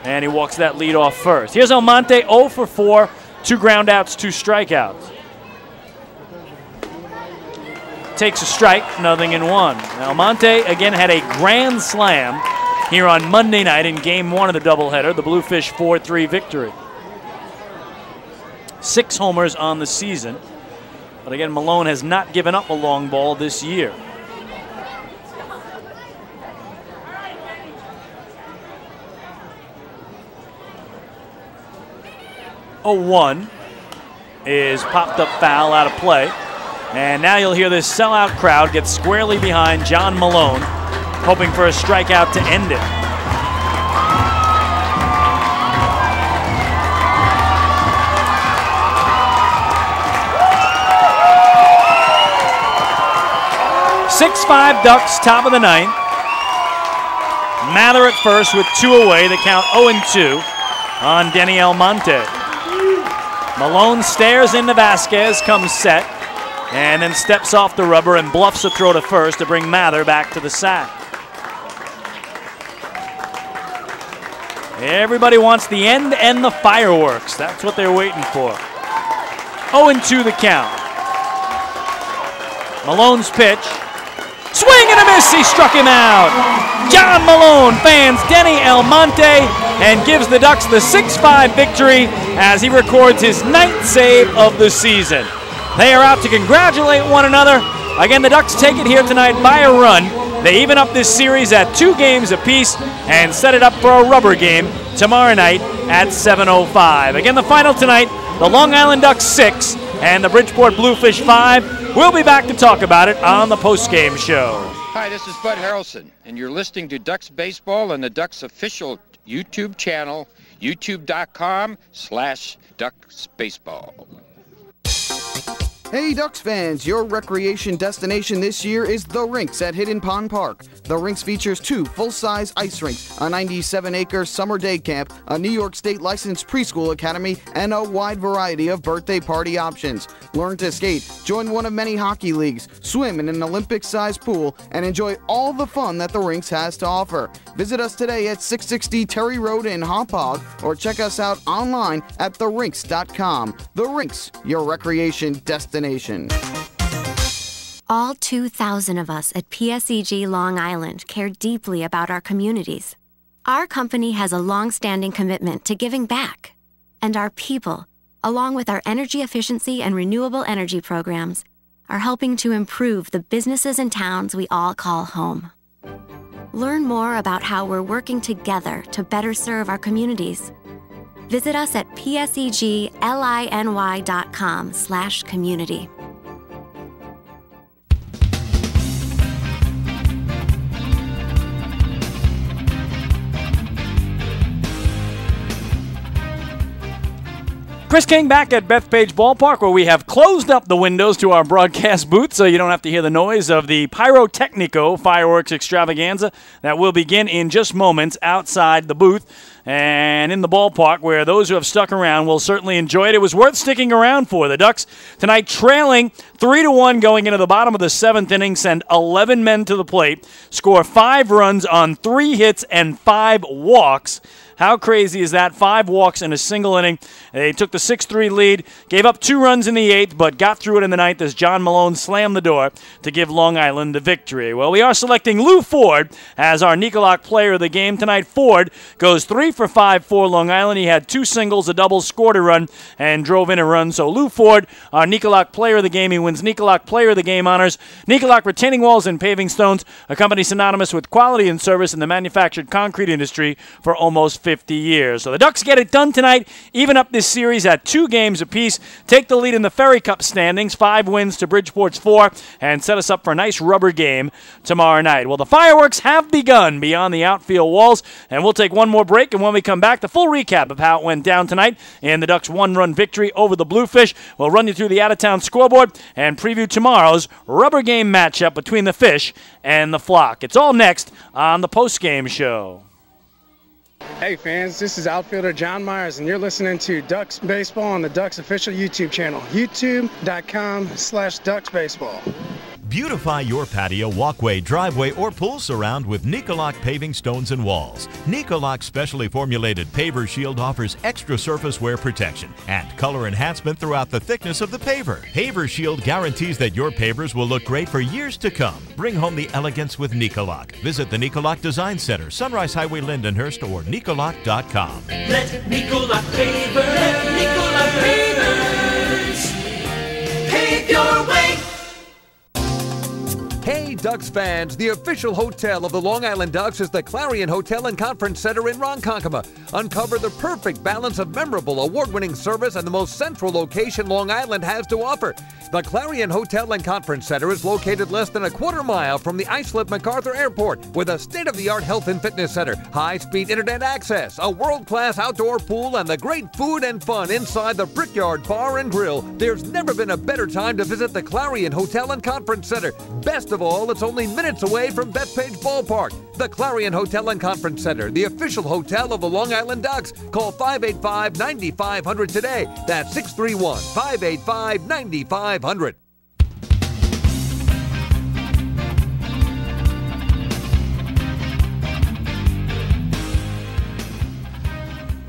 And he walks that lead off first. Here's Almonte, 0 for 4, 2 ground outs, 2 strikeouts. Takes a strike, 0-1. Almonte again had a grand slam here on Monday night in Game 1 of the doubleheader, the Bluefish 4-3 victory. 6 homers on the season. But again, Malone has not given up a long ball this year. (0-1) is popped up foul out of play. And now you'll hear this sellout crowd get squarely behind John Malone, hoping for a strikeout to end it. (6-5) Ducks, top of the 9th. Mather at first with 2 away. The count 0-2 on Denny Almonte. Malone stares into Vasquez, comes set, and then steps off the rubber and bluffs a throw to first to bring Mather back to the sack. Everybody wants the end and the fireworks. That's what they're waiting for. 0-2 the count. Malone's pitch. Swing and a miss, he struck him out. John Malone fans Denny Almonte and gives the Ducks the 6-5 victory as he records his 9th save of the season. They are out to congratulate one another. Again, the Ducks take it here tonight by a run. They even up this series at 2 games apiece and set it up for a rubber game tomorrow night at 7:05. Again, the final tonight, the Long Island Ducks 6 and the Bridgeport Bluefish 5. We'll be back to talk about it on the postgame show. Hi, this is Bud Harrelson, and you're listening to Ducks Baseball on the Ducks official YouTube channel, youtube.com/DucksBaseball. Hey Ducks fans, your recreation destination this year is The Rinks at Hidden Pond Park. The Rinks features 2 full-size ice rinks, a 97-acre summer day camp, a New York State licensed preschool academy, and a wide variety of birthday party options. Learn to skate, join one of many hockey leagues, swim in an Olympic-sized pool, and enjoy all the fun that The Rinks has to offer. Visit us today at 660 Terry Road in Hauppauge or check us out online at therinks.com. The Rinks, your recreation destination. All 2,000 of us at PSEG Long Island care deeply about our communities. Our company has a long-standing commitment to giving back. And our people, along with our energy efficiency and renewable energy programs, are helping to improve the businesses and towns we all call home. Learn more about how we're working together to better serve our communities. Visit us at psegliny.com/community. Chris King back at Bethpage Ballpark, where we have closed up the windows to our broadcast booth so you don't have to hear the noise of the Pyrotechnico fireworks extravaganza that will begin in just moments outside the booth and in the ballpark, where those who have stuck around will certainly enjoy it. It was worth sticking around for. The Ducks tonight trailing 3-1 going into the bottom of the 7th inning, send 11 men to the plate, score 5 runs on 3 hits and 5 walks. How crazy is that? 5 walks in a single inning. They took the 6-3 lead, gave up 2 runs in the 8th, but got through it in the 9th as John Malone slammed the door to give Long Island the victory. Well, we are selecting Lou Ford as our Nicolak player of the game tonight. Ford goes 3 for 5 for Long Island. He had 2 singles, a double, scored a run, and drove in a run. So Lou Ford, our Nicolak player of the game. He wins Nicolak player of the game honors. Nicolak retaining walls and paving stones, a company synonymous with quality and service in the manufactured concrete industry for almost 50 years. So the Ducks get it done tonight, even up this series at 2 games apiece, take the lead in the Ferry Cup standings, 5 wins to Bridgeport's 4, and set us up for a nice rubber game tomorrow night. Well, the fireworks have begun beyond the outfield walls, and we'll take one more break, and when we come back, the full recap of how it went down tonight in the Ducks' 1-run victory over the Bluefish. We'll run you through the out-of-town scoreboard and preview tomorrow's rubber game matchup between the Fish and the Flock. It's all next on the postgame show. Hey fans, this is outfielder John Myers, and you're listening to Ducks Baseball on the Ducks official YouTube channel, youtube.com/DucksBaseball. Beautify your patio, walkway, driveway, or pool surround with Nicolak paving stones and walls. Nicolak's specially formulated paver shield offers extra surface wear protection and color enhancement throughout the thickness of the paver. Paver shield guarantees that your pavers will look great for years to come. Bring home the elegance with Nicolak. Visit the Nicolak Design Center, Sunrise Highway, Lindenhurst, or Nicolak.com. Let Nicolak paver, let Nicolak pavers pave your way. Hey Ducks fans, the official hotel of the Long Island Ducks is the Clarion Hotel and Conference Center in Ronkonkoma. Uncover the perfect balance of memorable, award-winning service and the most central location Long Island has to offer. The Clarion Hotel and Conference Center is located less than a quarter mile from the Islip MacArthur Airport with a state-of-the-art health and fitness center, high-speed internet access, a world-class outdoor pool, and the great food and fun inside the Brickyard Bar and Grill. There's never been a better time to visit the Clarion Hotel and Conference Center. Best of all, it's only minutes away from Bethpage Ballpark. The Clarion Hotel and Conference Center, the official hotel of the Long Island Ducks. Call 585-9500 today. That's 631-585-9500.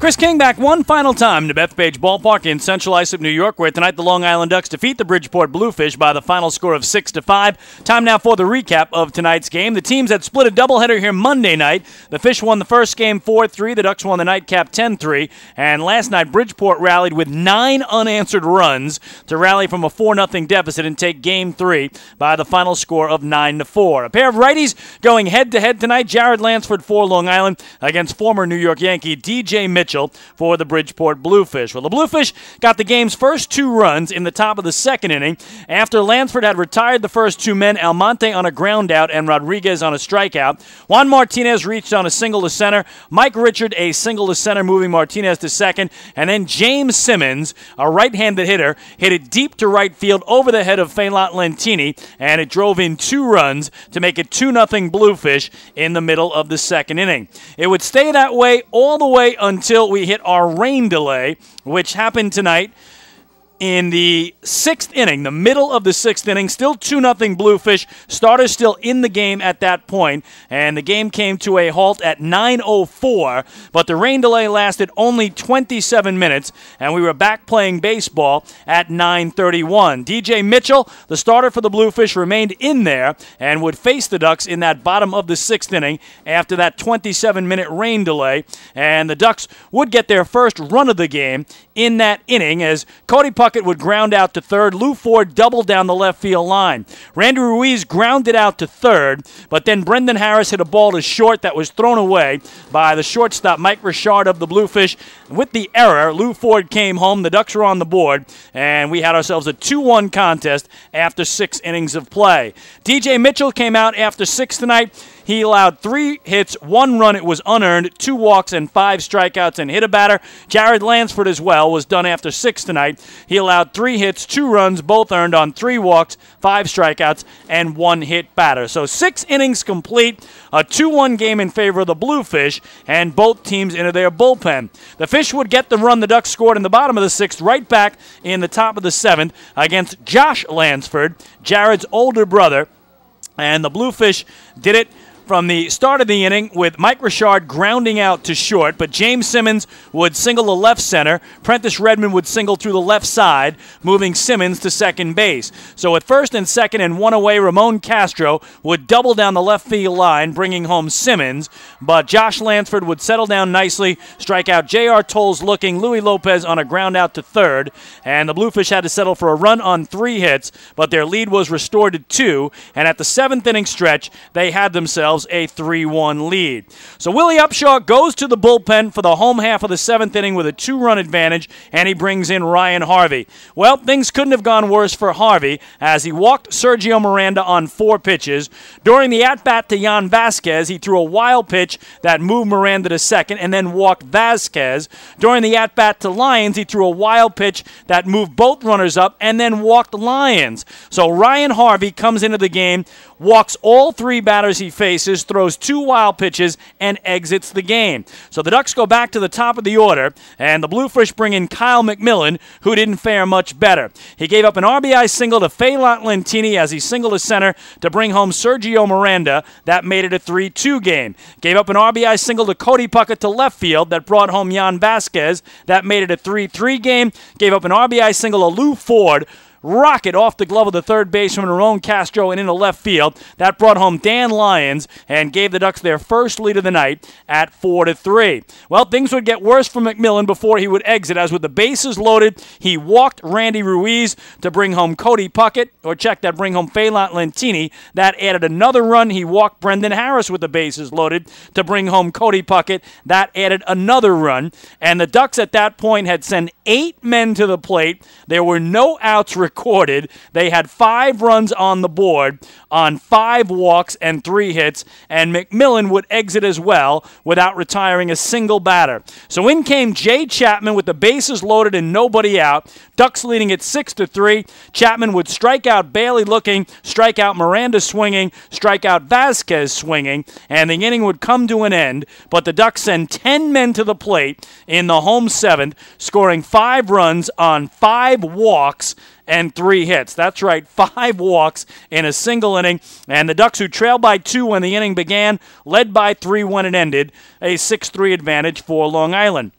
Chris King back one final time to Bethpage Ballpark in Central Islip, New York, where tonight the Long Island Ducks defeat the Bridgeport Bluefish by the final score of 6-5. Time now for the recap of tonight's game. The teams had split a doubleheader here Monday night. The Fish won the first game 4-3. The Ducks won the nightcap 10-3. And last night, Bridgeport rallied with 9 unanswered runs to rally from a 4-0 deficit and take Game 3 by the final score of 9-4. A pair of righties going head-to-head tonight. Jared Lansford for Long Island against former New York Yankee DJ Mitchell. Mitchell for the Bridgeport Bluefish. Well, the Bluefish got the game's first 2 runs in the top of the second inning after Lansford had retired the first 2 men, Almonte on a ground out and Rodriguez on a strikeout. Juan Martinez reached on a single to center, Mike Richard a single to center, moving Martinez to second, and then James Simmons, a right-handed hitter, hit it deep to right field over the head of Failant Lentini, and it drove in 2 runs to make it 2-0 Bluefish in the middle of the second inning. It would stay that way all the way until we hit our rain delay, which happened tonight in the 6th inning, the middle of the 6th inning. Still 2-0 Bluefish. Starters still in the game at that point, and the game came to a halt at 9:04, but the rain delay lasted only 27 minutes, and we were back playing baseball at 9:31. DJ Mitchell, the starter for the Bluefish, remained in there and would face the Ducks in that bottom of the 6th inning after that 27-minute rain delay, and the Ducks would get their first run of the game in that inning as Cody Puckett would ground out to third. Lou Ford doubled down the left field line. Randy Ruiz grounded out to third, but then Brendan Harris hit a ball to short that was thrown away by the shortstop Mike Richard of the Bluefish. With the error, Lou Ford came home. The Ducks were on the board, and we had ourselves a 2-1 contest after 6 innings of play. DJ Mitchell came out after 6 tonight. He allowed 3 hits, 1 run, it was unearned, 2 walks, and 5 strikeouts, and hit a batter. Jared Lansford as well was done after 6 tonight. He allowed 3 hits, 2 runs, both earned on 3 walks, 5 strikeouts, and 1 hit batter. So 6 innings complete, a 2-1 game in favor of the Bluefish, and both teams into their bullpen. The Fish would get the run the Ducks scored in the bottom of the 6th, right back in the top of the 7th against Josh Lansford, Jared's older brother, and the Bluefish did it from the start of the inning with Mike Richard grounding out to short, but James Simmons would single to left center. Prentice Redmond would single through the left side, moving Simmons to second base. So at first and second and 1 away, Ramon Castro would double down the left field line, bringing home Simmons, but Josh Lansford would settle down nicely, strike out J.R. Tolles looking, Louis Lopez on a ground out to third, and the Bluefish had to settle for a run on 3 hits, but their lead was restored to 2, and at the 7th inning stretch, they had themselves a 3-1 lead. So Willie Upshaw goes to the bullpen for the home half of the 7th inning with a 2-run advantage, and he brings in Ryan Harvey. Well, things couldn't have gone worse for Harvey as he walked Sergio Miranda on 4 pitches. During the at-bat to Yan Vasquez, he threw a wild pitch that moved Miranda to second and then walked Vasquez. During the at-bat to Lyons, he threw a wild pitch that moved both runners up and then walked Lyons. So Ryan Harvey comes into the game, walks all 3 batters he faces, throws 2 wild pitches, and exits the game. So the Ducks go back to the top of the order, and the Bluefish bring in Kyle McMillan, who didn't fare much better. He gave up an RBI single to Failant Lentini as he singled to center to bring home Sergio Miranda. That made it a 3-2 game. Gave up an RBI single to Cody Puckett to left field that brought home Yan Vasquez. That made it a 3-3 game. Gave up an RBI single to Lou Ford, rocket off the glove of the third baseman Ramon Castro and into left field. That brought home Dan Lyons and gave the Ducks their first lead of the night at 4-3. Well, things would get worse for McMillan before he would exit, as with the bases loaded, he walked Randy Ruiz to bring home Cody Puckett, or check that, bring home Failant Lentini. That added another run. He walked Brendan Harris with the bases loaded to bring home Cody Puckett. That added another run. And the Ducks at that point had sent 8 men to the plate. There were no outs recorded. They had 5 runs on the board on 5 walks and 3 hits, and McMillan would exit as well without retiring a single batter. So in came Jay Chapman with the bases loaded and nobody out. Ducks leading at 6-3. Chapman would strike out Bailey looking, strike out Miranda swinging, strike out Vasquez swinging, and the inning would come to an end. But the Ducks send 10 men to the plate in the home 7th, scoring 5 runs on 5 walks and 3 hits. That's right, 5 walks in a single inning. And the Ducks, who trailed by 2 when the inning began, led by 3 when it ended, a 6-3 advantage for Long Island.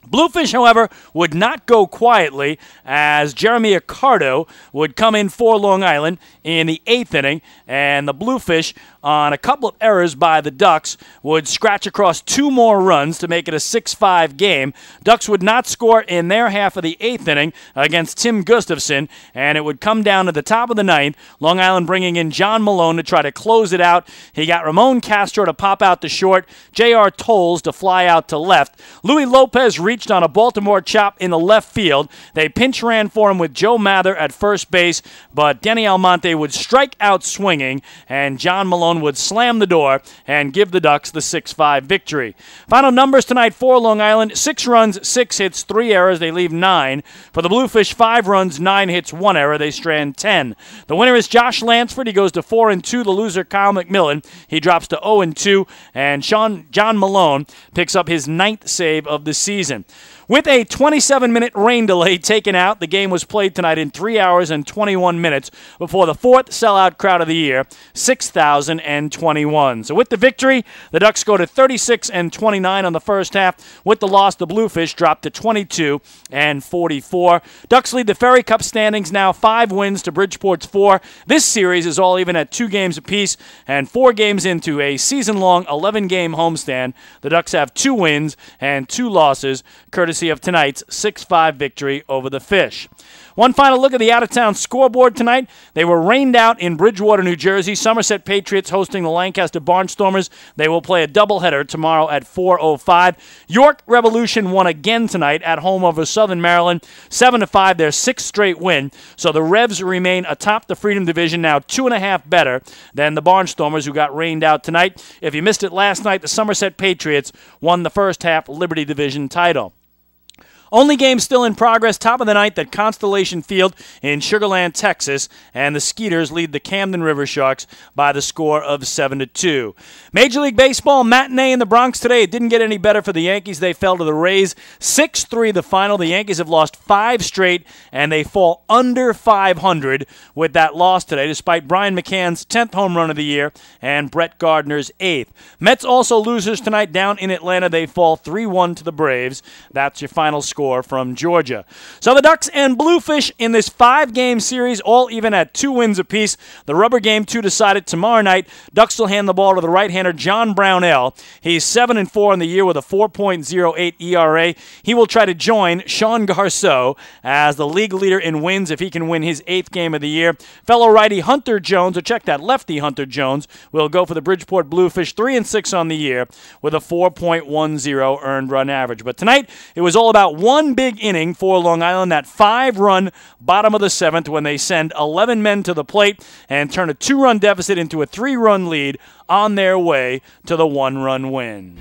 Bluefish, however, would not go quietly as Jeremy Accardo would come in for Long Island in the 8th inning, and the Bluefish, on a couple of errors by the Ducks, would scratch across 2 more runs to make it a 6-5 game. Ducks would not score in their half of the 8th inning against Tim Gustafson, and it would come down to the top of the 9th, Long Island bringing in John Malone to try to close it out. He got Ramon Castro to pop out to short, J.R. Tolles to fly out to left. Louis Lopez reached on a Baltimore chop in the left field. They pinch ran for him with Joe Mather at first base, but Denny Almonte would strike out swinging, and John Malone would slam the door and give the Ducks the 6-5 victory. Final numbers tonight for Long Island: 6 runs, 6 hits, 3 errors. They leave 9. For the Bluefish, 5 runs, 9 hits, 1 error. They strand 10. The winner is Josh Lansford. He goes to 4-2. The loser, Kyle McMillan, he drops to 0-2. And John Malone picks up his 9th save of the season. With a 27-minute rain delay taken out, the game was played tonight in 3 hours and 21 minutes before the 4th sellout crowd of the year, 6,021. So with the victory, the Ducks go to 36-29 on the first half. With the loss, the Bluefish dropped to 22-44. Ducks lead the Ferry Cup standings now 5 wins to Bridgeport's 4. This series is all even at 2 games apiece, and 4 games into a season-long 11-game homestand, the Ducks have 2 wins and 2 losses, courtesy of tonight's 6-5 victory over the Fish. One final look at the out-of-town scoreboard tonight. They were rained out in Bridgewater, New Jersey. Somerset Patriots hosting the Lancaster Barnstormers. They will play a doubleheader tomorrow at 4:05. York Revolution won again tonight at home over Southern Maryland, 7-5, their 6th straight win. So the Revs remain atop the Freedom Division, now 2.5 better than the Barnstormers, who got rained out tonight. If you missed it last night, the Somerset Patriots won the first half Liberty Division title. Only game still in progress, top of the 9th at Constellation Field in Sugar Land, Texas, and the Skeeters lead the Camden River Sharks by the score of 7-2. Major League Baseball matinee in the Bronx today. It didn't get any better for the Yankees. They fell to the Rays, 6-3 the final. The Yankees have lost 5 straight, and they fall under 500 with that loss today, despite Brian McCann's 10th home run of the year and Brett Gardner's 8th. Mets also losers tonight down in Atlanta. They fall 3-1 to the Braves. That's your final score from Georgia. So the Ducks and Bluefish in this 5-game series, all even at 2 wins apiece. The rubber game 2 decided tomorrow night. Ducks will hand the ball to the right-hander John Brownell. He's 7-4 in the year with a 4.08 ERA. He will try to join Sean Garceau as the league leader in wins if he can win his 8th game of the year. Fellow righty Hunter Jones, or check that, lefty Hunter Jones, will go for the Bridgeport Bluefish, 3-6 on the year with a 4.10 earned run average. But tonight, it was all about one big inning for Long Island, that 5-run bottom of the 7th when they send 11 men to the plate and turn a 2-run deficit into a 3-run lead on their way to the 1-run win.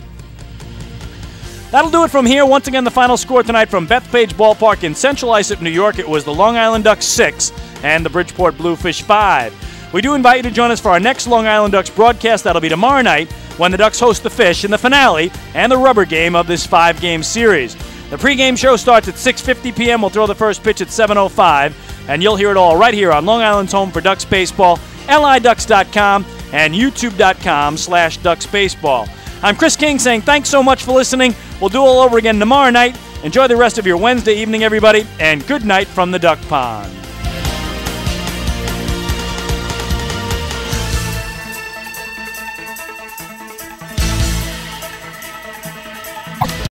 That'll do it from here. Once again, the final score tonight from Bethpage Ballpark in Central Islip, New York. It was the Long Island Ducks 6 and the Bridgeport Bluefish 5. We do invite you to join us for our next Long Island Ducks broadcast. That'll be tomorrow night when the Ducks host the Fish in the finale and the rubber game of this 5-game series. The pregame show starts at 6:50 p.m. We'll throw the first pitch at 7:05, and you'll hear it all right here on Long Island's home for Ducks Baseball, liducks.com and youtube.com/DucksBaseball. I'm Chris King saying thanks so much for listening. We'll do it all over again tomorrow night. Enjoy the rest of your Wednesday evening, everybody, and good night from the Duck Pond.